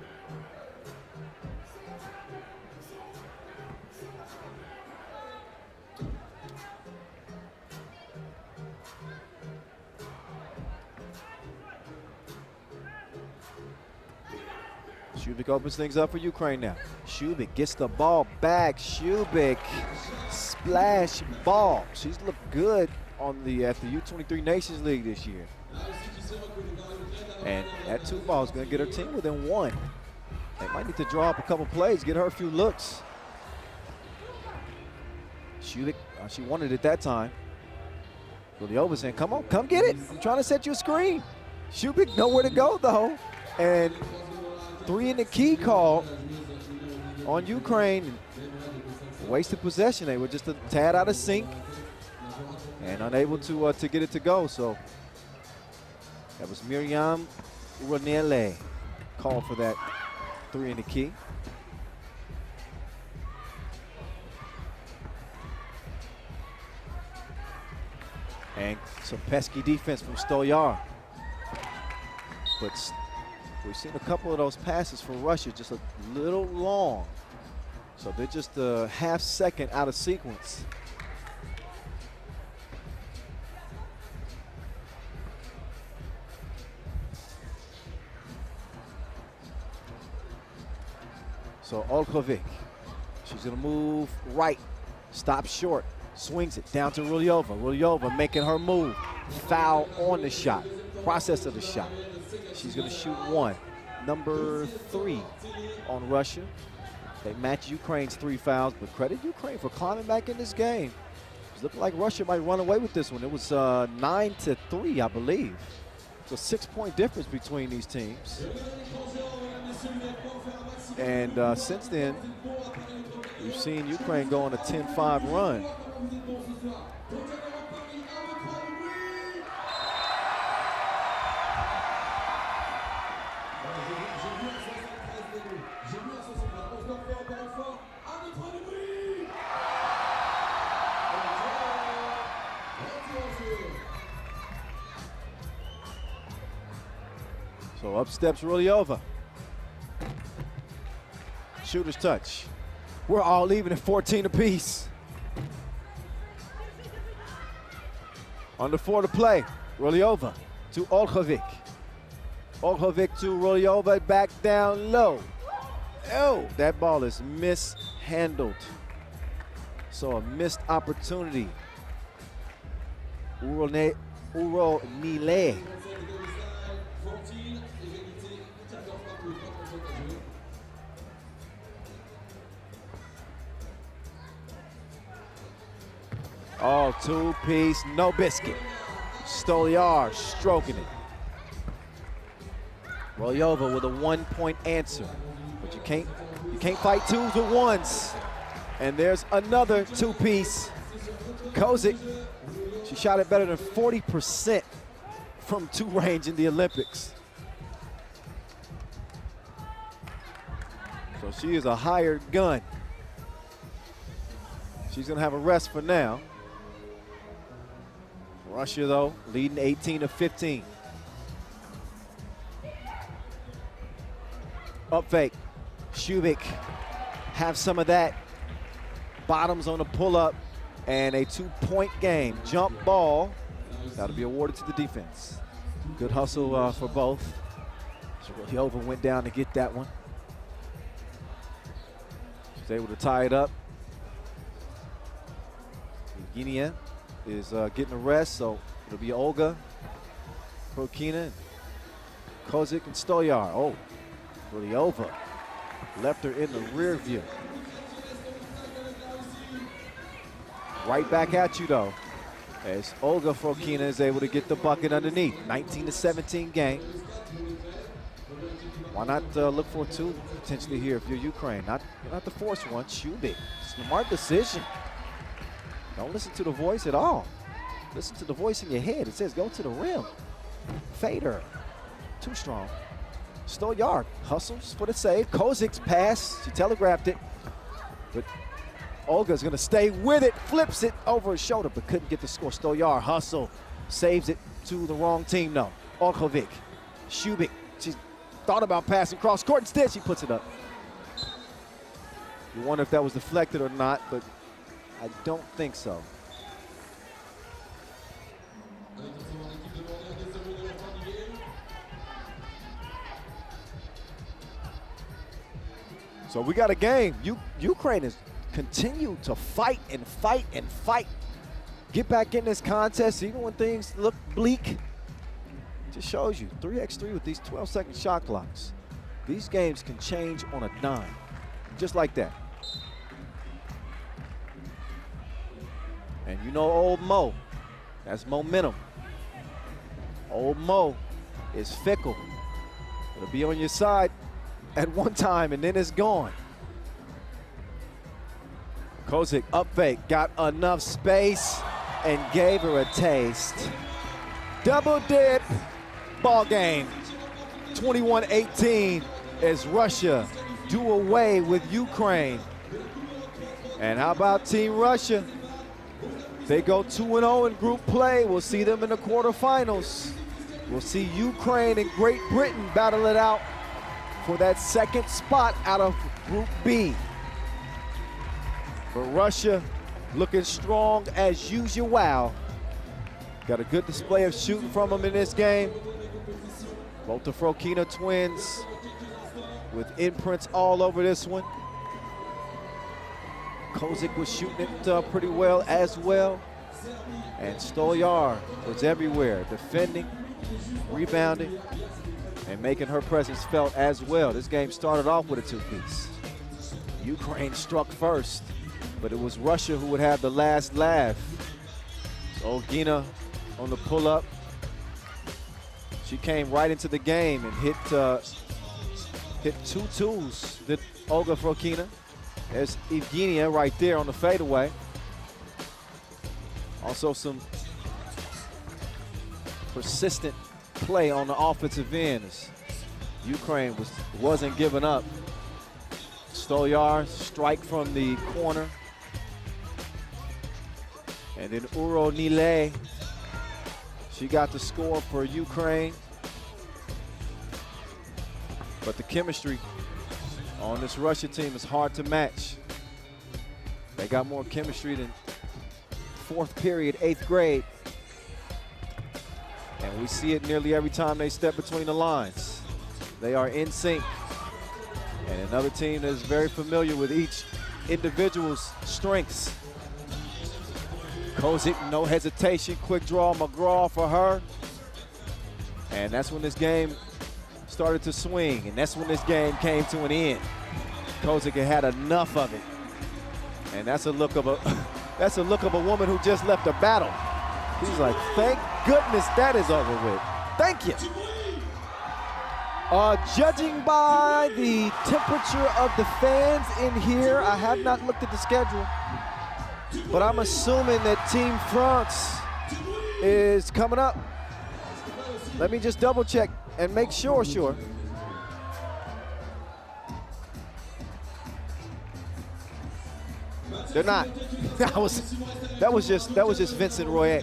Shubik opens things up for Ukraine now. Shubik gets the ball back. Shubik, splash ball. She's looked good on at the U23 Nations League this year. And that two ball is going to get her team within one. They might need to draw up a couple plays, get her a few looks. Shubik, she wanted it that time. Guliova's saying, come on, come get it. I'm trying to set you a screen. Shubik nowhere to go, though. And 3 in the key call on Ukraine. Wasted possession. They were just a tad out of sync and unable to get it to go. So that was Miriam Ronele called for that 3 in the key. And some pesky defense from Stolyar. But we've seen a couple of those passes for Russia just a little long. So they're just a half second out of sequence. So Olkovic, she's gonna move right, stop short, swings it down to Rulyova. Rulyova making her move, foul on the shot, process of the shot. She's going to shoot 1. Number 3 on Russia. They match Ukraine's 3 fouls, but credit Ukraine for climbing back in this game. It's looking like Russia might run away with this one. It was 9-3, I believe. It's a 6-point difference between these teams. And since then, we've seen Ukraine go on a 10-5 run. So up steps Rulyova. Shooter's touch. We're all even at 14 apiece. Under 4 to play. Rulyova to Olkovic. Olkovic to Rulyova, back down low. Oh, that ball is mishandled. So a missed opportunity. Uronile. Oh, 2-piece, no biscuit. Stolyar stroking it. Rulyova with a 1-point answer. But you can't fight 2s with 1s. And there's another 2-piece. Kozik, she shot it better than 40% from 2 range in the Olympics. So she is a hired gun. She's gonna have a rest for now. Russia, though, leading 18-15. Up fake. Shubik have some of that. Bottoms on the pull-up. and a 2-point game. Jump ball, that'll be awarded to the defense. Good hustle for both. Shiroliova went down to get that one. She's able to tie it up. Guinea is getting a rest, so it'll be Olga, Prokina, Kozik, and Stoyar. Oh, Shiroliova left her in the rear view. Right back at you, though, as Olga Frokina is able to get the bucket underneath. 19-17 game. Why not look for two potentially here if you're Ukraine? Not the force one. Shubik. Smart decision. Don't listen to the voice at all. Listen to the voice in your head. It says go to the rim. Fade her. Too strong. Stoyar hustles for the save. Kozik's pass. She telegraphed it. But Olga's going to stay with it. Flips it over her shoulder, but couldn't get the score. Stoyar hustle. Saves it to the wrong team, though. Olkovic. Shubik. She thought about passing cross court. Instead, she puts it up. You wonder if that was deflected or not, but I don't think so. So we got a game. Ukraine has continued to fight and fight and fight. Get back in this contest even when things look bleak. Just shows you 3x3 with these 12-second shot clocks. These games can change on a dime, just like that. And you know old Mo, that's momentum. Old Mo is fickle. It'll be on your side at one time and then it's gone. Kozik up fake, got enough space and gave her a taste. Double dip, ball game. 21-18 as Russia do away with Ukraine. And how about Team Russia? They go 2-0 in group play. We'll see them in the quarterfinals. We'll see Ukraine and Great Britain battle it out for that second spot out of Group B. But Russia looking strong as usual. Wow. Got a good display of shooting from them in this game. Both the Frokina twins with imprints all over this one. Kozik was shooting it pretty well as well. And Stoyar was everywhere, defending, rebounding, and making her presence felt as well. This game started off with a two-piece. Ukraine struck first, but it was Russia who would have the last laugh. So Gina on the pull-up. She came right into the game and hit two twos, did Olga Frokina. There's Evgenia right there on the fadeaway. Also some persistent play on the offensive end as Ukraine wasn't giving up. Stoyar strike from the corner. And then Uro Nile, she got the score for Ukraine. But the chemistry on this Russia team is hard to match. They got more chemistry than fourth period, 8th grade. And we see it nearly every time they step between the lines. They are in sync. And another team that is very familiar with each individual's strengths. Kozik, no hesitation, quick draw, McGraw for her. And that's when this game started to swing, and that's when this game came to an end. Kozik had enough of it. And that's a look of a woman who just left a battle. He's like, thank goodness that is over with. Thank you. Judging by the temperature of the fans in here, I have not looked at the schedule, but I'm assuming that Team France is coming up. Let me just double check and make sure. They're not. That was just Vincent Royer.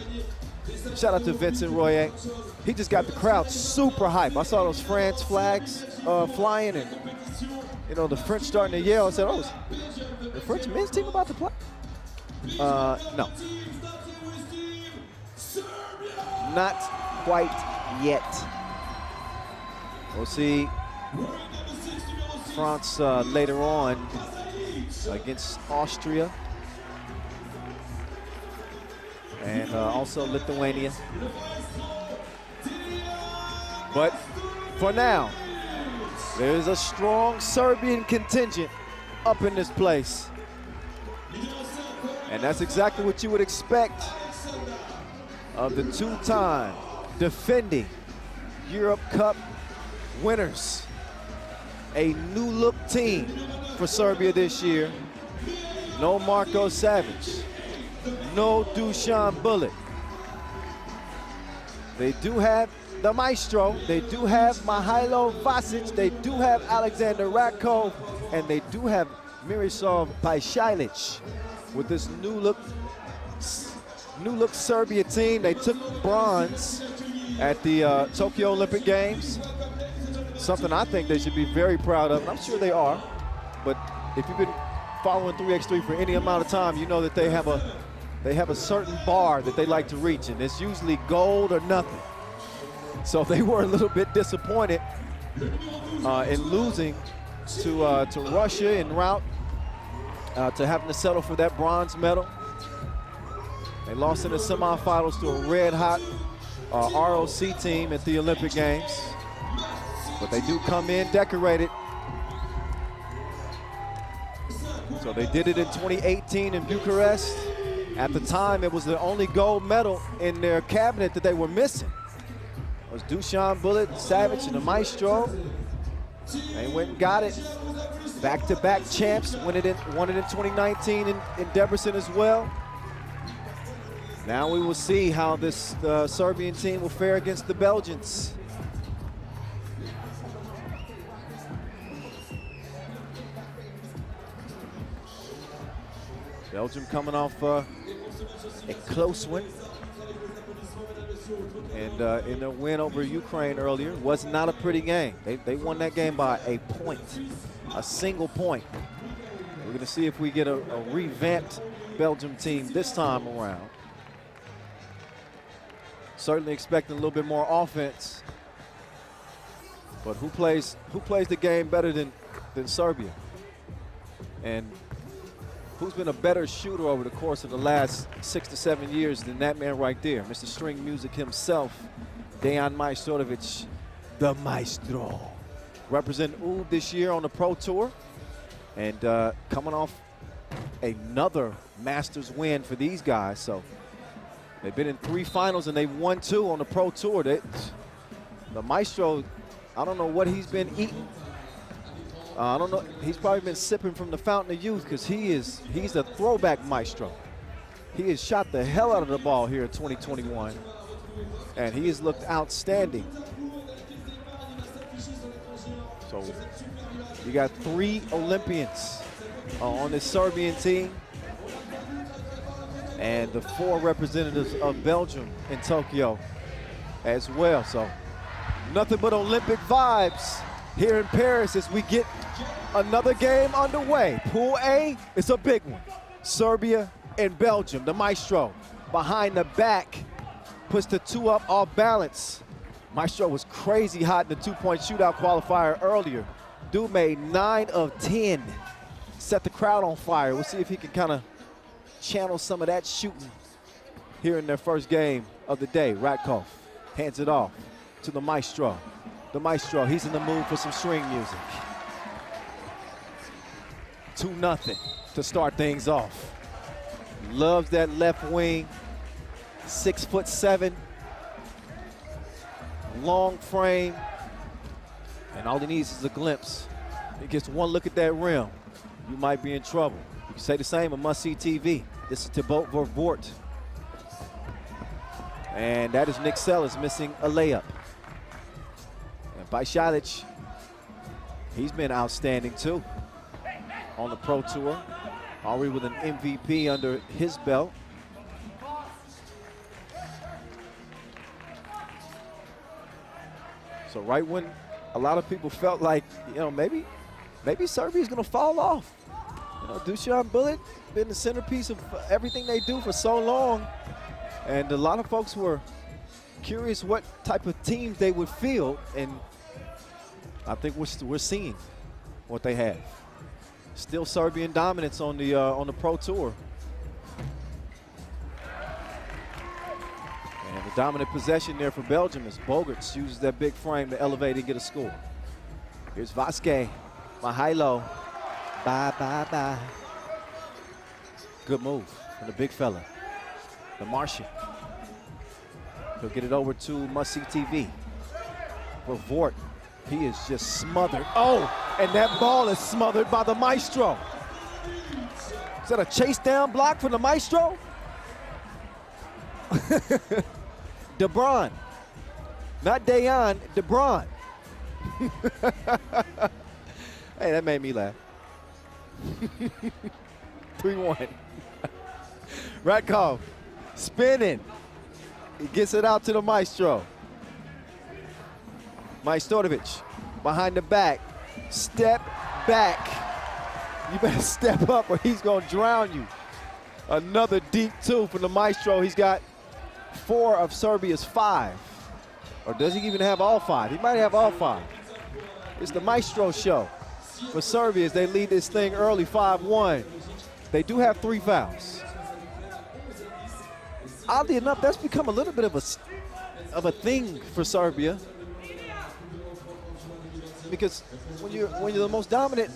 Shout out to Vincent Royer. He just got the crowd super hype. I saw those France flags flying, and the French starting to yell. I said, "Oh, is the French men's team about to play?" No. Not quite yet. We'll see France later on against Austria and also Lithuania. But for now, there's a strong Serbian contingent up in this place. And that's exactly what you would expect of the two-time defending Europe Cup winners. A new look team for Serbia this year. No Marko Savic, no Dusan Bulic. They do have the maestro, they do have Mihailo Vasic, they do have Alexander Radkov, and they do have Miroslav Pajsilic with this new look Serbia team. They took bronze at the Tokyo Olympic Games. Something I think they should be very proud of, and I'm sure they are. But if you've been following 3x3 for any amount of time, you know that they have a certain bar that they like to reach, and it's usually gold or nothing. So they were a little bit disappointed in losing to Russia en route to having to settle for that bronze medal. They lost in the semifinals to a red-hot ROC team at the Olympic Games. But they do come in decorated. So they did it in 2018 in Bucharest. At the time, it was the only gold medal in their cabinet that they were missing. It was Dusan Bulic, Savic, and the maestro. They went and got it. Back-to-back champs, won it in 2019 in Debrecen as well. Now we will see how this Serbian team will fare against the Belgians. Belgium coming off a close one. And in their win over Ukraine earlier, was not a pretty game. They won that game by a point, a single point. We're gonna see if we get a revamped Belgium team this time around. Certainly expecting a little bit more offense. But who plays the game better than Serbia? And who's been a better shooter over the course of the last 6 to 7 years than that man right there, Mr. String Music himself, Dejan Majstorovic, the maestro. Representing UB this year on the Pro Tour, and coming off another Masters win for these guys. So they've been in 3 finals and they've won 2 on the Pro Tour. The maestro, I don't know what he's been eating. I don't know. He's probably been sipping from the fountain of youth, because he's a throwback maestro. He has shot the hell out of the ball here in 2021, and he has looked outstanding. So you got 3 Olympians on this Serbian team, and the 4 representatives of Belgium in Tokyo as well. So nothing but Olympic vibes here in Paris as we get another game underway. Pool A is a big one. Serbia and Belgium. The maestro behind the back puts the 2 up off balance. Maestro was crazy hot in the 2-point shootout qualifier earlier. Dude made 9 of 10. Set the crowd on fire. We'll see if he can kind of channel some of that shooting here in their first game of the day. Radkov hands it off to the maestro. The maestro, he's in the mood for some string music. 2-0 to start things off. Loves that left wing. 6'7", long frame, and all he needs is a glimpse. He gets one look at that rim, you might be in trouble. You can say the same on Must See TV. This is Thibaut Vervoort. And that is Nick Sellers missing a layup. And Pajsilic, he's been outstanding too on the Pro Tour. Already with an MVP under his belt. So right when a lot of people felt like, maybe Serbia's gonna fall off. Dusan Bullet been the centerpiece of everything they do for so long. And a lot of folks were curious what type of teams they would field, and I think we're seeing what they have. Still Serbian dominance on the Pro Tour. And the dominant possession there for Belgium as Bogarts uses that big frame to elevate and get a score. Here's Vasquez, Mihailo, bye. Good move from the big fella, the Martian. He'll get it over to Must-See TV. For Vort, he is just smothered. Oh, and that ball is smothered by the Maestro. Is that a chase down block from the Maestro? DeBron, not Dayon, DeBron. Hey, that made me laugh. 3-1. Ratkov spinning. He gets it out to the Maestro. Majstorovic behind the back. Step back. You better step up or he's going to drown you. Another deep two from the Maestro. He's got 4 of Serbia's 5. Or does he even have all 5? He might have all 5. It's the Maestro show for Serbia as they lead this thing early 5-1. They do have 3 fouls. Oddly enough, that's become a little bit of a thing for Serbia, because when you're the most dominant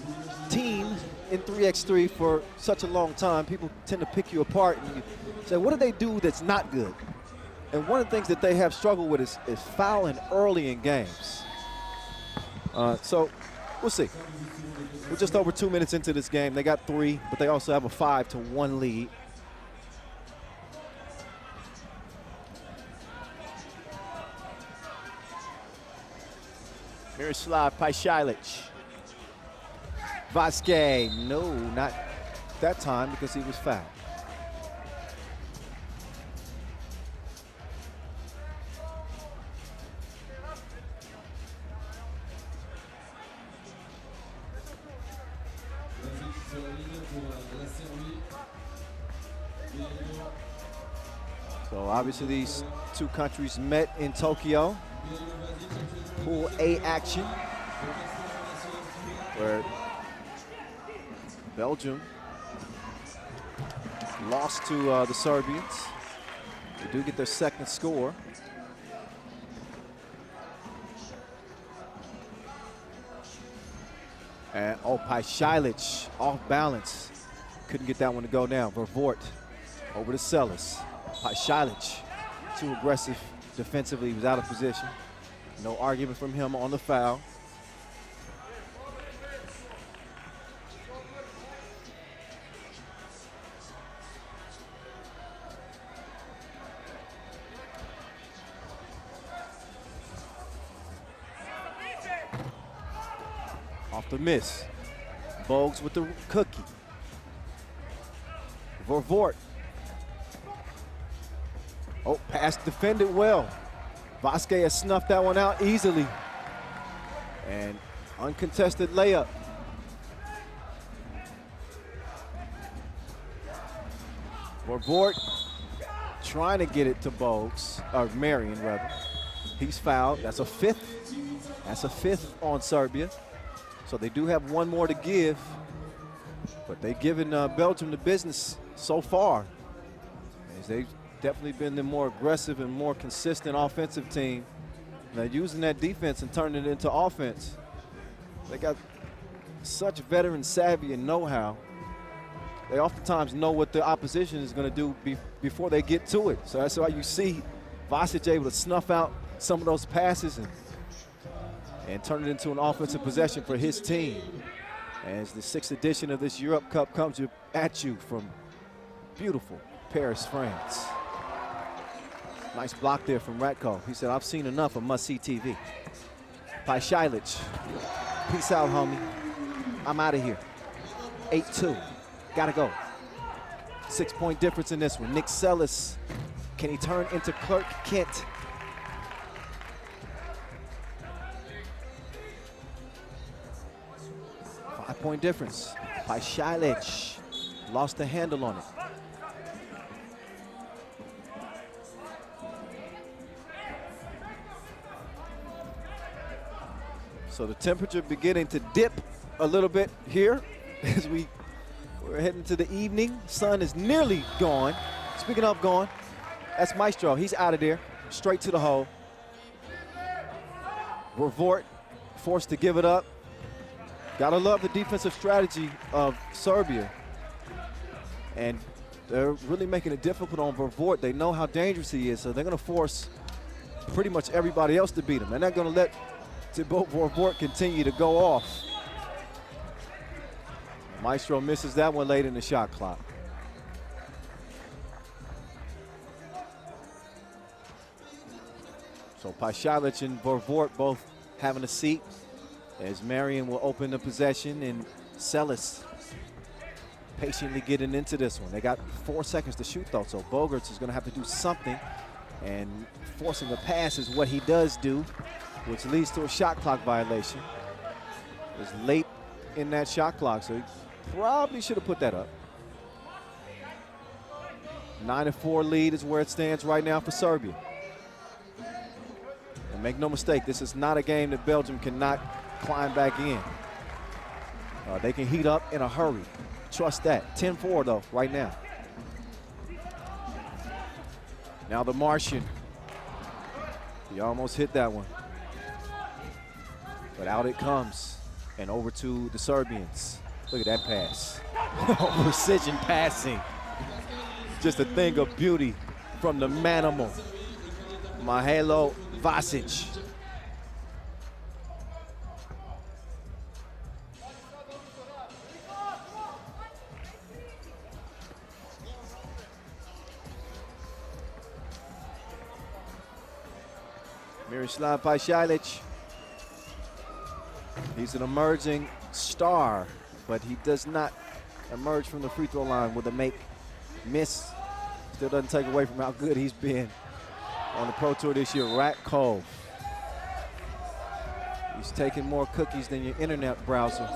team in 3x3 for such a long time, people tend to pick you apart and you say, what do they do that's not good? And one of the things that they have struggled with is fouling early in games. So we'll see. We're just over 2 minutes into this game. They got 3, but they also have a 5-1 lead. Miroslav Pajsilic. Vasquez, no, not that time because he was fouled. So obviously these two countries met in Tokyo. Pool A action, where Belgium lost to the Serbians. They do get their second score. And Pajsilic off balance. Couldn't get that one to go down. Vervoort over to Sellis. Pajsilic too aggressive defensively. He was out of position. No argument from him on the foul. Off the miss. Bogues with the cookie. Vervoort. Oh, pass defended well. Vasquez has snuffed that one out easily. And uncontested layup. Vervoort trying to get it to Bogues, or Marion rather. He's fouled. That's a 5th. That's a 5th on Serbia. So they do have 1 more to give. But they've given Belgium the business so far, as they've definitely been the more aggressive and more consistent offensive team. Now using that defense and turning it into offense. They got such veteran savvy and know-how. They oftentimes know what the opposition is going to do before they get to it. So that's why you see Vasic able to snuff out some of those passes and turn it into an offensive possession for his team. As the 6th edition of this Europe Cup comes at you from beautiful Paris, France. Nice block there from Ratko. He said, I've seen enough of Must-See TV. Pajsilic, peace out, homie. I'm out of here. 8-2, gotta go. 6-point difference in this one. Nick Sellis, can he turn into Clark Kent? Five-point difference. Pašalić lost the handle on it. So the temperature beginning to dip a little bit here as we're heading to the evening. Sun is nearly gone. Speaking of gone, that's Maestro. He's out of there, straight to the hole. Vervoort forced to give it up. Gotta love the defensive strategy of Serbia. And they're really making it difficult on Vervoort. They know how dangerous he is, so they're gonna force pretty much everybody else to beat him. They're not gonna let Thibaut Vervoort continue to go off. Maestro misses that one late in the shot clock. So Pašalić and Vervoort both having a seat as Marion will open the possession, and Selis patiently getting into this one. They got 4 seconds to shoot though, so Bogarts is gonna have to do something, and forcing a pass is what he does do, which leads to a shot clock violation. It was late in that shot clock, so he probably should have put that up. 9-4 lead is where it stands right now for Serbia. And make no mistake, this is not a game that Belgium cannot climb back in. They can heat up in a hurry. Trust that. 10-4 though, right now. Now the Martian. He almost hit that one. But out it comes, and over to the Serbians. Look at that pass. Precision passing. Just a thing of beauty from the manimal, Mihajlo Vasic. Miroslav Pašalić. He's an emerging star, but he does not emerge from the free throw line with a make miss. Still doesn't take away from how good he's been on the Pro Tour this year. Ratkov. He's taking more cookies than your internet browser.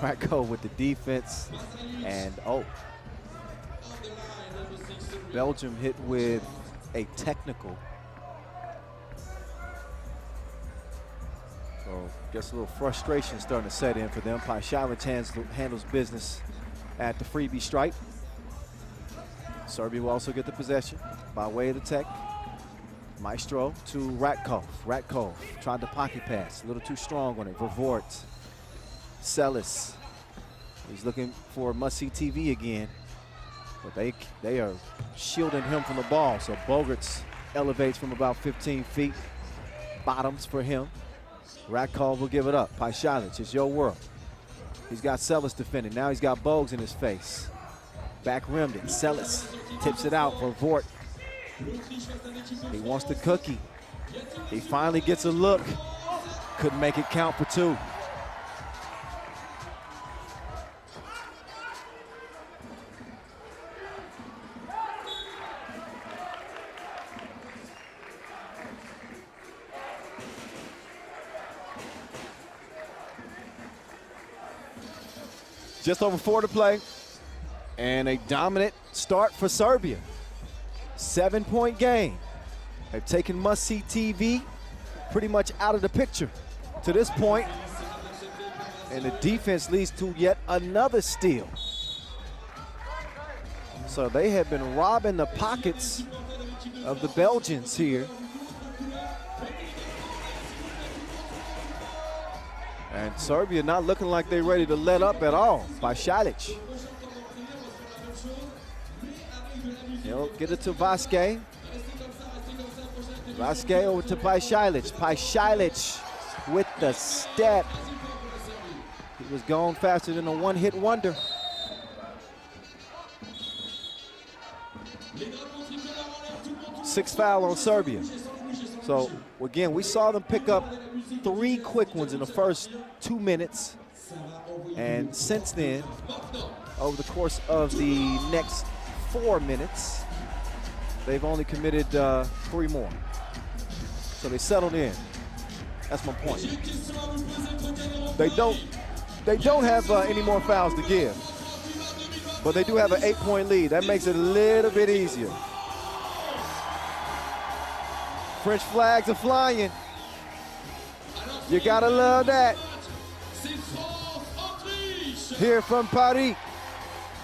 Ratkov with the defense, and Belgium hit with a technical. So I guess a little frustration starting to set in for them. Pašalić handles business at the freebie stripe. Serbia will also get the possession by way of the tech. Maestro to Ratkov. Ratkov tried the pocket pass, a little too strong on it. Vervoort, Selis. He's looking for must-see TV again, but they are shielding him from the ball. So Bogarts elevates from about 15 feet. Bottoms for him. Ratkov will give it up. Pašalić, it's your world. He's got Selis defending. Now he's got Bogues in his face. Back rimmed it. Selis tips it out for Vort. He wants the cookie. He finally gets a look. Couldn't make it count for two. Just over 4 to play, and a dominant start for Serbia. 7-point game. They've taken must-see TV pretty much out of the picture to this point, and the defense leads to yet another steal. So they have been robbing the pockets of the Belgians here. And Serbia not looking like they're ready to let up at all. Pašalić. He'll get it to Vasquez. Vasquez over to Pašalić. Pašalić with the step. He was going faster than a one-hit wonder. Sixth foul on Serbia. So again, we saw them pick up 3 quick ones in the first 2 minutes. And since then, over the course of the next 4 minutes, they've only committed 3 more. So they settled in. That's my point. They don't have any more fouls to give, but they do have an 8-point lead. That makes it a little bit easier. French flags are flying. You gotta love that. Here from Paris,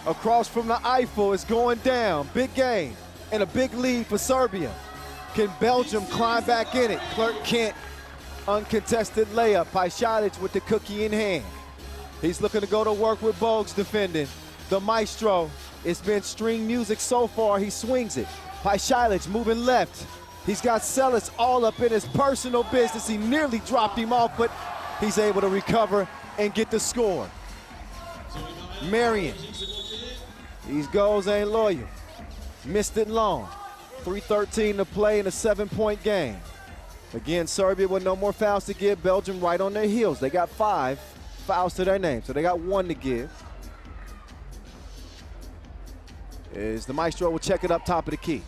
across from the Eiffel, is going down. Big game and a big lead for Serbia. Can Belgium climb back in it? Clark Kent, uncontested layup. Pajcic with the cookie in hand. He's looking to go to work with Bogues defending. The maestro, it's been string music so far. He swings it. Pajcic moving left. He's got Sellis all up in his personal business. He nearly dropped him off, but he's able to recover and get the score. Marion, these goals ain't loyal. Missed it long. 3:13 to play in a 7-point game. Again, Serbia with no more fouls to give. Belgium right on their heels. They got 5 fouls to their name, so they got 1 to give. Is the maestro will check it up top of the key.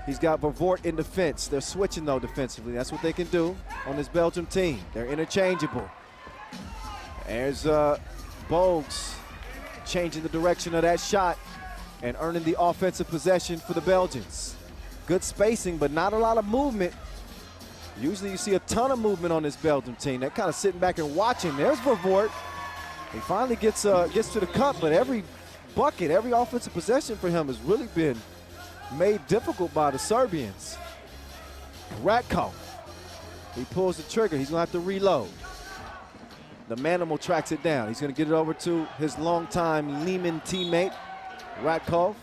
He's got Vervoort in defense. They're switching though defensively. That's what they can do on this Belgium team. They're interchangeable. There's Bogues changing the direction of that shot and earning the offensive possession for the Belgians. Good spacing, but not a lot of movement. Usually you see a ton of movement on this Belgium team. They're kind of sitting back and watching. There's Vervoort. He finally gets to the cup, but every bucket, every offensive possession for him has really been made difficult by the Serbians. Ratko, he pulls the trigger. He's gonna have to reload. The Manimal tracks it down. He's gonna get it over to his longtime Lehman teammate, Ratkov.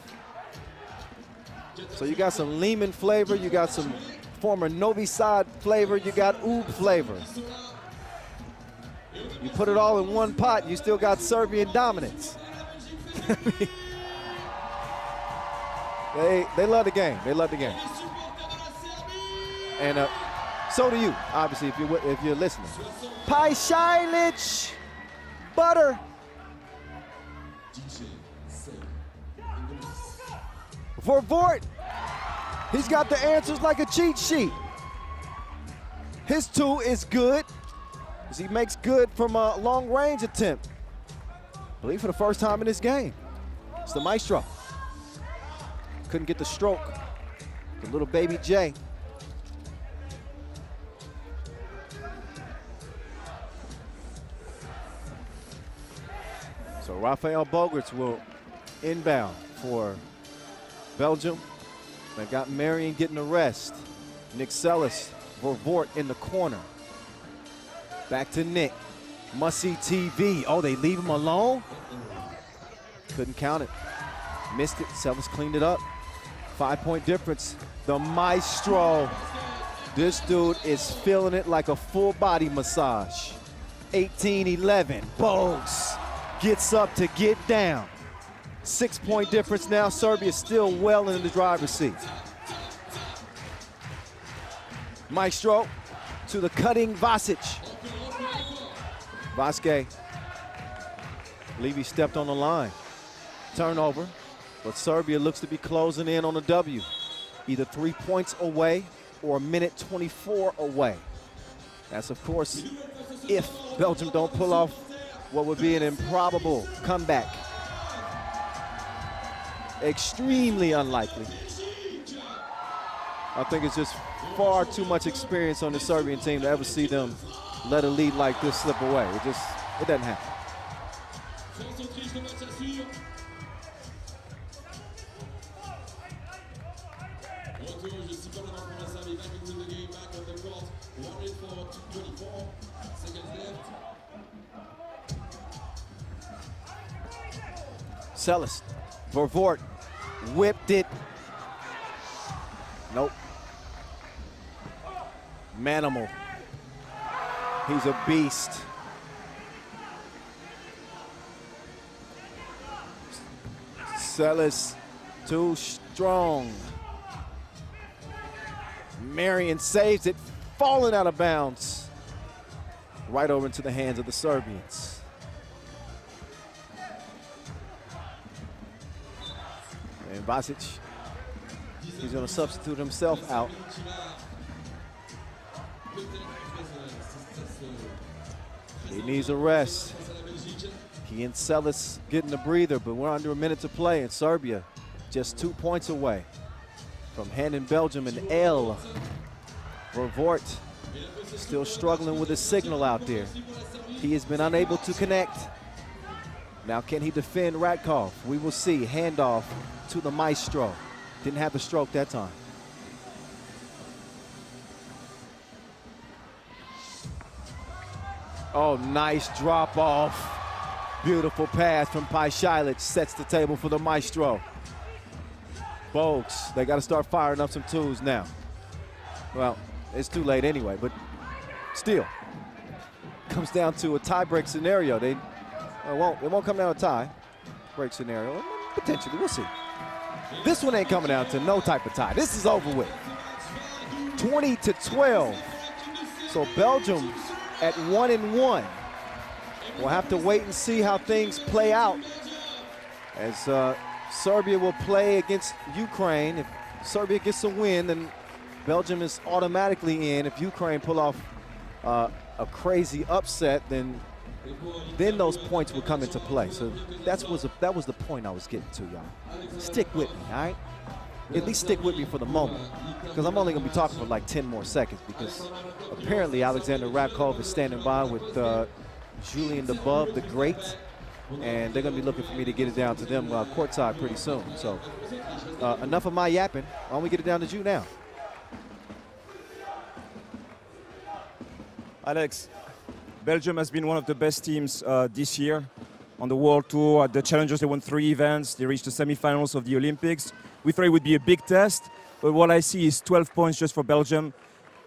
So you got some Lehman flavor, you got some former Novi Sad flavor, you got Oob flavor. You put it all in one pot, you still got Serbian dominance. They love the game. They love the game. And so do you, obviously, if you're listening. Pajcic, butter. Vervoort, he's got the answers like a cheat sheet. His 2 is good, as he makes good from a long-range attempt. I believe for the first time in this game. It's the maestro. Couldn't get the stroke. The little baby J. So Rafael Bogarts will inbound for Belgium. They've got Marion getting the rest. Nick Sellis, Vervoort in the corner. Back to Nick. Must-see TV. Oh, they leave him alone? Couldn't count it. Missed it. Sellis cleaned it up. 5-point difference. The maestro. This dude is feeling it like a full body massage. 18-11. Bogues gets up to get down. 6-point difference now. Serbia still well in the driver's seat. Maestro to the cutting Vasic. Vasquez. Levy stepped on the line. Turnover. But Serbia looks to be closing in on a W. Either 3 points away or a minute 24 away. That's, of course, if Belgium don't pull off what would be an improbable comeback. Extremely unlikely. I think it's just far too much experience on the Serbian team to ever see them let a lead like this slip away. It doesn't happen. Sellis, Vervoort, whipped it. Nope. Manimal, he's a beast. Sellis, too strong. Marion saves it, falling out of bounds. Right over into the hands of the Serbians. And Vasic, he's going to substitute himself out. He needs a rest. He and Celis getting a breather, but we're under a minute to play, and Serbia just 2 points away from handing Belgium an L. Vervoort still struggling with his signal out there. He has been unable to connect. Now can he defend Radkov? We will see. Handoff to the Maestro. Didn't have the stroke that time. Oh, nice drop off. Beautiful pass from Paisialic. Sets the table for the Maestro. Bogues, they got to start firing up some twos now. Well, it's too late anyway, but still. Comes down to a tie-break scenario. It won't come down to a tie-break scenario. Potentially, we'll see. This one ain't coming down to no type of tie. This is over with. 20-12. So Belgium at 1-1. We'll have to wait and see how things play out as Serbia will play against Ukraine. If Serbia gets a win, then Belgium is automatically in. If Ukraine pull off a crazy upset, then those points will come into play. So that was the point I was getting to, y'all. Stick with me, all right? At least stick with me for the moment, because I'm only going to be talking for like 10 more seconds, because apparently Alexander Radkov is standing by with Julian Debove, the great, and they're going to be looking for me to get it down to them courtside pretty soon. So enough of my yapping. Why don't we get it down to you now? Alex, Belgium has been one of the best teams this year on the World Tour. At the Challengers, they won 3 events. They reached the semifinals of the Olympics. We thought it would be a big test, but what I see is 12 points just for Belgium.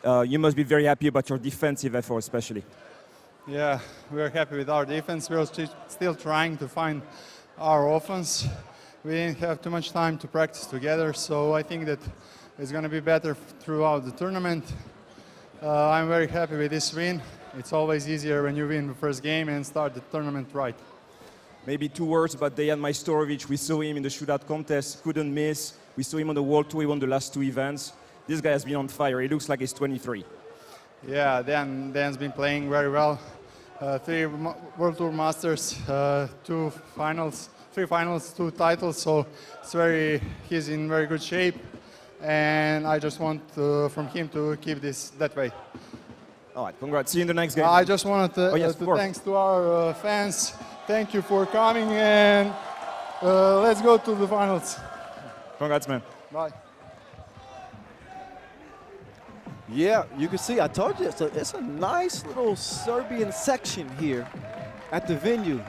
You must be very happy about your defensive effort, especially. Yeah, we're happy with our defense. We're still trying to find our offense. We didn't have too much time to practice together, so I think that it's going to be better throughout the tournament. I'm very happy with this win. It's always easier when you win the first game and start the tournament right. Maybe 2 words about Dejan Majstorovic. We saw him in the shootout contest, couldn't miss. We saw him on the World Tour, he won the last 2 events. This guy has been on fire. He looks like he's 23. Yeah, Dan's been playing very well. 3 World Tour Masters, 3 finals, 2 titles. So he's in very good shape. And I just want from him to keep this that way. All right, congrats. See you in the next game. I just wanted to thanks to our fans. Thank you for coming, and let's go to the finals. Congrats, man. Bye. Yeah, you can see, I told you, it's a nice little Serbian section here at the venue.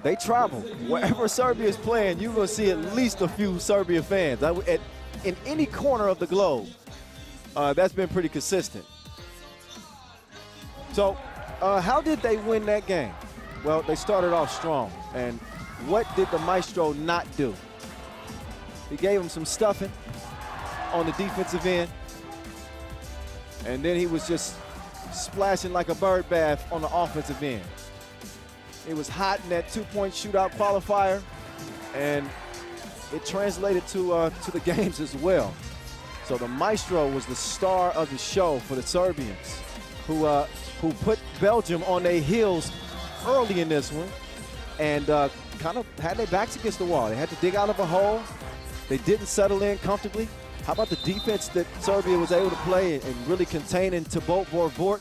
They travel. Wherever Serbia is playing, you're going to see at least a few Serbia fans. In any corner of the globe, that's been pretty consistent. So, how did they win that game? Well, they started off strong. And what did the Maestro not do? He gave him some stuffing on the defensive end. And then he was just splashing like a bird bath on the offensive end. It was hot in that 2-point shootout qualifier, and it translated to the games as well. So the Maestro was the star of the show for the Serbians, who put Belgium on their heels early in this one, and kind of had their backs against the wall. They had to dig out of a hole. They didn't settle in comfortably. How about the defense that Serbia was able to play and really contain in Thibaut Vervoort?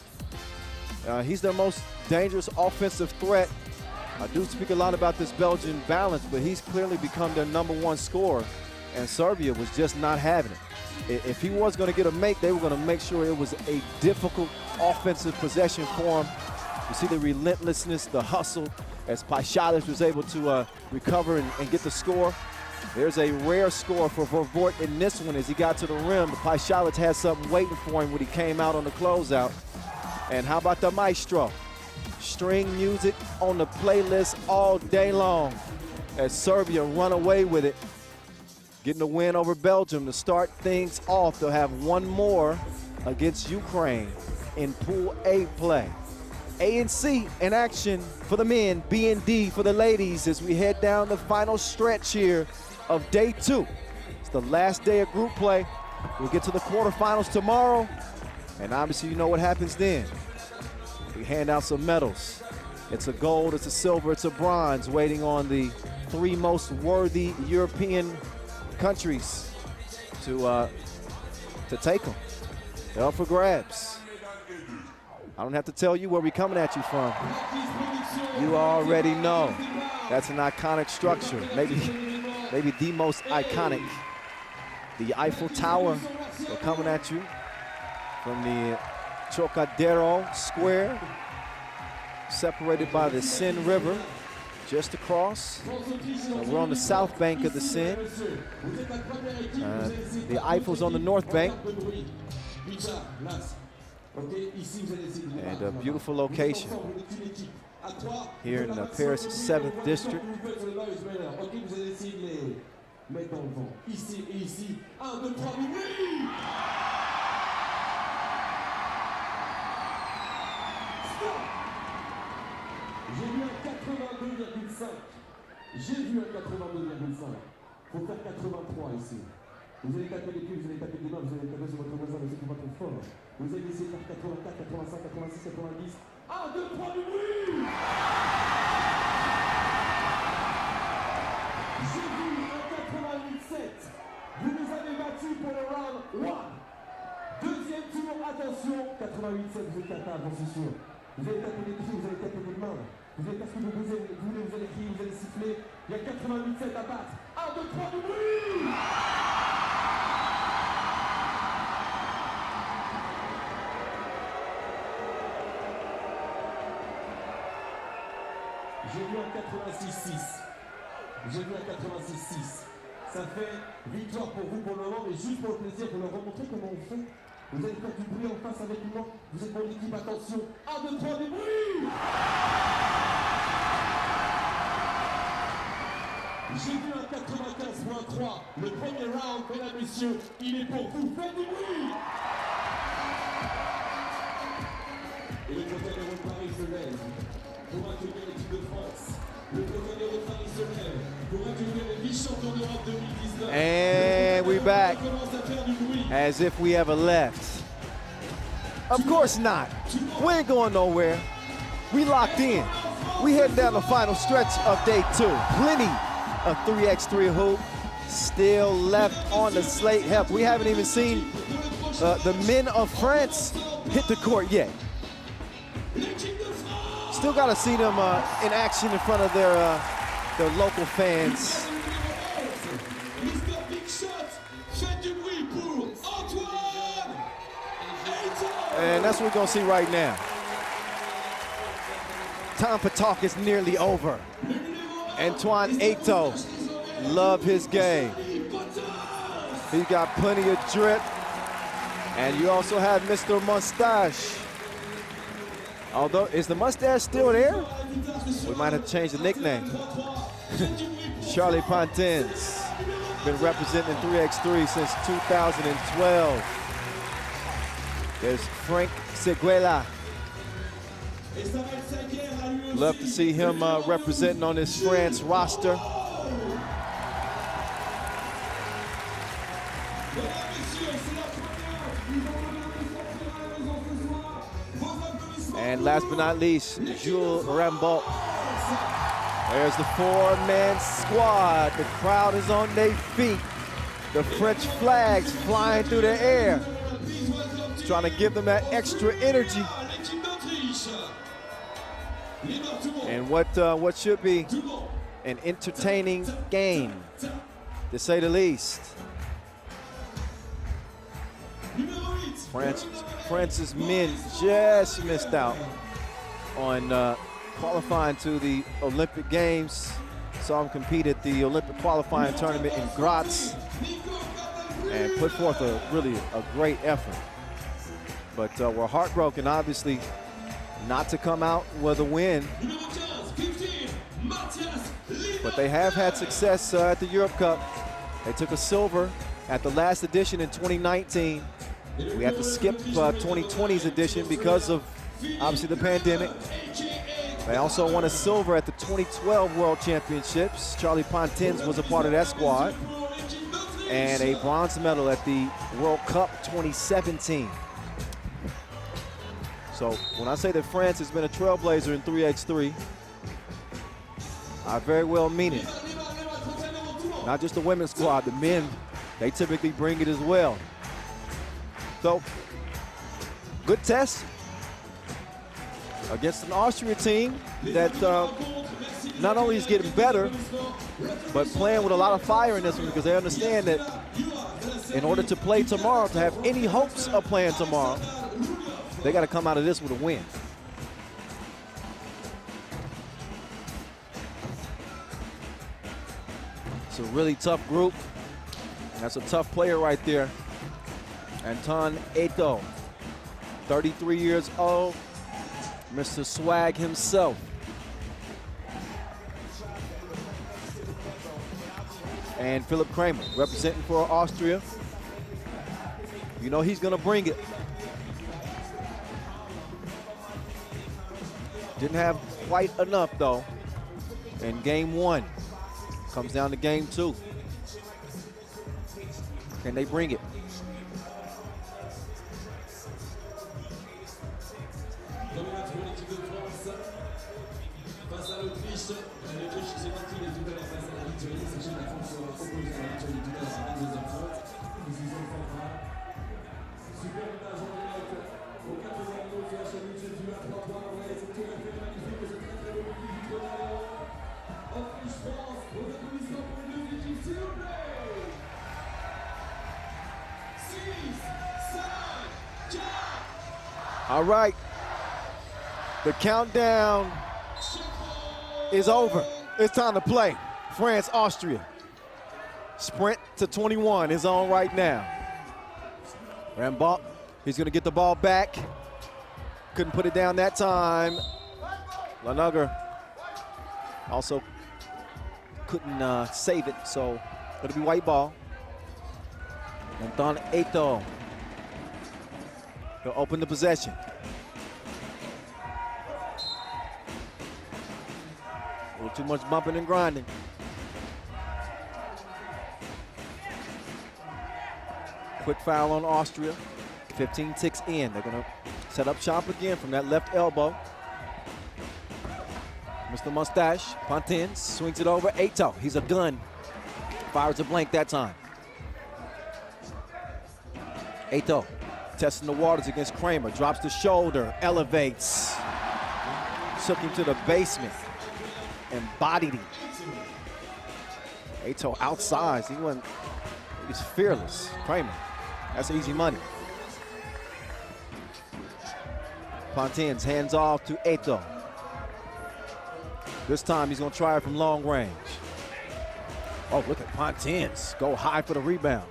He's their most dangerous offensive threat. I do speak a lot about this Belgian balance, but he's clearly become their #1 scorer, and Serbia was just not having it. If he was going to get a make, they were going to make sure it was a difficult offensive possession for him. You see the relentlessness, the hustle, as Paisialic was able to recover and get the score. There's a rare score for Vervoort in this one as he got to the rim. But Paisialic had something waiting for him when he came out on the closeout. And how about the Maestro? String music on the playlist all day long as Serbia run away with it. Getting the win over Belgium to start things off. They'll have one more against Ukraine in Pool A play. A and C in action for the men, B and D for the ladies as we head down the final stretch here of day 2. It's the last day of group play. We'll get to the quarterfinals tomorrow, and obviously you know what happens then. We hand out some medals. It's a gold, it's a silver, it's a bronze, waiting on the 3 most worthy European countries to take them. They're up for grabs. I don't have to tell you where we're coming at you from. You already know. That's an iconic structure, maybe the most iconic. The Eiffel Tower, they're coming at you from the Trocadero Square, separated by the Seine River, just across. So we're on the south bank of the Seine. The Eiffel's on the north bank. And a beautiful location here in Paris' 7th district. J'ai vu un 82,5. J'ai vu un 82,5. Faut faire 83 ici. Vous allez taper les pieds, vous allez taper des mains, vous allez taper sur votre voisin, mais c'est pas trop fort. Vous allez essayer de faire 84, 85, 86, 90. 1, 2, 3 du bruit. J'ai vu un 88,7. Vous nous avez battus pour le round 1. Deuxième tour, attention. 88,7, vous êtes capable, j'en suis sûr. Vous allez taper des pieds, vous allez taper des mains. Vous allez faire ce que vous voulez, vous allez crier, vous allez siffler. Il y a 88,7 à battre. 1, 2, 3 du bruit. J'ai vu un 86,6. J'ai vu un 86,6. Ça fait victoire pour vous pour le moment, mais juste pour le plaisir, pour leur remontrer comment on fait. Vous allez faire du bruit en face avec moi. Vous êtes mon équipe, attention. 1, 2, 3, du bruit. J'ai vu un 95,3. Le premier round, mesdames, messieurs, il est pour vous. Faites du bruit. Et le Trocadéro de Paris se lève pour accueillir l'équipe de France. Le Trocadéro de Paris se lève pour accueillir les vice-champions d'Europe 2019. And we're back as if we ever left. Of course not. We ain't going nowhere. We locked in. We heading down the final stretch of day 2. Plenty of 3x3 hoop still left on the slate. Heck, we haven't even seen the men of France hit the court yet. Still got to see them in action in front of their local fans. And that's what we're going to see right now. Time for talk is nearly over. Antoine Eto'o, love his game. He got plenty of drip. And you also have Mr. Mustache. Although, is the mustache still there? We might have changed the nickname. Charlie Pantins, been representing 3x3 since 2012. There's Frank Seguela. Love to see him representing on this France roster. And last but not least, Jules Rambaud. There's the 4-man squad. The crowd is on their feet. The French flags flying through the air. Trying to give them that extra energy. And what should be an entertaining game, to say the least. France's men just missed out on qualifying to the Olympic Games. Saw them compete at the Olympic qualifying tournament in Graz and put forth a great effort. But we're heartbroken, obviously, not to come out with a win. But they have had success at the Europe Cup. They took a silver at the last edition in 2019. We had to skip 2020's edition because of, obviously, the pandemic. They also won a silver at the 2012 World Championships. Charlie Pantins was a part of that squad. And a bronze medal at the World Cup 2017. So when I say that France has been a trailblazer in 3x3, I very well mean it. Not just the women's squad, the men, they typically bring it as well. So, good test against an Austria team that not only is getting better, but playing with a lot of fire in this one, because they understand that in order to play tomorrow, to have any hopes of playing tomorrow, they got to come out of this with a win. It's a really tough group. That's a tough player right there. Anton Eto, 33 years old, Mr. Swag himself. And Philipp Kramer, representing for Austria. You know he's gonna bring it. Didn't have quite enough though in game one. Comes down to game two. Can they bring it? Face à l'Autriche, l'Autriche s'est inclinée tout à l'heure face à la Lituanie, sachez que la France sera opposée à la Lituanie tout à l'heure à la deuxième faute. Décision centrale. Super image en direct au 4e minute sur la chaîne YouTube du 23. On va laisser tout le fait magnifique de ce très très beau public du tournoi. Autriche-France, aux applaudissements pour les deux équipes, s'il vous plaît. 6, 5, 4. All right. The countdown is over. It's time to play. France, Austria. Sprint to 21 is on right now. Rambal, he's gonna get the ball back. Couldn't put it down that time. Lanager also couldn't save it, so it'll be white ball. Anton Eto, he'll open the possession. A little too much bumping and grinding. Quick foul on Austria. 15 ticks in. They're gonna set up shop again from that left elbow. Mr. Mustache, Pontins, swings it over. Eto, he's a gun. Fires a blank that time. Eto, testing the waters against Kramer. Drops the shoulder, elevates. Took him to the basement. And bodied him. Eto outsized. He's fearless. Kramer. That's easy money. Pontins hands off to Eto. This time he's gonna try it from long range. Oh, look at Pontins. Go high for the rebound.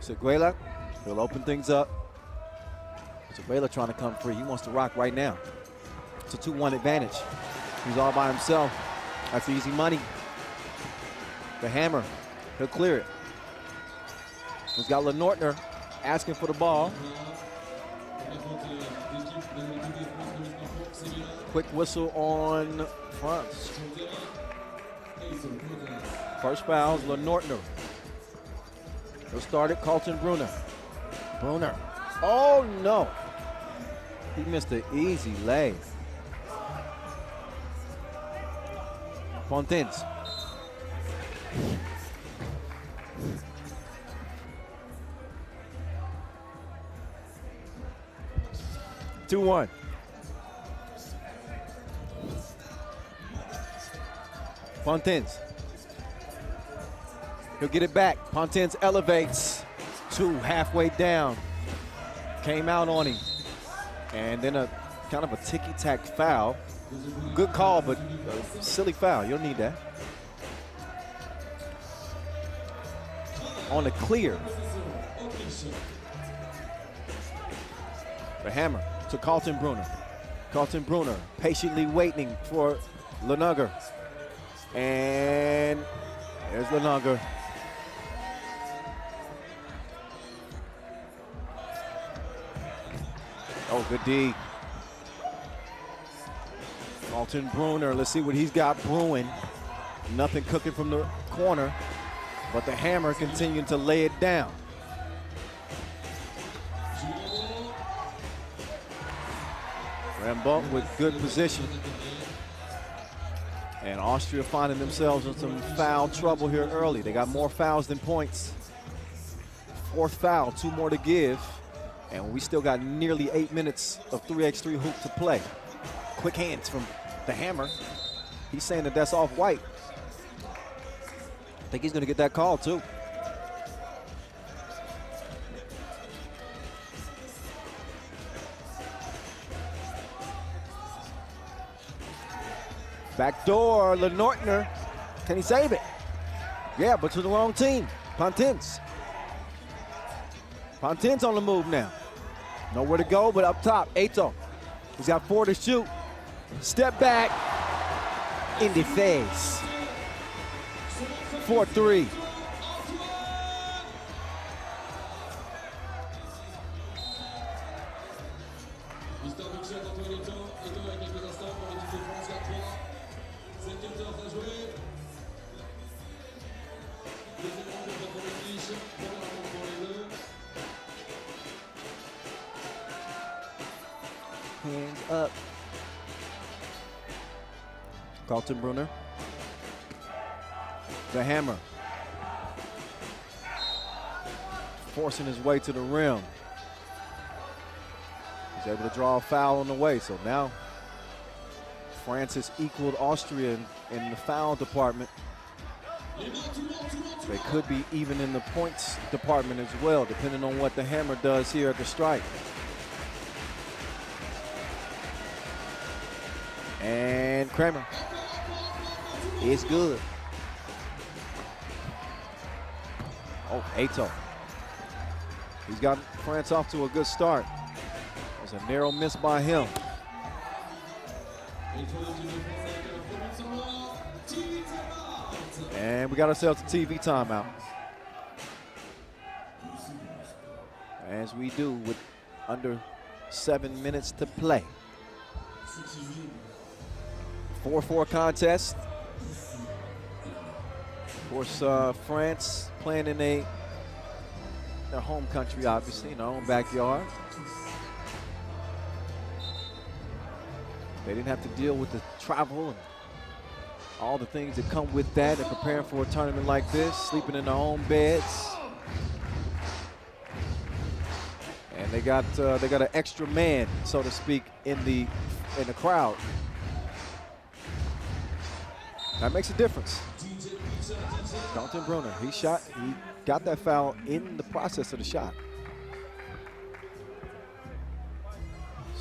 Seguela, he'll open things up. Seguela trying to come free. He wants to rock right now. It's a 2-1 advantage. He's all by himself. That's easy money. The hammer, he'll clear it. He's got Lenortner asking for the ball. Quick whistle on France. First foul's Lenortner. He'll start it, Carlton Brunner. Brunner. Oh, no. He missed an easy lay. Pontins. Two 2-1. Pontins. He'll get it back. Pontins elevates. 2 halfway down. Came out on him. And then a kind of a ticky-tack foul. Good call, but a silly foul. You don't need that. On the clear. The hammer to Carlton Brunner. Carlton Brunner patiently waiting for Lenortner. And there's Lenortner. Oh, good D. Alton Bruner, let's see what he's got brewing. Nothing cooking from the corner, but the hammer continuing to lay it down. Rambo with good position. And Austria finding themselves in some foul trouble here early. They got more fouls than points. 4th foul, 2 more to give. And we still got nearly 8 minutes of 3x3 hoop to play. Quick hands from the hammer. He's saying that that's off-white. I think he's going to get that call too. Back door, Lenortner. Can he save it? Yeah, but to the wrong team. Pontins. Pontins on the move now. Nowhere to go, but up top, Eto. He's got 4 to shoot. Step back. In the face. 4-3. Hands up. Carlton Bruner. The hammer. Forcing his way to the rim. He's able to draw a foul on the way. So now France has equaled Austria in the foul department. They could be even in the points department as well, depending on what the hammer does here at the strike. And Kramer is good. Oh, Eto. He's got France off to a good start. It was a narrow miss by him. And we got ourselves a TV timeout. As we do with under 7 minutes to play. 4-4 contest. Of course, France playing in their home country, obviously, in their own backyard. They didn't have to deal with the travel and all the things that come with that. They're preparing for a tournament like this, sleeping in their own beds. And they got an extra man, so to speak, in the crowd. That makes a difference. Carlton Bruner, he got that foul in the process of the shot.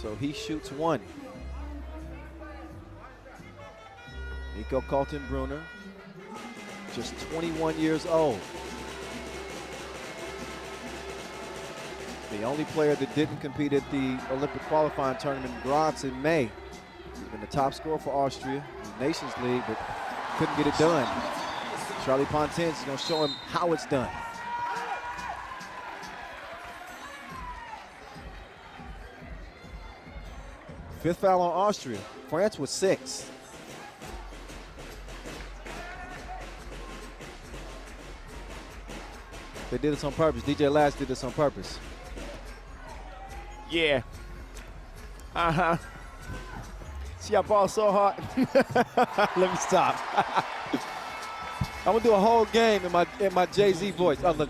So he shoots 1. Nico Carlton Bruner, just 21 years old. The only player that didn't compete at the Olympic qualifying tournament in Graz in May. He's been the top scorer for Austria in the Nations League, but couldn't get it done. Charlie Pontins is going to show him how it's done. Fifth foul on Austria. France with 6. They did this on purpose. DJ Last did this on purpose. Yeah. Uh-huh. See, I ball so hard. Let me stop. I'm gonna do a whole game in my Jay-Z voice. Oh, look.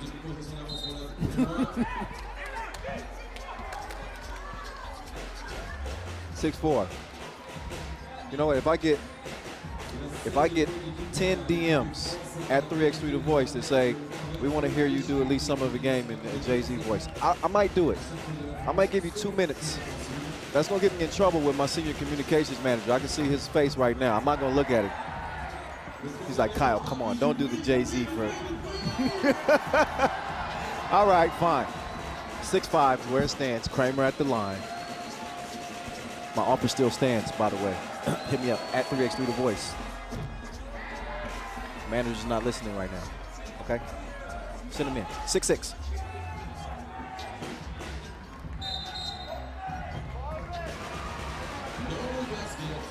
6'4". You know what? If I get 10 DMs at 3x3 The Voice that say we want to hear you do at least some of the game in Jay-Z voice, I might do it. I might give you 2 minutes. That's gonna get me in trouble with my senior communications manager. I can see his face right now. I'm not gonna look at it. He's like, Kyle, come on, don't do the Jay-Z for it. All right, fine. 6'5" where it stands. Kramer at the line. My offer still stands, by the way. Hit me up at 3x3 The Voice. Manager's not listening right now. Okay? Send him in. 6'6".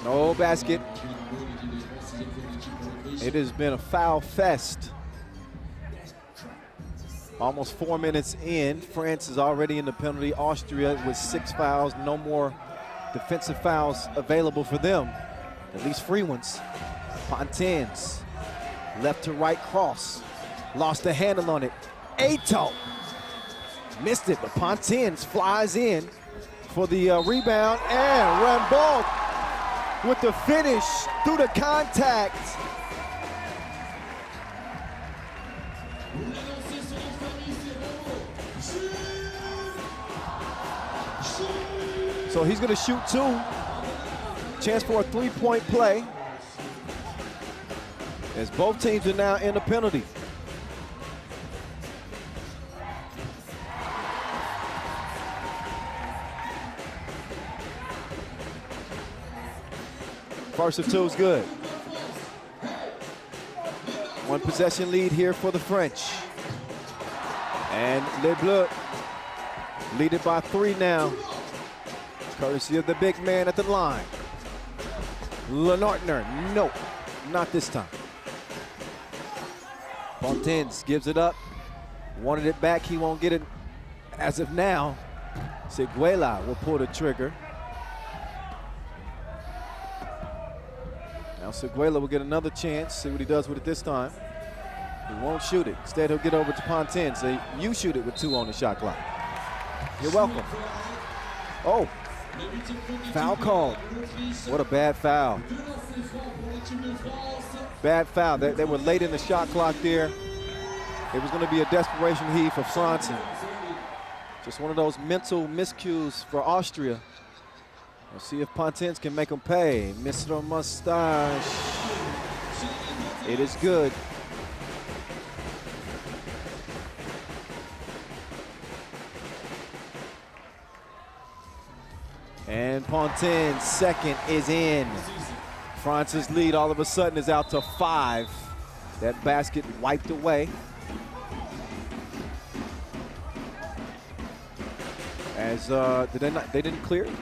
No basket. It has been a foul fest. Almost 4 minutes in. France is already in the penalty. Austria with 6 fouls. No more defensive fouls available for them. At least free ones. Pontins, left to right cross. Lost the handle on it. Ato missed it, but Pontins flies in for the rebound, and Rambaud with the finish through the contact. So he's going to shoot 2. Chance for a 3-point play, as both teams are now in the penalty. First of 2 is good. 1 possession lead here for the French. And Les Bleus lead it by 3 now, courtesy of the big man at the line. Lenartner, no, not this time. Pontins gives it up, wanted it back, he won't get it as of now. Seguela will pull the trigger. Now Seguela will get another chance, see what he does with it this time. He won't shoot it, instead he'll get over to Pontins. Say, you shoot it with 2 on the shot clock. You're welcome. Oh, foul called. What a bad foul. Bad foul. They were late in the shot clock there. It was going to be a desperation heave for France. Just one of those mental miscues for Austria. We'll see if Pontins can make them pay. Mr. Mustache. It is good. And Pontins' second is in. France's lead all of a sudden is out to 5. That basket wiped away. As they didn't clear it?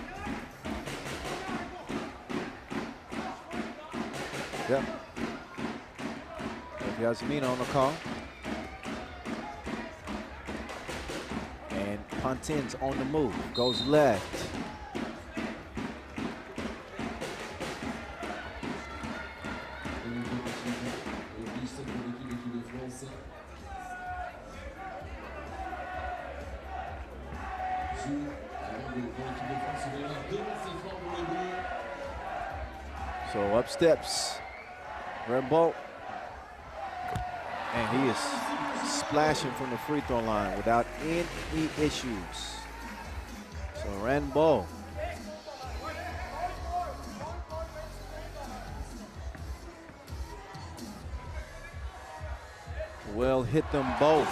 Yep. Yasmina on the call. And Pontins on the move, goes left. So up steps Rambaud, and he is splashing from the free throw line without any issues. So Rambaud will hit them both.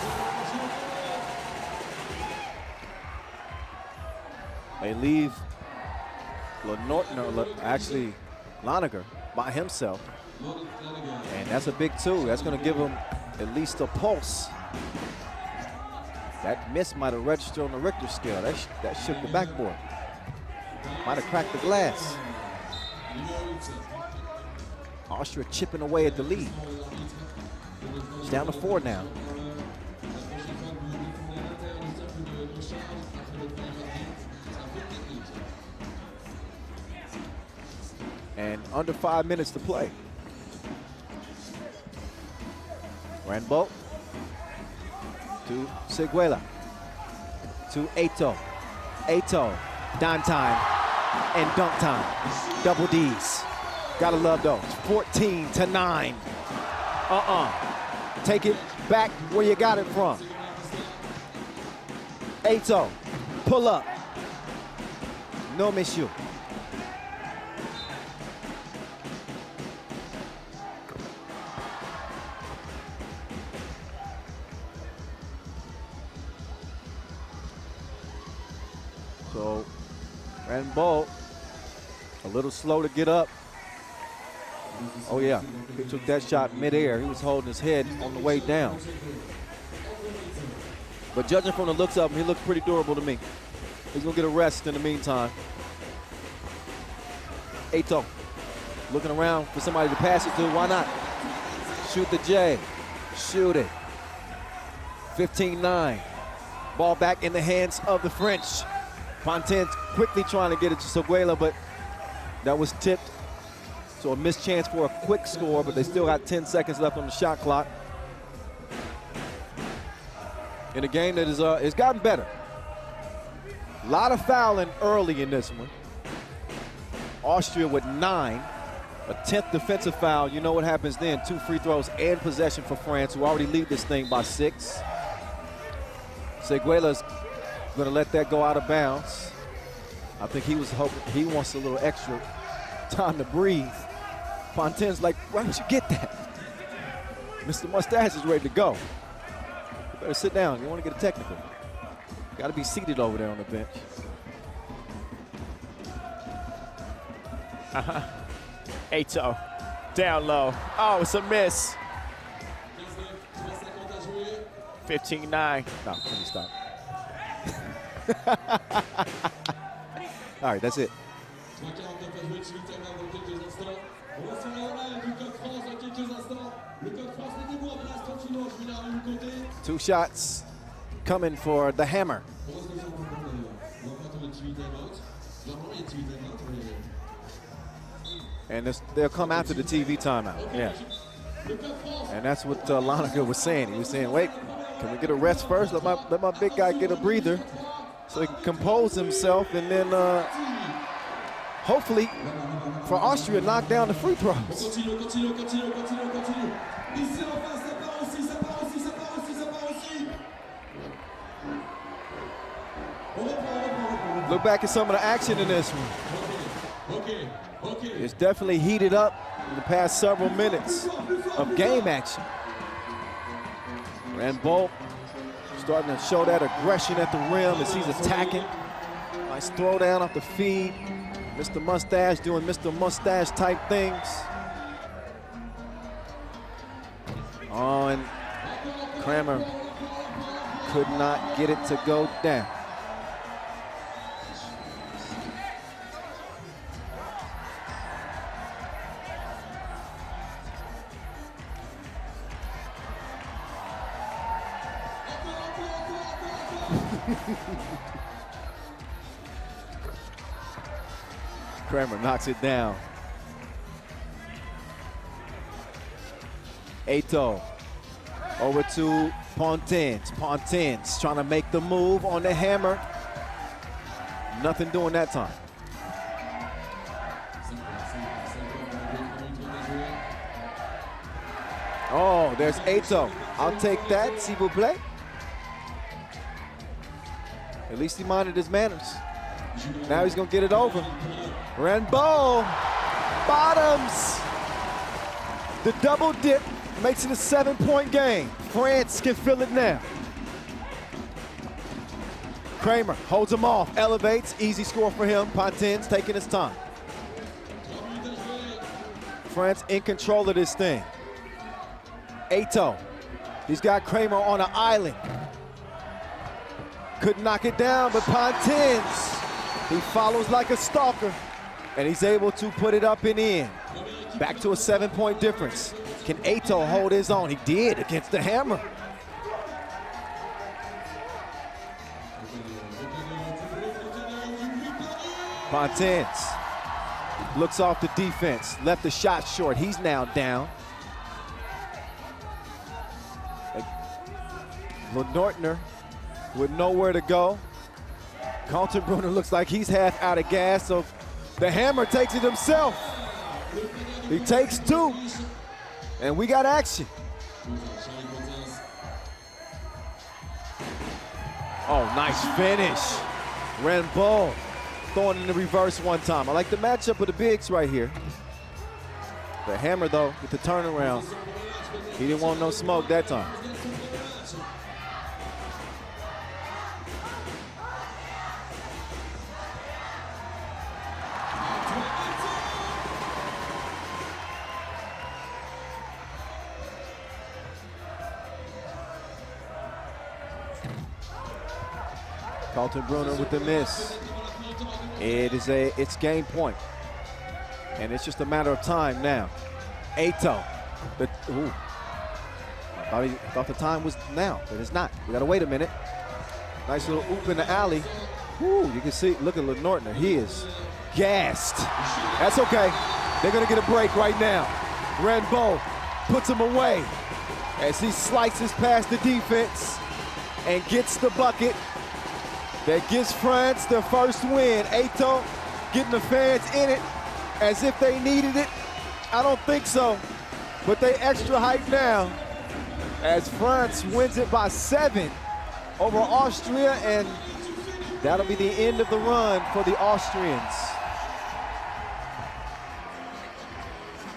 They leave actually Loniger by himself. And that's a big 2. That's going to give him at least a pulse. That miss might have registered on the Richter scale. That shook the backboard. Might have cracked the glass. Austria chipping away at the lead. It's down to 4 now. And under 5 minutes to play. Rambaud to Seguela, to Ato. Ato, dime time and dunk time. Double D's. Gotta love those. 14-9. Take it back where you got it from. Ato, pull up. No monsieur. So Rambaud a little slow to get up. Oh yeah, he took that shot midair. He was holding his head on the way down. But judging from the looks of him, he looked pretty durable to me. He's gonna get a rest in the meantime. Ato Looking around for somebody to pass it to. Why not? Shoot the J. Shoot it. 15-9. Ball back in the hands of the French. Pontin quickly trying to get it to Seguela, but that was tipped. So a missed chance for a quick score, but they still got 10 seconds left on the shot clock. In a game that is gotten better. A lot of fouling early in this one. Austria with 9. A 10th defensive foul. You know what happens then. 2 free throws and possession for France, who already lead this thing by 6. Seguela's going to let that go out of bounds. I think he was hoping, he wants a little extra time to breathe. Pontin's like, why don't you get that? Mr. Mustache is ready to go. You better sit down. You want to get a technical. Got to be seated over there on the bench. Ato, down low. Oh, it's a miss. 15-9. No, let me stop. All right, that's it. 2 shots coming for the Hammer. And they'll come after the TV timeout. Yeah. And that's what Lonica was saying. He was saying, wait, can we get a rest first? Let my big guy get a breather so he can compose himself, and then hopefully for Austria knock down the free throws. Look back at some of the action in this one. It's definitely heated up in the past several minutes of game action. Rambo starting to show that aggression at the rim as he's attacking. Nice throw down off the feed. Mr. Mustache doing Mr. Mustache type things. Oh, and Kramer could not get it to go down. Kramer knocks it down. Ato over to Pontins. Pontins trying to make the move on the Hammer. Nothing doing that time. Oh, there's Ato. I'll take that, s'il vous plaît. At least he minded his manners. Now he's gonna get it over. Rambo bottoms. The double dip makes it a 7-point game. France can feel it now. Kramer holds him off, elevates, easy score for him. Pontin's taking his time. France in control of this thing. Ato, he's got Kramer on an island. Couldn't knock it down, but Pontin's, he follows like a stalker, and he's able to put it up and in. Back to a 7-point difference. Can Ato hold his own? He did against the Hammer. Pontin's looks off the defense, left the shot short. He's now down. Lenortner with nowhere to go. Kaltenbrunner looks like he's half out of gas, so the Hammer takes it himself. He takes 2, and we got action. Oh, nice finish. Rambo throwing in the reverse one time. I like the matchup of the bigs right here. The Hammer, though, with the turnaround, he didn't want no smoke that time. Kaltenbrunner with the miss. It's game point. And it's just a matter of time now. Eto'o. I thought the time was now, but it's not. We gotta wait a minute. Nice little oop in the alley. Ooh, you can see, look at Lenortner. He is gassed. That's okay. They're gonna get a break right now. Renbo puts him away as he slices past the defense and gets the bucket that gives France their first win. Eto'o getting the fans in it as if they needed it. I don't think so, but they extra hype now as France wins it by 7 over Austria, and that'll be the end of the run for the Austrians.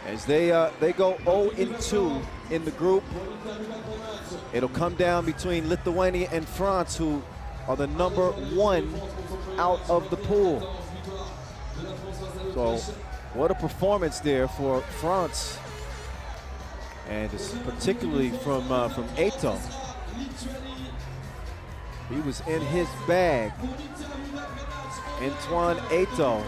As they go 0-2 in the group. It'll come down between Lithuania and France, who are the number 1 out of the pool. So what a performance there for France. And it's particularly from Eto'o. He was in his bag. Antoine Eto'o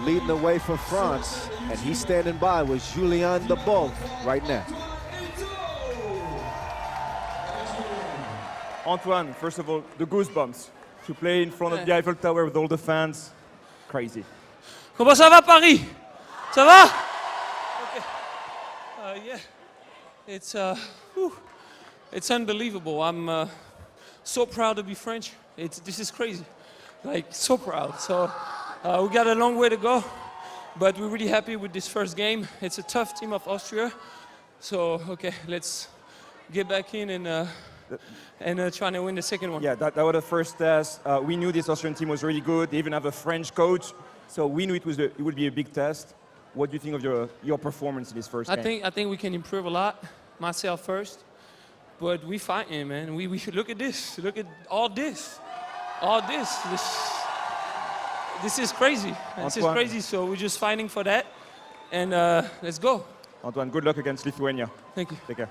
leading the way for France, and he's standing by with Julien Debove right now. Antoine, first of all, the goosebumps. To play in front of the Eiffel Tower with all the fans, crazy. Comment ça va Paris? Ça va? Okay. Yeah, it's unbelievable. I'm so proud to be French. This is crazy, like so proud. So we got a long way to go, but we're really happy with this first game. It's a tough team of Austria, so okay, let's get back in and try to win the second one. Yeah, that was the first test. We knew this Austrian team was really good. They even have a French coach, so we knew it would be a big test. What do you think of your performance in this first game? I think we can improve a lot. Myself first, but we fighting, man. We should look at this. Look at all this. This is crazy. This is crazy. So we're just fighting for that, and let's go. Antoine, good luck against Lithuania. Thank you. Take care.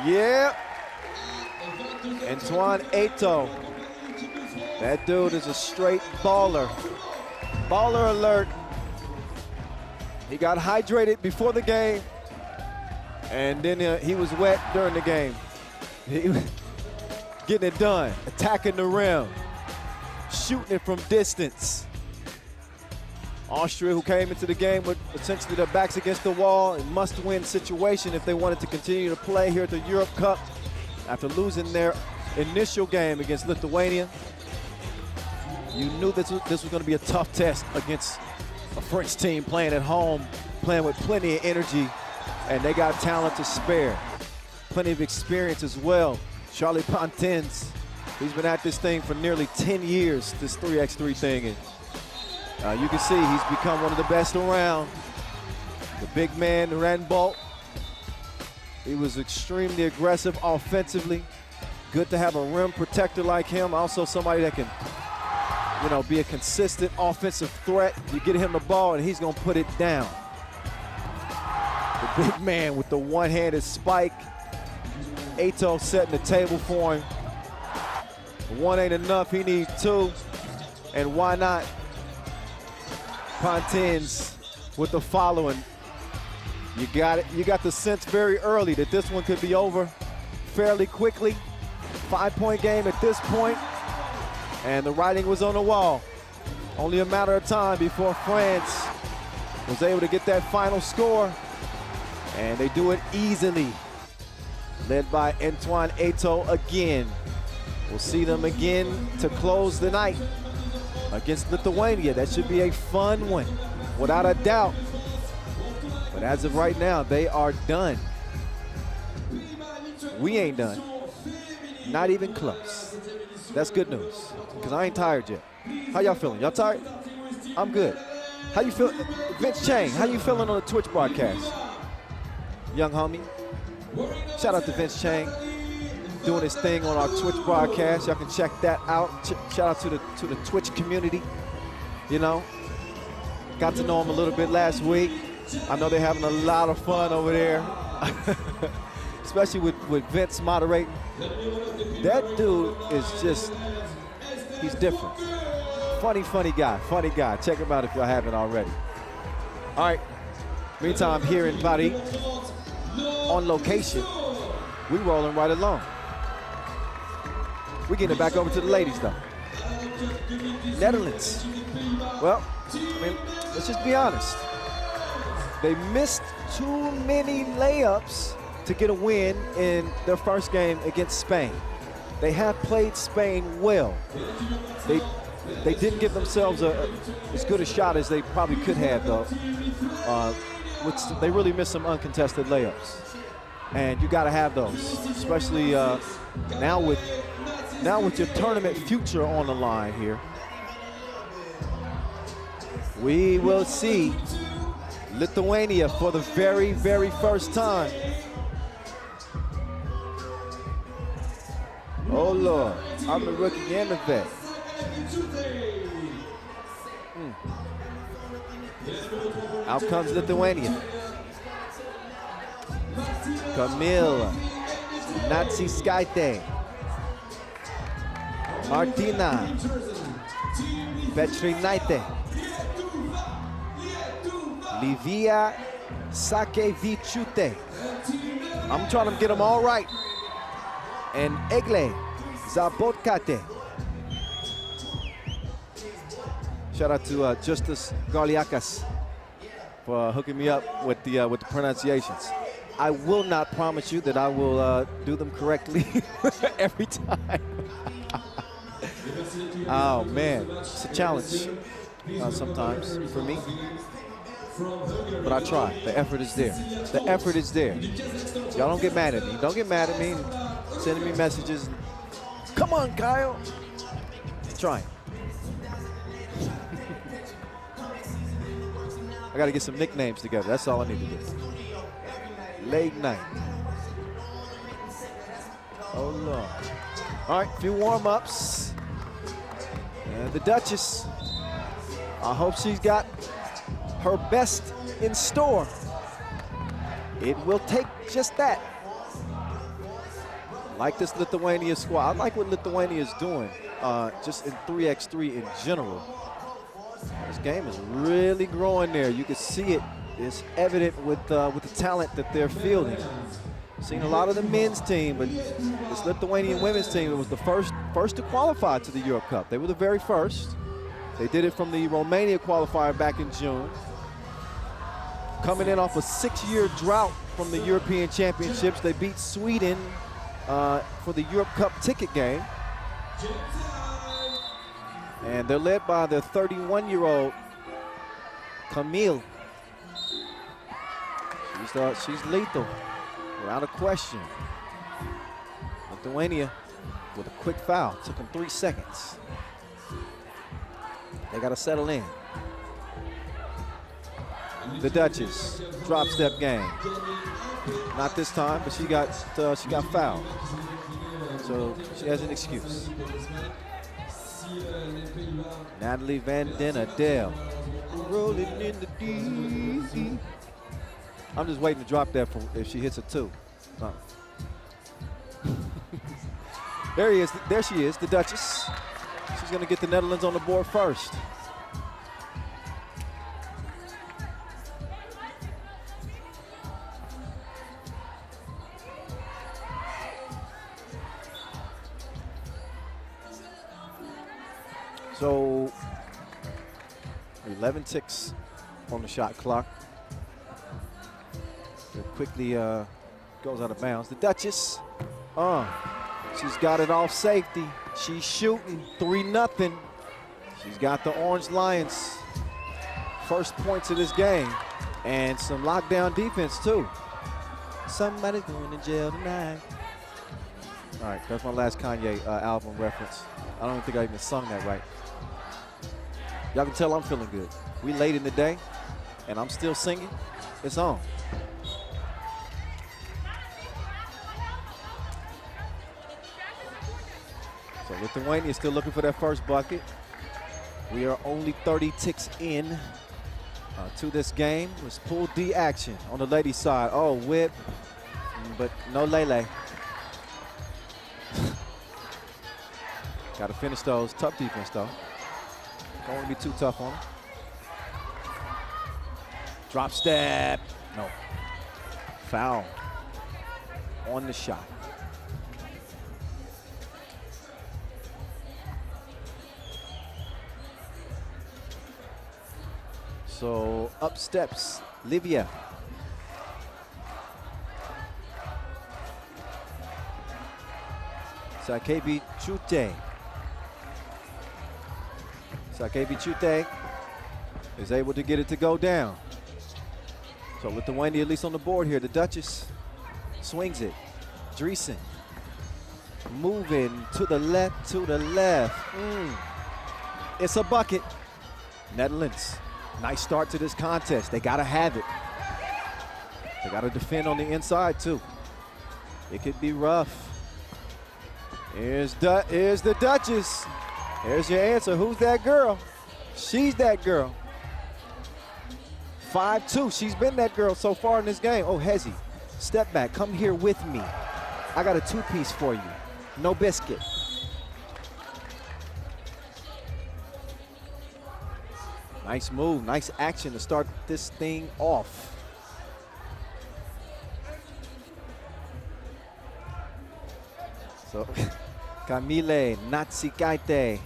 Yeah. Antoine Eto'o. That dude is a straight baller. Baller alert. He got hydrated before the game, and then he was wet during the game. He was getting it done, attacking the rim, shooting it from distance. Austria, who came into the game with essentially their backs against the wall, a must-win situation if they wanted to continue to play here at the Europe Cup after losing their initial game against Lithuania. You knew this was going to be a tough test against a French team playing at home, playing with plenty of energy, and they got talent to spare. Plenty of experience as well. Charlie Pontins, he's been at this thing for nearly 10 years, this 3x3 thing. And you can see he's become one of the best around. The big man, Renbo, he was extremely aggressive offensively. Good to have a rim protector like him. Also somebody that can, be a consistent offensive threat. You get him the ball and he's gonna put it down. The big man with the one-handed spike. Eto'o setting the table for him. One ain't enough, he needs 2. And why not? Pontins with the following. You got it. You got the sense very early that this one could be over fairly quickly. 5-point game at this point, and the writing was on the wall. Only a matter of time before France was able to get that final score, and they do it easily. Led by Antoine Eto'o again. We'll see them again to close the night against Lithuania. That should be a fun one, without a doubt. But as of right now, they are done. We ain't done. Not even close. That's good news, because I ain't tired yet. How y'all feeling? Y'all tired? I'm good. How you feel? Vince Chang, how you feeling on the Twitch broadcast? Young homie. Shout out to Vince Chang, doing his thing on our Twitch broadcast. Y'all can check that out. Shout out to the Twitch community. Got to know him a little bit last week. I know they're having a lot of fun over there, especially with Vince moderating. That dude is just, he's different. Funny guy. Check him out if y'all haven't already. All right. Meantime, here in Paris, on location, we rolling right along. We getting it back over to the ladies, though. Netherlands. Well, I mean, let's just be honest. They missed too many layups to get a win in their first game against Spain. They have played Spain well. They didn't give themselves as good a shot as they probably could have, though. They really missed some uncontested layups. And you got to have those, especially now with your tournament future on the line here. We will see Lithuania for the very, very first time. Oh, Lord. I'm the rookie and the vet. Out comes Lithuania. Kamil Natsiskaite. Martina Petrinaite. Livia Sakevichute. I'm trying to get them all right. And Egle Zabotkate. Shout out to Justus Garliakas for hooking me up with the pronunciations. I will not promise you that I will do them correctly every time. Oh man, it's a challenge sometimes for me. But I try. The effort is there. The effort is there. Y'all don't get mad at me. Don't get mad at me. Sending me messages. Come on, Kyle. I'm trying. I got to get some nicknames together. That's all I need to do. Late night. Oh, Lord. All right, a few warm-ups. And the Duchess. I hope she's got her best in store. It will take just that. Like this Lithuania squad. I like what Lithuania is doing just in 3x3 in general. This game is really growing there. You can see it. It's evident with the talent that they're fielding. Seen a lot of the men's team, but this Lithuanian women's team was the first to qualify to the Europe Cup. They were the very first. They did it from the Romania qualifier back in June. Coming in off a 6-year drought from the European Championships, they beat Sweden for the Europe Cup ticket game. And they're led by their 31-year-old Camille. She's lethal, without a question. Lithuania with a quick foul. Took them 3 seconds. They got to settle in. The Duchess, drop step game. Not this time, but she got fouled. So she has an excuse. Natalie Van Den Adel, rolling in the deep. I'm just waiting to drop that for if she hits a 2. There she is, the Duchess. She's going to get the Netherlands on the board first. So 11 ticks on the shot clock. It quickly goes out of bounds. The Duchess, she's got it off safety. She's shooting 3-0. She's got the Orange Lions first points of this game and some lockdown defense too. Somebody's going to jail tonight. All right, that's my last Kanye album reference. I don't think I even sung that right. Y'all can tell I'm feeling good. We late in the day, and I'm still singing. It's on. So Lithuania is still looking for their first bucket. We are only 30 ticks in to this game. Let's pull D action on the ladies' side. Oh, whip, but no Lele. Got to finish those. Tough defense, though. Don't want to be too tough on him. Drop step. No. Foul on the shot. So up steps Livia. Sakebi Chute. Sakebi Chute is able to get it to go down. So Lithuania at least on the board here. The Duchess swings it. Dreesen moving to the left, It's a bucket. Netherlands, nice start to this contest. They gotta have it. They gotta defend on the inside too. It could be rough. Here's the Duchess. Here's your answer. Who's that girl? She's that girl. 5'2", she's been that girl so far in this game. Oh, Hezi, step back, come here with me. I got a two-piece for you. No biscuit. Nice move, nice action to start this thing off. So, Camille Natsikaite.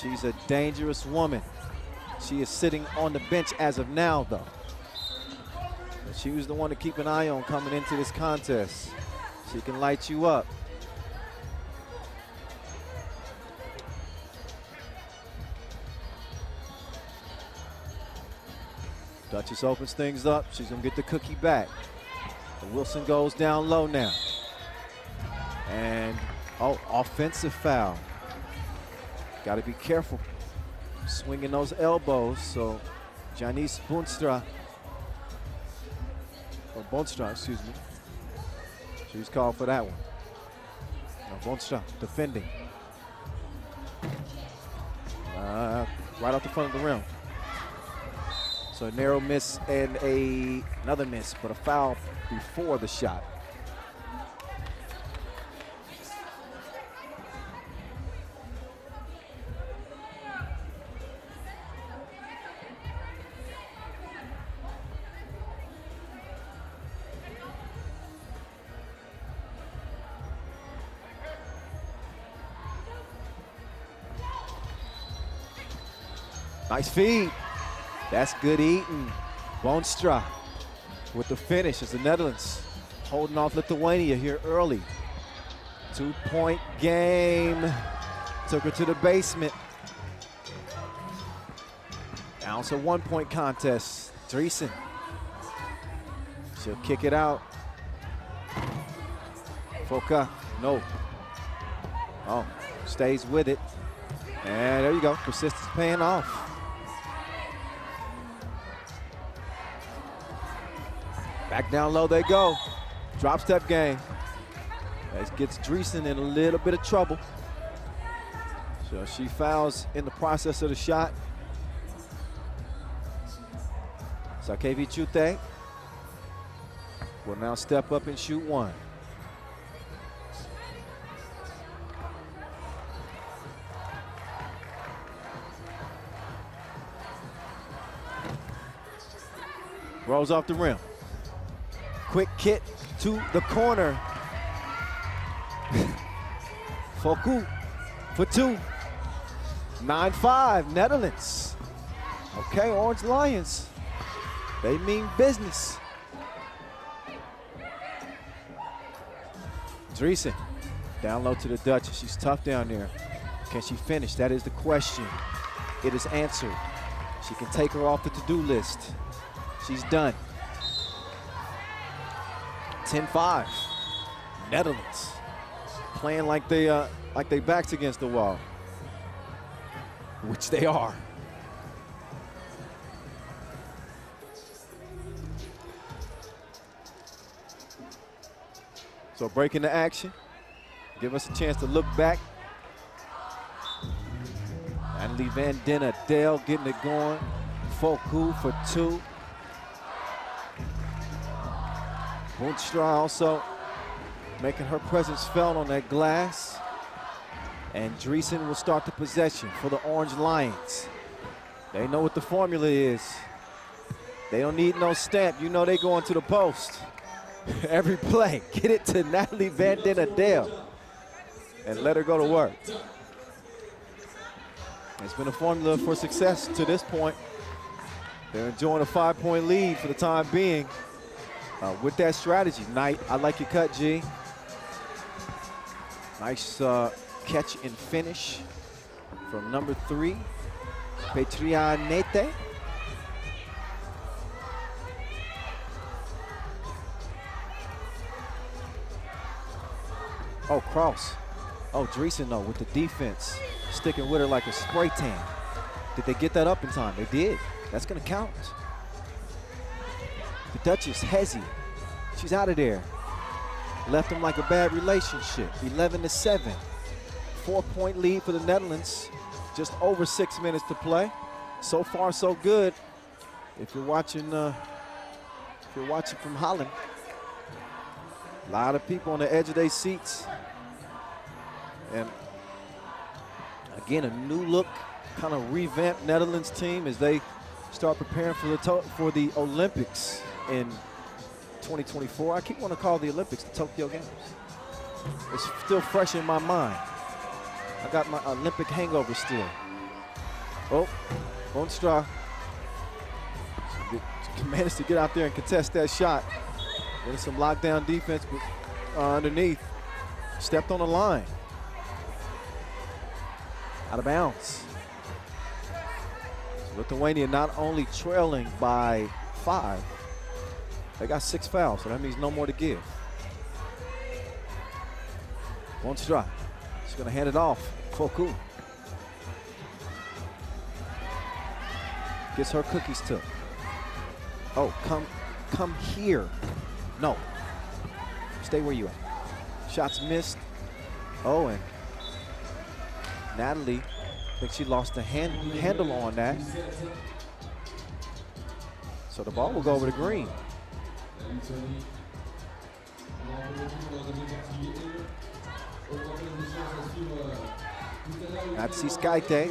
She's a dangerous woman. She is sitting on the bench as of now, though. But she was the one to keep an eye on coming into this contest. She can light you up. Duchess opens things up. She's gonna get the cookie back. And Wilson goes down low now. And, oh, offensive foul. Gotta be careful. Swinging those elbows, so Janice Bonstra, or Bonstra, excuse me. She was called for that one. Now Bonstra defending. Right off the front of the rim. So a narrow miss and another miss, but a foul before the shot. Nice feed. That's good eating. Bonstra with the finish as the Netherlands holding off Lithuania here early. 2-point game. Took her to the basement. Now it's a 1-point contest. Dreesen. She'll kick it out. Foka, no. Oh, stays with it. And there you go, persistence paying off. Back down low they go. Drop step game. That gets Dreesen in a little bit of trouble. So she fouls in the process of the shot. Sakevi Chute will now step up and shoot one. Rolls off the rim. Quick kick to the corner. Foku for two. 9-5, Netherlands. Okay, Orange Lions. They mean business. Dreesen down low to the Dutch. She's tough down there. Can she finish? That is the question. It is answered. She can take her off the to-do list. She's done. 10-5. Netherlands playing like they backs against the wall, which they are. So breaking the action, give us a chance to look back. Annalie Van Den Adel getting it going. Foku for two. Bonstra also making her presence felt on that glass. And Driesen will start the possession for the Orange Lions. They know what the formula is. They don't need no stamp. You know they going to the post. Every play, get it to Natalie Van Den Adel and let her go to work. It's been a formula for success to this point. They're enjoying a 5-point lead for the time being with that strategy. Knight, I like your cut, G. Nice catch and finish from number 3, Petrianete. Oh, cross. Oh, Driesen, though, with the defense, sticking with her like a spray tan. Did they get that up in time? They did. That's going to count. The Duchess, Hezi, she's out of there. Left them like a bad relationship. 11-7. 4-point lead for the Netherlands. Just over 6 minutes to play. So far, so good. If you're watching from Holland, a lot of people on the edge of their seats. And again, a new look, kind of revamped Netherlands team as they start preparing for the Olympics in 2024. I keep wanting to call the Olympics the Tokyo Games. It's still fresh in my mind. I got my Olympic hangover still. Oh, Onstra managed to get out there and contest that shot. Getting some lockdown defense underneath. Stepped on the line. Out of bounds. So Lithuania not only trailing by 5, they got 6 fouls, so that means no more to give. Onstra, she's gonna hand it off. Foku. Gets her cookies took. Oh, come here. No. Stay where you are. Shots missed. Oh, and Natalie, I think she lost the handle on that. So the ball will go over to Green. Natsi Skaite.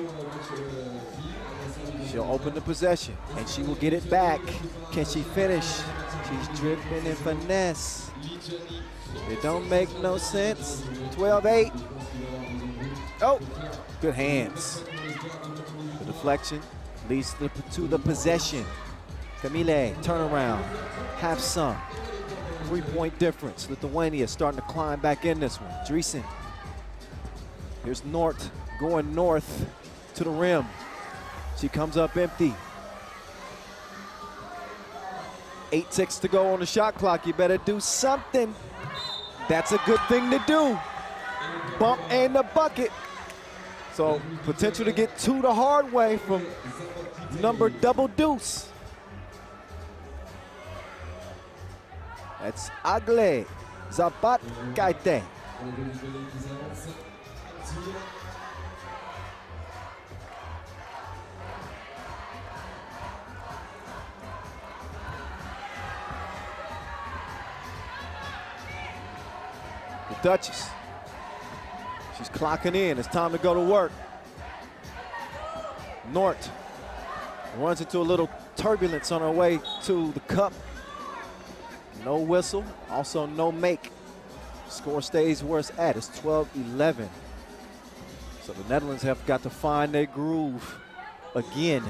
She'll open the possession, and she will get it back. Can she finish? She's dripping in finesse. It don't make no sense. 12-8. Oh, good hands. The deflection leads to the possession. Camille, turnaround, have some. 3-point difference. Lithuania starting to climb back in this one. Driesen. Here's Nort going north to the rim. She comes up empty. 8 ticks to go on the shot clock. You better do something. That's a good thing to do. Bump and the bucket. So potential to get 2 the hard way from number double deuce. That's Agle Zapat Kaite. The Duchess. She's clocking in. It's time to go to work. Nort runs into a little turbulence on her way to the cup. No whistle, also no make. Score stays where it's at. It's 12-11. So the Netherlands have got to find their groove again.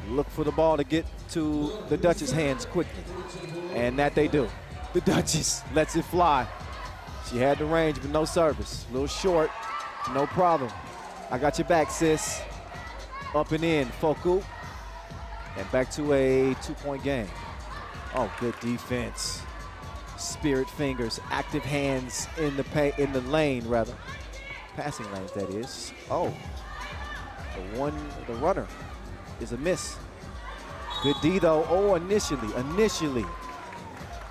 Look for the ball to get to the Duchess' hands quickly. And that they do. The Duchess lets it fly. She had the range, but no service. A little short, no problem. I got your back, sis. Up and in, Foku. And back to a 2-point game. Oh, good defense. Spirit fingers, active hands in the lane, rather. Passing lanes, that is. Oh, the runner is a miss. Good D, though. Oh, initially.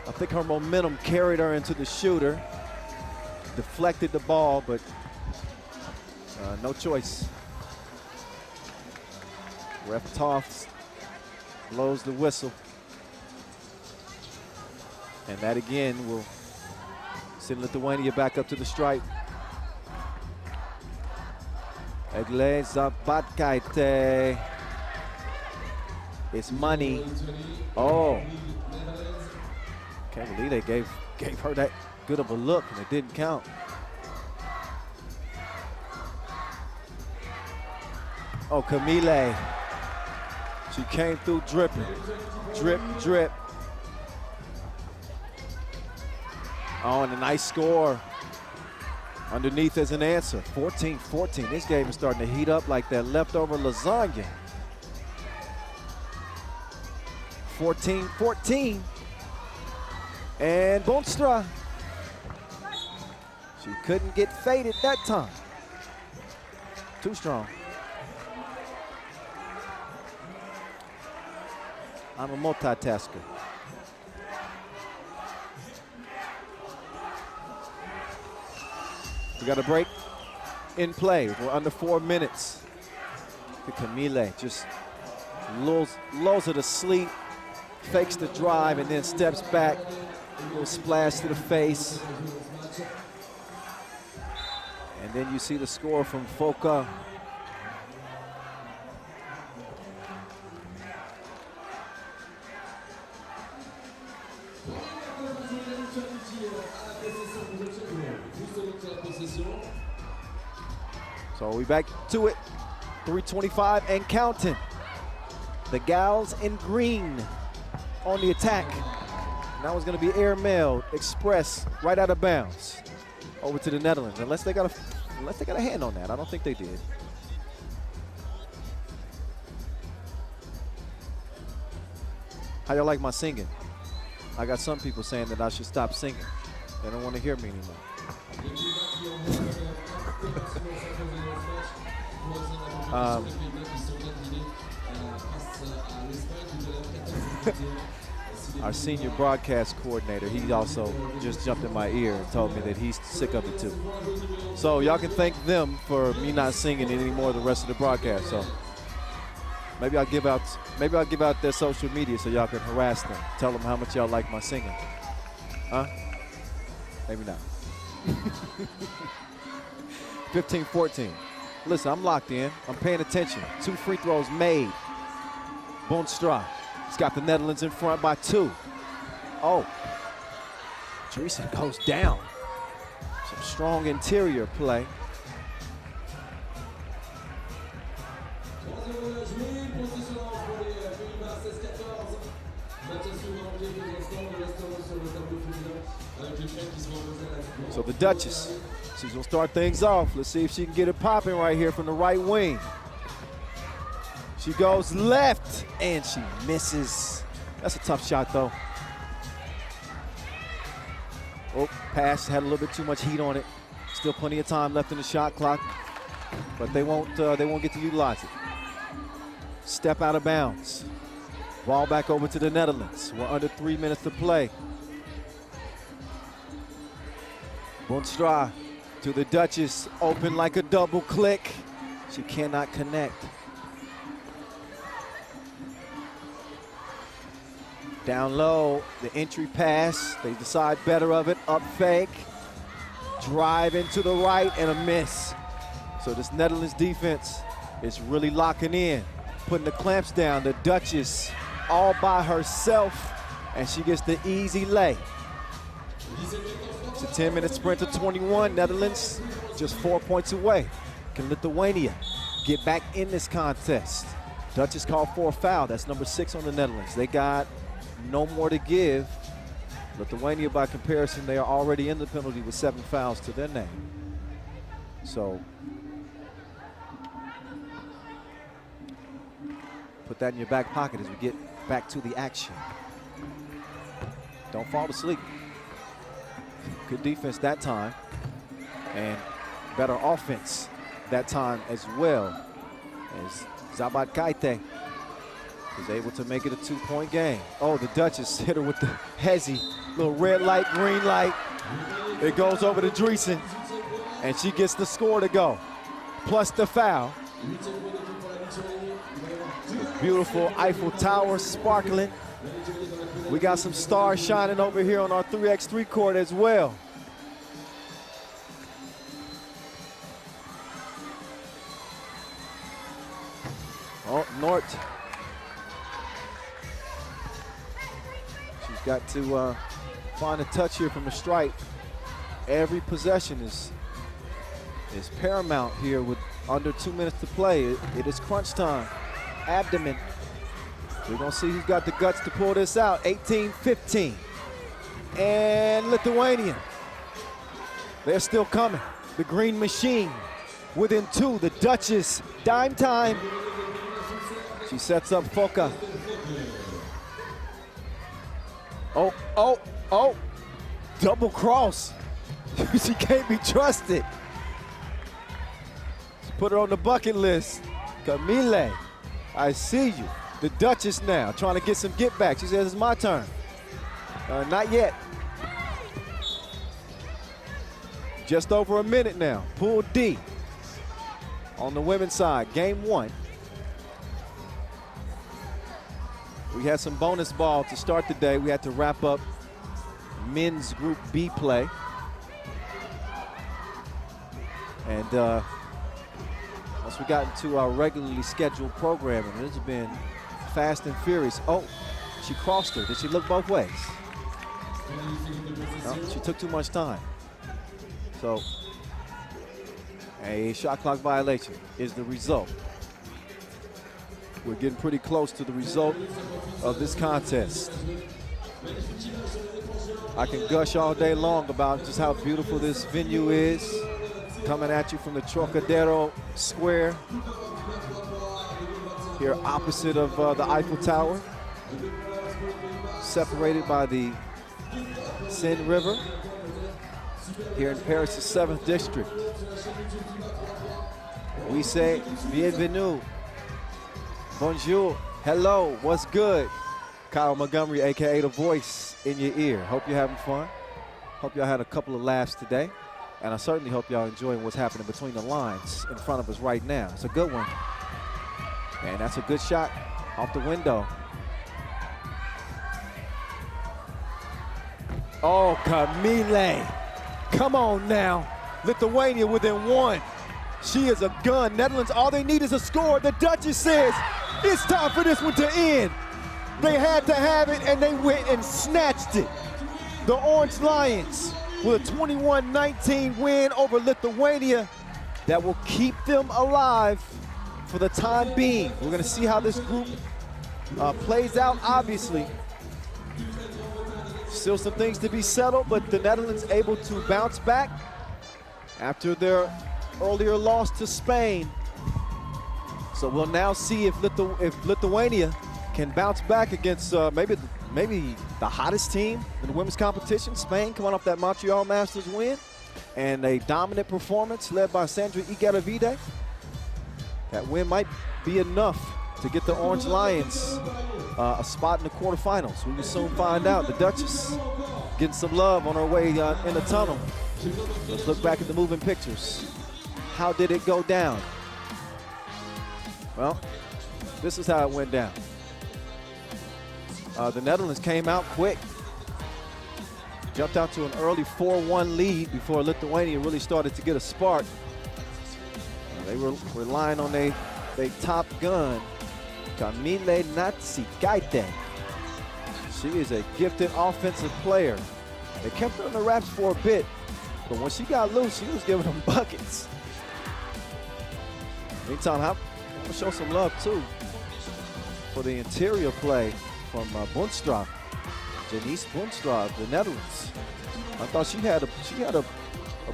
I think her momentum carried her into the shooter. Deflected the ball, but no choice. Ref Toft blows the whistle. And that again will Send Lithuania back up to the stripe. Egle Zabatkaite. It's money. Oh. Can't believe they gave her that good of a look and it didn't count. Oh, Camille. She came through dripping. Drip, drip. Oh, and a nice score underneath as an answer. 14-14. This game is starting to heat up like that leftover lasagna. 14-14. And Bonstra. She couldn't get faded that time. Too strong. I'm a multitasker. We got a break in play. We're under 4 minutes. Camille just lulls her to sleep, fakes the drive, and then steps back. A little splash to the face. And then you see the score from Foka. So we back to it, 3:25 and counting. The gals in green on the attack. That was going to be airmailed, express, right out of bounds, over to the Netherlands. Unless they got a hand on that, I don't think they did. How y'all like my singing? I got some people saying that I should stop singing. They don't want to hear me anymore. Our senior broadcast coordinator, he also just jumped in my ear and told me that he's sick of it too. So y'all can thank them for me not singing anymore the rest of the broadcast. So maybe I'll give out their social media so y'all can harass them. Tell them how much y'all like my singing. Huh? Maybe not. 15-14. Listen, I'm locked in. I'm paying attention. 2 free throws made. Bonstra. He's got the Netherlands in front by 2. Oh. Teresa goes down. Some strong interior play. So the Duchess, she's gonna start things off. Let's see if she can get it popping right here from the right wing. She goes left and she misses. That's a tough shot though. Oh, pass had a little bit too much heat on it. Still plenty of time left in the shot clock, but they won't get to utilize it. Step out of bounds. Ball back over to the Netherlands. We're under 3 minutes to play. Bonstra to the Duchess, open like a double click. She cannot connect. Down low, the entry pass. They decide better of it, up fake. Drive into the right and a miss. So this Netherlands defense is really locking in, putting the clamps down. The Duchess all by herself, and she gets the easy lay. It's a 10-minute sprint to 21. Netherlands just 4 points away. Can Lithuania get back in this contest? Duchess called for a foul. That's number 6 on the Netherlands. They got no more to give. Lithuania, by comparison, they are already in the penalty with 7 fouls to their name. So put that in your back pocket as we get back to the action. Don't fall asleep. Good defense that time, and better offense that time as well, as Zabatkaite is able to make it a 2-point game. Oh, the Duchess hit her with the hezzy, little red light, green light. It goes over to Dreesen, and she gets the score to go, plus the foul. Beautiful Eiffel Tower sparkling. We got some stars shining over here on our 3x3 court as well. Oh, Nort. She's got to find a touch here from the stripe. Every possession is paramount here with under 2 minutes to play. It is crunch time. Abdomen. We're going to see who's got the guts to pull this out. 18-15. And Lithuania. They're still coming. The Green Machine within 2. The Duchess, dime time. She sets up Foka. Oh. Double cross. She can't be trusted. Put her on the bucket list. Camille, I see you. The Duchess now trying to get some get back. She says it's my turn. Not yet. Just over a minute now. Pool D on the women's side. Game 1. We had some bonus ball to start the day. We had to wrap up men's Group B play. And once we got into our regularly scheduled programming, it's been fast and furious. Oh, she crossed her. Did she look both ways? No, she took too much time. So a shot clock violation is the result. We're getting pretty close to the result of this contest. I can gush all day long about just how beautiful this venue is. Coming at you from the Trocadero Square, here opposite of the Eiffel Tower, separated by the Seine River, here in Paris' 7th district. We say bienvenue, bonjour, hello, what's good? Kyle Montgomery, AKA The Voice in your ear. Hope you're having fun. Hope y'all had a couple of laughs today. And I certainly hope y'all enjoying what's happening between the lines in front of us right now. It's a good one. And that's a good shot off the window. Oh, Camille. Come on now. Lithuania within 1. She is a gun. Netherlands, all they need is a score. The Duchess says it's time for this one to end. They had to have it, and they went and snatched it. The Orange Lions with a 21-19 win over Lithuania that will keep them alive for the time being. We're going to see how this group plays out, obviously. Still some things to be settled, but the Netherlands able to bounce back after their earlier loss to Spain. So we'll now see if Lithuania can bounce back against maybe the hottest team in the women's competition, Spain, coming off that Montreal Masters win, and a dominant performance led by Sandra Igaravide. That win might be enough to get the Orange Lions a spot in the quarterfinals. We will soon find out. The Duchess getting some love on her way in the tunnel. Let's look back at the moving pictures. How did it go down? Well, this is how it went down. The Netherlands came out quick. Jumped out to an early 4-1 lead before Lithuania really started to get a spark. They were relying on their top gun, Camille Natsikaite. She is a gifted offensive player. They kept her in the wraps for a bit, but when she got loose, she was giving them buckets. Meantime, I'm going to show some love, too, for the interior play from Boonstra, Janice Boonstra of the Netherlands. I thought she had a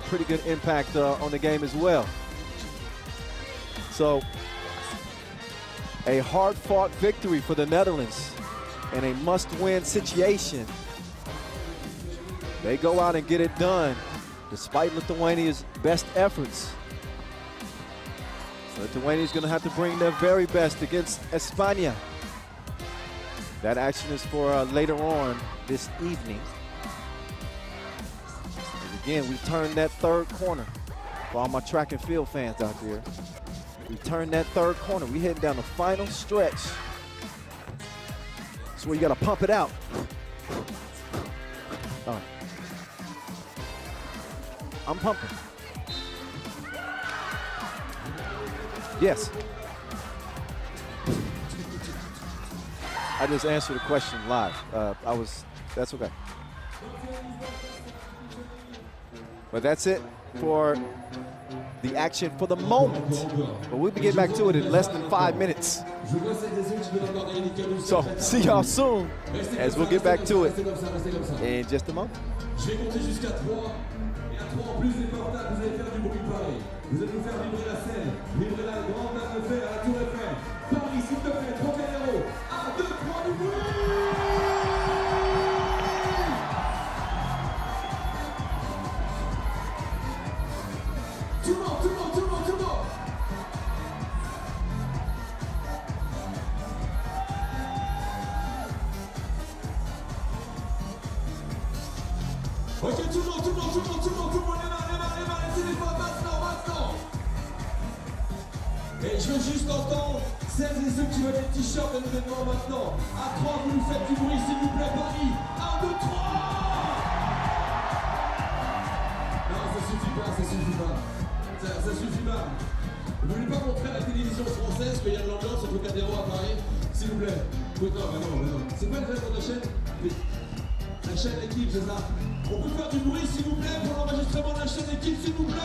pretty good impact on the game as well. So a hard-fought victory for the Netherlands in a must-win situation. They go out and get it done despite Lithuania's best efforts. Lithuania's going to have to bring their very best against Estonia. That action is for later on this evening. And again, we turned that third corner. For all my track and field fans out there, we turned that third corner. We heading down the final stretch. That's where you got to pump it out. All right. I'm pumping. I just answered the question live. That's okay. But that's it for the action for the moment. But we'll be getting back to it in less than 5 minutes. So see y'all soon as we'll get back to it in just a moment. Je vais compter jusqu'à 3. Et à 3 en plus des portables, vous allez faire du bruit pareil. Vous allez nous faire vibrer la scène, vibrer la grande dame de fer à la Tour Eiffel. Paris, s'il te plaît, Trocadéro. 1, 2, 3, du bruit! Tout le monde, tout le monde, tout le monde, tout le monde! Ok, tout le monde, tout le monde, tout le monde, tout le monde, tout le monde, les mains, les téléphones, maintenant. Et je veux juste entendre celles et ceux qui veulent des t-shirts de l'événement maintenant. À 3, vous nous faites du bruit, s'il vous plaît, Paris. 1, 2, 3! Non, ça suffit pas, ça suffit pas. Ça suffit pas. Vous voulez pas montrer à la télévision française qu'il y a de l'ambiance entre Trocadéro à Paris? S'il vous plaît. Non. C'est quoi le vrai de la chaîne? La chaîne équipe, c'est ça. On peut faire du bruit, s'il vous plaît, pour l'enregistrement de la chaîne équipe, s'il vous plaît.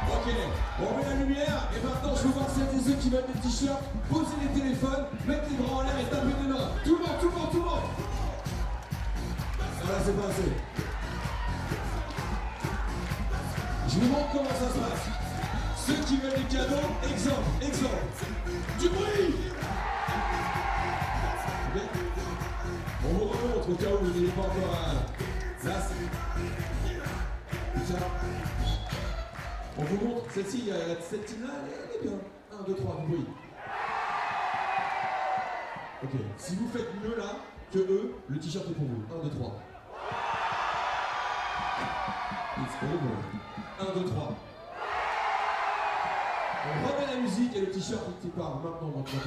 Ok, on met la lumière, et maintenant je veux voir celles et ceux qui veulent des t-shirts, posez les téléphones, mettez les bras en l'air et tapez des mains. Tout le monde. Voilà, c'est pas assez. Je vous montre comment ça se passe. Ceux qui veulent des cadeaux, exemple. Du bruit! On vous remontre au cas où vous n'êtes pas encore à... Là, c'est... Ça. On vous montre, celle-ci, il y a cette team-là, elle est bien. 1, 2, 3, du bruit. Ok, si vous faites mieux là que eux, le t-shirt est pour vous. 1, 2, 3. 1, 2, 3. On remet la musique et le t-shirt qui part. Maintenant, tout ça.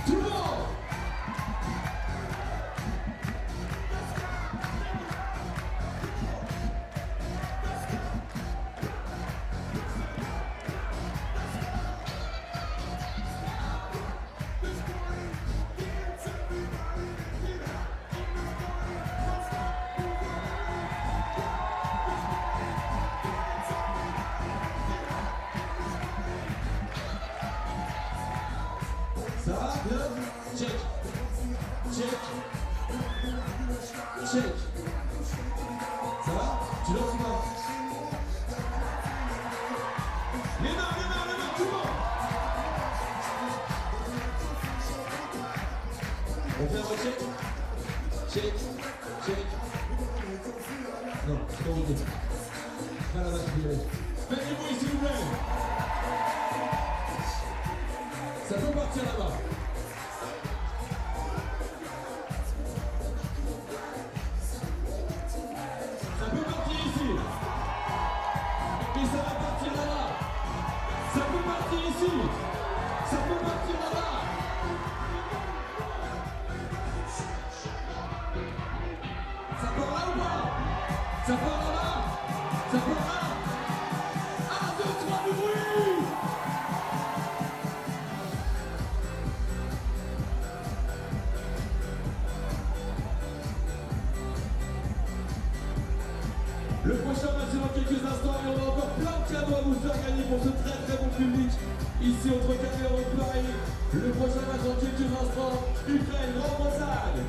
Tout le monde! Ça va, bien? Check. Ça va? Tu lances ou pas? Les mains, tout le monde! On fait un recheck? Check. Non, c'est pas ok. Pas la vache, faites du bruit, s'il vous plaît! Ça peut partir là-bas. Ça peut partir ici. Et ça va partir là-bas. Ça peut partir ici. Ça peut partir là-bas. Ça part là ou pas? Ça part là-bas. Ça part là. 1, 2, 3, du bruit. Le prochain match est dans quelques instants et on a encore plein de cadeaux à vous faire gagner pour ce très très bon public ici au Trocadéro de Paris. Le prochain match dans quelques instants, Ukraine, Grande-Bretagne.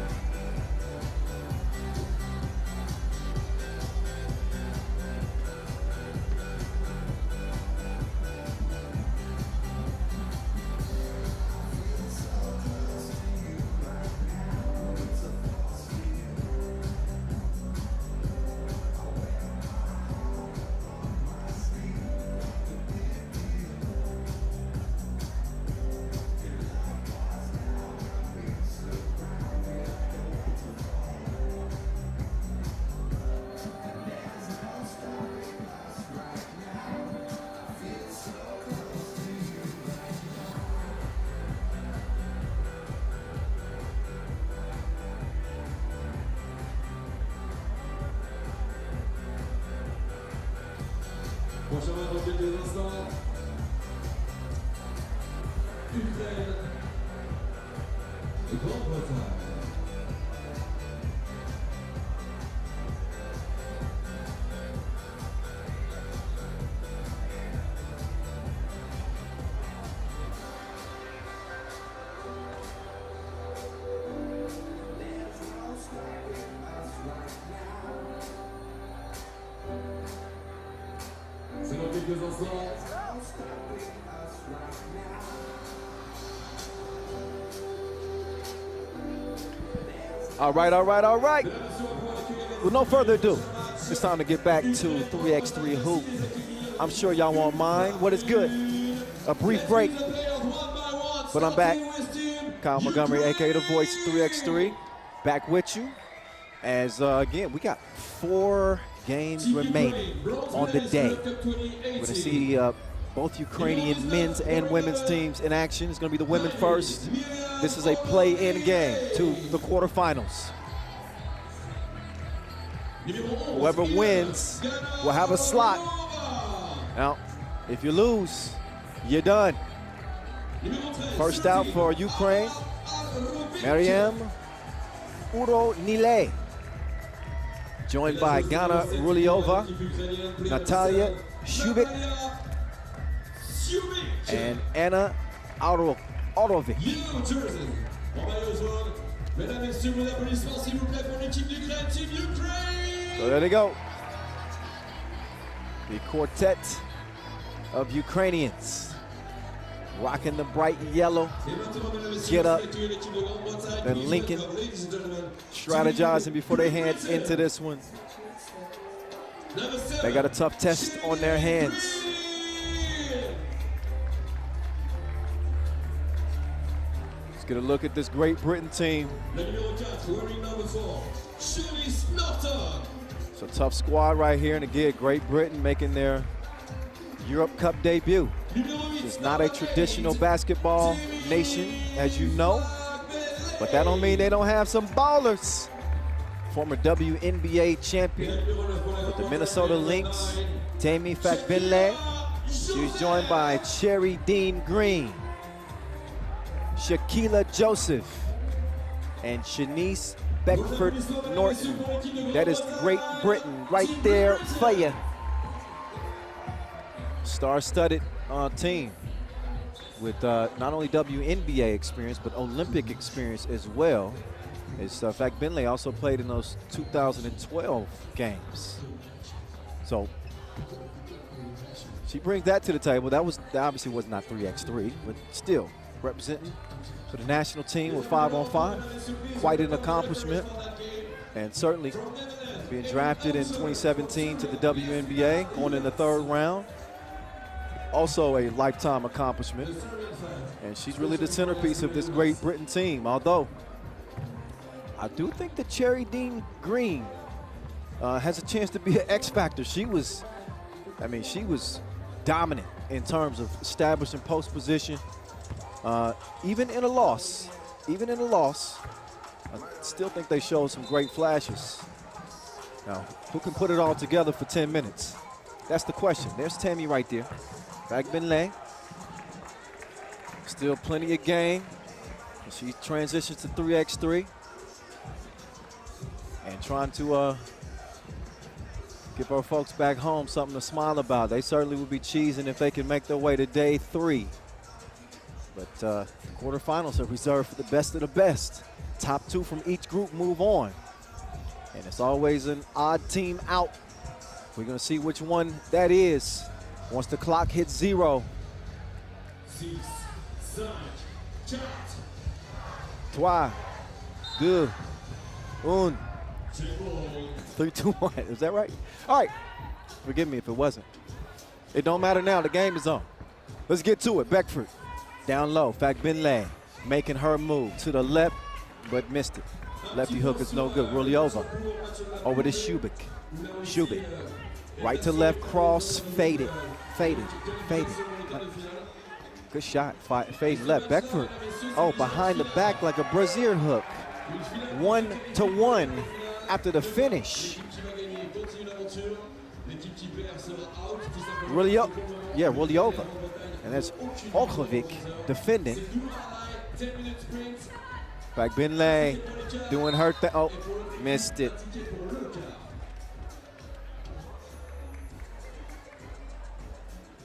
Prochain match dans quelques instants. Ukraine et Grande-Bretagne. C'est dans quelques instants. All right, all right, all right. With no further ado, it's time to get back to 3x3 hoop. I'm sure y'all won't mind. What is good? A brief break, but I'm back. Kyle Montgomery, aka the voice of 3x3, back with you. As again, we got 4 games remaining on the day. We're going to see both Ukrainian men's and women's teams in action. It's going to be the women first. This is a play-in game to the quarterfinals. Whoever wins will have a slot. Now, if you lose, you're done. First out for Ukraine, Mariam Uronile, joined by Gana Ruliova, Natalia Shubik, and Anna Orovic. So there they go. The quartet of Ukrainians, rocking the bright yellow get up. Then Lincoln strategizing before they head into this one. They got a tough test on their hands. Let's get a look at this Great Britain team. It's a tough squad right here, and again, Great Britain making their Europe Cup debut. It's not a traditional basketball nation, as you know, but that don't mean they don't have some ballers. Former WNBA champion with the Minnesota Lynx, Tammy Fakbinle. She's joined by Cherry Dean Green, Shaquila Joseph, and Shanice Beckford Norton. That is Great Britain right there for you. Star-studded team with not only WNBA experience, but Olympic experience as well. As Fakbinle also played in those 2012 games. So she brings that to the table. That obviously was not 3x3, but still representing for the national team with 5-on-5. Quite an accomplishment, and certainly being drafted in 2017 to the WNBA, going in the 3rd round. Also a lifetime accomplishment, and she's really the centerpiece of this Great Britain team. Although I do think that Cherry Dean Green has a chance to be an X factor. She was dominant in terms of establishing post position. Even in a loss, I still think they showed some great flashes. Now, who can put it all together for 10 minutes? That's the question. There's Tammy right there. Fakbinle. Still plenty of game. She transitions to 3x3. And trying to give our folks back home something to smile about. They certainly would be cheesing if they can make their way to day 3. But the quarterfinals are reserved for the best of the best. Top 2 from each group move on. And it's always an odd team out. We're going to see which one that is once the clock hits 0. 6, 5, 4, 2, 1. 3, 2, 1. Is that right? All right. Forgive me if it wasn't. It don't matter now. The game is on. Let's get to it. Beckford down low. Fakbinle making her move to the left, but missed it. Lefty hook is no good. Ruliova over to Shubik. Shubik. Right to left cross. Faded. Good shot. Fade left. Beckford. Oh, behind the back like a brazier hook. 1-to-1 after the finish. Ruliova. And that's Olkovic defending. Fagbinlay doing her thing. Oh, missed it.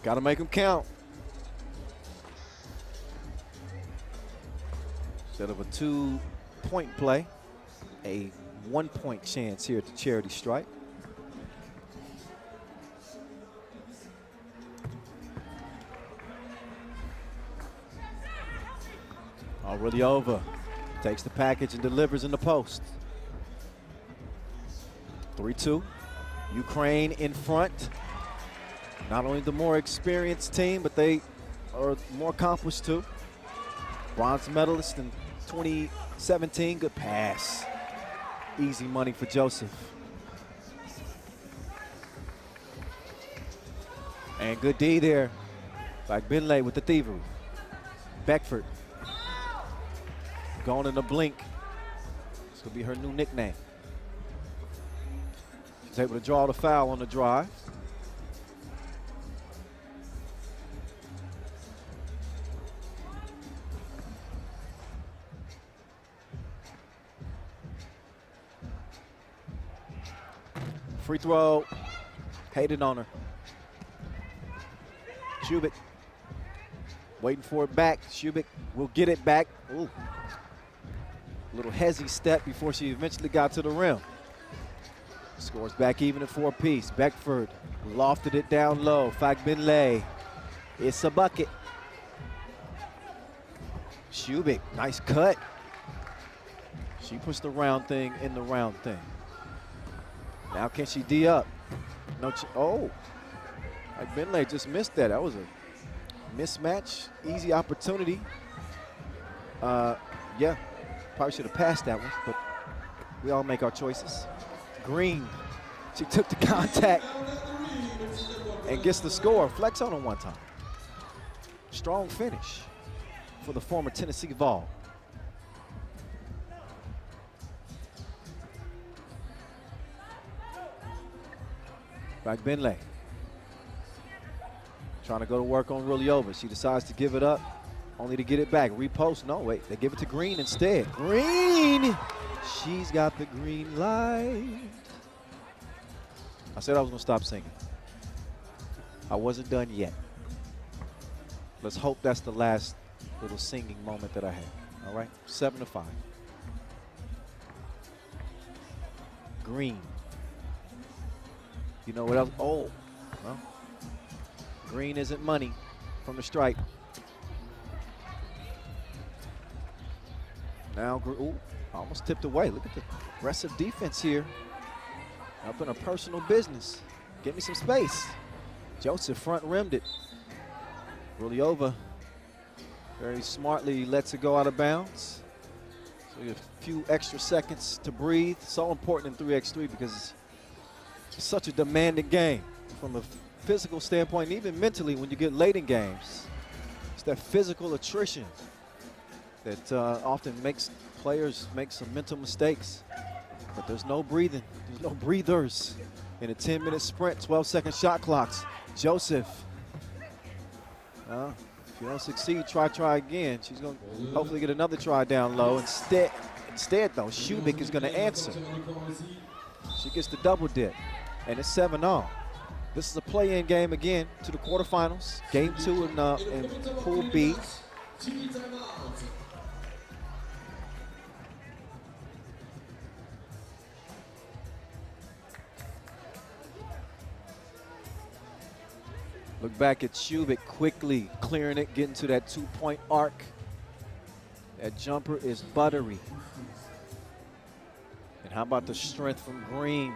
Got to make them count. Instead of a 2-point play, a 1-point chance here at the charity stripe. Already over. Takes the package and delivers in the post. 3-2. Ukraine in front. Not only the more experienced team, but they are more accomplished too. Bronze medalist in 2017. Good pass. Easy money for Joseph. And good D there by Binlay with the thievery. Beckford. Gone in a blink. This will be her new nickname. She's able to draw the foul on the drive. Free throw, hated on her. Shubik waiting for it back. Shubik will get it back. Ooh. Little hezzy step before she eventually got to the rim. Scores back even at 4-piece. Beckford lofted it down low. Fagbinlay, it's a bucket. Shubik, nice cut. She puts the round thing in the round thing. Now can she D up? No, oh, Fagbinlay just missed that. That was a mismatch, easy opportunity. Yeah. Probably should have passed that one, but we all make our choices. Green, she took the contact and gets the score. Flex on her one time. Strong finish for the former Tennessee Vol. Fagbinlay trying to go to work on Ruliova. She decides to give it up, only to get it back. Repost, no, wait, they give it to Green instead. Green, she's got the green light. I said I was gonna stop singing. I wasn't done yet. Let's hope that's the last little singing moment that I had, all right? 7-5. Green. You know what else? Oh, well, green isn't money from the stripe. Now, ooh, almost tipped away. Look at the aggressive defense here. Up in her personal business. Give me some space. Joseph front rimmed it. Ruliova very smartly lets it go out of bounds. So you have a few extra seconds to breathe. So important in 3x3 because it's such a demanding game from a physical standpoint, and even mentally when you get late in games. It's that physical attrition that often makes players make some mental mistakes. But there's no breathing. There's no breathers in a 10-minute sprint, 12-second shot clocks. Joseph. If you don't succeed, try again. She's going to hopefully get another try down low. Instead though, Shubik is going to answer. She gets the double dip, and it's 7-all. This is a play-in game again to the quarterfinals. Game 2 in Pool B. Look back at Shubik quickly clearing it, getting to that 2-point arc. That jumper is buttery. And how about the strength from Green?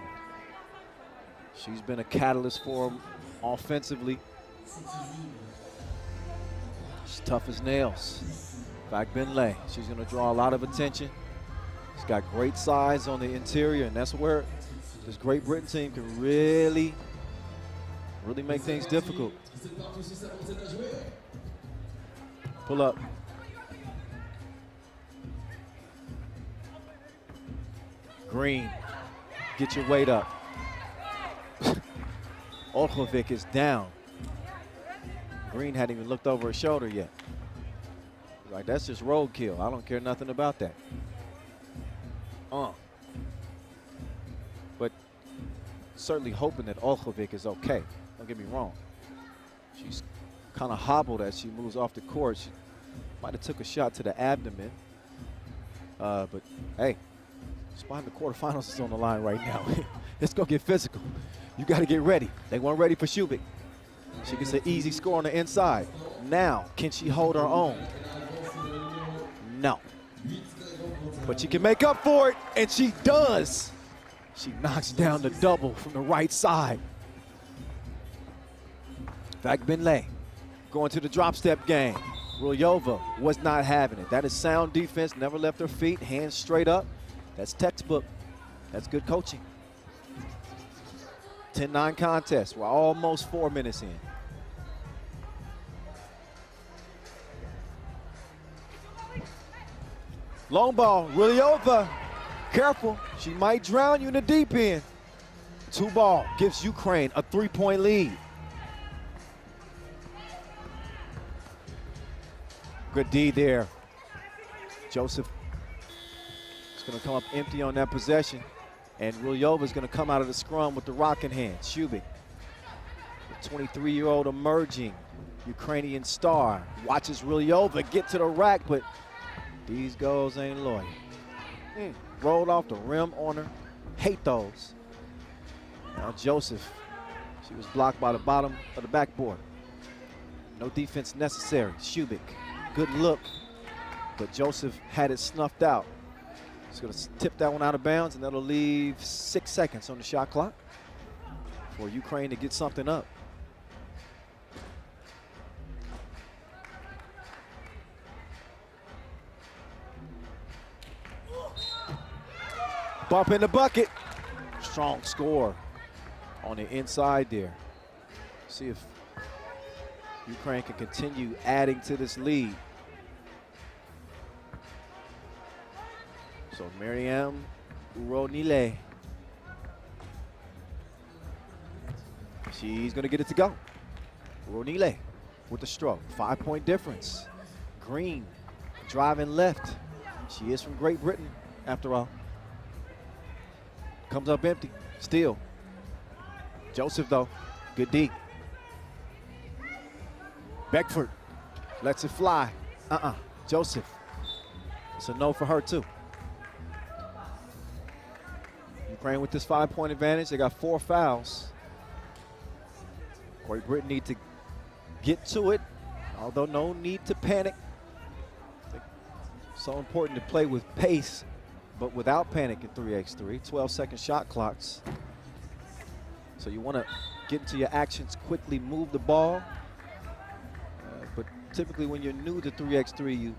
She's been a catalyst for him offensively. She's tough as nails. Fagbinlay, she's going to draw a lot of attention. She's got great size on the interior, and that's where this Great Britain team can really make things difficult. Pull up. Green, get your weight up. Olkovic is down. Green hadn't even looked over her shoulder yet. Like, that's just roadkill. I don't care nothing about that. But certainly hoping that Olchovic is okay. Don't get me wrong. She's kind of hobbled as she moves off the court. She might have took a shot to the abdomen. But hey, spot in the quarterfinals is on the line right now. It's going to get physical. You got to get ready. They weren't ready for Shubik. She gets an easy score on the inside. Now, can she hold her own? No. But she can make up for it, and she does. She knocks down the double from the right side. Fagbinlay going to the drop step game. Rulyova was not having it. That is sound defense, never left her feet, hands straight up. That's textbook. That's good coaching. 10-9 contest. We're almost 4 minutes in. Long ball, Rulyova. Careful, she might drown you in the deep end. 2-ball gives Ukraine a 3-point lead. Good D there. Joseph is going to come up empty on that possession. And Rulyova is going to come out of the scrum with the rock in hand. Shubik, the 23-year-old emerging Ukrainian star, watches Rulyova get to the rack, but these goals ain't loyal. Rolled off the rim on her. Hate those. Now Joseph, she was blocked by the bottom of the backboard. No defense necessary. Shubik, good look, but Joseph had it snuffed out. He's going to tip that one out of bounds, and that'll leave 6 seconds on the shot clock for Ukraine to get something up. Bump in the bucket. Strong score on the inside there. See if Ukraine can continue adding to this lead. So Miriam Uronile. She's going to get it to go. Uronile with the stroke. 5-point difference. Green driving left. She is from Great Britain, after all. Comes up empty. Steal. Joseph, though. Good D. Beckford lets it fly. Joseph. It's a no for her, too. Ukraine with this 5-point advantage. They got 4 fouls. Great Britain need to get to it, although no need to panic. So important to play with pace, but without panic in 3x3. 12-second shot clocks. So you want to get into your actions quickly, move the ball. But typically when you're new to 3x3, you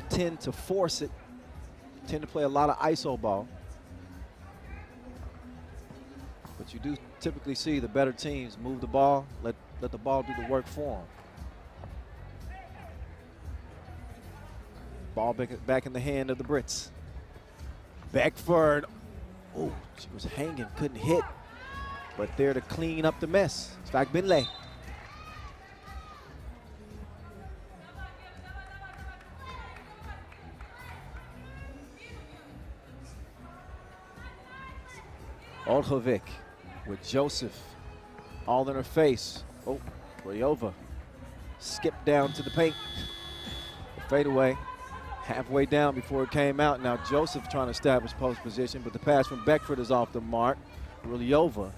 tend to force it. You tend to play a lot of ISO ball. But you do typically see the better teams move the ball, let the ball do the work for them. Ball back in the hand of the Brits. Beckford, oh, she was hanging, couldn't hit. But there to clean up the mess. It's Fagbinlay. Olchovic with Joseph all in her face. Oh, Rulyova skipped down to the paint. Fadeaway halfway down before it came out. Now Joseph trying to establish post position, but the pass from Beckford is off the mark. Rulyova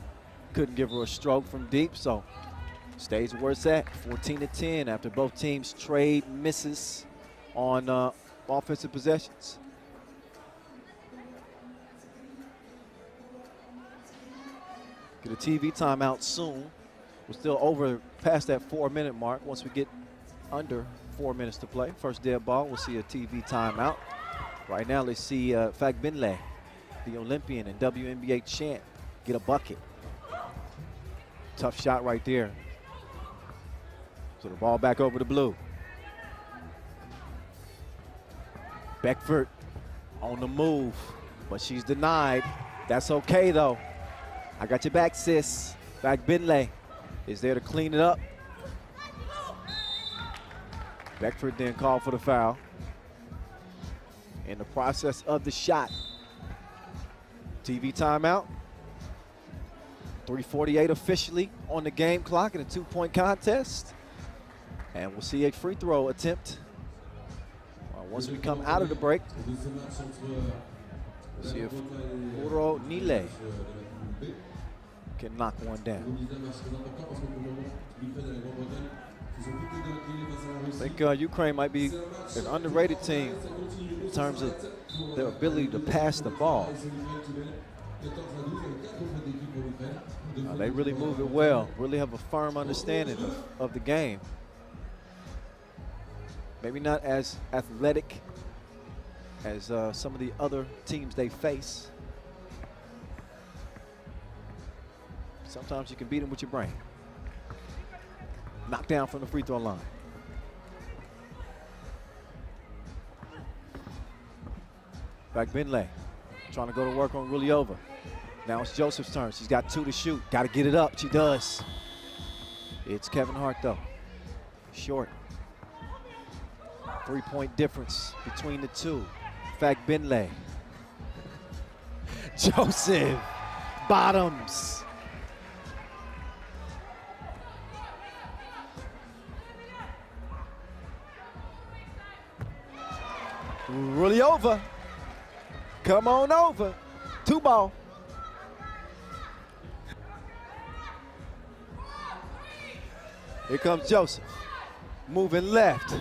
couldn't give her a stroke from deep, so stays where it's at. 14-10 after both teams trade misses on offensive possessions. Get a TV timeout soon. We're still over past that 4-minute mark. Once we get under 4 minutes to play, first dead ball, we'll see a TV timeout. Right now, let's see Fagbinlay, the Olympian and WNBA champ, get a bucket. Tough shot right there. So the ball back over to blue. Beckford on the move, but she's denied. That's okay, though. I got your back, sis. Fagbinlay is there to clean it up. Beckford then called for the foul. In the process of the shot. TV timeout. 3:48 officially on the game clock in a 2-point contest. And we'll see a free throw attempt once we come out of the break. We'll see if Uro Nile can knock one down. I think Ukraine might be an underrated team in terms of their ability to pass the ball. They really move it well, really have a firm understanding of the game. Maybe not as athletic as some of the other teams they face. Sometimes you can beat them with your brain. Knocked down from the free throw line. Back Benley, trying to go to work on Ruliova. Now it's Joseph's turn. She's got 2 to shoot. Got to get it up. She does. It's Kevin Hart, though. Short. 3-point difference between the two. Fact Benley. Joseph. Bottoms. Ruliova. Come on over. 2 ball. Here comes Joseph. Moving left.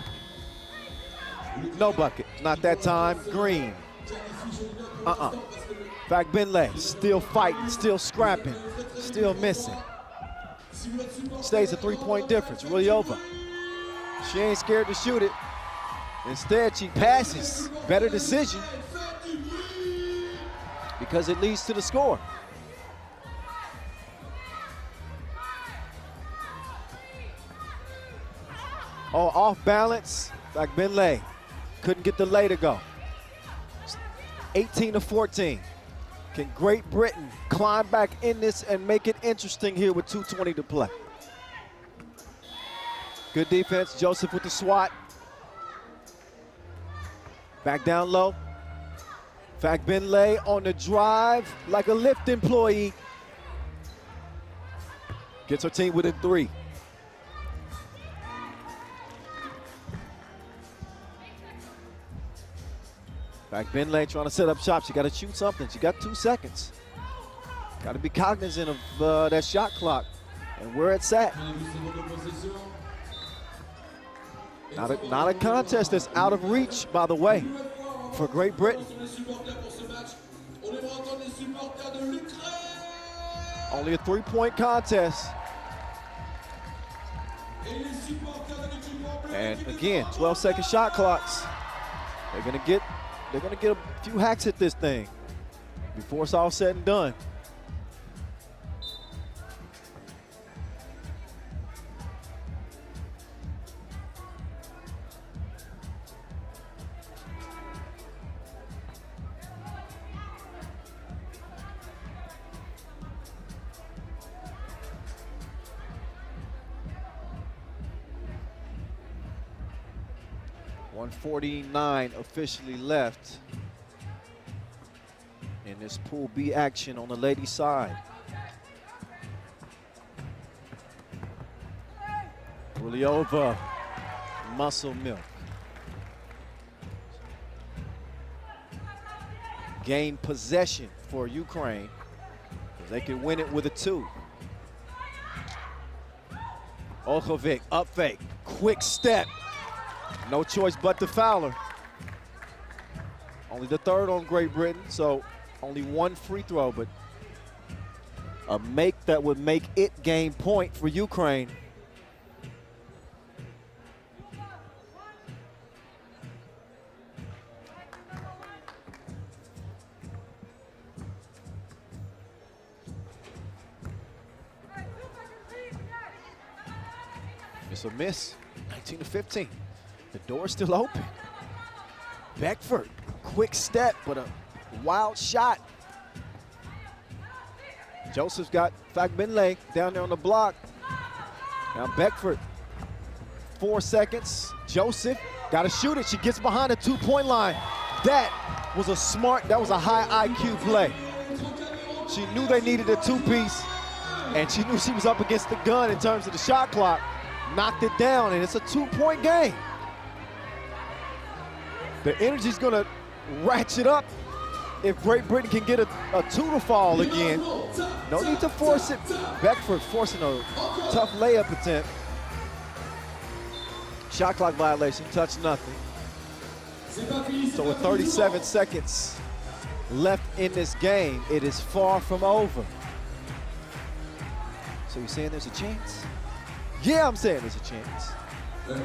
No bucket. Not that time. Green. Fact Benley still fighting, still scrapping, still missing. Stays a 3-point difference. Ruliova. She ain't scared to shoot it. Instead, she passes. Better decision because it leads to the score. Oh, off balance. Like Benley couldn't get the lay to go. 18-14. Can Great Britain climb back in this and make it interesting here with 2:20 to play? Good defense. Joseph with the swat. Back down low. Fact Benley on the drive like a Lyft employee. Gets her team within 3. Fact Benley trying to set up shop. She got to shoot something. She got 2 seconds. Got to be cognizant of that shot clock and where it's at. Not a contest that's out of reach, by the way, for Great Britain. Only a 3-point contest. And again, 12-second shot clocks. They're gonna get a few hacks at this thing before it's all said and done. .149 officially left in this Pool B action on the ladies' side. Ruliova, muscle milk. Gain possession for Ukraine. They could win it with a 2. Olkovic, up fake, quick step. No choice but to foul her. Only the 3rd on Great Britain, so only 1 free throw, but a make that would make it game point for Ukraine. It's a miss, 19-15. The door's still open. Beckford, quick step, but a wild shot. Joseph's got Fact Benley down there on the block. Now Beckford, 4 seconds. Joseph, got to shoot it. She gets behind the 2-point line. That was a high IQ play. She knew they needed a two-piece, and she knew she was up against the gun in terms of the shot clock. Knocked it down, and it's a 2-point game. The energy's gonna ratchet up if Great Britain can get a two to fall again. No need to force it. Beckford forcing a tough layup attempt. Shot clock violation, touch nothing. So with 37 seconds left in this game, it is far from over. So you're saying there's a chance? Yeah, I'm saying there's a chance.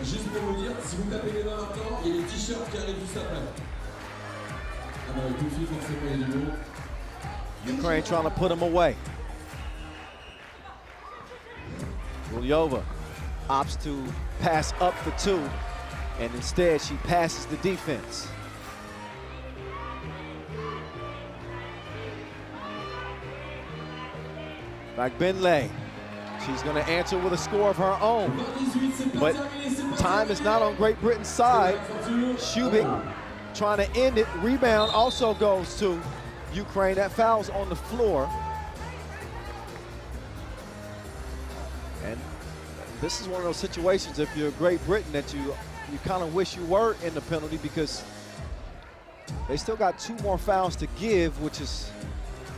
Juste pour vous dire, si vous tapez les mains maintenant, il y a les t-shirts qui arrivent juste après. Ah bah tout de suite, forcément, il y a du mot. Ukraine trying to put them away. Rulyova opts to pass up for two, and instead she passes the defense. Benley, she's going to answer with a score of her own, but time is not on Great Britain's side. Shubik trying to end it. Rebound also goes to Ukraine. That foul's on the floor. And this is one of those situations, if you're Great Britain, that you kind of wish you were in the penalty, because they still got 2 more fouls to give, which is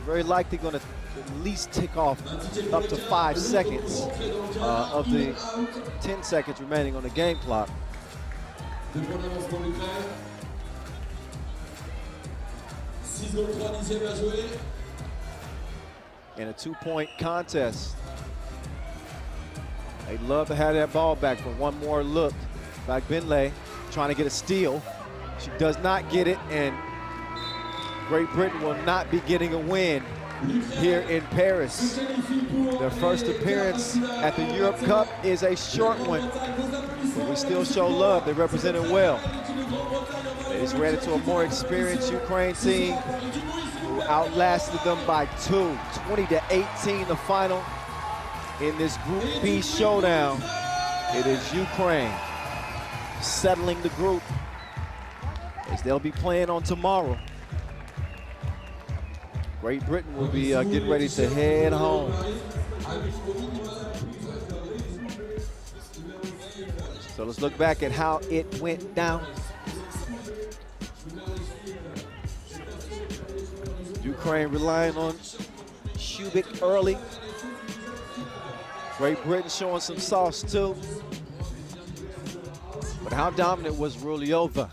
very likely going to at least tick off up to 5 seconds of the 10 seconds remaining on the game clock. In a 2-point contest, they'd love to have that ball back for one more look. Benley trying to get a steal. She does not get it, and Great Britain will not be getting a win here in Paris. Their first appearance at the Europe Cup is a short one, but we still show love. They represented well. They just ran into a more experienced Ukraine team who outlasted them by 2, 20-18 the final. In this Group B showdown, it is Ukraine settling the group, as they'll be playing on tomorrow. Great Britain will be getting ready to head home. So let's look back at how it went down. Ukraine relying on Shubik early. Great Britain showing some sauce too. But how dominant was Rulyova?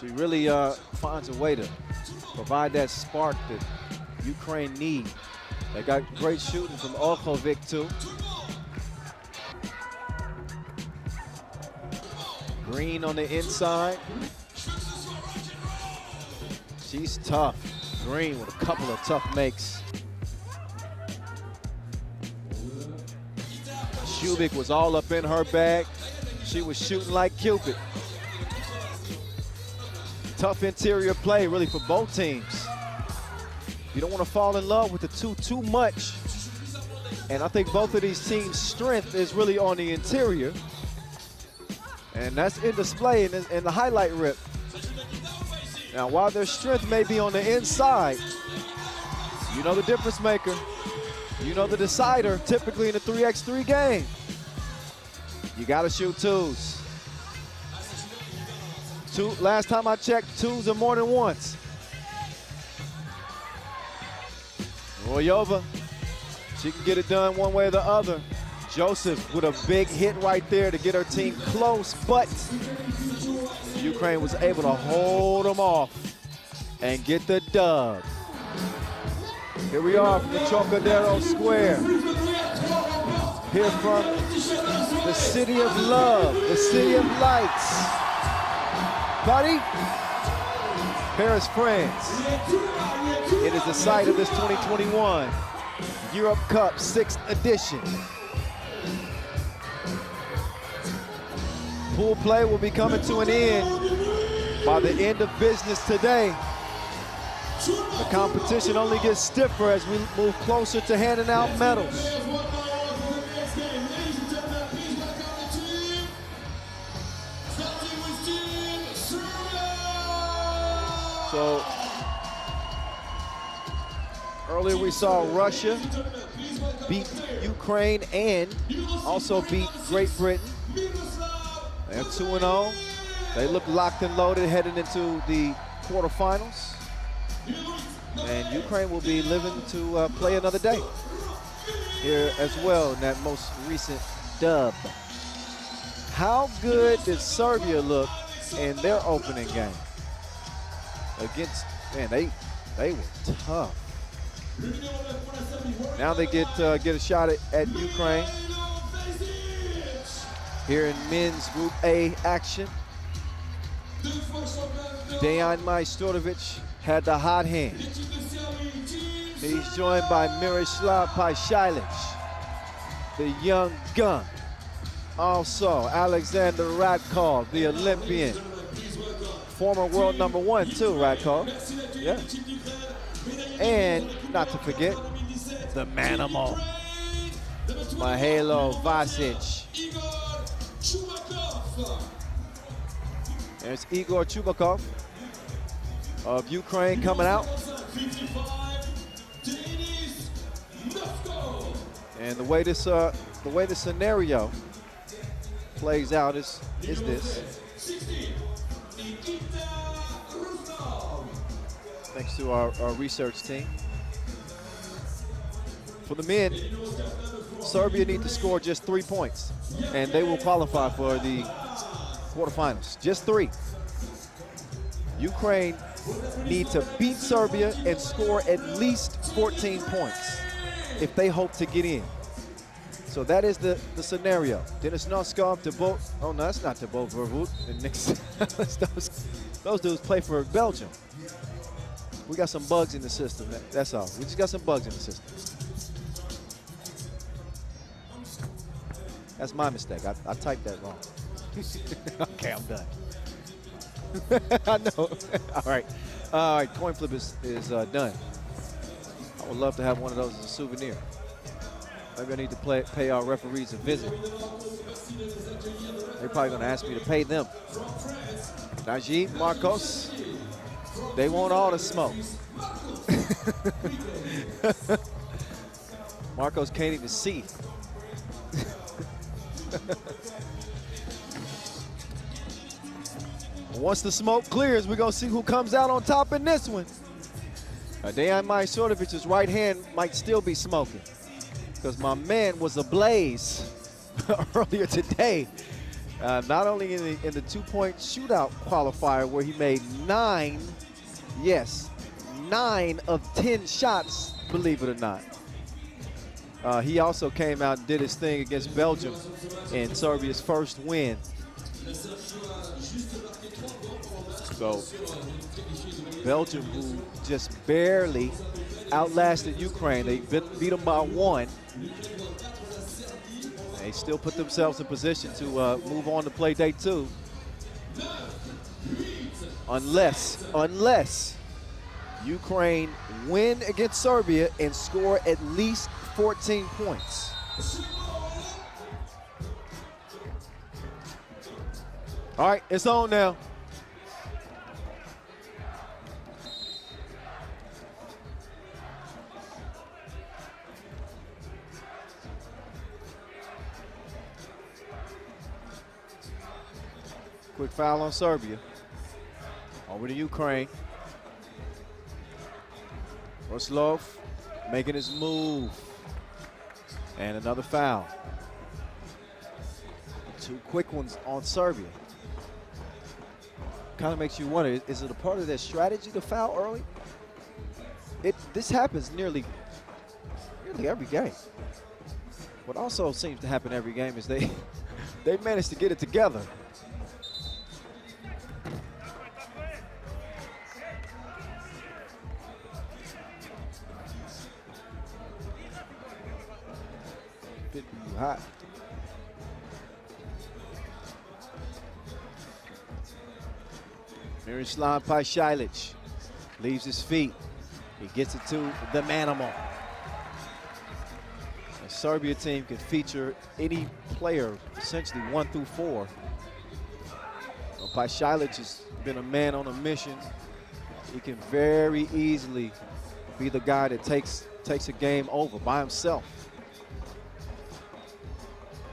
She really finds a way to provide that spark that Ukraine need. They got great shooting from Olkovic too. Green on the inside. She's tough. Green with a couple of tough makes. Shubik was all up in her bag. She was shooting like Cupid. Tough interior play, really, for both teams. You don't want to fall in love with the two too much. And I think both of these teams' strength is really on the interior. And that's in display in the highlight rip. Now, while their strength may be on the inside, you know the difference maker. You know the decider, typically in a 3x3 game. You got to shoot twos. Last time I checked, twos are more than once. Rulyova, she can get it done one way or the other. Joseph with a big hit right there to get her team close, but Ukraine was able to hold them off and get the dub. Here we are from the Trocadero Square. Here from the city of love, the city of lights. Paris, Paris, France. It is the site of this 2021 Europe Cup 6th edition. Pool play will be coming to an end by the end of business today. The competition only gets stiffer as we move closer to handing out medals. So earlier we saw Russia beat Ukraine and also beat Great Britain. They're 2-0. They look locked and loaded heading into the quarterfinals. And Ukraine will be living to play another day here as well in that most recent dub. How good did Serbia look in their opening game? Against, man, they were tough. Now they get a shot at Ukraine here in men's Group A action. Dejan Majstorovic had the hot hand. He's joined by Miroslav Pajsilic, the young gun. Also, Alexander Radkov, the Olympian. Former world #1 too, Radkov. Yeah. And not to forget, the manimal, Mihailo Vasic. There's Igor Chubakov of Ukraine coming out. And the way this scenario plays out is this. Thanks to our research team. For the men, Serbia need to score just 3 points, and they will qualify for the quarterfinals. Just 3. Ukraine need to beat Serbia and score at least 14 points if they hope to get in. So that is the scenario. Denis Noskov, oh no, that's not Thibaut Vervoet. Those dudes play for Belgium. We got some bugs in the system, that's all. We just got some bugs in the system. That's my mistake, I typed that wrong. Okay, I'm done. I know. All right, coin flip is done. I would love to have one of those as a souvenir. Maybe I need to pay our referees a visit. They're probably going to ask me to pay them. Najib, Marcos, they want all the smoke. Marcos can't even see. Once the smoke clears, we're going to see who comes out on top in this one. Dejan Majstorovic's right hand might still be smoking because my man was ablaze earlier today. Not only in the 2-point shootout qualifier where he made 9 of 10 shots, believe it or not. He also came out and did his thing against Belgium in Serbia's first win. So Belgium, who just barely outlasted Ukraine, they beat them by 1. They still put themselves in position to move on to play day 2. Unless Ukraine win against Serbia and score at least 14 points. All right, it's on now. Quick foul on Serbia. Over to Ukraine. Roslov making his move. And another foul. 2 quick ones on Serbia. Kind of makes you wonder, is it a part of their strategy to foul early? This happens nearly every game. What also seems to happen every game is they manage to get it together. Hot. Miroslav Pajsilic leaves his feet. He gets it to the manimal. The Serbia team can feature any player, essentially 1 through 4. Well, Pajsilic has been a man on a mission He can very easily be the guy that takes a game over by himself.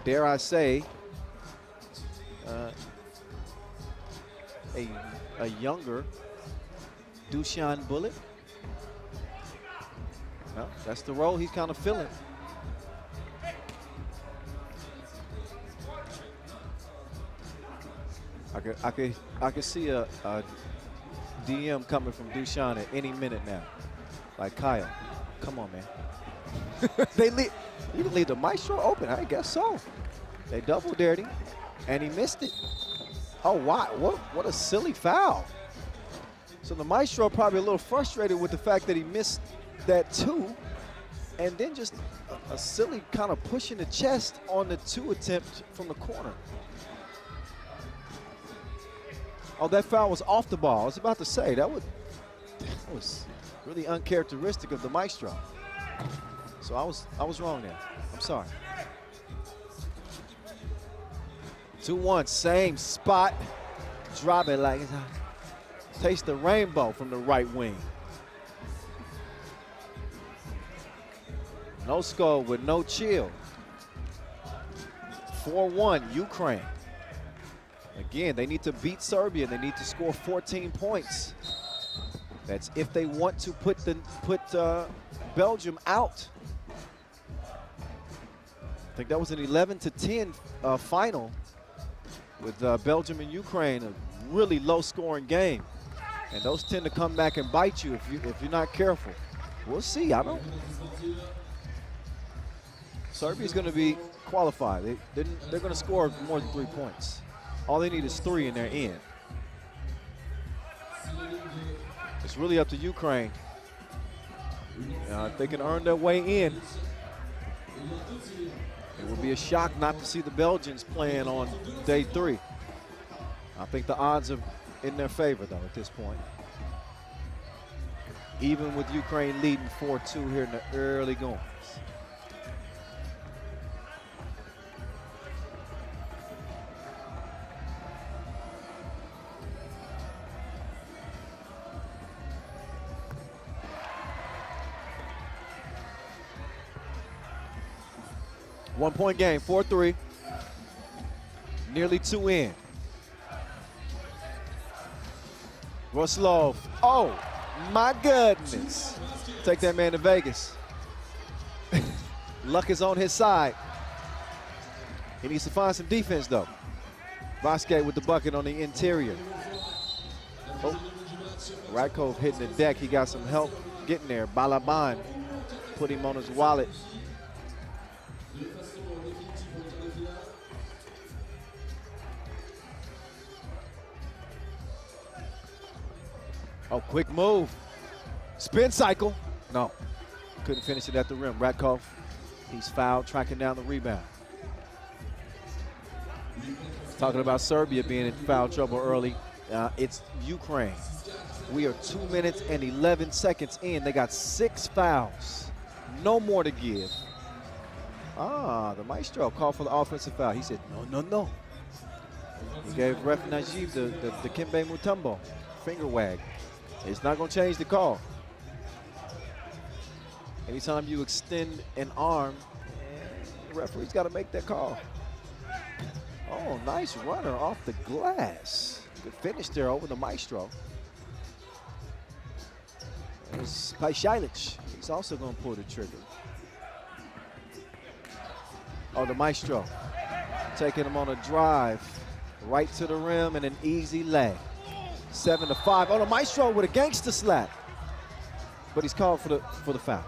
Dare I say, a younger Dusan Bullet. Well, that's the role he's kind of filling. I could see a DM coming from Dusan at any minute now. Like, Kyle, come on, man. You can leave the Maestro open. I guess so. They double dared him, and he missed it. Oh, wow. What a silly foul. So the Maestro probably a little frustrated with the fact that he missed that 2, and then just a silly kind of pushing the chest on the 2 attempt from the corner. Oh, that foul was off the ball. I was about to say, that was really uncharacteristic of the Maestro. So I was wrong there. I'm sorry. 2-1, same spot. Drop it like it's taste the rainbow from the right wing. No score with no chill. 4-1, Ukraine. Again, they need to beat Serbia. They need to score 14 points. That's if they want to put Belgium out. I think that was an 11-10 final with Belgium and Ukraine, a really low-scoring game. And those tend to come back and bite you if you're not careful. We'll see. I don't. Serbia's going to be qualified. They're going to score more than 3 points. All they need is 3 in their end. It's really up to Ukraine. If they can earn their way in, it would be a shock not to see the Belgians playing on day 3. I think the odds are in their favor, though, at this point. Even with Ukraine leading 4-2 here in the early goings. One-point game, 4-3. Nearly 2 in. Ruslov. Oh, my goodness. Take that man to Vegas. Luck is on his side. He needs to find some defense, though. Vasquez with the bucket on the interior. Oh, Radkov hitting the deck. He got some help getting there. Balaban put him on his wallet. Oh, quick move. Spin cycle. No, couldn't finish it at the rim. Radkov, he's fouled, tracking down the rebound. Talking about Serbia being in foul trouble early. It's Ukraine. We are 2 minutes and 11 seconds in. They got 6 fouls. No more to give. The Maestro called for the offensive foul. He said, no. He gave Ref Najib the Kimbe Mutombo finger wag. It's not going to change the call. Anytime you extend an arm, the referee's got to make that call. Oh, nice runner off the glass. Good finish there over the Maestro. There's Pajsilic. He's also going to pull the trigger. Oh, the Maestro taking him on a drive right to the rim and an easy lay. 7-5. Oh, the Maestro with a gangster slap. But he's called for the foul.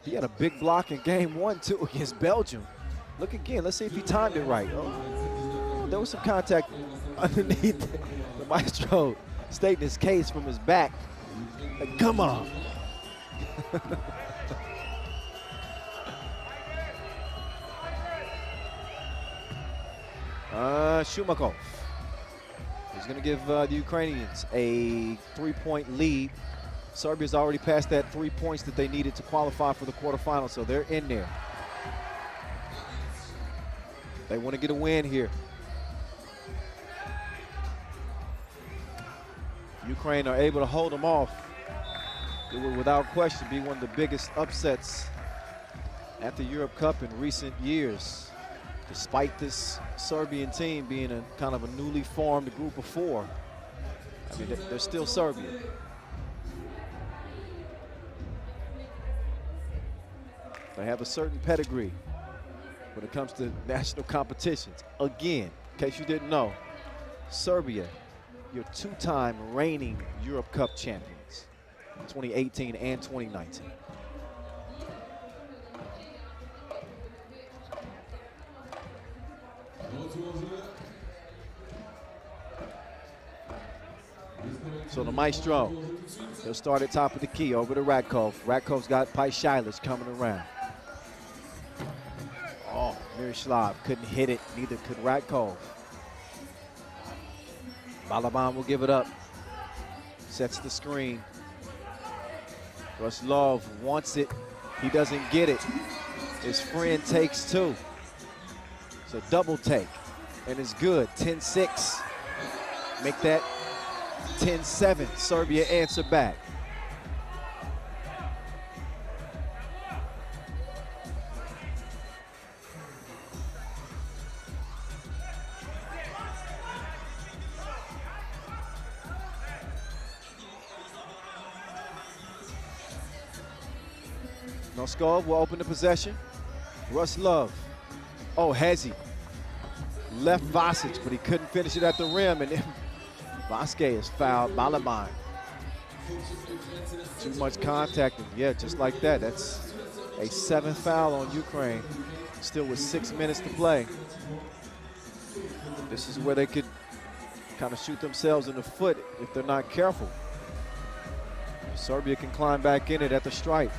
He had a big block in game 1, too, against Belgium. Look again. Let's see if he timed it right. Oh, there was some contact underneath the Maestro stating his case from his back. Like, come on. Shumakov. He's going to give the Ukrainians a 3-point lead. Serbia's already passed that 3 points that they needed to qualify for the quarterfinals, so they're in there. They want to get a win here. Ukraine are able to hold them off. It will without question be one of the biggest upsets at the Europe Cup in recent years, despite this Serbian team being a kind of a newly formed group of four. I mean, they're still Serbia. They have a certain pedigree when it comes to national competitions. Again, in case you didn't know, Serbia, your two-time reigning Europe Cup champions, 2018 and 2019. So the maestro, he'll start at top of the key over to Radkov. Radkov's got Paishalic coming around. Oh, Miroslav couldn't hit it, neither could Radkov. Balaban will give it up. Sets the screen. Ruslov wants it. He doesn't get it. His friend takes two. It's a double take, and it's good. 10-6. Make that 10-7. Serbia answer back. Noskov will open the possession. Ruslov. Oh, has he? Left Vasic, but he couldn't finish it at the rim, and then Vasquez is fouled. Balaban. Too much contact, and yeah, just like that. That's a 7th foul on Ukraine. Still with 6 minutes to play. This is where they could kind of shoot themselves in the foot if they're not careful. Serbia can climb back in it at the stripe.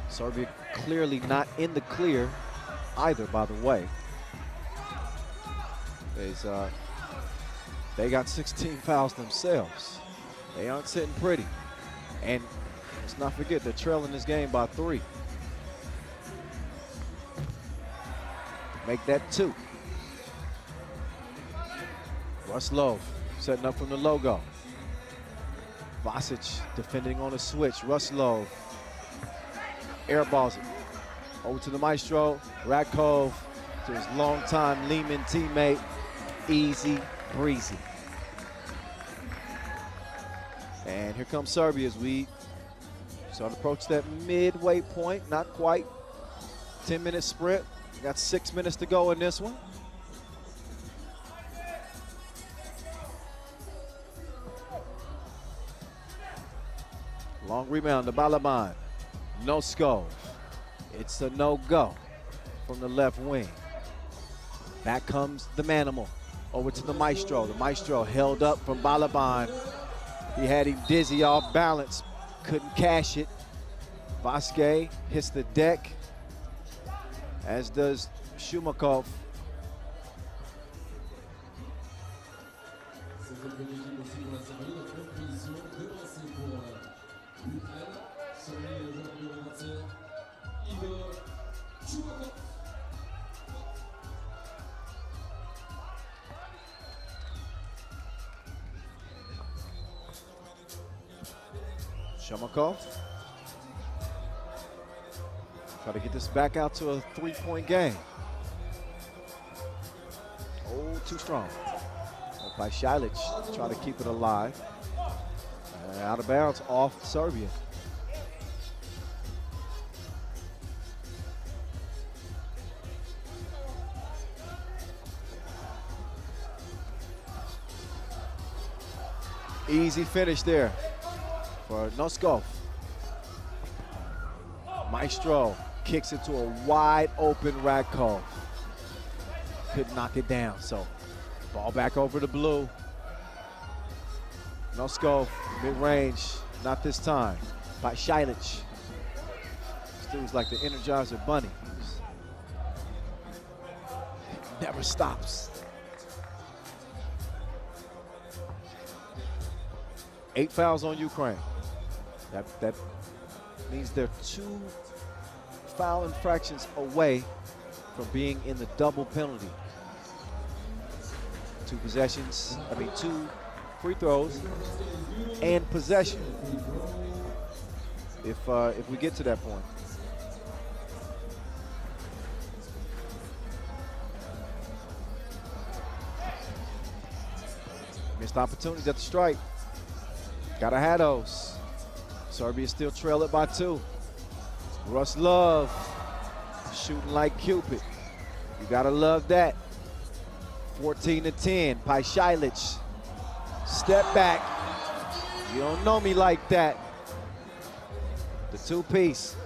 Serbia clearly not in the clear either, by the way. They got 16 fouls themselves. They aren't sitting pretty. And let's not forget, they're trailing this game by 3. Make that 2. Ruslov setting up from the logo. Vasic defending on a switch. Ruslov airballs it over to the maestro. Radkov to his longtime Lehman teammate. Easy breezy. And here comes Serbia as we start to approach that midway point. Not quite. 10-minute sprint. Got 6 minutes to go in this one. Long rebound to Balaban. Noskov. It's a no-go from the left wing. Back comes the Manimal over to the Maestro. The Maestro held up from Balaban. He had him dizzy off balance. Couldn't cash it. Vasquez hits the deck, as does Shumakov. Shumakov. Try to get this back out to a 3-point game. Oh, too strong. By Shilic, try to keep it alive. Out of bounds off Serbia. Easy finish there for Noskov. Maestro kicks it to a wide open Radkov. Couldn't knock it down, so ball back over to blue. Noskov, mid-range, not this time. By Shilic. This dude's like the Energizer Bunny. Never stops. 8 fouls on Ukraine. That means they're 2 foul infractions away from being in the double penalty. 2 possessions, 2 free throws and possession if we get to that point. Missed opportunities at the stripe. Gotta have those. Serbia still trail it by 2. Russ Love shooting like Cupid. You gotta love that. 14-10. Pajcilic. Step back. You don't know me like that. The 2-piece.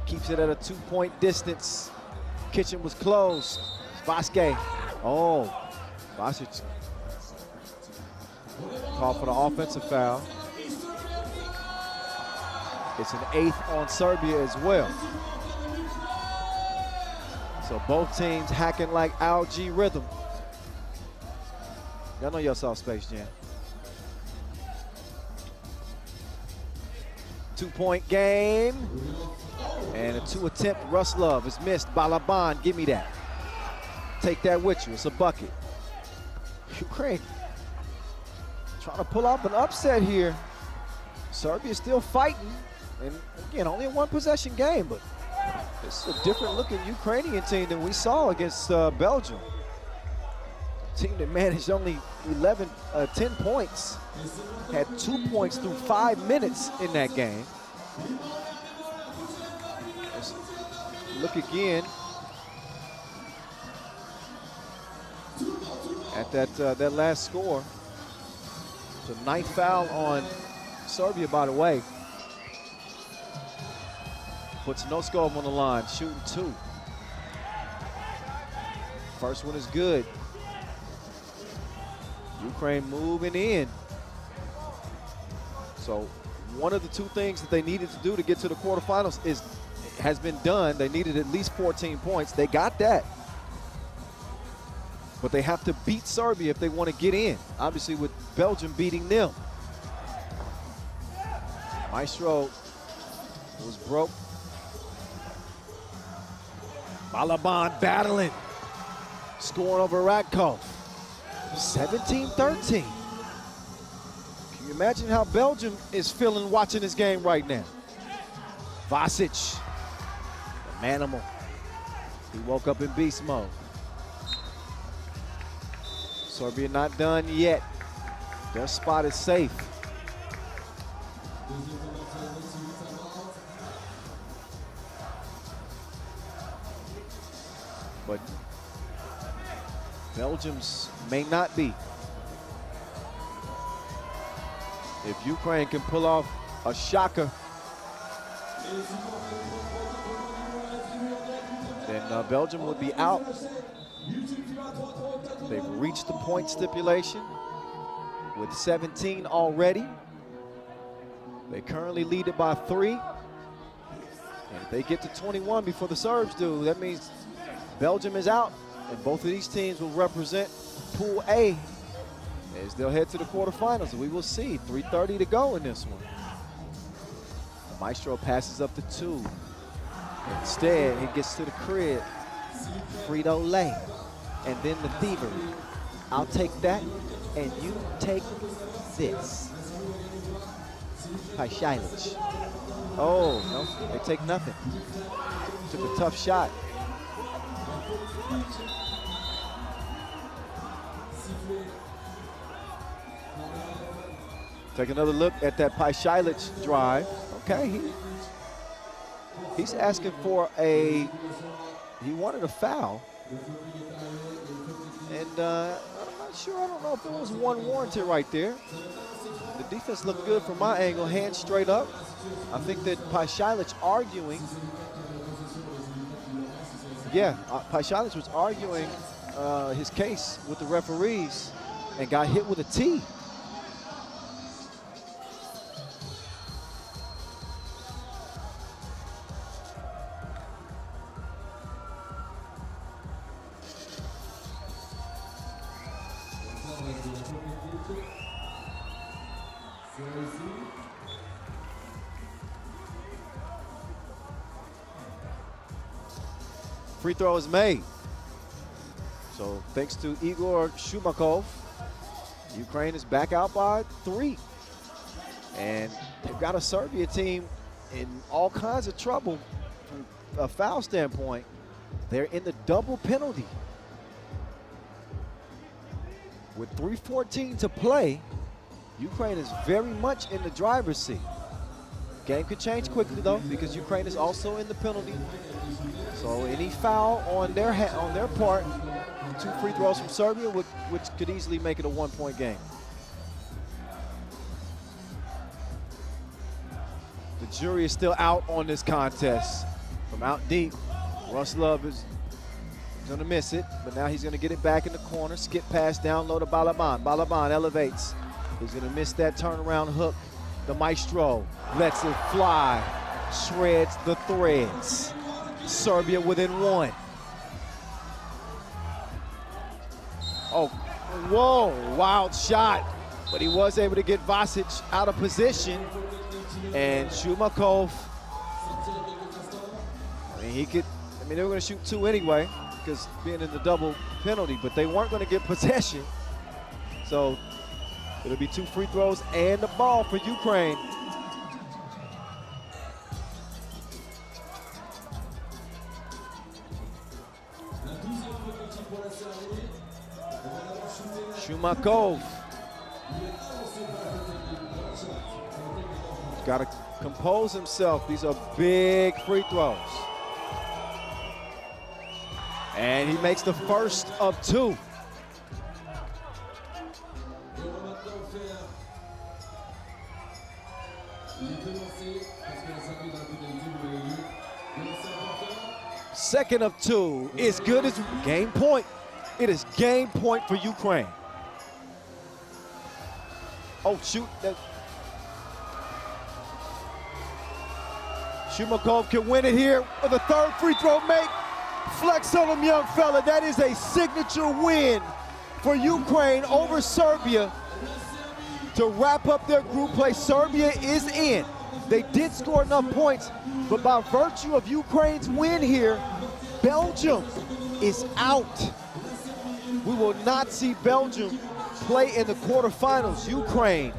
Keeps it at a 2-point distance. Kitchen was closed. Vasquez. Oh, Vasic called for the offensive foul. It's an 8th on Serbia as well. So both teams hacking like algae rhythm. Y'all know y'all saw Space Jam. 2-point game. And a 2-attempt. Russ Love is missed. Balaban, give me that. Take that with you. It's a bucket. Ukraine trying to pull off an upset here. Serbia still fighting. And again, only a 1-possession game, but this is a different looking Ukrainian team than we saw against Belgium. A team that managed only 10 points. Had 2 points through 5 minutes in that game. Let's look again at that last score. It's a 9th foul on Serbia, by the way. Puts Noskov on the line, shooting 2. First one is good. Ukraine moving in. So one of the 2 things that they needed to do to get to the quarterfinals has been done. They needed at least 14 points. They got that. But they have to beat Serbia if they want to get in. Obviously with Belgium beating them. Maestro was broke. Balaban battling. Scoring over Radkov. 17-13. Can you imagine how Belgium is feeling watching this game right now? Vasic, the manimal. He woke up in beast mode. Serbia not done yet. Their spot is safe. But Belgium's may not be. If Ukraine can pull off a shocker, then Belgium would be out. They've reached the point stipulation with 17 already. They currently lead it by 3. And if they get to 21 before the Serbs do, that means Belgium is out, and both of these teams will represent Pool A as they'll head to the quarterfinals. We will see. 3:30 to go in this one. Maestro passes up to 2. Instead, he gets to the crib. Frito-Lay. And then the thievery. I'll take that, and you take this. Pajcilic. Oh, no, they take nothing. Took a tough shot. Take another look at that Pajcilic drive. Okay, he's asking for he wanted a foul. And I'm not sure, I don't know if there was one warranted right there. The defense looked good from my angle, hands straight up. I think that Pajcilic arguing. Yeah, Pajcilic was arguing his case with the referees and got hit with a tee. Free throw is made. So thanks to Igor Shumakov, Ukraine is back out by 3. And they've got a Serbia team in all kinds of trouble from a foul standpoint. They're in the double penalty. With 3:14 to play, Ukraine is very much in the driver's seat. Game could change quickly though, because Ukraine is also in the penalty. So any foul on their part, 2 free throws from Serbia, which could easily make it a 1-point game. The jury is still out on this contest. From out deep, Russ Love is gonna miss it, but now he's gonna get it back in the corner. Skip pass down low to Balaban. Balaban elevates. He's gonna miss that turnaround hook. The maestro lets it fly, shreds the threads. Serbia within 1. Oh, whoa, wild shot. But he was able to get Vasic out of position. And Shumakov, they were gonna shoot 2 anyway, because being in the double penalty, but they weren't gonna get possession. So it'll be 2 free throws and the ball for Ukraine. Shumakov. Got to compose himself. These are big free throws. And he makes the first of 2. Second of 2 is good as game point. It is game point for Ukraine. Oh, shoot. Shumakov can win it here with a 3rd free throw make. Flex on him, young fella. That is a signature win for Ukraine over Serbia to wrap up their group play. Serbia is in. They did score enough points, but by virtue of Ukraine's win here, Belgium is out. We will not see Belgium play in the quarterfinals. Ukraine,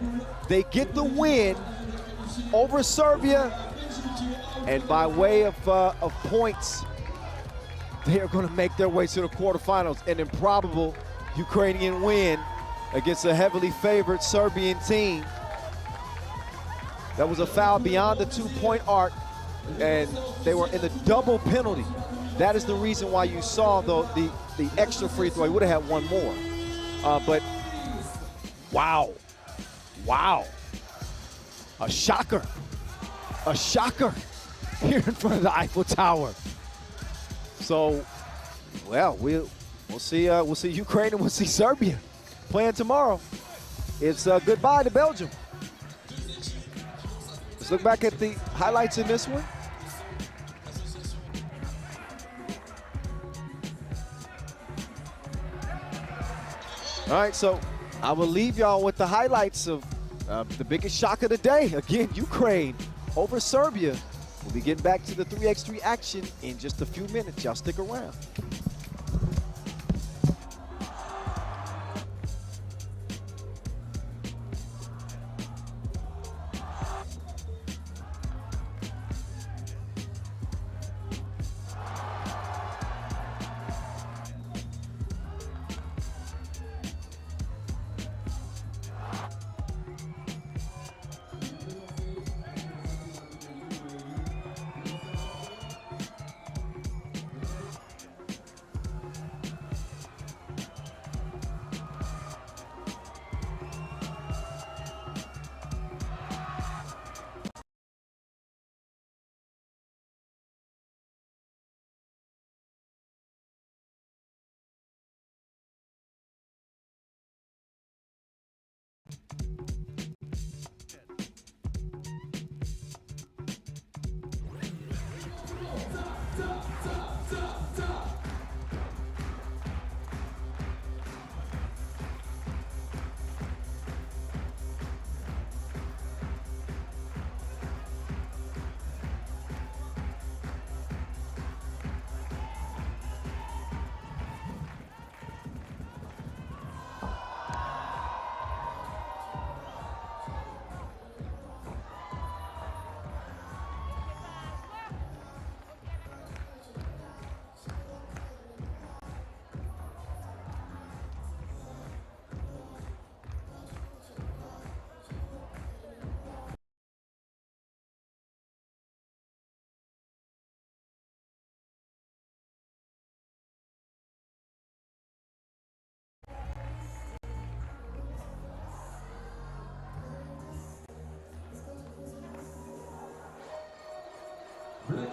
they get the win over Serbia, and by way of points, they are going to make their way to the quarterfinals. An improbable Ukrainian win against a heavily favored Serbian team. That was a foul beyond the 2-point arc, and they were in the double penalty. That is the reason why you saw the extra free throw. He would have had 1 more. But wow. A shocker here in front of the Eiffel Tower. So, well, we'll see Ukraine and we'll see Serbia playing tomorrow. It's goodbye to Belgium. Let's look back at the highlights in this one. All right, so I will leave y'all with the highlights of the biggest shock of the day. Again, Ukraine over Serbia. We'll be getting back to the 3x3 action in just a few minutes. Y'all stick around.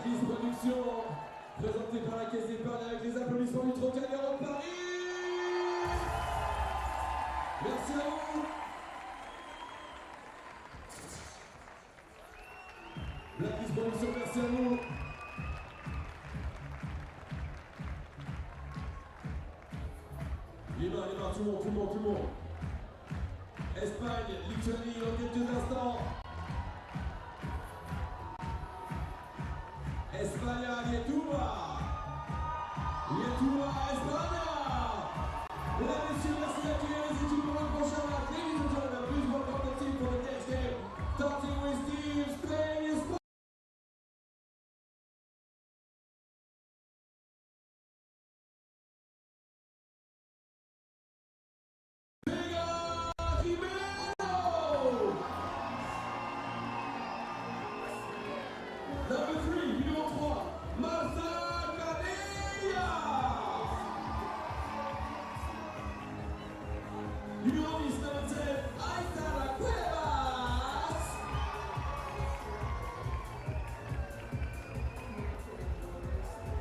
Blackis Production, présenté par la Caisse d'épargne avec les applaudissements du Trocadéro de Paris. Merci à vous. Blackis Production, merci à vous. Les mains, tout le monde. Espagne, Lituanie, dans quelques instants. España, Lietuva, España. Mesdames et messieurs, merci d'accueillir les équipes pour le prochain match. Ladies and gentlemen, please welcome the team for the next game. Starting with Team Spain. Number 3, numéro 3, Marta Canella. Numéro 10, number 10, Aitana Cuevas.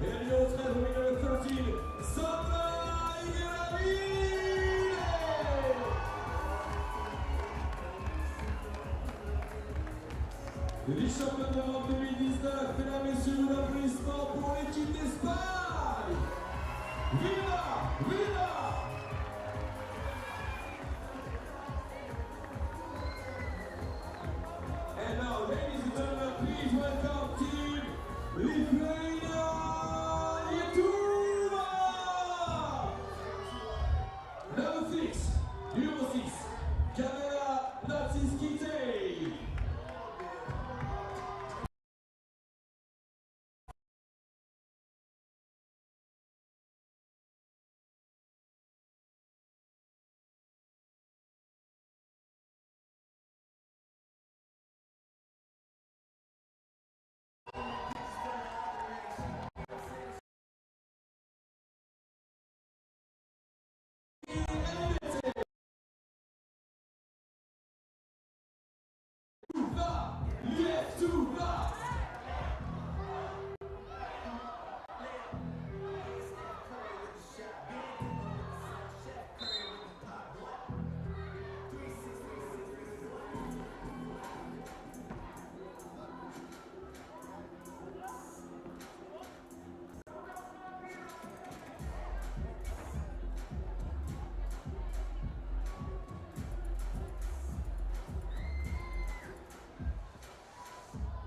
Et la numéro 13, number 13, Sandra Igueravine. Les champions d'Europe 2019, mesdames et messieurs, un applaudissement pour l'équipe d'Espagne. Viva! Viva! And now, ladies and gentlemen, please welcome Team Lithuania, Lietuva! Number 6, numéro 6, Kamela Natsiskite.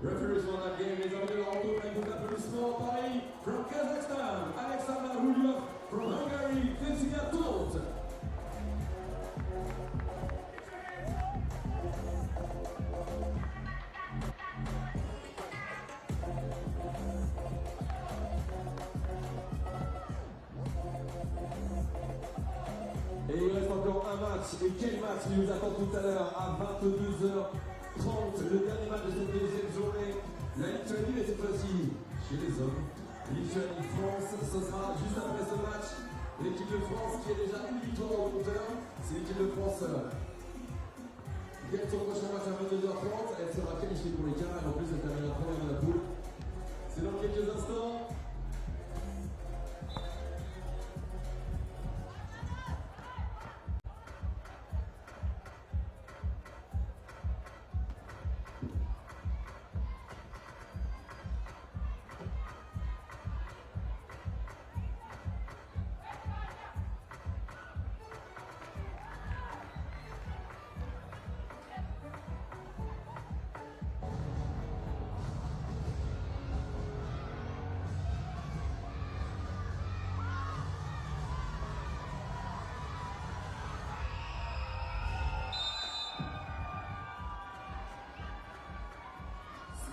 Referees on that game is under the auto avec vos applaudissements. Paris from Kazakhstan, Alexander Rulyov from Hungary, Cecilia Todt. Et il reste encore un match, et quel match qui nous attend tout à l'heure à 22h30, le dernier match de cette deuxième journée. La Lituanie est cette fois-ci chez les hommes. Lituanie-France, ce sera juste après ce match. L'équipe de France qui est déjà une victoire au compteur. C'est l'équipe de France qui gagne son prochain match à 22h30. Elle sera qualifiée pour les quarts et en plus elle terminera première dans la poule. C'est dans quelques instants.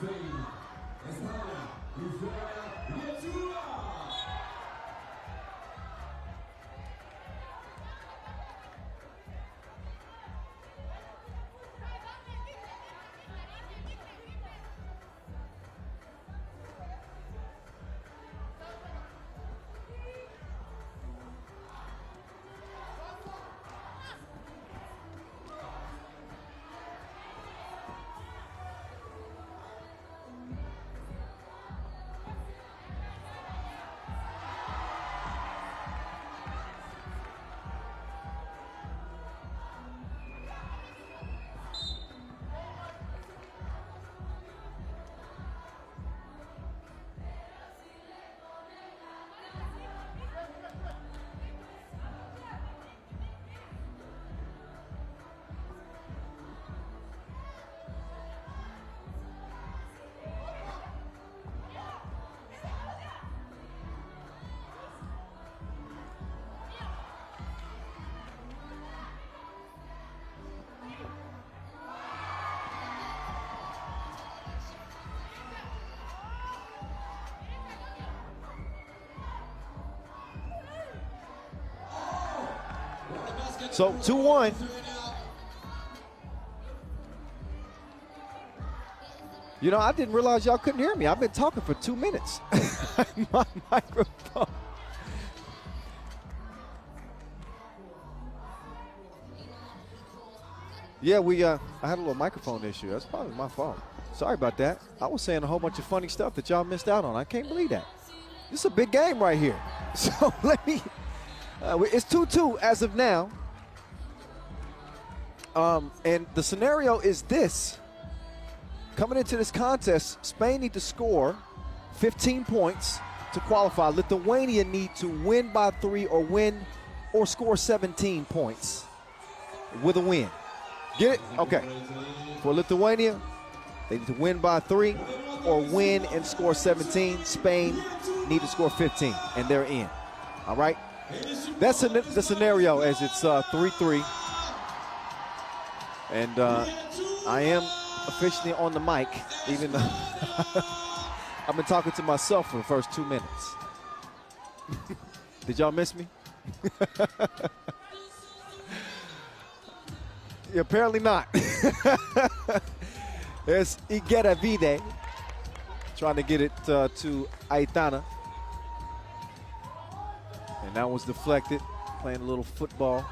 Spain, España, Lithuania, Lietuva! So 2-1. You know, I didn't realize y'all couldn't hear me. I've been talking for 2 minutes. My microphone. Yeah, I had a little microphone issue. That's probably my fault. Sorry about that. I was saying a whole bunch of funny stuff that y'all missed out on. I can't believe that. This is a big game right here. So let me, it's 2-2 as of now. And the scenario is this. Coming into this contest, Spain need to score 15 points to qualify. Lithuania need to win by 3 or score 17 points with a win. Get it? Okay. For Lithuania, they need to win by 3 or win and score 17. Spain need to score 15, and they're in. All right? That's the scenario as it's 3-3. And I am officially on the mic, even though I've been talking to myself for the first 2 minutes. Did y'all miss me? Yeah, apparently not. There's Igueravide trying to get it to Aitana. And that was deflected, playing a little football.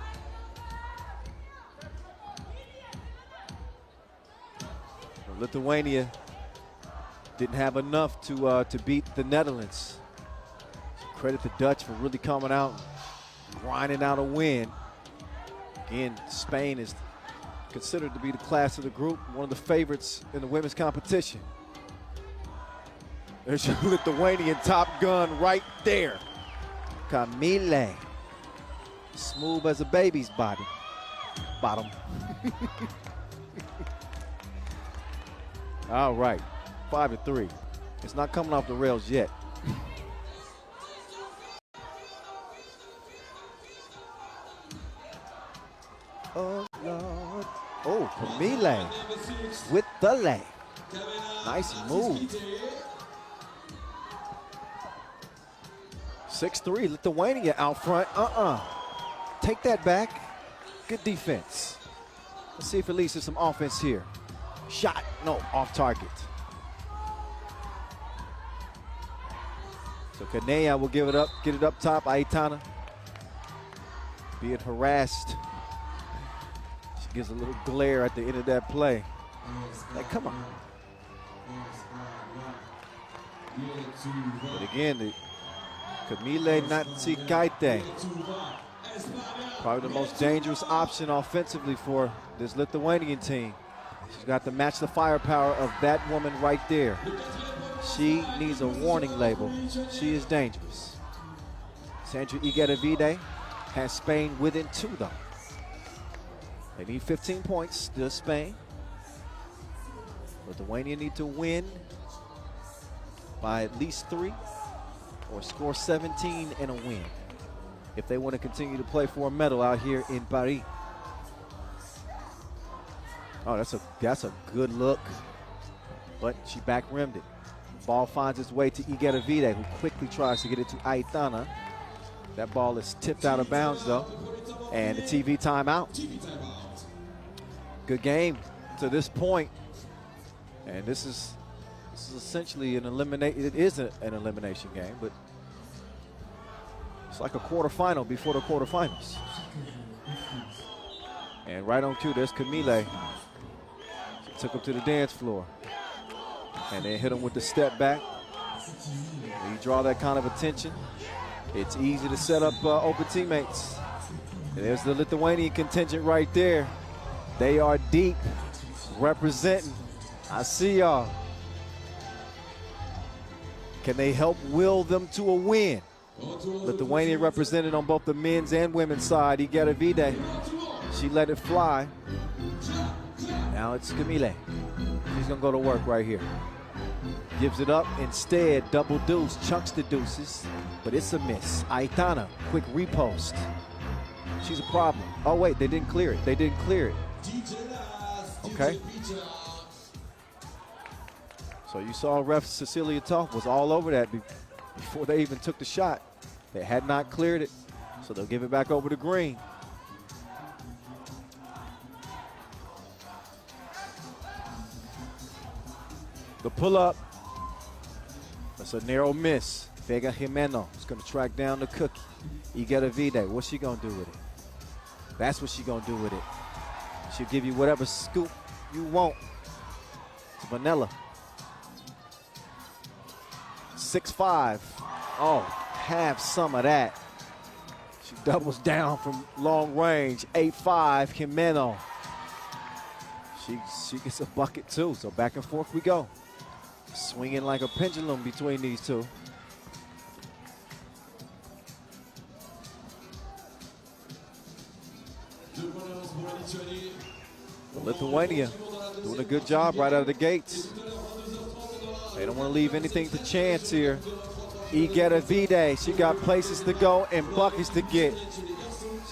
Lithuania didn't have enough to beat the Netherlands. Credit the Dutch for really coming out, grinding out a win. Again, Spain is considered to be the class of the group, one of the favorites in the women's competition. There's your Lithuanian top gun right there. Camille, smooth as a baby's bottom. All right, 5-3. It's not coming off the rails yet. Oh, Lord. Oh, Camille with the lay. Nice move. 6-3, Lithuania out front. Take that back. Good defense. Let's see if it leads to some offense here. Shot, no, off target. So Kanea will give it up, get it up top. Aitana being harassed. She gives a little glare at the end of that play. Like, come on. But again, the Camille Natsikaite, probably the most dangerous option offensively for this Lithuanian team. She's got to match the firepower of that woman right there. She needs a warning label. She is dangerous. Sandra Igueravide has Spain within 2, though. They need 15 points to Spain. Lithuania need to win by at least 3 or score 17 and a win if they want to continue to play for a medal out here in Paris. Oh, that's a good look, but she back rimmed it. Ball finds its way to Igueravide, who quickly tries to get it to Aitana. That ball is tipped out of bounds, though, and the TV timeout. Good game to this point, and this is essentially an elimination. It is an elimination game, but it's like a quarterfinal before the quarterfinals. And right on cue, there's Camille. Took him to the dance floor and then hit him with the step back. When you draw that kind of attention, it's easy to set up open teammates. And there's the Lithuanian contingent right there. They are deep, representing. I see y'all. Can they help will them to a win? Lithuania represented on both the men's and women's side. Igueravide, she let it fly. Now it's Camille. She's gonna go to work right here. Gives it up instead, double deuce, chunks the deuces, but it's a miss. Aitana, quick repost. She's a problem. Oh wait, they didn't clear it. They didn't clear it. Okay. So you saw ref Cecilia Toth was all over that before they even took the shot. They had not cleared it, so they'll give it back over to Green. The pull-up. That's a narrow miss. Vega Jimeno is going to track down the cookie. Igedavide, what's she going to do with it? That's what she's going to do with it. She'll give you whatever scoop you want. It's vanilla. 6'5". Oh, have some of that. She doubles down from long range. 8'5", Jimeno. She gets a bucket too, so back and forth we go. Swinging like a pendulum between these two. Lithuania doing a good job right out of the gates. They don't want to leave anything to chance here. Igedavide, she got places to go and buckets to get.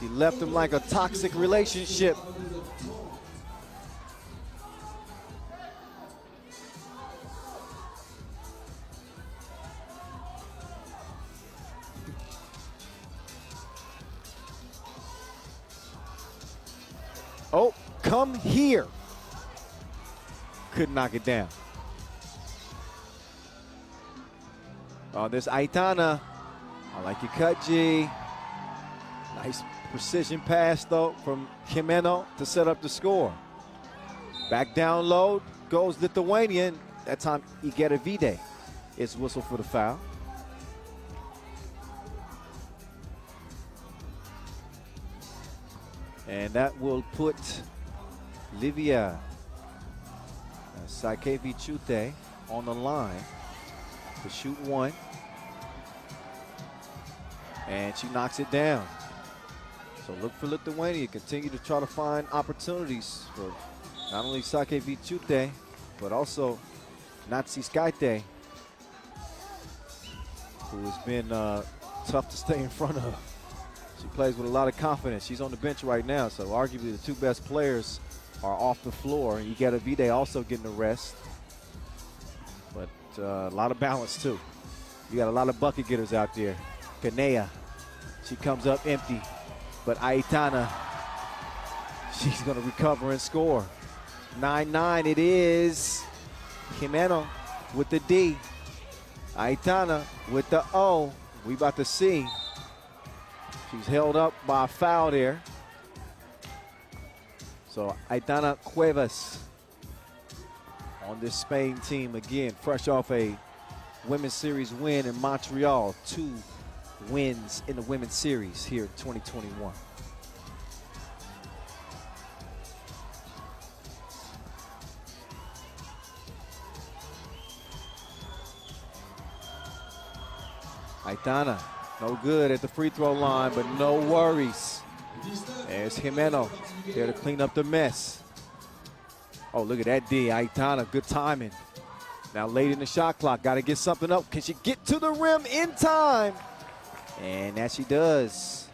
She left them like a toxic relationship. Oh, come here. Couldn't knock it down. Oh, this Aitana. I like your cut, G. Nice precision pass, though, from Jimeno to set up the score. Back down low goes Lithuanian. That time, Igedavide is whistled for the foul. And that will put Livia Sakevichute on the line to shoot one. And she knocks it down. So look for Lithuania. Continue to try to find opportunities for not only Sakevichute, but also Natsiskaite, who has been tough to stay in front of. She plays with a lot of confidence. She's on the bench right now, so arguably the two best players are off the floor. Igedavide also getting a rest. But a lot of balance, too. You got a lot of bucket getters out there. Kanea, she comes up empty. But Aitana, she's going to recover and score. 9-9 it is. Jimeno with the D. Aitana with the O. We about to see. She's held up by a foul there. So Aitana Cuevas on this Spain team again, fresh off a Women's Series win in Montreal. 2 wins in the Women's Series here in 2021. Aitana, no good at the free throw line, but no worries. There's Jimeno there to clean up the mess. Oh, look at that D. Aitana, good timing. Now late in the shot clock, got to get something up. Can she get to the rim in time? And that she does.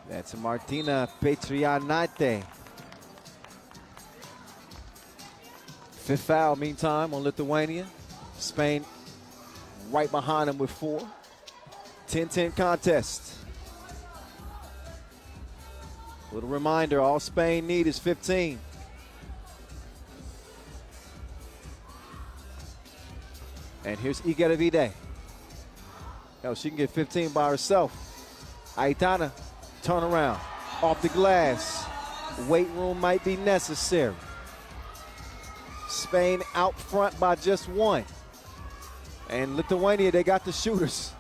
That's Martina Petrianate. 5th foul, meantime, on Lithuania. Spain right behind them with 4. 10-10 contest. Little reminder, all Spain need is 15. And here's Igedavide. Hell, she can get 15 by herself. Aitana, turn around, off the glass. Weight room might be necessary. Spain out front by just 1. And Lithuania, they got the shooters.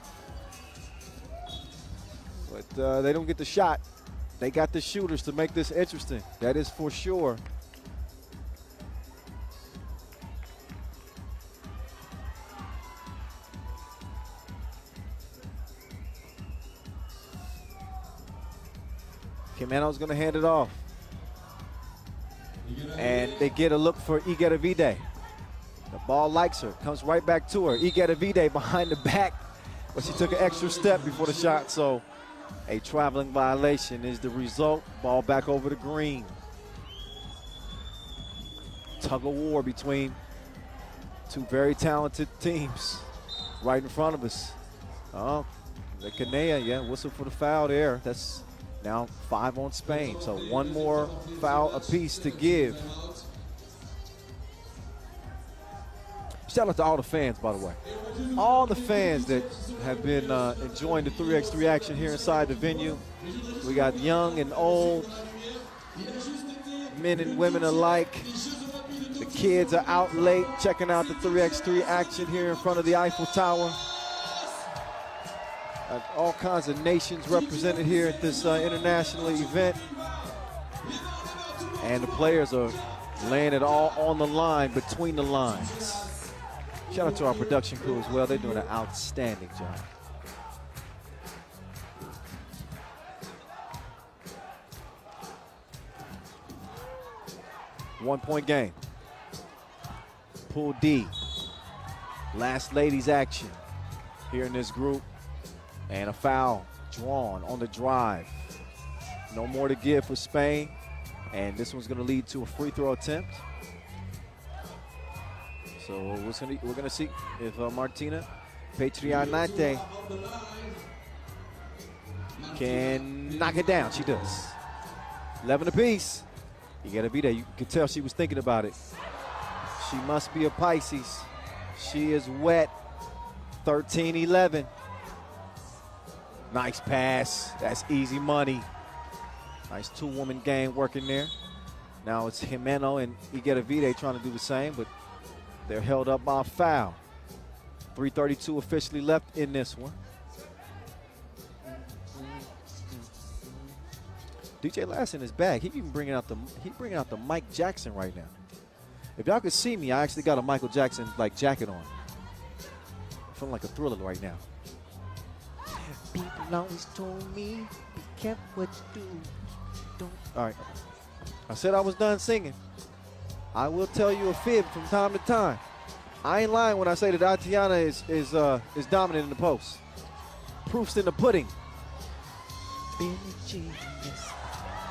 But they don't get the shot. They got the shooters to make this interesting. That is for sure. Jimeno's going to hand it off. And they get a look for Igedavide. The ball likes her, comes right back to her. Igedavide behind the back, but she took an extra step before the shot, so a traveling violation is the result. Ball back over the green. Tug of war between two very talented teams right in front of us. Oh, the Kanea, yeah, whistle for the foul there. That's now 5 on Spain, so 1 more foul apiece to give. Shout out to all the fans, by the way. All the fans that have been enjoying the 3x3 action here inside the venue. We got young and old, men and women alike. The kids are out late checking out the 3x3 action here in front of the Eiffel Tower. All kinds of nations represented here at this international event. And the players are laying it all on the line, between the lines. Shout out to our production crew as well. They're doing an outstanding job. One-point game. Pool D. Last ladies action here in this group. And a foul drawn on the drive. No more to give for Spain. And this one's going to lead to a free throw attempt. So we're going to see if Martina Petrianate can knock it down. She does. 11 apiece. You got to be there. You can tell she was thinking about it. She must be a Pisces. She is wet. 13-11. Nice pass. That's easy money. Nice two-woman game working there. Now it's Jimeno and Igueravide trying to do the same, but they're held up by a foul. 3:32 officially left in this one. DJ Lassen is back. He bringing out the Mike Jackson right now. If y'all could see me, I actually got a Michael Jackson like jacket on. I'm feeling like a Thriller right now. People always told me, be careful what you do. Don't. All right. I said I was done singing. I will tell you a fib from time to time. I ain't lying when I say that Tatiana is dominant in the post. Proof's in the pudding.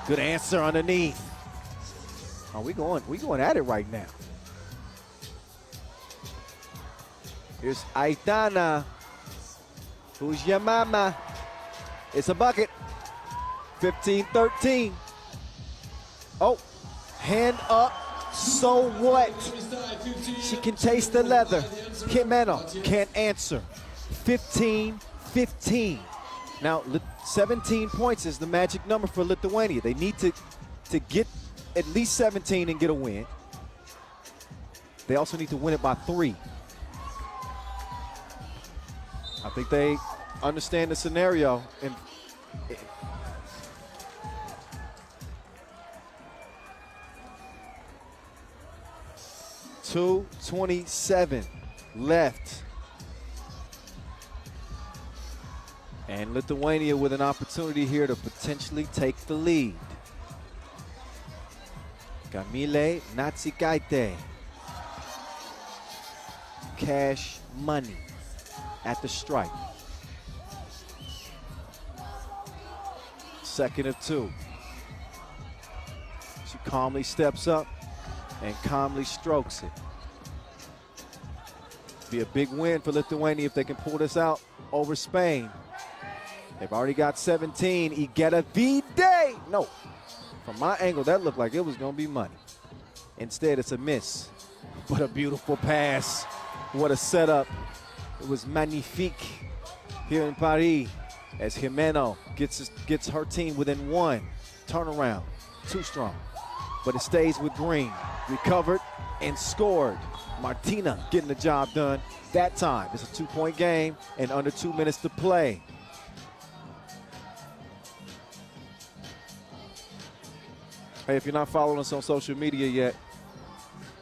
Good answer underneath. Oh, we going at it right now. Here's Aitana. Who's your mama? It's a bucket. 15-13. Oh, hand up. So what? She can taste the leather. Jimeno can't answer. 15-15. Now, 17 points is the magic number for Lithuania. They need to get at least 17 and get a win. They also need to win it by 3. I think they understand the scenario. And 2:27 left. And Lithuania with an opportunity here to potentially take the lead. Camille Natsikaite. Cash money at the stripe. Second of 2. She calmly steps up and calmly strokes it. Be a big win for Lithuania if they can pull this out over Spain. They've already got 17. Igueravide. No. From my angle, that looked like it was going to be money. Instead, it's a miss. What a beautiful pass. What a setup. It was magnifique here in Paris as Jimeno gets her team within 1. Turnaround. Too strong. But it stays with Green. Recovered and scored. Martina getting the job done that time. It's a 2-point game and under 2 minutes to play. Hey, if you're not following us on social media yet,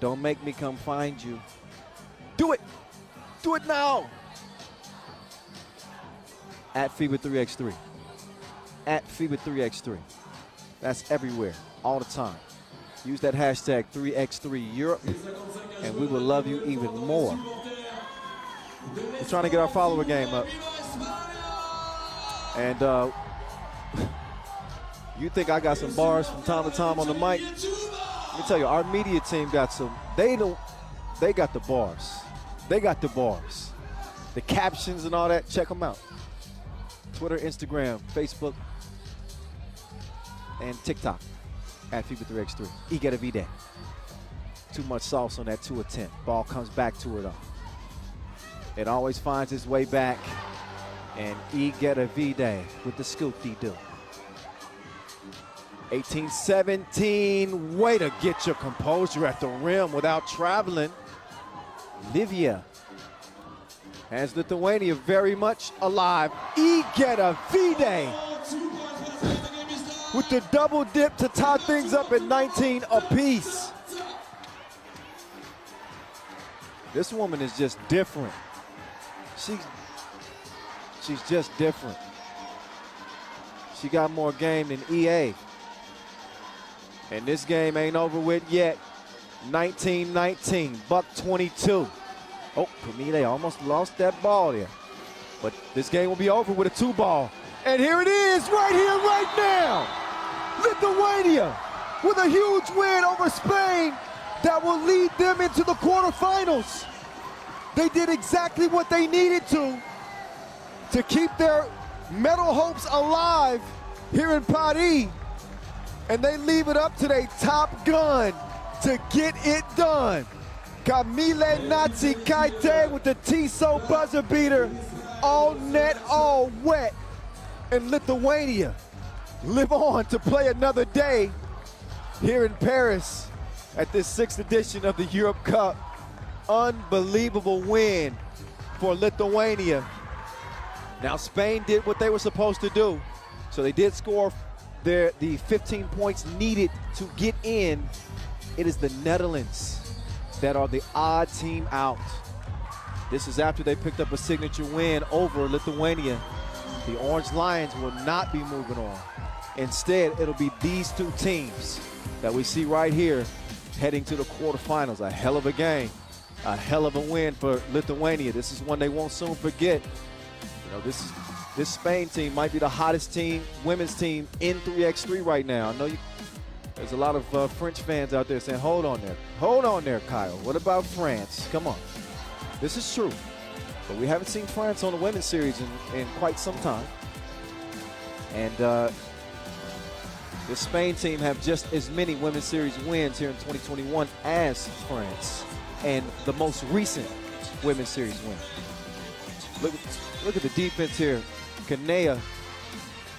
don't make me come find you. Do it. Do it now. At FIBA 3x3. At FIBA 3x3. That's everywhere, all the time. Use that hashtag 3x3 Europe, and we will love you even more. We're trying to get our follower game up. And you think I got some bars from time to time on the mic? Let me tell you, our media team got some. They got the bars. They got the bars. The captions and all that, check them out. Twitter, Instagram, Facebook, and TikTok at FIBA 3x3. Igueravide. Too much sauce on that 2 attempt. Ball comes back to her though. it always finds its way back. And E get a V-Day with the scoop-de-doo. 18-17, way to get your composure at the rim without traveling. Livia has Lithuania very much alive. E get a V-Day with the double dip to tie things up at 19 apiece. This woman is just different. She's just different. She got more game than EA. And this game ain't over with yet. 19-19, buck 22. Oh, Camille almost lost that ball there. But this game will be over with a 2-ball. And here it is, right here, right now. Lithuania with a huge win over Spain that will lead them into the quarterfinals. They did exactly what they needed to keep their medal hopes alive here in Paris. And they leave it up to their top gun to get it done. Camille Nazi-Kaite with the Tissot buzzer beater, all net, all wet. And Lithuania live on to play another day here in Paris at this 6th edition of the Europe Cup. Unbelievable win for Lithuania. Now Spain did what they were supposed to do. So they did score the 15 points needed to get in. It is the Netherlands that are the odd team out. This is after they picked up a signature win over Lithuania. The Orange Lions will not be moving on. Instead, it'll be these two teams that we see right here heading to the quarterfinals. A hell of a game, a hell of a win for Lithuania. This is one they won't soon forget. You know, this Spain team might be the hottest team, women's team in 3x3 right now. I know there's a lot of French fans out there saying, hold on there, Kyle. What about France? Come on. This is true. But we haven't seen France on the women's series in quite some time. And the Spain team have just as many women's series wins here in 2021 as France, and the most recent women's series win. Look at the defense here. Kanea,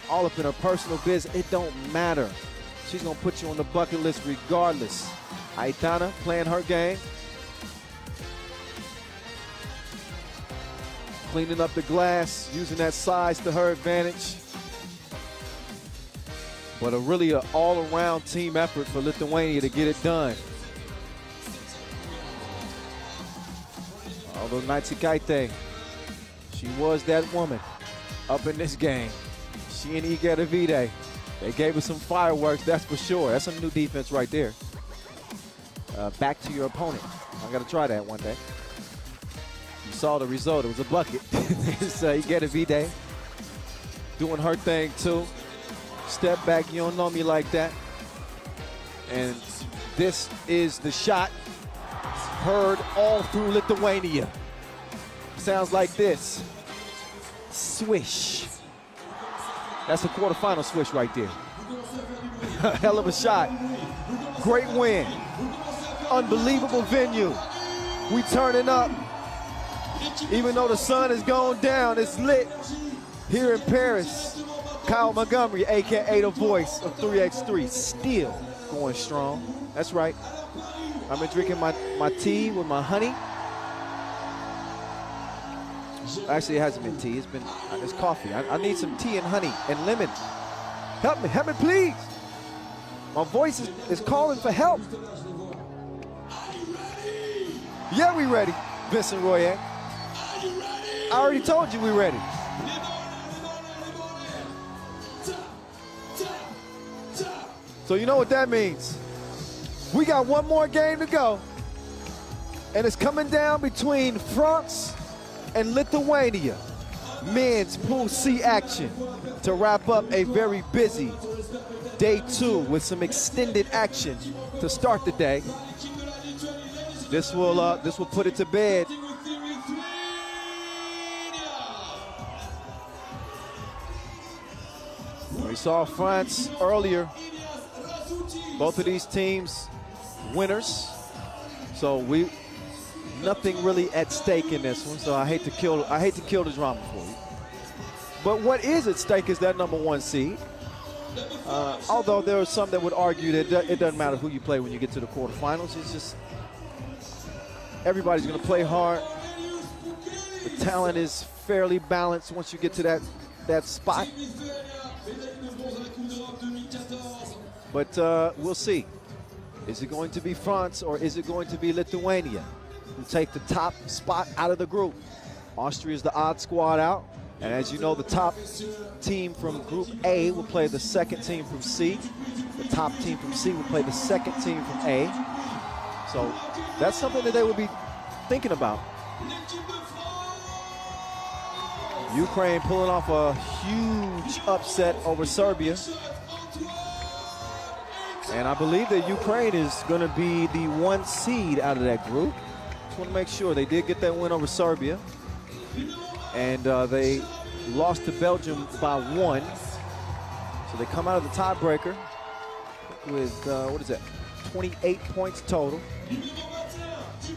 all up in her personal business. It don't matter. She's gonna put you on the bucket list regardless. Aitana playing her game. Cleaning up the glass, using that size to her advantage. But really an all-around team effort for Lithuania to get it done. Although Natsikaite, she was that woman up in this game. She and Igor Davide, they gave us some fireworks, that's for sure. That's some new defense right there. Back to your opponent. I got to try that one day. You saw the result. It was a bucket. It's Igor Davide doing her thing too. Step back, you don't know me like that. And this is the shot heard all through Lithuania. Sounds like this. Swish. That's a quarterfinal swish right there. Hell of a shot. Great win. Unbelievable venue. We turning up. Even though the sun has gone down, it's lit here in Paris. Kyle Montgomery, AKA the voice of 3x3, still going strong. That's right. I've been drinking my tea with my honey. Actually, it hasn't been tea. It's coffee. I need some tea and honey and lemon. Help me, please. My voice is calling for help. Yeah, we ready, Vincent Royer. I already told you we ready. So you know what that means. We got one more game to go. And it's coming down between France and Lithuania. Men's Pool C action to wrap up a very busy day 2 with some extended action to start the day. This will put it to bed. We saw France earlier. Both of these teams winners. So Nothing really at stake in this one, so I hate to kill the drama for you. But what is at stake is that #1 seed. Although there are some that would argue that it doesn't matter who you play when you get to the quarterfinals. It's just everybody's going to play hard. The talent is fairly balanced once you get to that spot. But we'll see. Is it going to be France or is it going to be Lithuania who take the top spot out of the group? Austria is the odd squad out. And as you know, the top team from Group A will play the second team from C. The top team from C will play the second team from A. So that's something that they will be thinking about. Ukraine pulling off a huge upset over Serbia. And I believe that Ukraine is going to be the 1 seed out of that group. Just want to make sure they did get that win over Serbia. And they lost to Belgium by 1. So they come out of the tiebreaker with, 28 points total.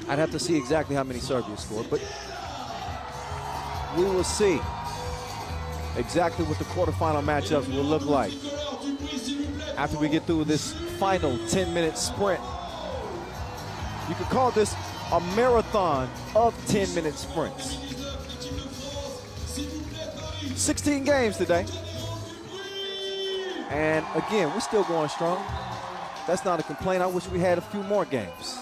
I'd have to see exactly how many Serbia scored, but we will see exactly what the quarterfinal matchups will look like after we get through this final 10-minute sprint. You could call this a marathon of 10-minute sprints. 16 games today. And again, we're still going strong. That's not a complaint. I wish we had a few more games.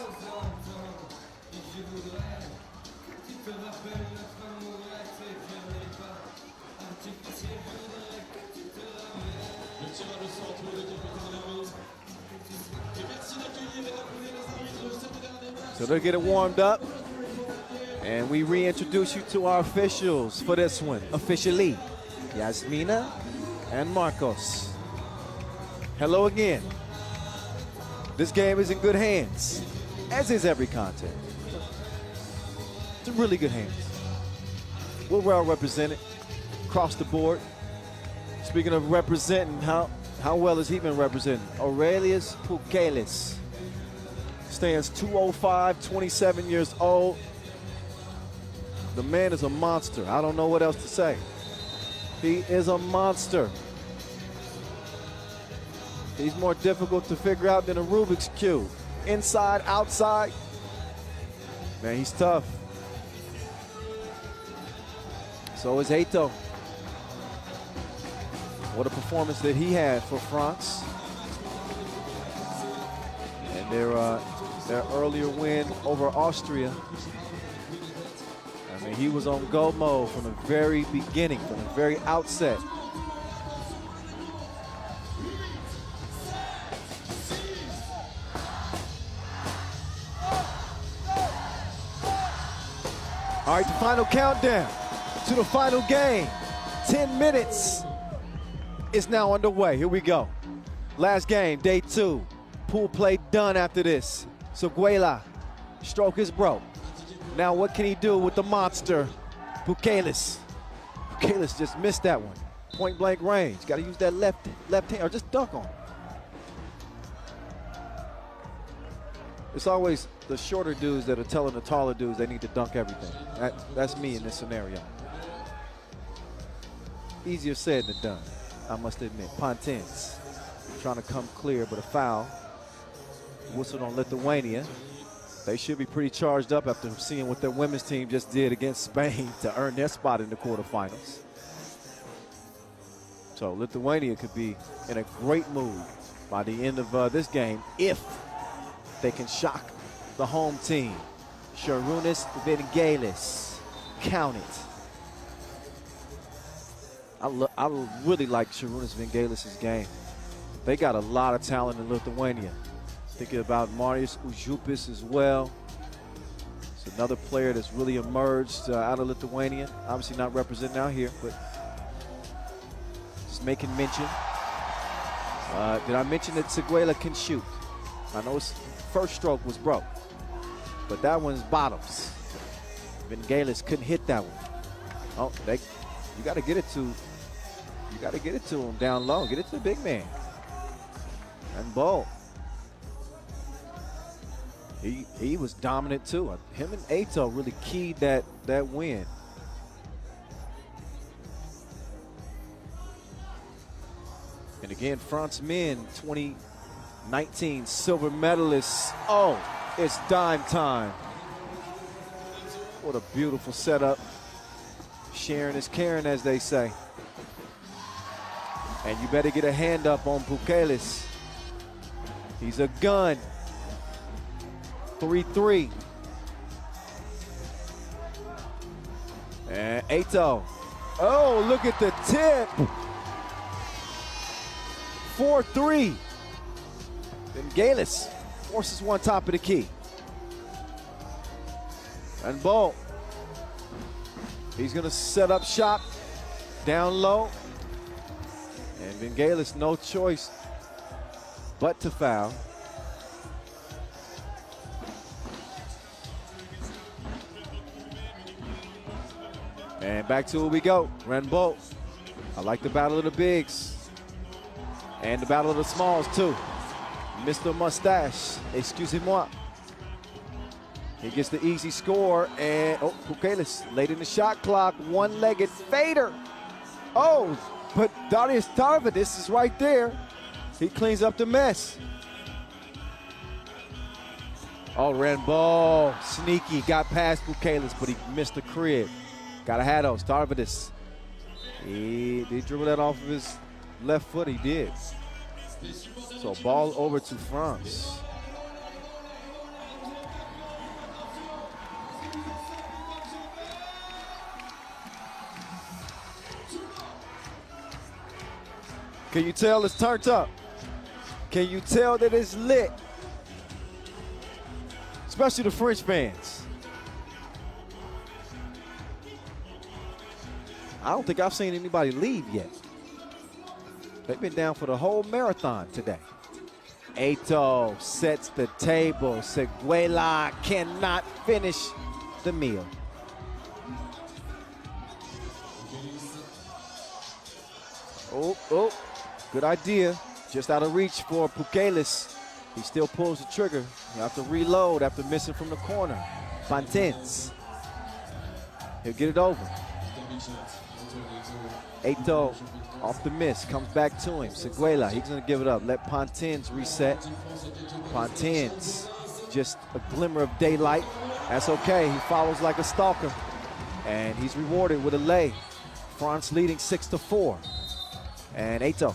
So they'll get it warmed up. And we reintroduce you to our officials for this one. Officially, Yasmina and Marcos. Hello again. This game is in good hands, as is every contest. It's in really good hands. We're well represented across the board. Speaking of representing, how well has he been representing? Aurelius Pukelis stands 205, 27 years old. The man is a monster. I don't know what else to say. He is a monster. He's more difficult to figure out than a Rubik's Cube. Inside, outside. Man, he's tough. So is Heito. What a performance that he had for France. And their earlier win over Austria. I mean, he was on go mode from the very beginning, from the very outset. All right, the final countdown to the final game. 10 minutes is now underway. Here we go. Last game, day 2. Pool play done after this. So Guela, stroke is broke. Now what can he do with the monster, Pukelis? Pukelis just missed that one. Point blank range. Got to use that left hand or just dunk on him. It's always the shorter dudes that are telling the taller dudes they need to dunk everything. That's me in this scenario. Easier said than done, I must admit. Pontins trying to come clear, but a foul. Whistled on Lithuania. They should be pretty charged up after seeing what their women's team just did against Spain to earn their spot in the quarterfinals. So Lithuania could be in a great mood by the end of this game if they can shock the home team. Šarūnas Vingelis, count it. I really like Šarūnas Vingelis' game. They got a lot of talent in Lithuania. Thinking about Marius Užupis as well. It's another player that's really emerged out of Lithuania. Obviously not representing out here, but just making mention. Did I mention that Seguela can shoot? I know his first stroke was broke, but that one's bottoms. Vingelis couldn't hit that one. Oh, you got to get it to him down low. Get it to the big man. And Bo. He was dominant too. Him and Eto really keyed that win. And again, France men 2019 silver medalists. Oh, it's dime time. What a beautiful setup. Sharing is caring, as they say. And you better get a hand up on Pukelis. He's a gun. 3-3. And Eto. Oh, look at the tip. 4-3. Then Galis forces one top of the key. And Bo. He's going to set up shop down low. And Vingalis, no choice but to foul. And back to it we go. Renbo. I like the battle of the bigs. And the battle of the smalls, too. Mr. Mustache, excusez-moi. He gets the easy score, and Pukelis late in the shot clock, one-legged fader. Oh, but Darius Tarvidis is right there. He cleans up the mess. Oh, Renbo, sneaky, got past Pukelis, but he missed the crib. Gotta have those, Tarvidis. He dribbled that off of his left foot, he did. So ball over to France. Can you tell it's turned up? Can you tell that it's lit? Especially the French fans. I don't think I've seen anybody leave yet. They've been down for the whole marathon today. Eto sets the table. Seguela cannot finish the meal. Oh, good idea. Just out of reach for Pukelis. He still pulls the trigger. You have to reload after missing from the corner. Pantins. He'll get it over. Eto off the miss, comes back to him. Seguela, he's gonna give it up. Let Pantins reset. Pantins, just a glimmer of daylight. That's okay, he follows like a stalker. And he's rewarded with a lay. France leading 6-4. And Eto,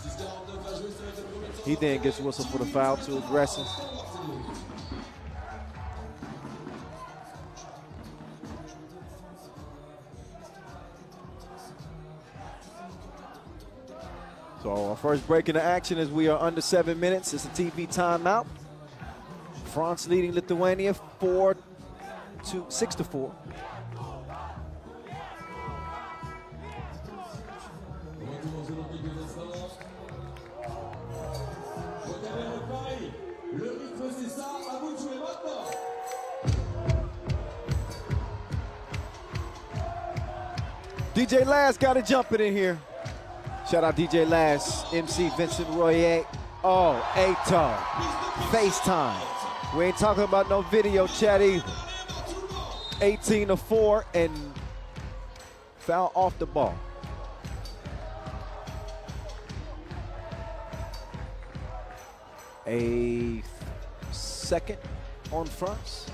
he then gets whistled for the foul, too aggressive. So our first break in the action as we are under 7 minutes. It's a TV timeout. France leading Lithuania 6-4. DJ Last got to jump it in here. Shout out DJ Last, MC Vincent Royer. Oh, Eto, FaceTime. We ain't talking about no video chat either. 18-4 and foul off the ball. A second on France.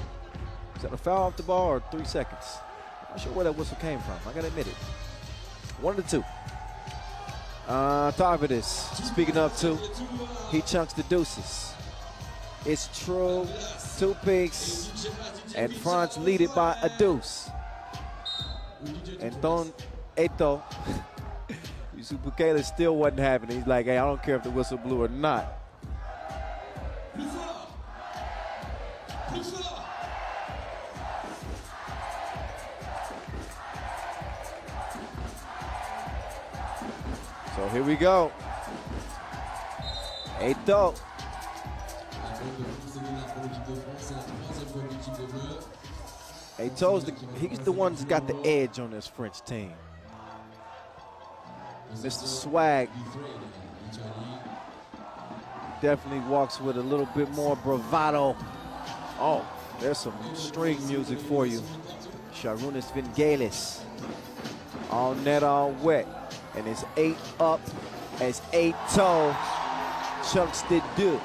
Is that a foul off the ball or 3 seconds? I'm not sure where that whistle came from. I gotta admit it. 1 of the 2. Tarvidis, speaking of 2, he chunks the deuces. It's true, 2 picks, and France lead it by a deuce. And Don Eto, Yusuf Bukele still wasn't having it. He's like, hey, I don't care if the whistle blew or not. So here we go. Eto. Eto's he's the one that's got the edge on this French team. Mr. Swag definitely walks with a little bit more bravado. Oh, There's some string music for you. Šarūnas Vingelis. All net, all wet. And it's 8 up as 8-toe. Chunks did do.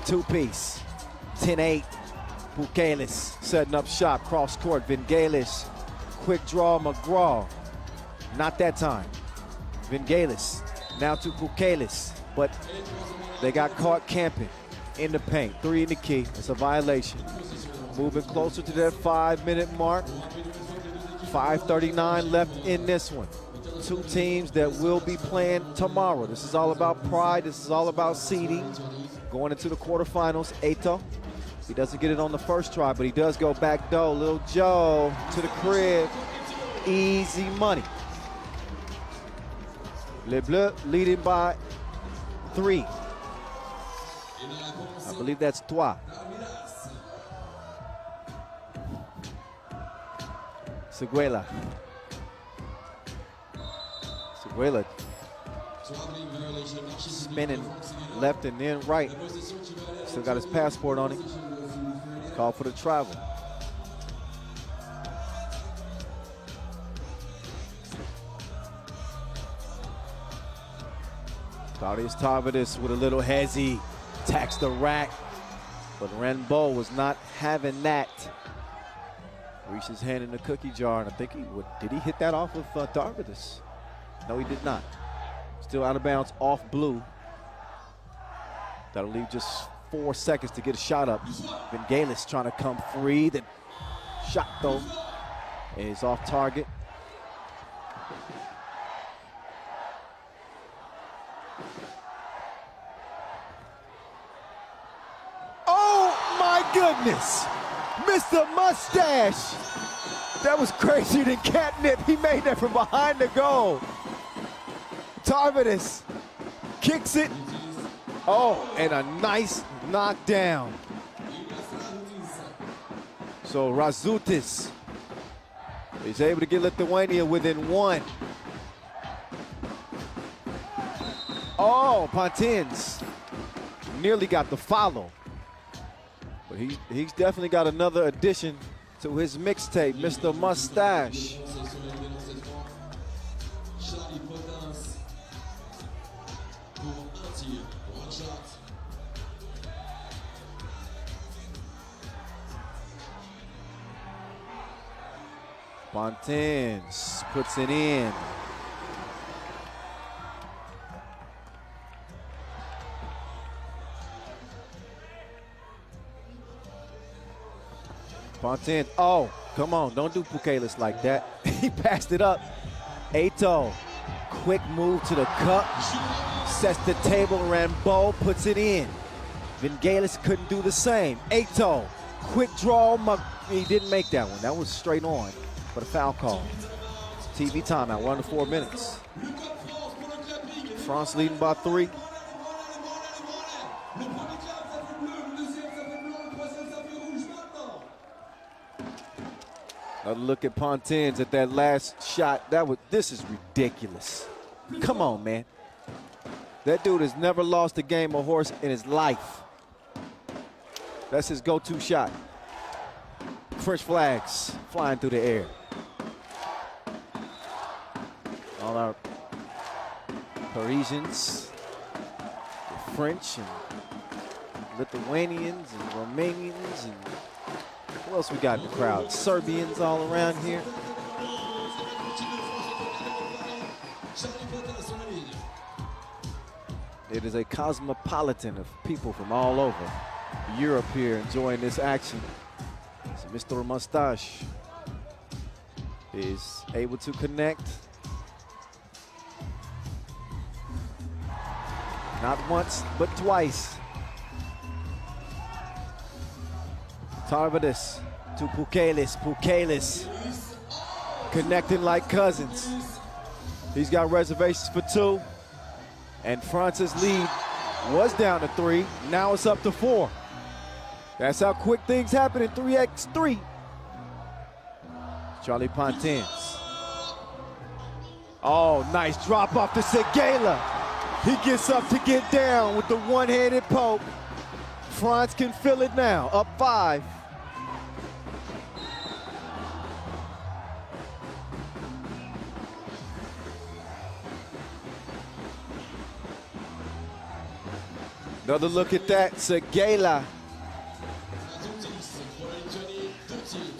2-piece. 10-8. Pukelis setting up shop. Cross court. Vingelis. Quick draw McGraw. Not that time. Vingelis. Now to Pukelis. But they got caught camping in the paint. 3 in the key. It's a violation. Moving closer to that 5-minute mark. 5:39 left in this one. 2 teams that will be playing tomorrow. This is all about pride. This is all about seeding. Going into the quarterfinals, Eto. He doesn't get it on the first try, but he does go back door. Little Joe to the crib. Easy money. Les Bleus leading by 3. I believe that's 3. Seguela. Seguela spinning left and then right. Still got his passport on him. Call for the travel. Claudius Tarvidis with a little hezzy. Attacks the rack. But Renbo was not having that. Reached his hand in the cookie jar, and I think did he hit that off of Tarvidis? No, he did not. Still out of bounds off blue. That'll leave just 4 seconds to get a shot up. Vingelis trying to come free. The shot, though, is off target. Oh, my goodness. Mr. Mustache. That was crazier than catnip. He made that from behind the goal. Tarvidis kicks it. Oh, and a nice knockdown. So Razutis is able to get Lithuania within 1. Oh, Pontins nearly got the follow. But he's definitely got another addition to his mixtape, Mr. Mustache. Pontins puts it in. Pontins, oh, come on, don't do Pukelis like that. He passed it up. Eto, quick move to the cup, sets the table, Rambo puts it in. Vingelis couldn't do the same. Eto, quick draw, he didn't make that one. That was straight on, but a foul call. TV timeout, 1 to 4 minutes. France leading by 3. Another look at Pontins at that last shot. This is ridiculous. Come on, man. That dude has never lost a game of horse in his life. That's his go-to shot. French flags flying through the air. All our Parisians, the French and Lithuanians and Romanians and who else we got in the crowd? Serbians all around here. It is a cosmopolitan of people from all over Europe here enjoying this action. So Mr. Mustache is able to connect. Not once, but twice. Tarvidis to Pukelis. Pukelis connecting like cousins. He's got reservations for 2. And France's lead was down to 3. Now it's up to 4. That's how quick things happen in 3x3. Charlie Pontins. Oh, nice drop off to Seguela. He gets up to get down with the one-handed poke. France can feel it now, up 5. Another look at that, Seguela.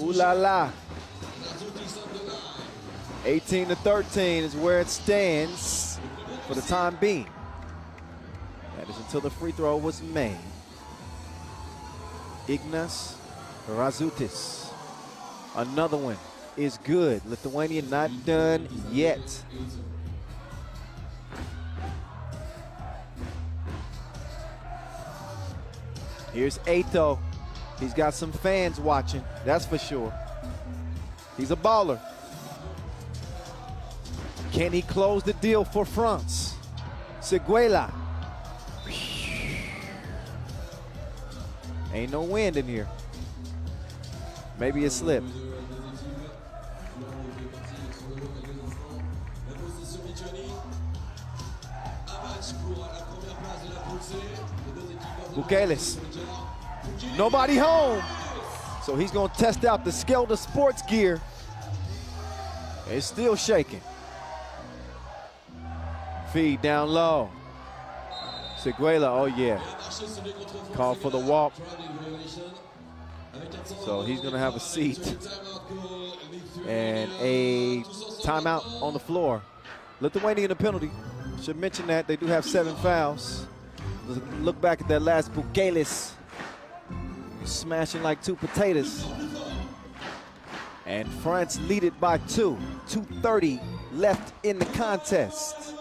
Ooh la la. 18-13 is where it stands for the time being. That is until the free throw was made. Ignas Razutis. Another one is good. Lithuania not done yet. Here's Ato. He's got some fans watching, that's for sure. He's a baller. Can he close the deal for France? Seguela. Ain't no wind in here. Maybe it slipped. Bukeles. Nobody home. So he's going to test out the Skelter sports gear. It's still shaking. Feed down low. Seguela, oh yeah. Call for the walk. So he's going to have a seat. And a timeout on the floor. Lithuania in the penalty. Should mention that they do have 7 fouls. Look back at that last Bukeles. Smashing like 2 potatoes. And France lead it by 2. 2:30 left in the contest.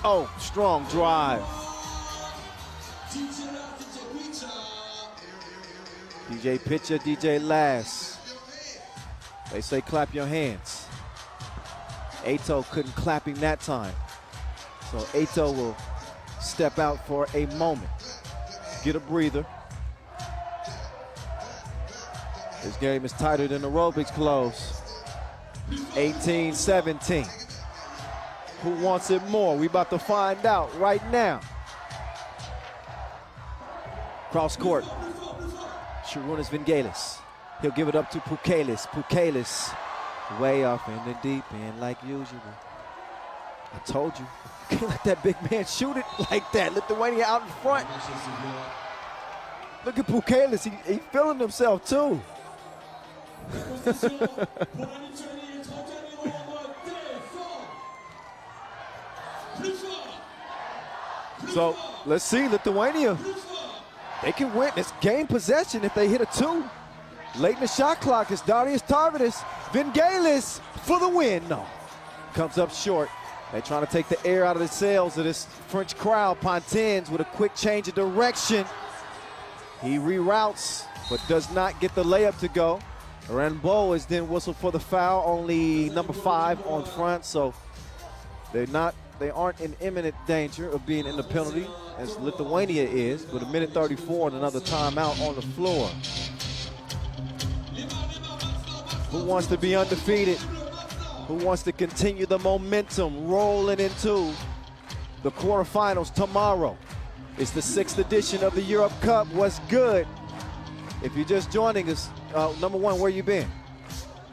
Oh, strong drive. DJ Pitcher, DJ Lass. They say clap your hands. Ato couldn't clap him that time. So Ato will step out for a moment. Get a breather. This game is tighter than aerobics clothes. 18-17. Who wants it more? We about to find out right now. Cross court. Sharunas Vingelis. He'll give it up to Bukeles. Bukeles way off in the deep end like usual. I told you. You can't let that big man shoot it like that. Lithuania out in front. Look at Bukeles. He feeling himself too. So let's see, Lithuania, they can win this game possession if they hit a 2. Late in the shot clock is Darius Tarvidis. Vingelis for the win. No, comes up short. They're trying to take the air out of the sails of this French crowd. Pontins with a quick change of direction. He reroutes, but does not get the layup to go. Rambeau is then whistled for the foul, only number 5 on front, so they aren't in imminent danger of being in the penalty, as Lithuania is, with 1:34 and another timeout on the floor. Who wants to be undefeated? Who wants to continue the momentum rolling into the quarterfinals tomorrow? It's the 6th edition of the Europe Cup. What's good? If you're just joining us, number one, where you been?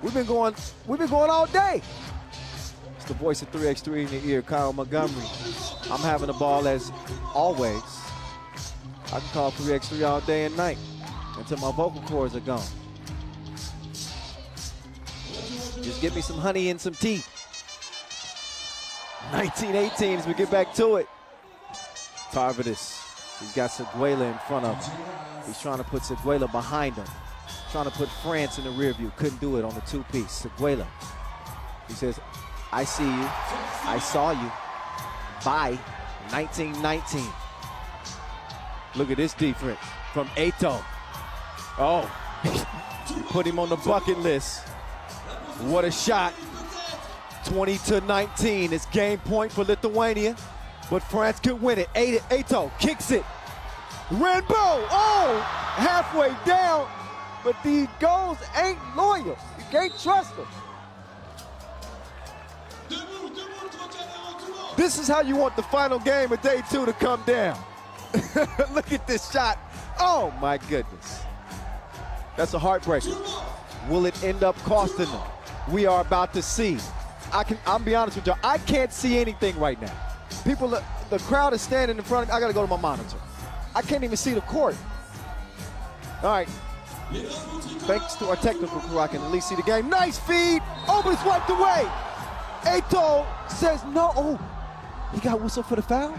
We've been going all day. It's the voice of 3x3 in your ear, Kyle Montgomery. I'm having a ball as always. I can call 3x3 all day and night until my vocal cords are gone. Just give me some honey and some tea. 19-18 as we get back to it. Tarvidis, he's got Seguela in front of him. He's trying to put Seguela behind him. Trying to put France in the rear view. Couldn't do it on the 2-piece. Seguela, he says, I see you. I saw you. Bye. 19-19. Look at this defense from Ato. Oh, put him on the bucket list. What a shot. 20-19. It's game point for Lithuania, but France could win it. Ato kicks it. Rainbow, oh, halfway down, but these goals ain't loyal. You can't trust them. This is how you want the final game of day 2 to come down. Look at this shot. Oh my goodness. That's a heartbreaker. Will it end up costing them? We are about to see. I'll be honest with you, I can't see anything right now. People, the crowd is standing in front of me. I gotta go to my monitor. I can't even see the court. All right. Thanks to our technical crew, I can at least see the game. Nice feed. Oh, but it's wiped away. Ato says no. Oh, he got whistled for the foul?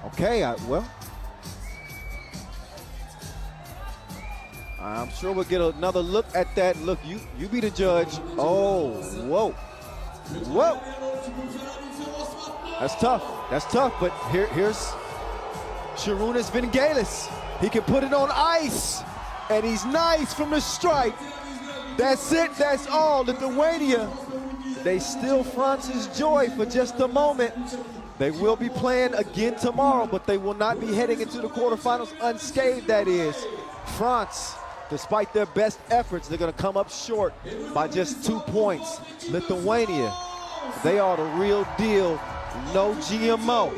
Okay, well. I'm sure we'll get another look at that. Look, you be the judge. Oh, whoa. Whoa. That's tough. That's tough, but here's Šarūnas Vingelis. He can put it on ice, and he's nice from the stripe. That's it, that's all. Lithuania, they steal France's joy for just a moment. They will be playing again tomorrow, but they will not be heading into the quarterfinals unscathed, that is. France, despite their best efforts, they're gonna come up short by just 2 points. Lithuania, they are the real deal, no GMO.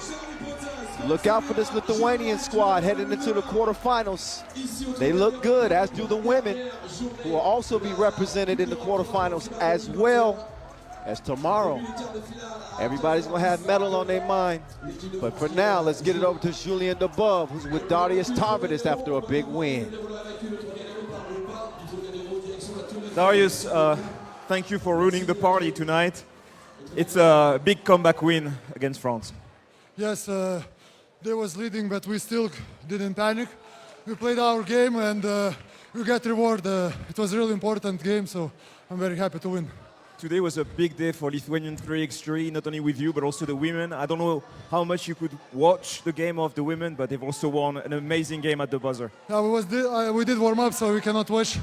Look out for this Lithuanian squad heading into the quarterfinals. They look good, as do the women, who will also be represented in the quarterfinals as well. As tomorrow, everybody's gonna have medal on their mind. But for now, let's get it over to Julien Dubov, who's with Darius Tarvidis after a big win. Darius, thank you for ruining the party tonight. It's a big comeback win against France. Yes, they was leading, but we still didn't panic. We played our game and we got reward. It was a really important game, so I'm very happy to win. Today was a big day for Lithuanian 3x3, not only with you, but also the women. I don't know how much you could watch the game of the women, but they've also won an amazing game at the buzzer. Yeah, we did warm up, so we cannot watch.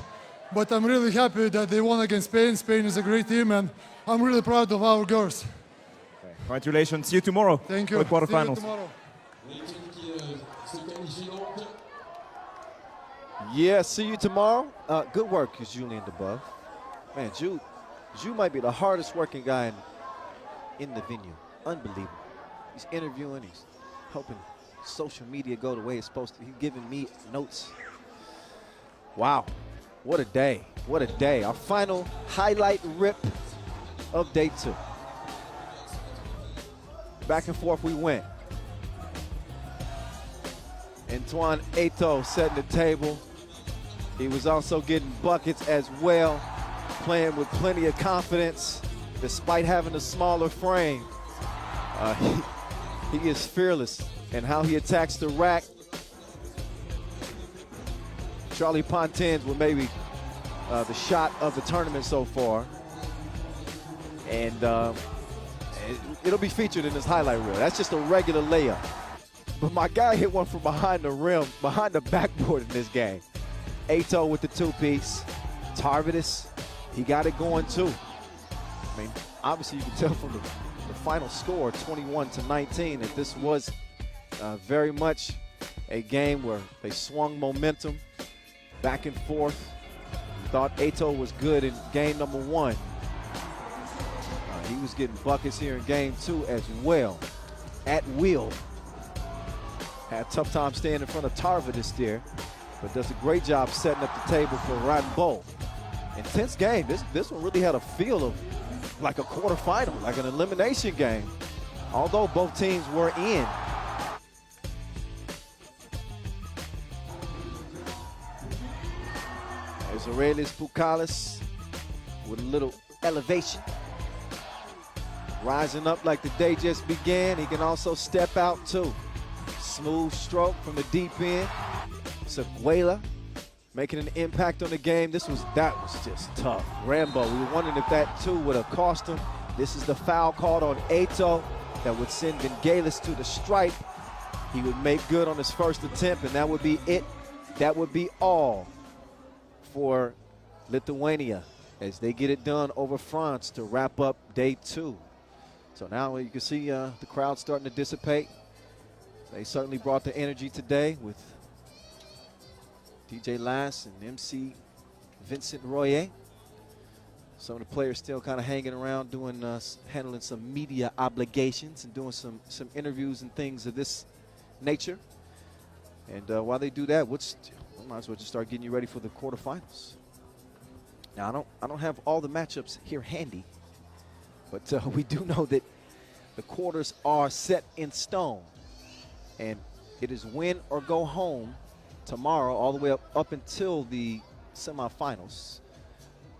But I'm really happy that they won against Spain. Spain is a great team, and I'm really proud of our girls. Okay. Congratulations. See you tomorrow. Thank you. For the quarterfinals. See you tomorrow. Yeah, see you tomorrow. Good work, Julien Dubov. Man, Jude might be the hardest working guy in the venue. Unbelievable. He's interviewing, he's helping social media go the way it's supposed to. He's giving me notes. Wow, what a day, what a day. Our final highlight rip of day 2. Back and forth we went. Antoine Ato setting the table. He was also getting buckets as well, playing with plenty of confidence despite having a smaller frame. He is fearless in how he attacks the rack. Charlie Pontins with maybe the shot of the tournament so far. And it'll be featured in this highlight reel. That's just a regular layup. But my guy hit one from behind the rim, behind the backboard in this game. Ato with the 2-piece. Tarvidis, he got it going too. I mean, obviously you can tell from the final score, 21-19, that this was very much a game where they swung momentum back and forth. Thought Ato was good in game number 1. He was getting buckets here in game 2 as well, at will. Had a tough time staying in front of Tarvidis there, but does a great job setting up the table for Rainbow. Intense game. This one really had a feel of like a quarterfinal, like an elimination game, although both teams were in. There's Aurelius Pukalis with a little elevation. Rising up like the day just began. He can also step out too. Smooth stroke from the deep end. Seguela making an impact on the game. That was just tough. Rambo, we were wondering if that too would have cost him. This is the foul called on Ato that would send Vingelis to the stripe. He would make good on his first attempt, and that would be it. That would be all for Lithuania. as they get it done over France to wrap up day 2. So now you can see the crowd starting to dissipate. They certainly brought the energy today with DJ Lass and MC Vincent Royer. Some of the players still kind of hanging around doing, handling some media obligations and doing some interviews and things of this nature. And while they do that, we might as well just start getting you ready for the quarterfinals. Now, I don't have all the matchups here handy, but we do know that the quarters are set in stone. And it is win or go home tomorrow all the way up until the semifinals.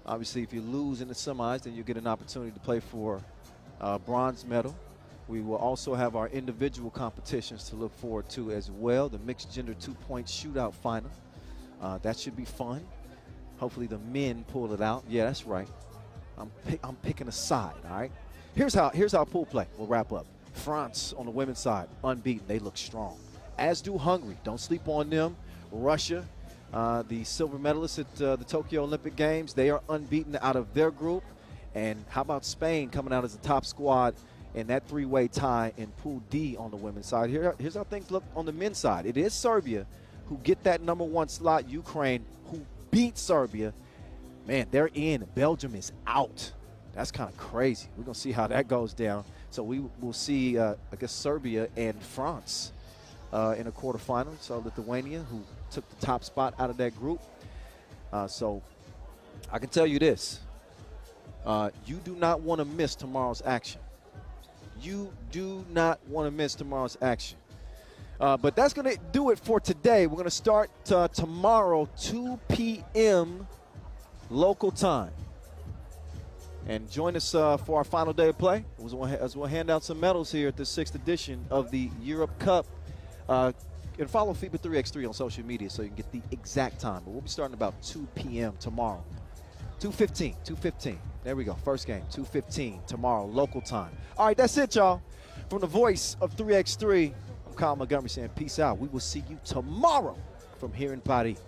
Obviously, if you lose in the semis, then you get an opportunity to play for bronze medal. We will also have our individual competitions to look forward to as well. The mixed gender 2-point shootout final. That should be fun. Hopefully the men pull it out. Yeah, that's right. I'm picking a side, all right? Here's how pool play. We'll wrap up. France on the women's side, unbeaten. They look strong. As do Hungary. Don't sleep on them. Russia, the silver medalists at the Tokyo Olympic Games, they are unbeaten out of their group. And how about Spain coming out as the top squad in that 3-way tie in Pool D on the women's side? Here's how things look on the men's side. It is Serbia who get that number 1 slot. Ukraine who beat Serbia. Man, they're in. Belgium is out. That's kind of crazy. We're going to see how that goes down. So we will see, I guess, Serbia and France in a quarterfinal. So Lithuania, who took the top spot out of that group. So I can tell you this. You do not want to miss tomorrow's action. You do not want to miss tomorrow's action. But that's going to do it for today. We're going to start tomorrow, 2 p.m. local time. And join us for our final day of play as we'll hand out some medals here at the 6th edition of the Europe Cup. And follow FIBA 3x3 on social media so you can get the exact time. But we'll be starting about 2 p.m. tomorrow. 2:15. There we go. First game, 2:15 tomorrow, local time. All right, that's it, y'all. From the voice of 3x3, I'm Kyle Montgomery saying peace out. We will see you tomorrow from here in Paris.